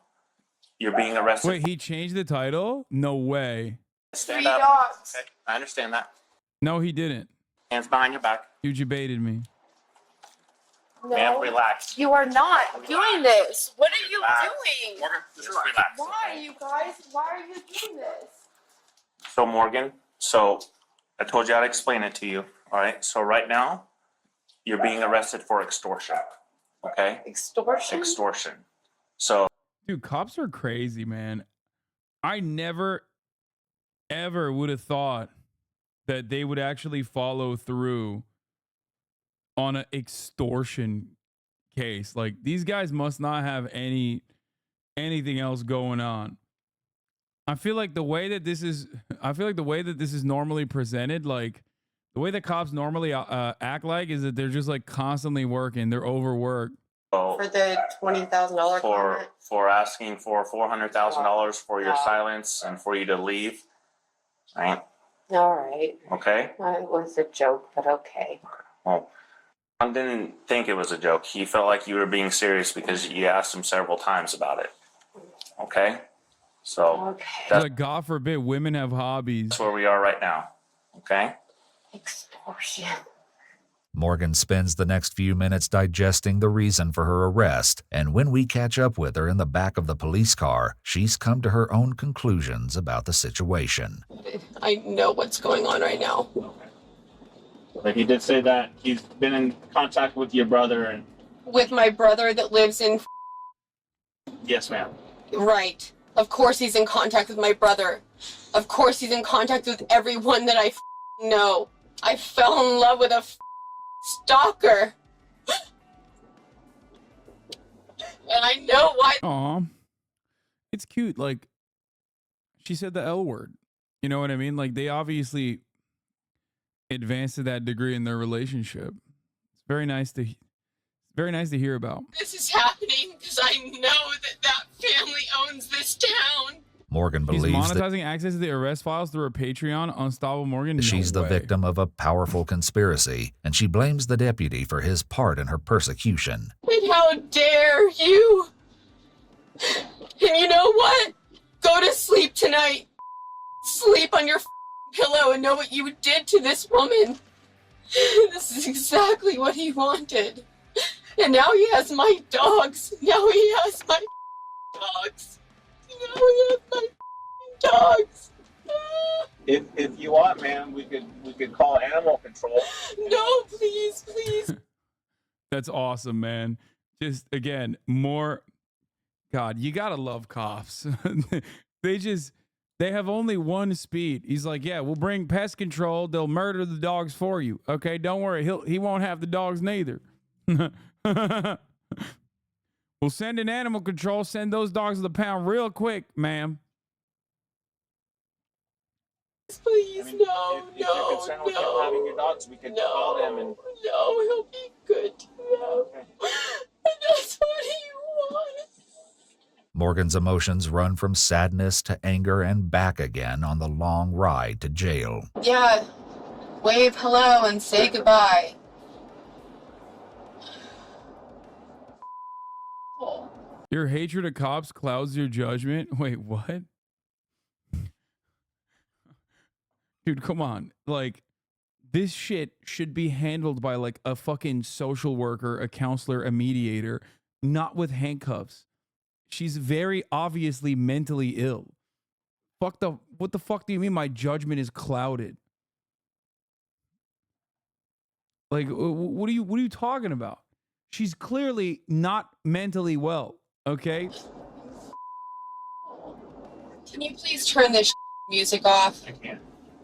you're being arrested. Wait, he changed the title? No way. Stand 3 up. dogs. Okay, I understand that. No, he didn't. Hands behind your back. You baited me. No. Ma'am, relax. You are not doing this. What are you Relax. doing? Morgan, just relax. Why, you guys? Why are you doing this? So, Morgan, I told you I'd explain it to you, all right? So right now, you're being arrested for extortion, okay? Extortion? Extortion. So... Dude, cops are crazy, man. I never, ever would have thought that they would actually follow through on an extortion case. Like, these guys must not have anything else going on. I feel like the way that this is normally presented, like the way that cops normally act like is that they're just like constantly working. They're overworked. For the $20,000 comment? For asking for $400,000 for your silence and for you to leave, right? All right. Okay. It was a joke, but okay. Well, I didn't think it was a joke. He felt like you were being serious because you asked him several times about it. Okay. So that's Like, God forbid women have hobbies. where we are right now. Okay. Extortion. Morgan spends the next few minutes digesting the reason for her arrest, and when we catch up with her in the back of the police car, she's come to her own conclusions about the situation. I know what's going on right now. But he did say that he's been in contact with your brother and... With my brother that lives in... Yes, ma'am. Right. Of course he's in contact with my brother. Of course he's in contact with everyone that I know. I fell in love with a stalker. And I know why. Aw. It's cute. Like, she said the L word. You know what I mean? Like, they obviously advanced to that degree in their relationship. It's very nice to hear about. This is happening because I know that family owns this town. Morgan He's believes that monetizing access to the arrest files through her Patreon. Unstoppable Morgan. No she's the way. victim of a powerful conspiracy, and she blames the deputy for his part in her persecution. And how dare you? And you know what? Go to sleep tonight. Sleep on your pillow and know what you did to this woman. This is exactly what he wanted. And now he has my dogs. Now he has my dogs. Now he has my dogs. If you want, man, we could call animal control. No, please, please. That's awesome, man. Just, again, more... God, you gotta love cops. They have only one speed. He's like, yeah, we'll bring pest control. They'll murder the dogs for you. Okay, don't worry. He won't have the dogs neither. We'll send in animal control. Send those dogs to the pound real quick, ma'am. Please, I mean, no, if you're concerned with him having your dogs, we could call them and... No, he'll be good to them. And that's what he wants. Morgan's emotions run from sadness to anger and back again on the long ride to jail. Yeah, wave hello and say goodbye. Your hatred of cops clouds your judgment. Wait, what? Dude, come on. Like, this shit should be handled by like a fucking social worker, a counselor, a mediator, not with handcuffs. She's very obviously mentally ill. What the fuck do you mean my judgment is clouded? Like, what are you talking about? She's clearly not mentally well, okay? Can you please turn this music off? I can't.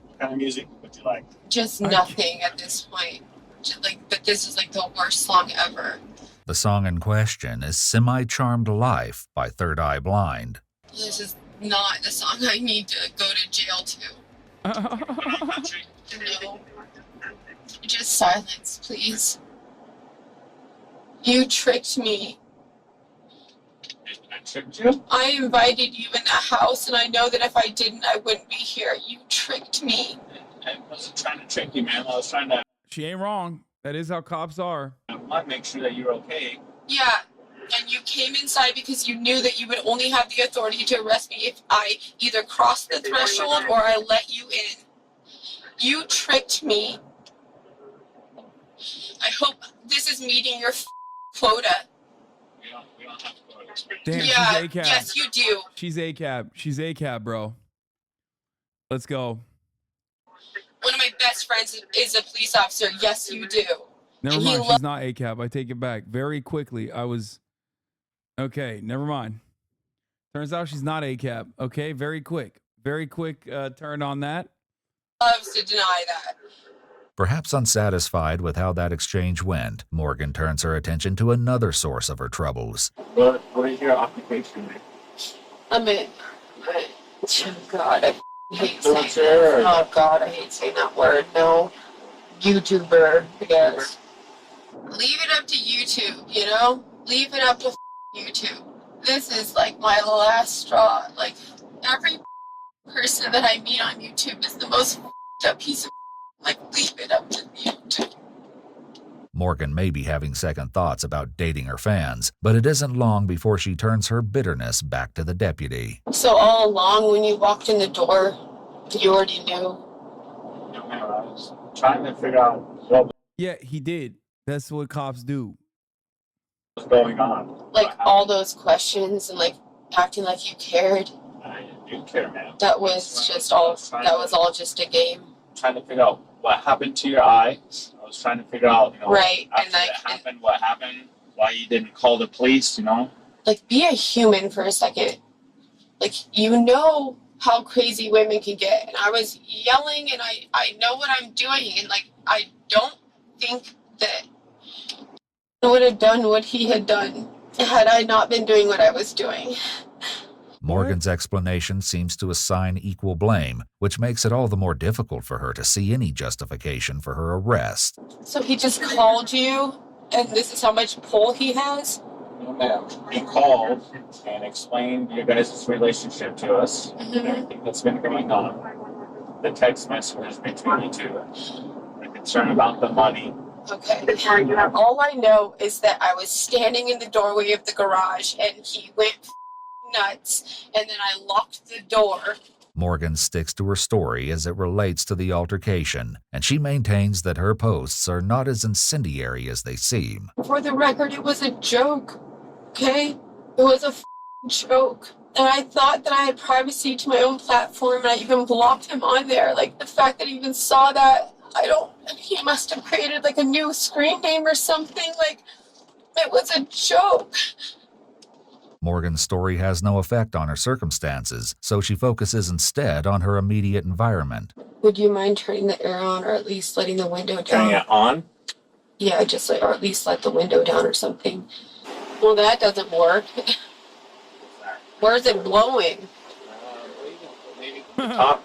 What kind of music would you like? Just nothing at this point. Just like, but this is like the worst song ever. The song in question is Semi-Charmed Life by Third Eye Blind. This is not the song I need to go to jail to. No. Just silence, please. You tricked me. I tricked you? I invited you in the house, and I know that if I didn't, I wouldn't be here. You tricked me. I wasn't trying to trick you, man. I was trying to... She ain't wrong. That is how cops are. I want to make sure that you're okay. Yeah, and you came inside because you knew that you would only have the authority to arrest me if I either crossed the threshold or I let you in. You tricked me. I hope this is meeting your quota. We don't have quotas. Damn, Yeah, she's ACAB. yes, you do. She's ACAB. She's ACAB, bro. Let's go. One of my best friends is a police officer. Yes, you do. Never And mind. She's not ACAB. I take it back. Very quickly, I was... Okay, never mind. Turns out she's not ACAB. Okay, very quick. Very quick turn on that. Loves to deny that. Perhaps unsatisfied with how that exchange went, Morgan turns her attention to another source of her troubles. What is your occupation? I'm a... Oh, God, I hate saying that. Oh, God, I hate saying that word. No. YouTuber, I guess. Leave it up to YouTube, you know? Leave it up to YouTube. This is like my last straw. Like, every person that I meet on YouTube is the most up piece of like, leave it up to YouTube. Morgan may be having second thoughts about dating her fans, but it isn't long before she turns her bitterness back to the deputy. So all along when you walked in the door, you already knew? No, man, I was trying to figure out what Yeah, he did. That's what cops do. was going on. Like, all those questions and, like, acting like you cared. I do care, man. That was just all, that was all just a game. Trying to figure out what happened to your eye. I was trying to figure out, you know, Right, after and like, that happened, what happened, why you didn't call the police, you know? like, be a human for a second. Like, you know how crazy women can get. And I was yelling, and I know what I'm doing. And like, I don't think that I would have done what he had done had I not been doing what I was doing. Morgan's explanation seems to assign equal blame, which makes it all the more difficult for her to see any justification for her arrest. So he just called you, and this is how much pull he has? No, ma'am. He called and explained your guys' relationship to us, everything that's been going on, the text messages between you two, the concern about the money. Okay. All I know is that I was standing in the doorway of the garage, and he went nuts, and then I locked the door. Morgan sticks to her story as it relates to the altercation, and she maintains that her posts are not as incendiary as they seem. For the record, it was a joke, okay? It was a joke. And I thought that I had privacy to my own platform, and I even blocked him on there. Like, the fact that he even saw that, he must have created like a new screen name or something. Like, it was a joke. Morgan's story has no effect on her circumstances, so she focuses instead on her immediate environment. Would you mind turning the air on, or at least letting the window down? Turning it on? Yeah, just like, or at least let the window down or something. Well, that doesn't work. Where's it blowing? Maybe top.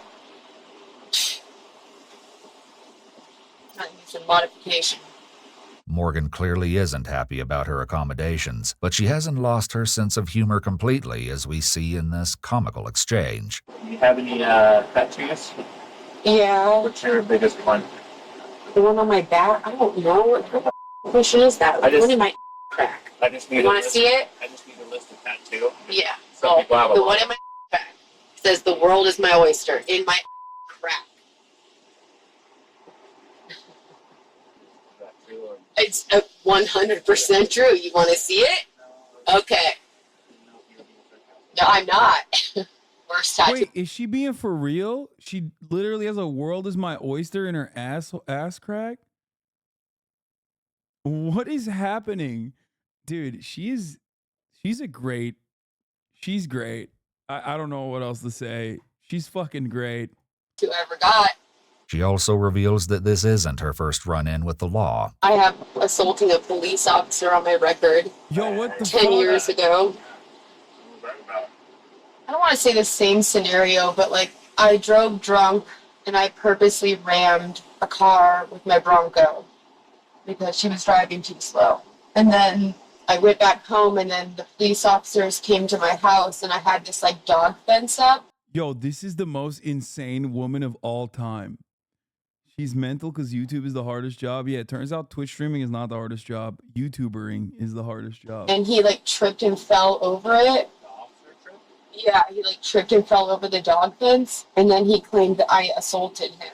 I need some modification. Morgan clearly isn't happy about her accommodations, but she hasn't lost her sense of humor completely, as we see in this comical exchange. Do you have any tattoos? Yeah. What's your biggest one? The one on my back? I don't know. What the question is that? One in my crack. I just need you want to see it? I just need a list of tattoo. Yeah. Some people have the one in my back says "The world is my oyster" in my crack. It's 100% true. You want to see it? Okay. No, I'm not. Worst tattoo. Wait, is she being for real? She literally has "a world is my oyster" in her ass crack? What is happening? Dude, she's great. I don't know what else to say. She's fucking great. You ever got? She also reveals that this isn't her first run-in with the law. I have assaulting a police officer on my record. Yo, what the 10 years ago. I don't want to say the same scenario, but like, I drove drunk and I purposely rammed a car with my Bronco because she was driving too slow. And then I went back home, and then the police officers came to my house, and I had this like dog fence up. Yo, this is the most insane woman of all time. She's mental because YouTube is the hardest job. Yeah, it turns out Twitch streaming is not the hardest job. YouTubering is the hardest job. And he like tripped and fell over it. Yeah, he like tripped and fell over the dog fence, and then he claimed that I assaulted him.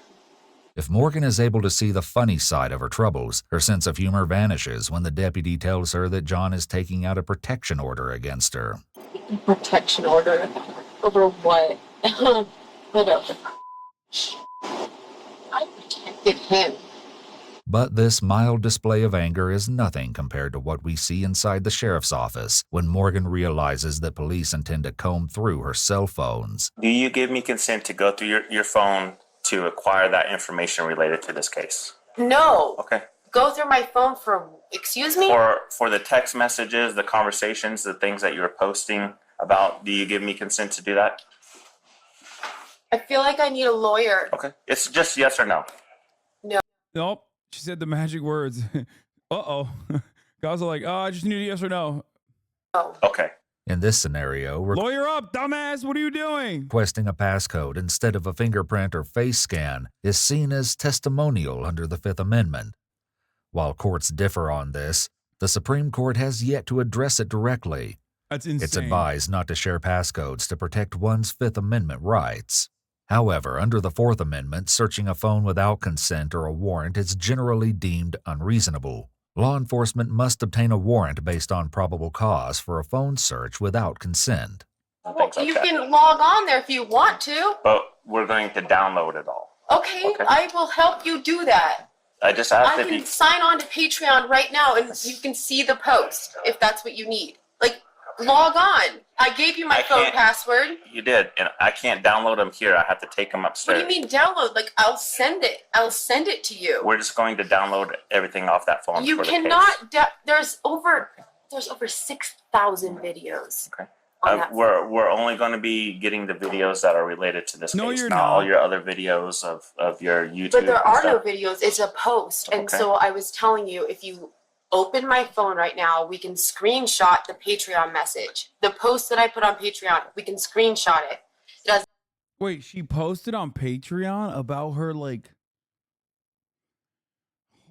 If Morgan is able to see the funny side of her troubles, her sense of humor vanishes when the deputy tells her that John is taking out a protection order against her. Protection order? Over what? Whatever. I protected him. But this mild display of anger is nothing compared to what we see inside the sheriff's office when Morgan realizes that police intend to comb through her cell phones. Do you give me consent to go through your phone to acquire that information related to this case? No. Okay. Go through my phone for, excuse me? For the text messages, the conversations, the things that you were posting about, do you give me consent to do that? I feel like I need a lawyer. Okay. It's just yes or no. No. Nope. She said the magic words. Uh-oh. Guys are like, oh, I just need a yes or no. Okay. In this scenario, lawyer up, dumbass, what are you doing? Requesting a passcode instead of a fingerprint or face scan is seen as testimonial under the Fifth Amendment. While courts differ on this, the Supreme Court has yet to address it directly. That's insane. It's advised not to share passcodes to protect one's Fifth Amendment rights. However, under the Fourth Amendment, searching a phone without consent or a warrant is generally deemed unreasonable. Law enforcement must obtain a warrant based on probable cause for a phone search without consent. Well, you can log on there if you want to. But we're going to download it all. Okay, I will help you do that. I just asked I if can you... sign on to Patreon right now, and you can see the post if that's what you need. Like, Log on. I gave you my phone password. You did, and I can't download them here. I have to take them What upstairs. do you mean download? Like, I'll send it. I'll send it to you. We're just going to download everything off that phone. You for the case. cannot. There's over 6,000 videos. Okay. We're only going to be getting the videos that are related to this case, you're not all your other videos of your YouTube. But there are no stuff. videos. It's a post. And Okay. so I was telling you, if you open my phone right now, we can screenshot the Patreon message. The post that I put on Patreon, we can screenshot it. It has Wait, she posted on Patreon about her, like,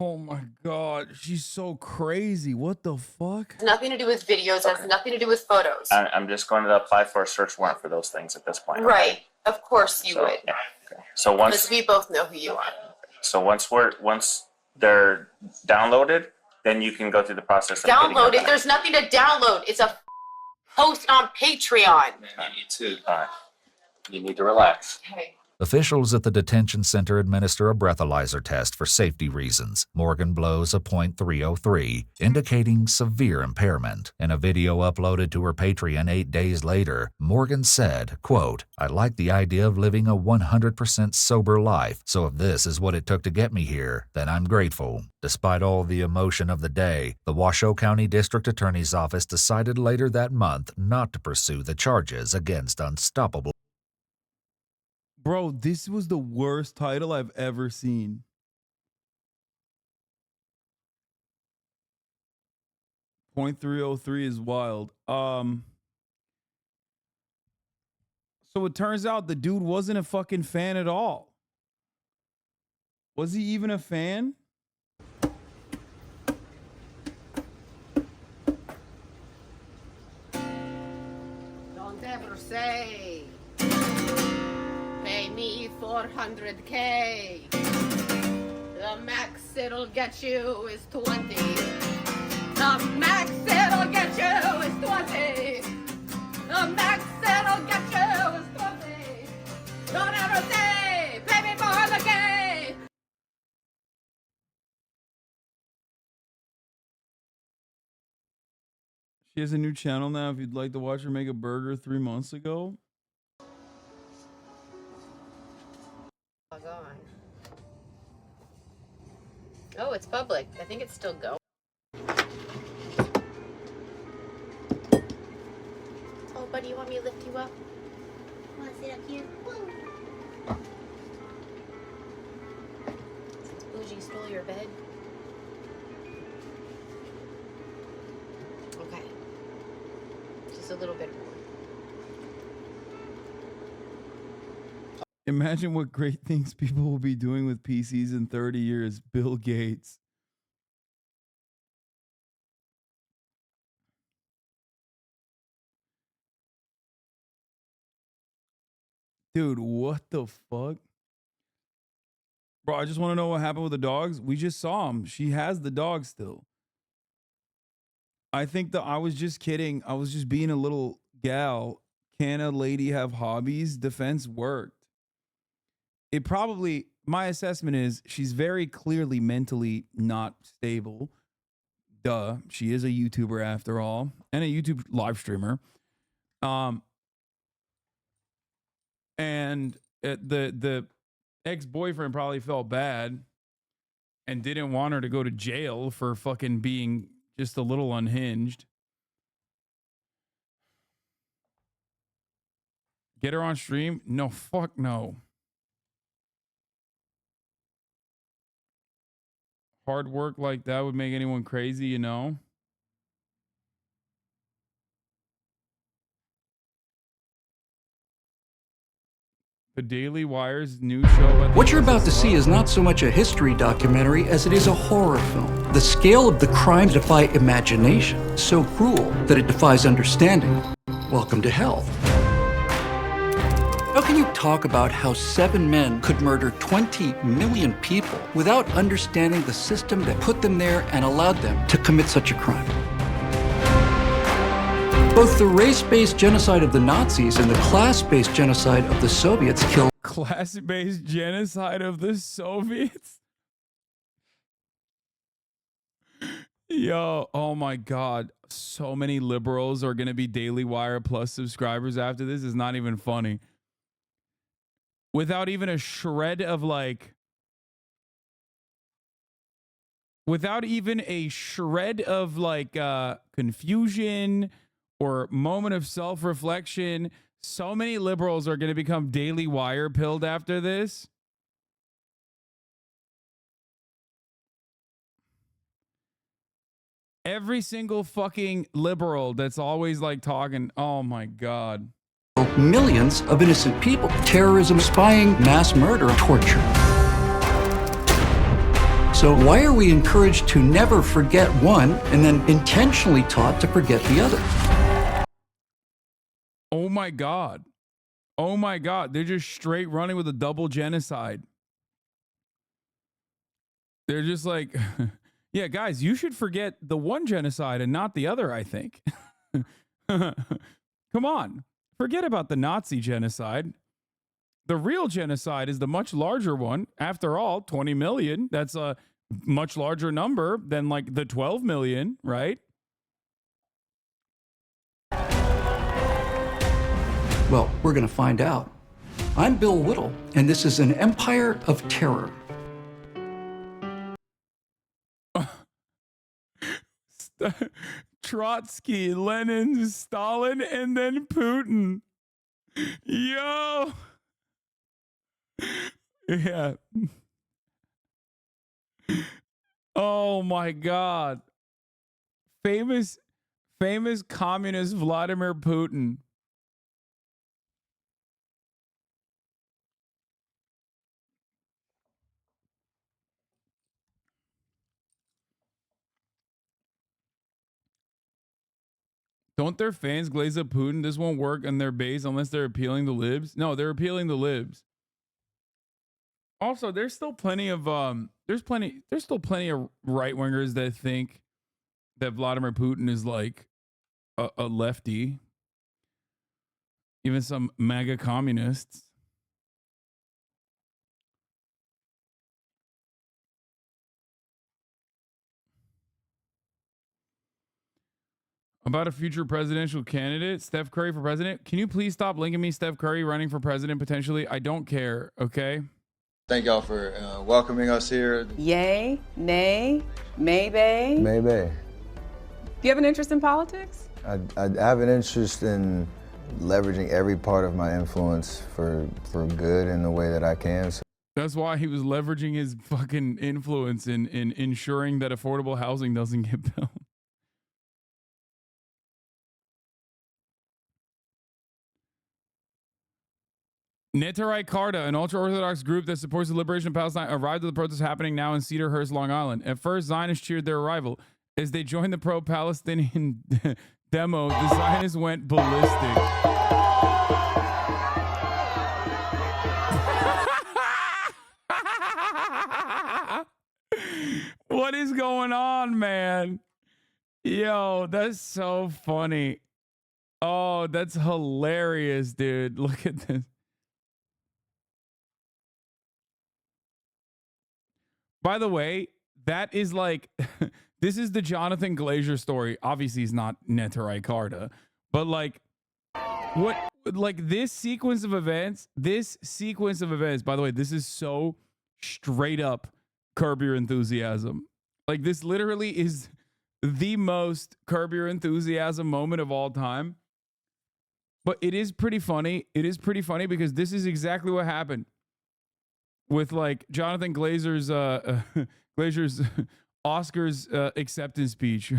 oh my God, she's so crazy. What the fuck? nothing to do with videos. It has nothing to do with photos. I'm just going to apply for a search warrant for those things at this point. okay? Right. Of course you So, would. yeah, okay. So once Because we both know who you are. once they're downloaded, then you can go through the process of getting Download them it. There's nothing to download. It's a post on Patreon. You need to relax. Okay. Officials at the detention center administer a breathalyzer test for safety reasons. Morgan blows a .303, indicating severe impairment. In a video uploaded to her Patreon 8 days later, Morgan said, quote, "I like the idea of living a 100% sober life, so if this is what it took to get me here, then I'm grateful." Despite all the emotion of the day, the Washoe County District Attorney's Office decided later that month not to pursue the charges against Unstoppable. Bro, this was the worst title I've ever seen. .303 is wild. So it turns out the dude wasn't a fucking fan at all. Was he even a fan? Don't ever say, pay me 400K. The max it'll get you is 20. The max it'll get you is 20. The max it'll get you is 20. Don't ever say, pay me 400K. She has a new channel now. If you'd like to watch her make a burger 3 months ago. Oh, it's public. I think it's still going. Oh, buddy, you want me to lift you up? Want to sit up here? Since Bougie stole your bed. Okay. Just a little bit more. Imagine what great things people will be doing with PCs in 30 years. Bill Gates. Dude, what the fuck? Bro, I just want to know what happened with the dogs. We just saw them. She has the dog still. I think that I was just kidding. I was just being a little gal. Can a lady have hobbies? Defense worked. It probably, my assessment is she's very clearly mentally not stable. Duh. She is a YouTuber after all, and a YouTube live streamer. And the ex-boyfriend probably felt bad and didn't want her to go to jail for fucking being just a little unhinged. Get her on stream? No, fuck no. Hard work like that would make anyone crazy, you know? The Daily Wire's new show. What you're about to see is not so much a history documentary as it is a horror film. The scale of the crimes defy imagination, so cruel that it defies understanding. Welcome to hell. How can you talk about how 7 men could murder 20 million people without understanding the system that put them there and allowed them to commit such a crime? Both the race-based genocide of the Nazis and the class-based genocide of the Soviets killed Class-based genocide of the Soviets? Yo, oh my God. So many liberals are going to be Daily Wire Plus subscribers after this. Is not even funny. Without even a shred of like, confusion or moment of self-reflection, so many liberals are going to become Daily Wire pilled after this. Every single fucking liberal that's always like talking, oh my God. Millions of innocent people. Terrorism, spying, mass murder, torture. So why are we encouraged to never forget one and then intentionally taught to forget the other? Oh my God. Oh my God. They're just straight running with a double genocide. They're just like, yeah, guys, you should forget the one genocide and not the other, I think. Come on. Forget about the Nazi genocide. The real genocide is the much larger one. After all, 20 million, that's a much larger number than like the 12 million, right? Well, we're going to find out. I'm Bill Whittle, and this is an empire of terror. Trotsky, Lenin, Stalin, and then Putin. Yo. Yeah. Oh my God. Famous communist Vladimir Putin. Don't their fans glaze up Putin? This won't work on their base unless they're appealing the libs. No, they're appealing the libs. Also, there's still plenty of there's still plenty of right wingers that think that Vladimir Putin is like a lefty. Even some MAGA communists. About a future presidential candidate, Steph Curry for president. Can you please stop linking me Steph Curry running for president potentially? I don't care, okay? Thank y'all for welcoming us here. Yay, nay, maybe. Maybe. Do you have an interest in politics? I have an interest in leveraging every part of my influence for good in the way that I can. So. That's why he was leveraging his fucking influence in ensuring that affordable housing doesn't get built. Neterai Karta, an ultra-Orthodox group that supports the liberation of Palestine, arrived at the protest happening now in Cedarhurst, Long Island. At first, Zionists cheered their arrival. As they joined the pro-Palestinian demo, the Zionists went ballistic. What is going on, man? Yo, that's so funny. Oh, that's hilarious, dude. Look at this. By the way, that is like, this is the Jonathan Glazer story. Obviously, he's not Neterai Karta, but like, what, like this sequence of events, by the way, this is so straight up Curb Your Enthusiasm. Like, this literally is the most Curb Your Enthusiasm moment of all time. But it is pretty funny. It is pretty funny because this is exactly what happened with like Jonathan Glazer's Oscars acceptance speech.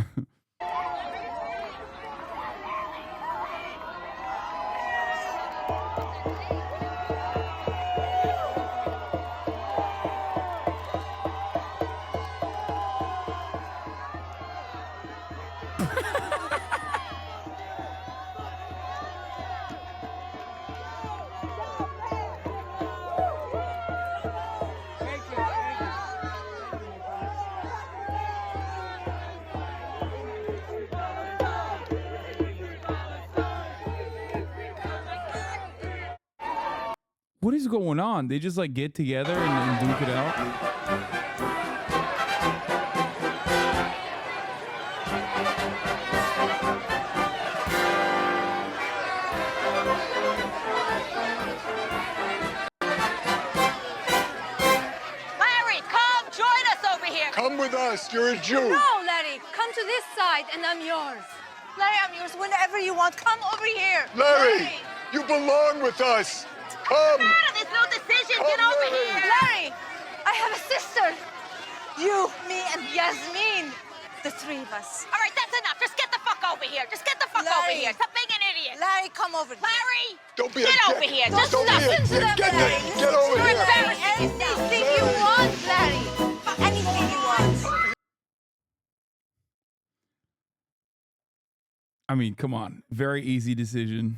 What is going on? They just like get together and duke it out. here. Come with us. You're a Jew. No, Larry. Come to this side, and I'm yours. Larry, I'm yours whenever you want. Come over here. Larry, you belong with us. Come. There's no decision. Get over here. Larry, I have a sister. You, me, and Yasmin. The three of us. All right, that's enough. Just get the fuck over here. Just get the fuck over here. Stop being an idiot. Larry, come over here. Larry! Don't be Get a over dick. here. No, Just don't be a listen to dick. them, Get Larry. there. Get over You're here. embarrassing. Anything you want, Larry. Anything you want. I mean, come on. Very easy decision.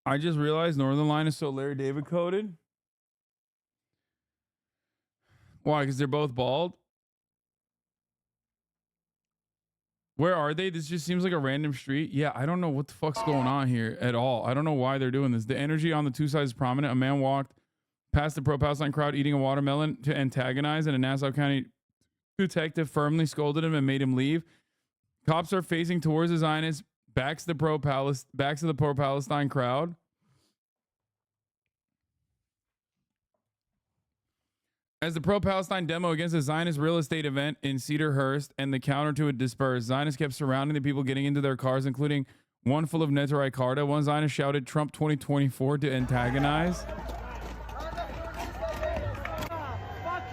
I just realized Northern Line is so Larry David coded. Why? Because they're both bald? Where are they? This just seems like a random street. Yeah, I don't know what the fuck's going on here at all. I don't know why they're doing this. The energy on the two sides is prominent. A man walked past the pro-Palestine crowd eating a watermelon to antagonize, and a Nassau County detective firmly scolded him and made him leave. Cops are facing towards the Zionists, backs to the pro-Palestine crowd. As the pro-Palestine demo against a Zionist real estate event in Cedarhurst and the counter to it dispersed, Zionists kept surrounding the people getting into their cars, including one full of Neterai Karta. One Zionist shouted Trump 2024 to antagonize. Fuck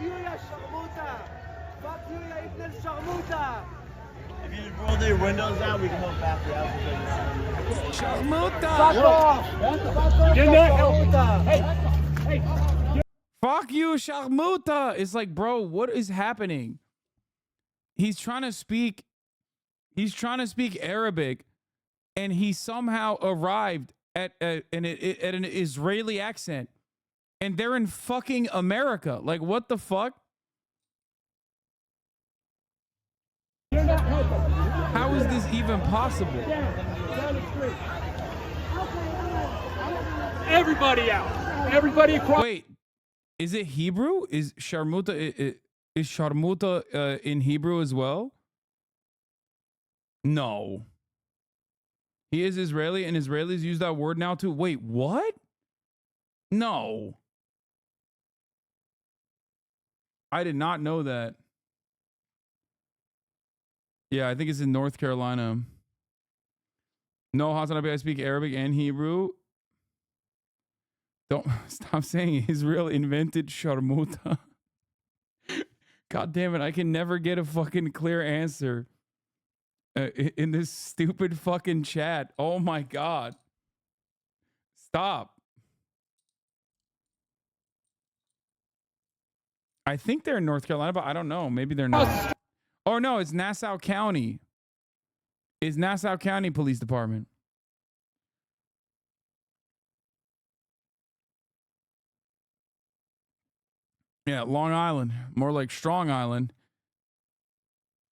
you, ya sharmuta! Fuck you, ya ibn sharmuta! If you roll their windows out, we can hold back the out. Sharmuta! Fuck off! Get that! Hey! Fuck you, Sharmuta! It's like, bro, what is happening? He's trying to speak Arabic, and he somehow arrived at an Israeli accent, and they're in fucking America. Like, what the fuck? How is this even possible? Everybody out! Everybody across. Wait. Is it Hebrew? Is Sharmuta in Hebrew as well? No. He is Israeli, and Israelis use that word now too. Wait, what? No. I did not know that. Yeah, I think it's in North Carolina. No, HasanAbi, I speak Arabic and Hebrew. Don't stop saying Israel invented sharmuta. God damn it, I can never get a fucking clear answer in this stupid fucking chat. Oh my God. Stop. I think they're in North Carolina, but I don't know. Maybe they're not. Oh no, it's Nassau County. It's Nassau County Police Department. Yeah, Long Island. More like Strong Island.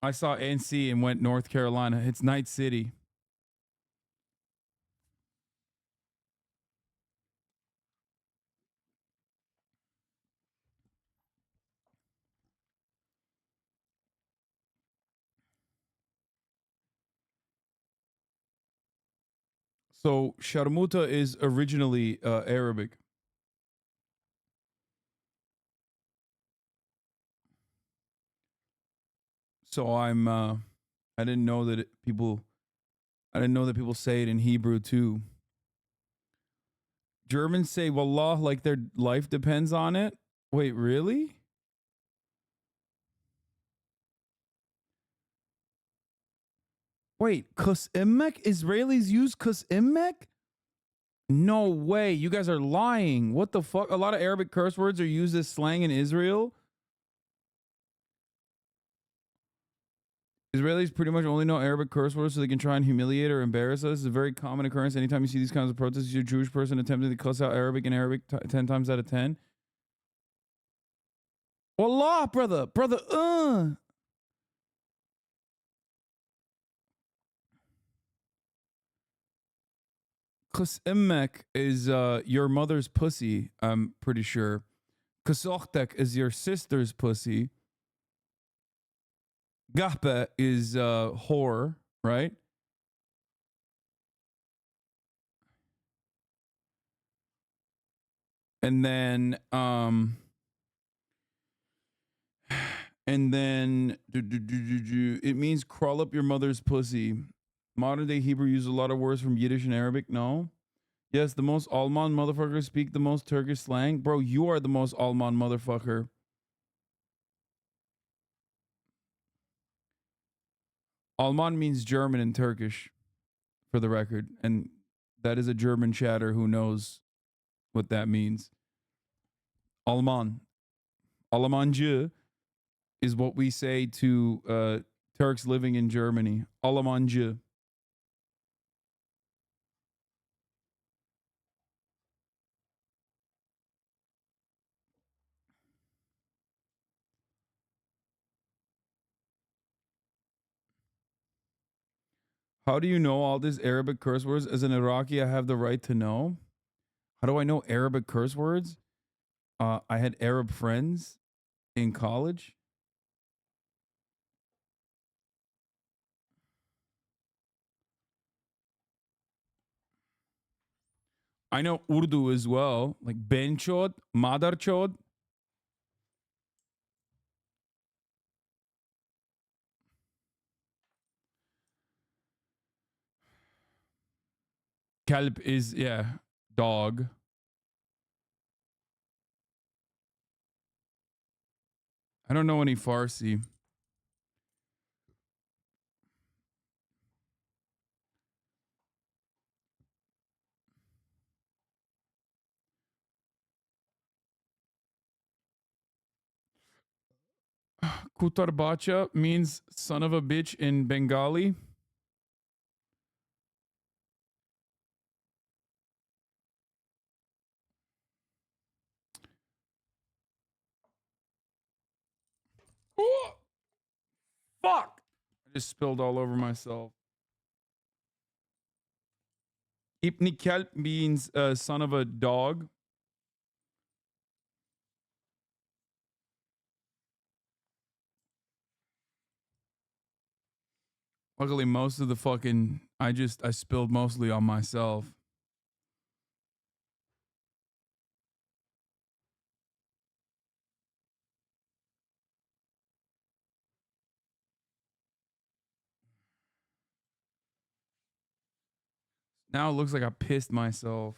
I saw NC and went North Carolina. It's Night City. So Sharmuta is originally Arabic. So I didn't know that people say it in Hebrew too. Germans say Wallah like their life depends on it. Wait, really? Wait, kus immek? Israelis use kus immek? No way. You guys are lying. What the fuck? A lot of Arabic curse words are used as slang in Israel. Israelis pretty much only know Arabic curse words so they can try and humiliate or embarrass us. It's a very common occurrence. Anytime you see these kinds of protests, you see a Jewish person attempting to cuss out Arabic in Arabic 10 times out of 10. Wallah, brother. Kus immek is your mother's pussy, I'm pretty sure. Kusochtek is your sister's pussy. Gapa is whore, right? And then it means crawl up your mother's pussy. Modern day Hebrew uses a lot of words from Yiddish and Arabic. No. Yes, the most Alman motherfuckers speak the most Turkish slang. Bro, you are the most Alman motherfucker. Alman means German in Turkish, for the record. And that is a German chatter who knows what that means. Alman. Almancı is what we say to Turks living in Germany. Almancı. How do you know all these Arabic curse words? As an Iraqi, I have the right to know. How do I know Arabic curse words? I had Arab friends in college. I know Urdu as well, like benchod, madarchod. Kalb is, yeah, dog. I don't know any Farsi. Kutarbacha means son of a bitch in Bengali. Ooh, fuck! I just spilled all over myself. Ibni Kelp means son of a dog. Luckily, most of the fucking I spilled mostly on myself. Now it looks like I pissed myself.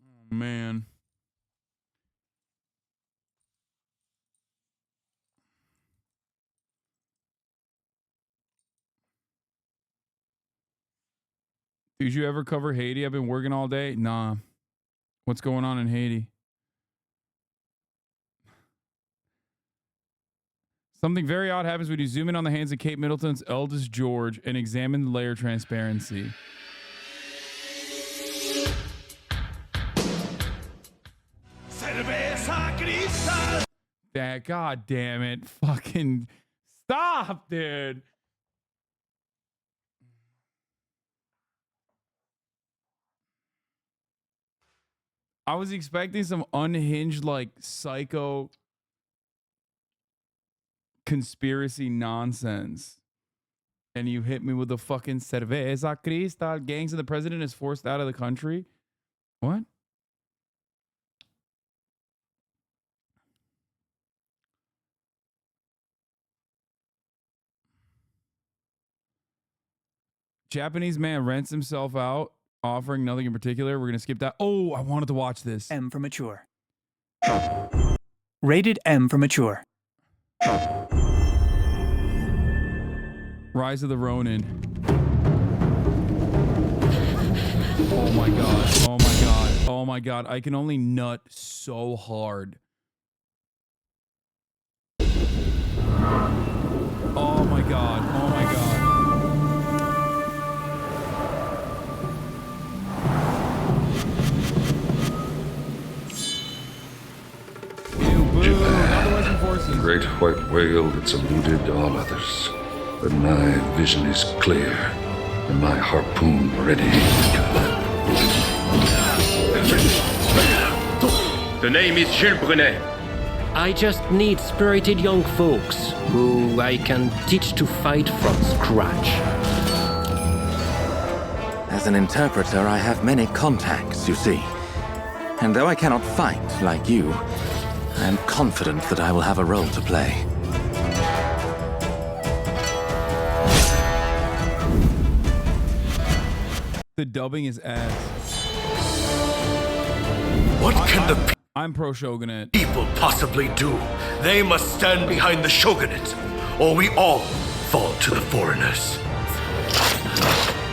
Oh, man. Did you ever cover Haiti? I've been working all day. Nah. What's going on in Haiti? Something very odd happens when you zoom in on the hands of Kate Middleton's eldest George and examine the layer transparency. That, god damn it. Fucking stop, dude. I was expecting some unhinged, like, psycho conspiracy nonsense. And you hit me with the fucking cerveza cristal. Gangs and the president is forced out of the country. What? Japanese man rents himself out, offering nothing in particular. We're going to skip that. Oh, I wanted to watch this. M for mature. Rated M for mature. Rise of the Ronin. Oh my god. Oh my god. Oh my god. I can only nut so hard. Oh my god. Oh my god. The great white whale that's eluded all others. But my vision is clear, and my harpoon ready. The name is Jules Brunet. I just need spirited young folks who I can teach to fight from scratch. As an interpreter, I have many contacts, you see. And though I cannot fight like you, I am confident that I will have a role to play. The dubbing is ass. What can the I'm pro shogunate. people possibly do? They must stand behind the shogunate, or we all fall to the foreigners.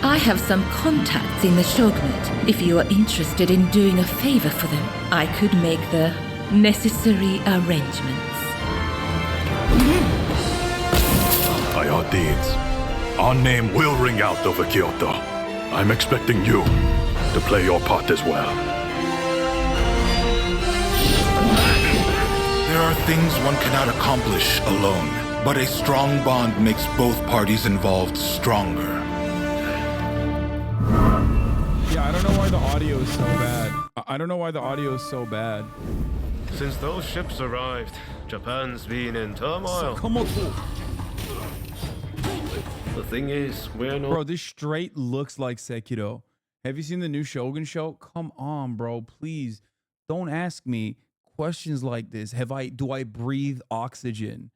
I have some contacts in the shogunate. If you are interested in doing a favor for them, I could make the necessary arrangements. By all deeds, our name will ring out over Kyoto. I'm expecting you to play your part as well. There are things one cannot accomplish alone, but a strong bond makes both parties involved stronger. Yeah, I don't know why the audio is so bad. I don't know why the audio is so bad. Since those ships arrived, Japan's been in turmoil. The thing is, we're not... Bro, this straight looks like Sekiro. Have you seen the new Shogun show? Come on, bro. Please don't ask me questions like this. Do I breathe oxygen?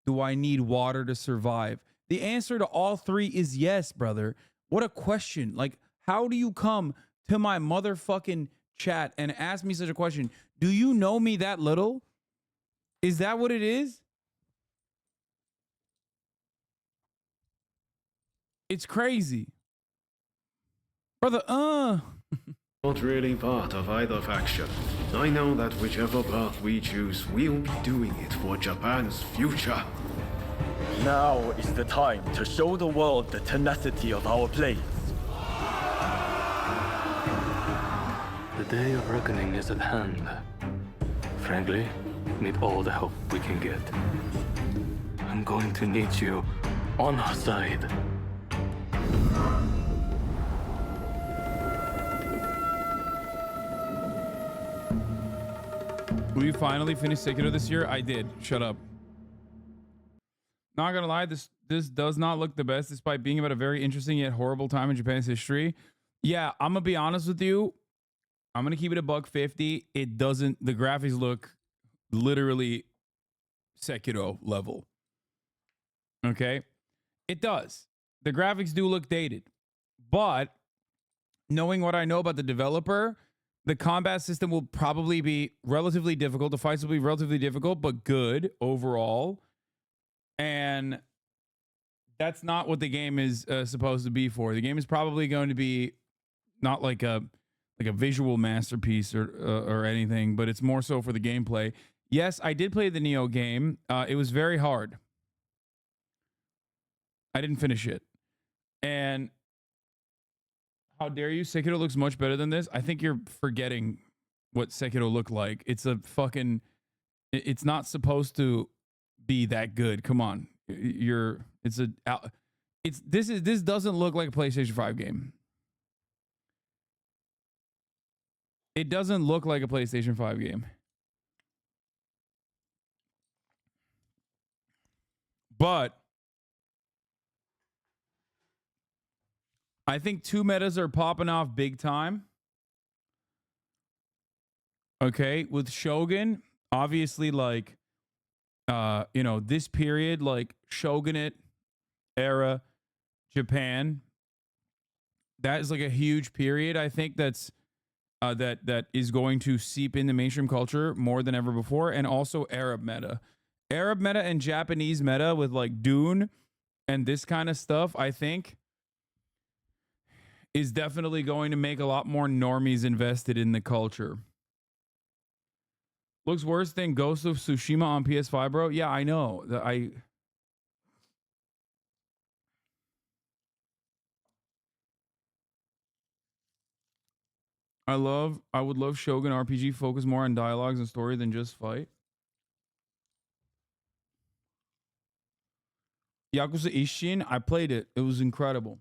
Do I need water to survive? The answer to all three is yes, brother. What a question. Like, how do you come to my motherfucking chat and ask me such a question? Do you know me that little? Is that what it is? It's crazy. Brother, Not really part of either faction. I know that whichever path we choose, we'll be doing it for Japan's future. Now is the time to show the world the tenacity of our place. The day of reckoning is at hand. Frankly, need all the help we can get. I'm going to need you on our side. Will you finally finish Sekiro this year? I did. Shut up. Not gonna lie, this does not look the best despite being about a very interesting yet horrible time in Japan's history. Yeah, I'm gonna be honest with you. I'm gonna keep it a $150. It doesn't, the graphics look literally Sekiro level. Okay? It does. The graphics do look dated. But knowing what I know about the developer, the combat system will probably be relatively difficult. The fights will be relatively difficult, but good overall. And that's not what the game is supposed to be for. The game is probably going to be not like a visual masterpiece or anything, but it's more so for the gameplay. Yes, I did play the Neo game. It was very hard. I didn't finish it. And how dare you? Sekiro looks much better than this. I think you're forgetting what Sekiro looked like. It's a fucking... It's not supposed to be that good. Come on. This doesn't look like a PlayStation 5 game. It doesn't look like a PlayStation 5 game. But I think two metas are popping off big time. Okay, with Shogun, obviously, like, this period, like Shogunate era Japan, that is like a huge period. I think that's that is going to seep into mainstream culture more than ever before, and also Arab meta and Japanese meta with like Dune and this kind of stuff. I think is definitely going to make a lot more normies invested in the culture. Looks worse than Ghost of Tsushima on PS5, bro. Yeah, I know. I would love Shogun RPG focus more on dialogues and story than just fight. Yakuza Ishin, I played it. It was incredible.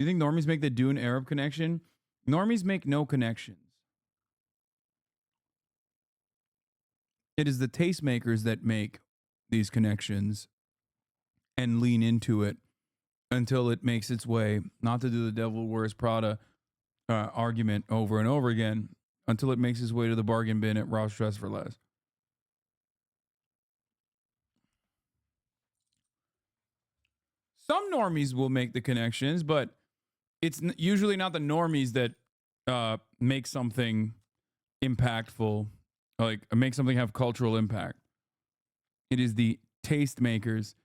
You think normies make the Dune Arab connection? Normies make no connections. It is the tastemakers that make these connections and lean into it until it makes its way, not to do the devil wears Prada argument over and over again, until it makes its way to the bargain bin at Ross Dress for Less. Some normies will make the connections, but it's usually not the normies that make something impactful, like make something have cultural impact. It is the taste makers.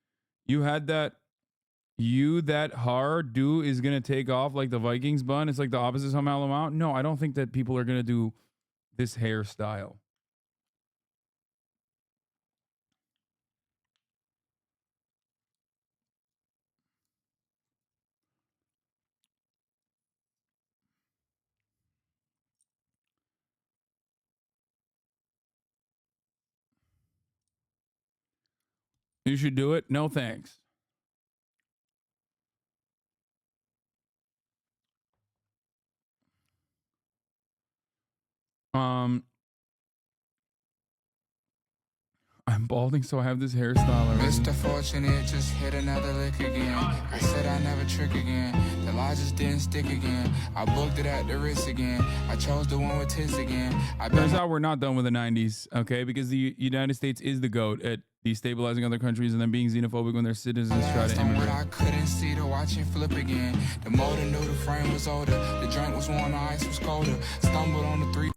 You had that, that hard do is going to take off like the Vikings bun. It's like the opposite somehow amount. No, I don't think that people are going to do this hairstyle. You should do it. No thanks. I'm balding, so I have this hairstyle already. Mr. Fortunate just hit another lick again. I said I never trick again. The lie just didn't stick again. I booked it at the Ritz again. I chose the one with tits again. Turns out we're not done with the 90s, okay? Because the United States is the GOAT at destabilizing other countries and then being xenophobic when their citizens try to immigrate. I couldn't see to watch it flip again. The motor knew the frame was older. The drink was warm, the ice was colder. Stumbled on the 3.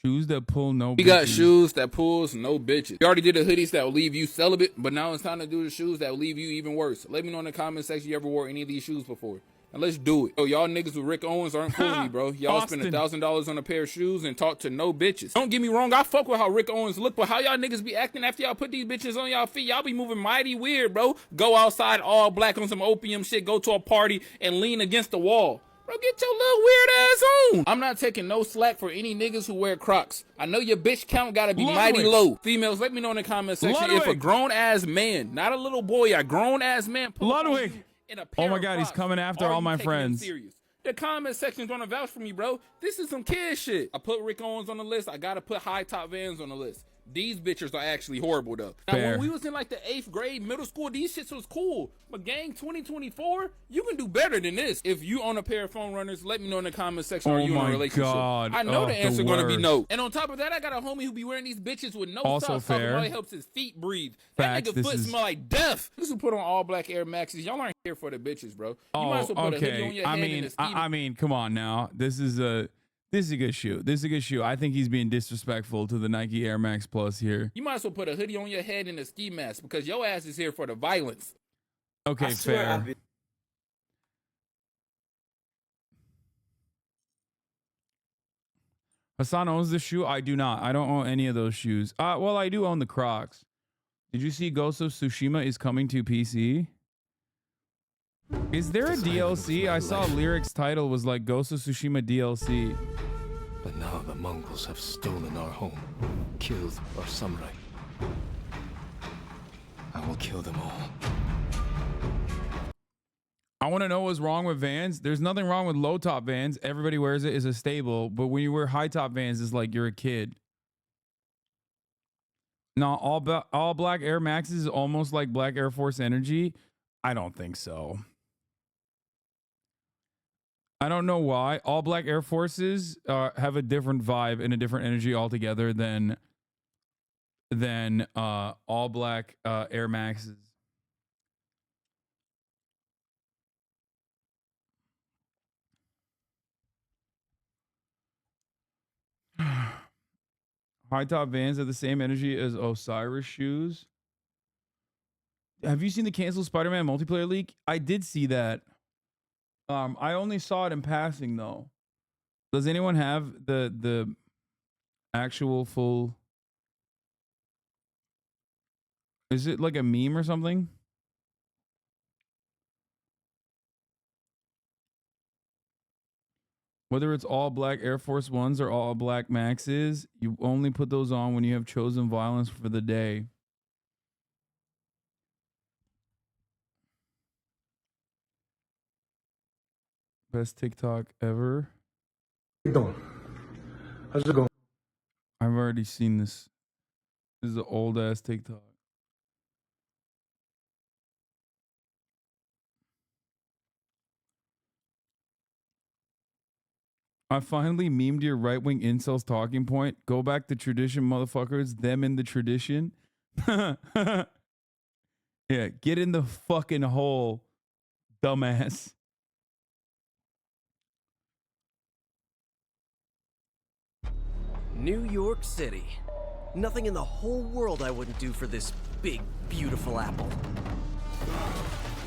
Shoes that pull no bitches. We got shoes that pulls no bitches. We already did the hoodies that will leave you celibate, but now it's time to do the shoes that will leave you even worse. Let me know in the comment section you ever wore any of these shoes before. And let's do it. Yo, y'all niggas with Rick Owens aren't fooling me, bro. Y'all spend $1,000 on a pair of shoes and talk to no bitches. Don't get me wrong, I fuck with how Rick Owens look, but how y'all niggas be acting after y'all put these bitches on y'all feet? Y'all be moving mighty weird, bro. Go outside all black on some opium shit, go to a party and lean against the wall. Bro, get your little weird ass on. I'm not taking no slack for any niggas who wear Crocs. I know your bitch count gotta be mighty low. Females, let me know in the comment section if a grown ass man, not a little boy, a grown ass man. Ludwig. Oh my God, he's coming after all my friends. The comment section's gonna vouch for me, bro. This is some kid shit. I put Rick Owens on the list. I gotta put high top Vans on the list. These bitches are actually horrible though. Now when we was in like the 8th grade, middle school, these shits was cool. But gang 2024, you can do better than this. If you own a pair of phone runners, let me know in the comment section. Are you in a relationship? God. I know the answer gonna be no. And on top of that, I got a homie who be wearing these bitches with no socks. Fair. It helps his feet breathe. That nigga foot smell like death. This is put on all black Air Maxes. Y'all aren't here for the bitches, bro. You might as well put a hoodie on your head. I mean, come on now. This is a good shoe. This is a good shoe. I think he's being disrespectful to the Nike Air Max Plus here. You might as well put a hoodie on your head and a ski mask because your ass is here for the violence. Okay, fair. Hasan owns the shoe. I do not. I don't own any of those shoes. Well, I do own the Crocs. Did you see Ghost of Tsushima is coming to PC? Is there a DLC? I saw Lyric's title was like Ghost of Tsushima DLC. But now the Mongols have stolen our home, killed our samurai. I will kill them all. I want to know what's wrong with Vans. There's nothing wrong with low top Vans. Everybody wears it. It's a staple. But when you wear high top Vans, it's like you're a kid. No, all black Air Maxes is almost like black Air Force Energy. I don't think so. I don't know why. All black Air Forces have a different vibe and a different energy altogether than all black Air Maxes. High top Vans have the same energy as Osiris shoes. Have you seen the canceled Spider-Man multiplayer leak? I did see that. I only saw it in passing though. Does anyone have the actual full? Is it like a meme or something? Whether it's all black Air Force Ones or all black Maxes, you only put those on when you have chosen violence for the day. Best TikTok ever. How you doing? How's it going? I've already seen this. This is an old ass TikTok. I finally memed your right-wing incels talking point. Go back to tradition, motherfuckers. Them in the tradition. Yeah, get in the fucking hole, dumbass. New York City. Nothing in the whole world I wouldn't do for this big, beautiful apple.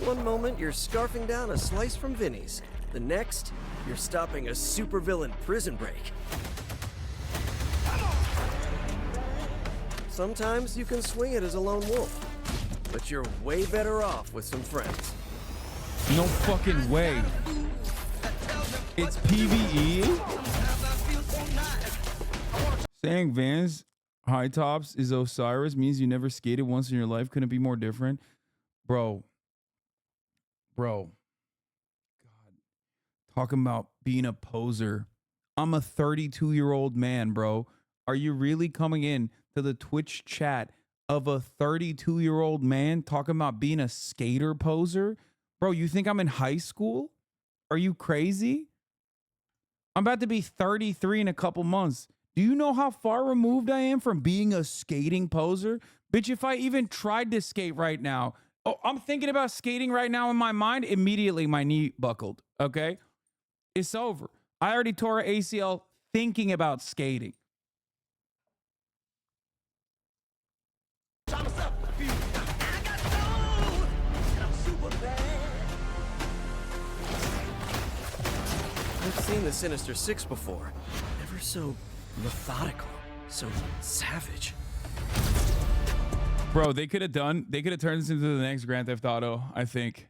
One moment, you're scarfing down a slice from Vinny's. The next, you're stopping a supervillain prison break. Sometimes you can swing it as a lone wolf, but you're way better off with some friends. No fucking way. It's PvE? Saying Vans high tops is Osiris means you never skated once in your life. Couldn't be more different. Bro. God. Talking about being a poser. I'm a 32-year-old man, bro. Are you really coming in to the Twitch chat of a 32-year-old man talking about being a skater poser? Bro, you think I'm in high school? Are you crazy? I'm about to be 33 in a couple months. Do you know how far removed I am from being a skating poser? Bitch, if I even tried to skate right now, I'm thinking about skating right now in my mind, immediately my knee buckled, okay? It's over. I already tore an ACL thinking about skating. I've seen the Sinister Six before. Never so methodical, so savage. Bro, they could have turned this into the next Grand Theft Auto, I think.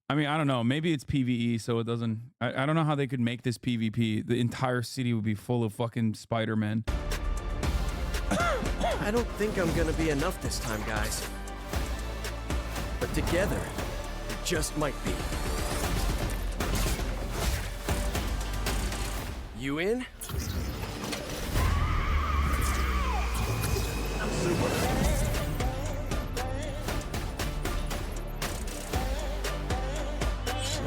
I mean, I don't know. Maybe it's PvE, so it doesn't... I don't know how they could make this PvP. The entire city would be full of fucking Spider-Men. I don't think I'm gonna be enough this time, guys. But together, it just might be. You in?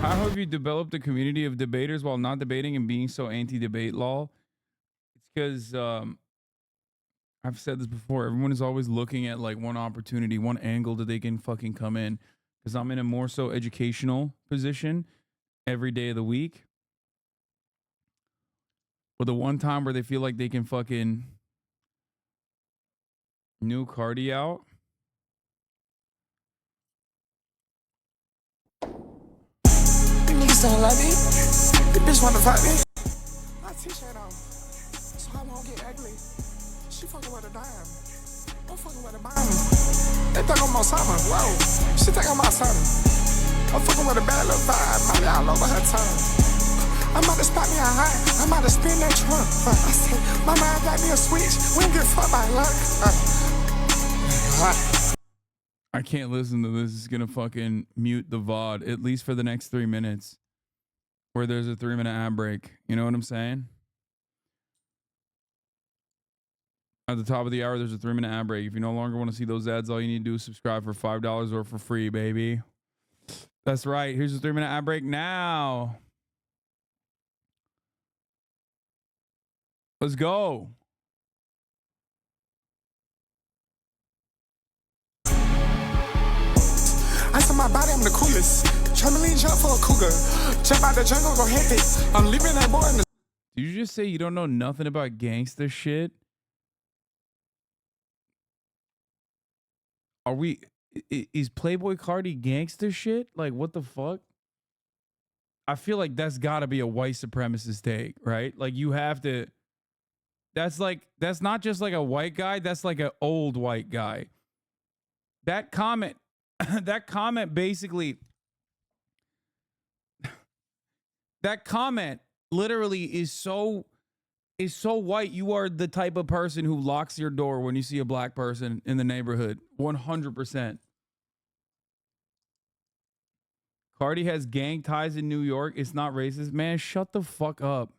How have you developed a community of debaters while not debating and being so anti-debate law? It's because I've said this before. Everyone is always looking at like one opportunity, one angle that they can fucking come in. Because I'm in a more so educational position every day of the week. But the one time where they feel like they can fucking new Cardi out. Niggas don't love me. The bitch wanna fight me. My t-shirt on, so I won't get ugly. She fucking with a dime. I'm fucking with a bomb. They think I'm on summer. Whoa, she think I'm on something. I'm fucking with a bad little vibe. Money all over her tongue. I'm about to spot me a high. I'm about to spin that trunk. I said, my mind got me a switch. We don't get fucked by luck. I can't listen to this. It's gonna fucking mute the VOD, at least for the next 3 minutes. Where there's a 3-minute ad break. You know what I'm saying? At the top of the hour, there's a 3-minute ad break. If you no longer want to see those ads, all you need to do is subscribe for $5 or for free, baby. That's right. Here's a 3-minute ad break now. Let's go. I said my body, I'm the coolest. Trampoline jump for a cougar. Jump out the jungle, go hectic. I'm leaving that boy in the... Did you just say you don't know nothing about gangster shit? Are we... Is Playboy Cardi gangster shit? Like, what the fuck? I feel like that's gotta be a white supremacist take, right? Like, you have to... That's like... That's not just like a white guy. That's like an old white guy. That comment... that comment basically... That comment literally is so white. You are the type of person who locks your door when you see a black person in the neighborhood. 100%. Cardi has gang ties in New York. It's not racist. Man, shut the fuck up.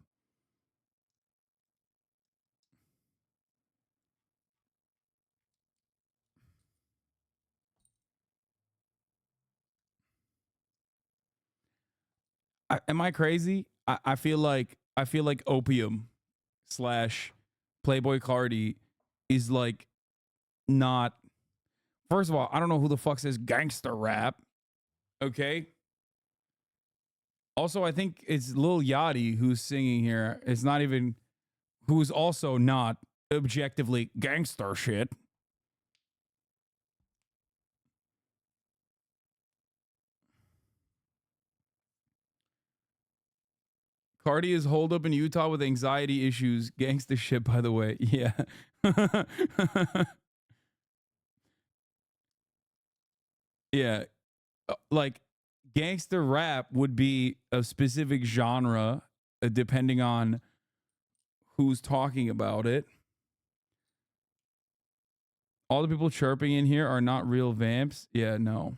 Am I crazy? I feel like Opium / Playboy Cardi is like not. First of all, I don't know who the fuck says gangster rap. Okay. Also, I think it's Lil Yachty who's singing here. It's not even who's also not objectively gangster shit. Cardi is holed up in Utah with anxiety issues. Gangsta shit, by the way. Yeah. Yeah. Like, gangster rap would be a specific genre depending on who's talking about it. All the people chirping in here are not real vamps. Yeah, no.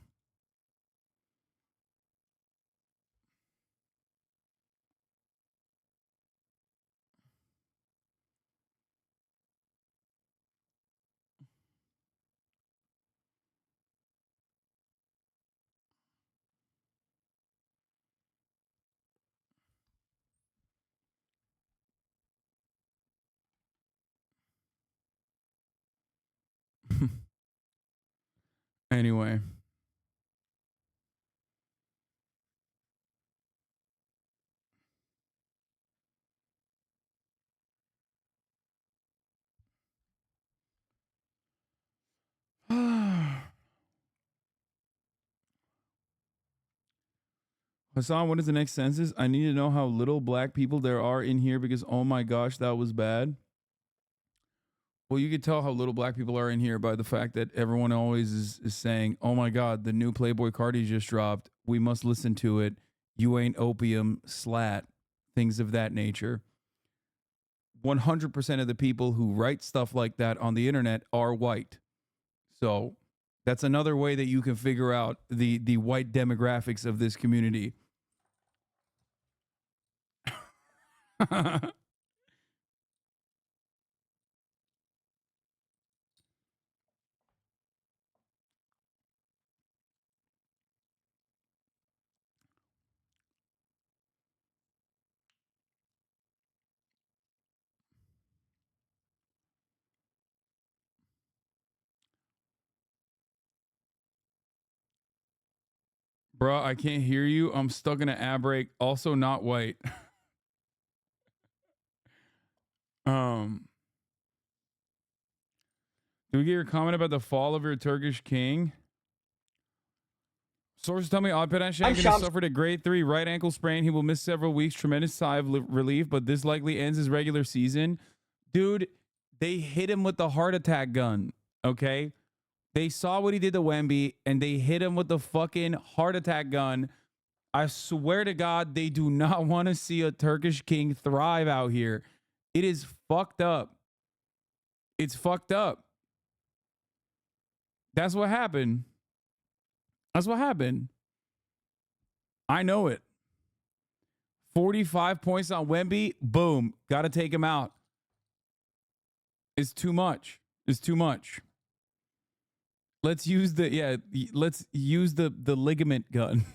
Anyway. Hasan, what is the next census? I need to know how little black people there are in here because, oh my gosh, that was bad. Well, you could tell how little black people are in here by the fact that everyone always is saying, oh my God, the new Playboy Cardi just dropped. We must listen to it. You ain't opium, slat, things of that nature. 100% of the people who write stuff like that on the internet are white. So that's another way that you can figure out the white demographics of this community. Bruh, I can't hear you. I'm stuck in an ad break. Also not white. Did we get your comment about the fall of your Turkish king? Sources tell me Alperen Şengün suffered a grade 3 right ankle sprain. He will miss several weeks. Tremendous sigh of relief, but this likely ends his regular season. Dude, they hit him with the heart attack gun, okay? They saw what he did to Wemby, and they hit him with the fucking heart attack gun. I swear to God, they do not want to see a Turkish king thrive out here. It is fucked up. It's fucked up. That's what happened. That's what happened. I know it. 45 points on Wemby. Boom. Got to take him out. It's too much. It's too much. Let's use the ligament gun.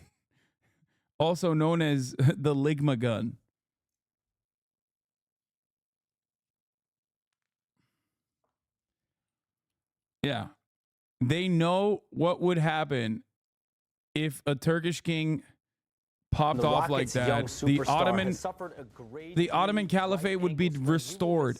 Also known as the Ligma gun. Yeah. They know what would happen if a Turkish king popped off like that. The Ottoman Caliphate would be restored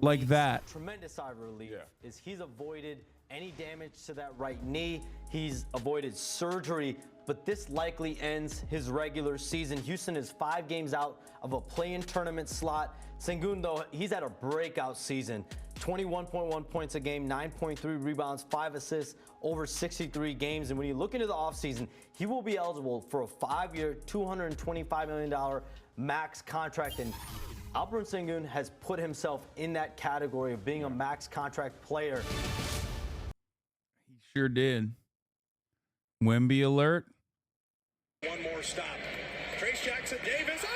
like that. Tremendous sigh of relief is he's avoided any damage to that right knee. He's avoided surgery, but this likely ends his regular season. Houston is 5 games out of a play-in tournament slot. Şengün, though, he's had a breakout season. 21.1 points a game, 9.3 rebounds, 5 assists over 63 games. And when you look into the offseason, he will be eligible for a 5-year, $225 million max contract. And Alperen Şengün has put himself in that category of being a max contract player. He sure did. Wemby alert. One more stop. Trace Jackson Davis. Oh!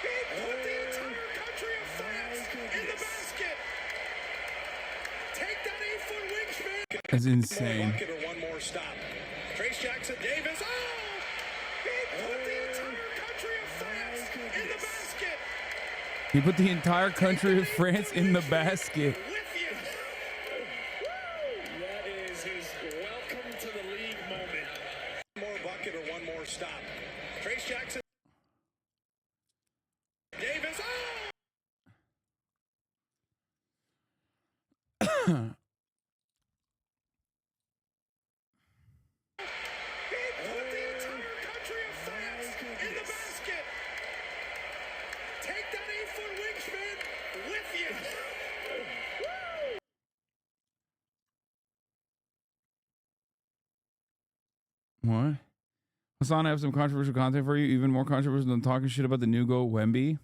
He put the entire country of France in the basket. Take that 8-foot wingspan. That's insane. Bucket or one more stop. Trace Jackson Davis. Oh! He put the entire country of France in the basket. He put the entire country of France in the basket. That is his welcome to the league moment. One more bucket or one more stop. Trace Jackson Davis. Oh! What? Hasan, I have some controversial content for you. Even more controversial than talking shit about the new goat Wemby. Do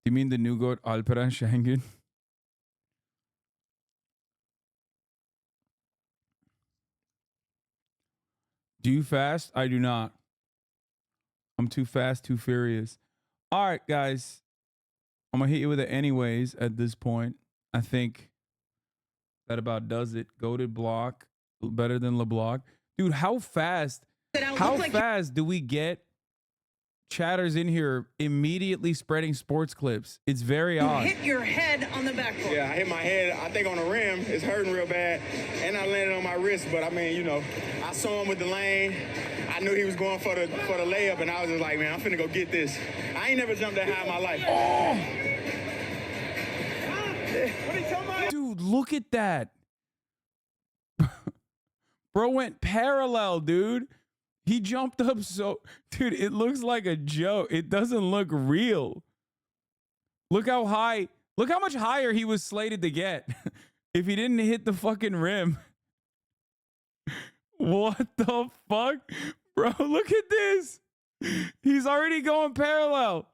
you mean the new goat Alperen Şengün? Do you fast? I do not. I'm too fast, too furious. All right, guys. I'm going to hit you with it anyways at this point. I think that about does it. Goated block. Better than LeBlanc. Dude, how fast do we get chatters in here immediately spreading sports clips? It's very odd. Hit your head on the backboard. Yeah, I hit my head, I think on the rim. It's hurting real bad. And I landed on my wrist, but I mean, you know, I saw him with the lane. I knew he was going for the layup, and I was just like, man, I'm finna go get this. I ain't never jumped that high in my life. Oh! Dude, look at that. Bro went parallel, dude. He jumped up so... Dude, it looks like a joke. It doesn't look real. Look how high... Look how much higher he was slated to get if he didn't hit the fucking rim. What the fuck? Bro, look at this. He's already going parallel.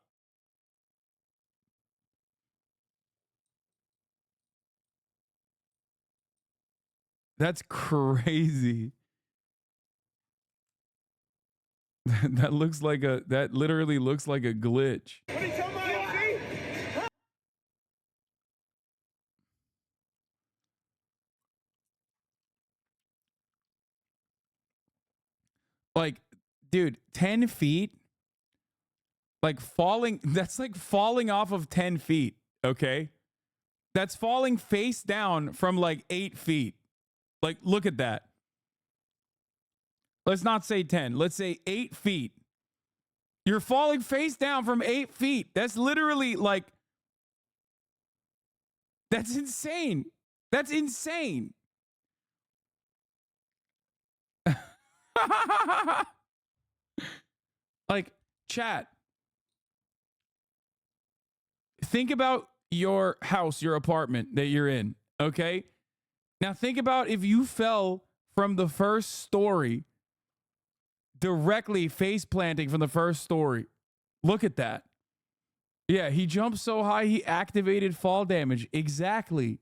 That's crazy. That looks like a... That literally looks like a glitch. What are you talking about? Like, dude, 10 feet? Like falling... That's like falling off of 10 feet, okay? That's falling face down from like 8 feet. Like, look at that. Let's not say 10. Let's say 8 feet. You're falling face down from 8 feet. That's literally like... That's insane. That's insane. Like, chat. Think about your house, your apartment that you're in, okay? Now think about if you fell from the first story, directly face planting from the first story. Look at that. Yeah, he jumped so high, he activated fall damage. Exactly.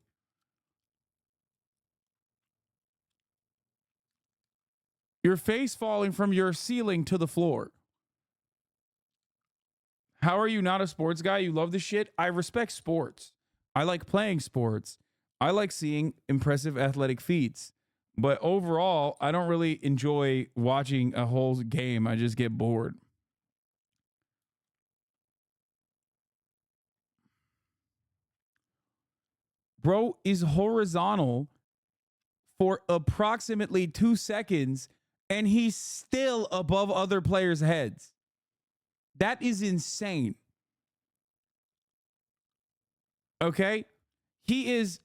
Your face falling from your ceiling to the floor. How are you not a sports guy? You love the shit? I respect sports. I like playing sports. I like seeing impressive athletic feats. But overall, I don't really enjoy watching a whole game. I just get bored. Bro is horizontal for approximately 2 seconds, and he's still above other players' heads. That is insane. Okay? He is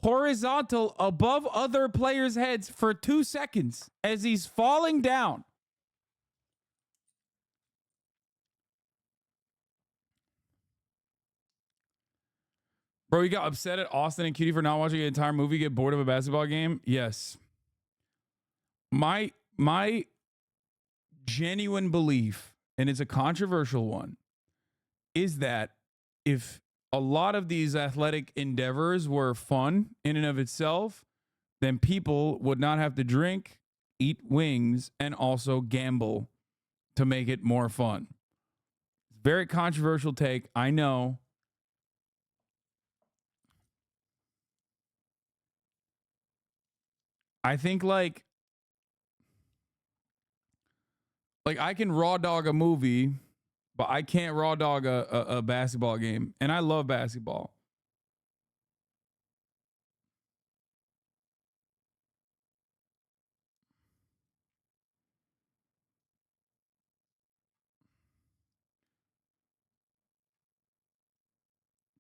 horizontal above other players' heads for 2 seconds as he's falling down. Bro, you got upset at Austin and Cutie for not watching an entire movie, get bored of a basketball game? Yes. My genuine belief, and it's a controversial one, is that if a lot of these athletic endeavors were fun in and of itself, then people would not have to drink eat wings and also gamble to make it more fun. Very controversial take, I know. I think like I can raw dog a movie, but I can't raw dog a basketball game. And I love basketball.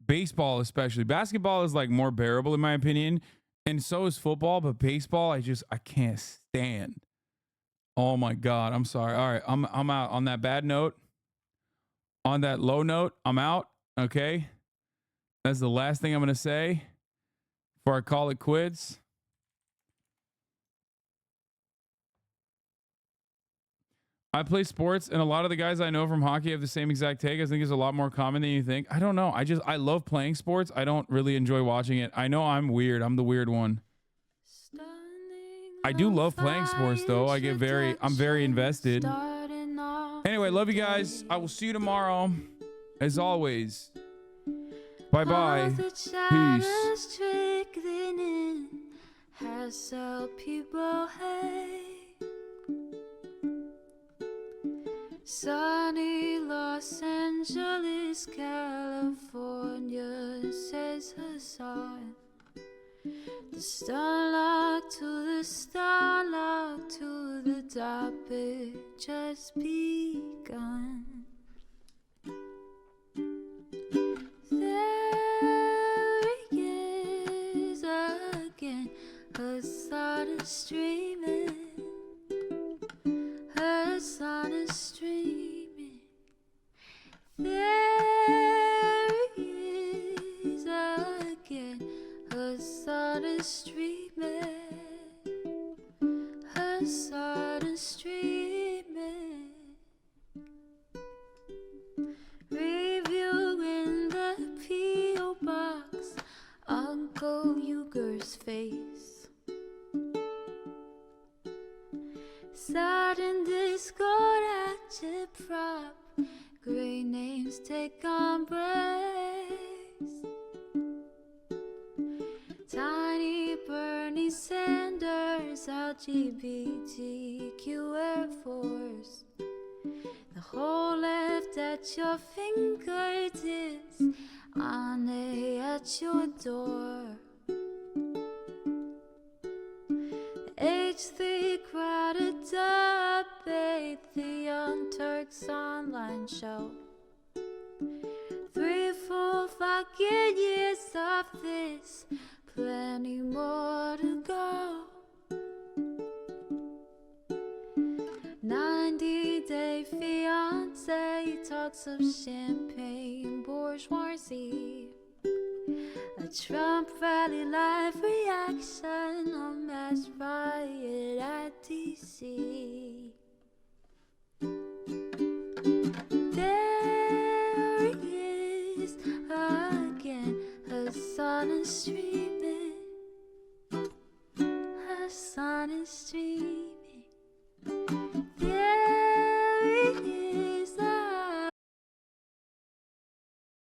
Baseball especially. Basketball is like more bearable in my opinion. And so is football, but baseball, I can't stand. Oh my God. I'm sorry. All right. I'm out on that bad note. On that low note, I'm out. Okay. That's the last thing I'm going to say before I call it quits. I play sports, and a lot of the guys I know from hockey have the same exact take. I think it's a lot more common than you think. I don't know. I love playing sports. I don't really enjoy watching it. I know I'm weird. I'm the weird one. I do love playing sports, though. I'm very invested. Anyway, love you guys. I will see you tomorrow. As always. Bye-bye. Peace. Sunny Los Angeles, California, says Hasan. The starlock to the topic just begun. There he is again, Hasan is streaming. Hasan is streaming. There he is again. Hasan is streaming. Hasan is streaming. Reviewing the P.O. box, Uncle Uger's face. Sudden Discord agitprop, great names take embrace. Tiny Bernie Sanders, LGBTQ Air Force. The whole left at your fingertips, Ane at your door. H3 crowded debate, the Young Turks online show. 3 full fucking years of this, plenty more to go. 90-day fiance, talks of champagne bourgeoisie. A Trump rally live reaction, a mass riot at DC.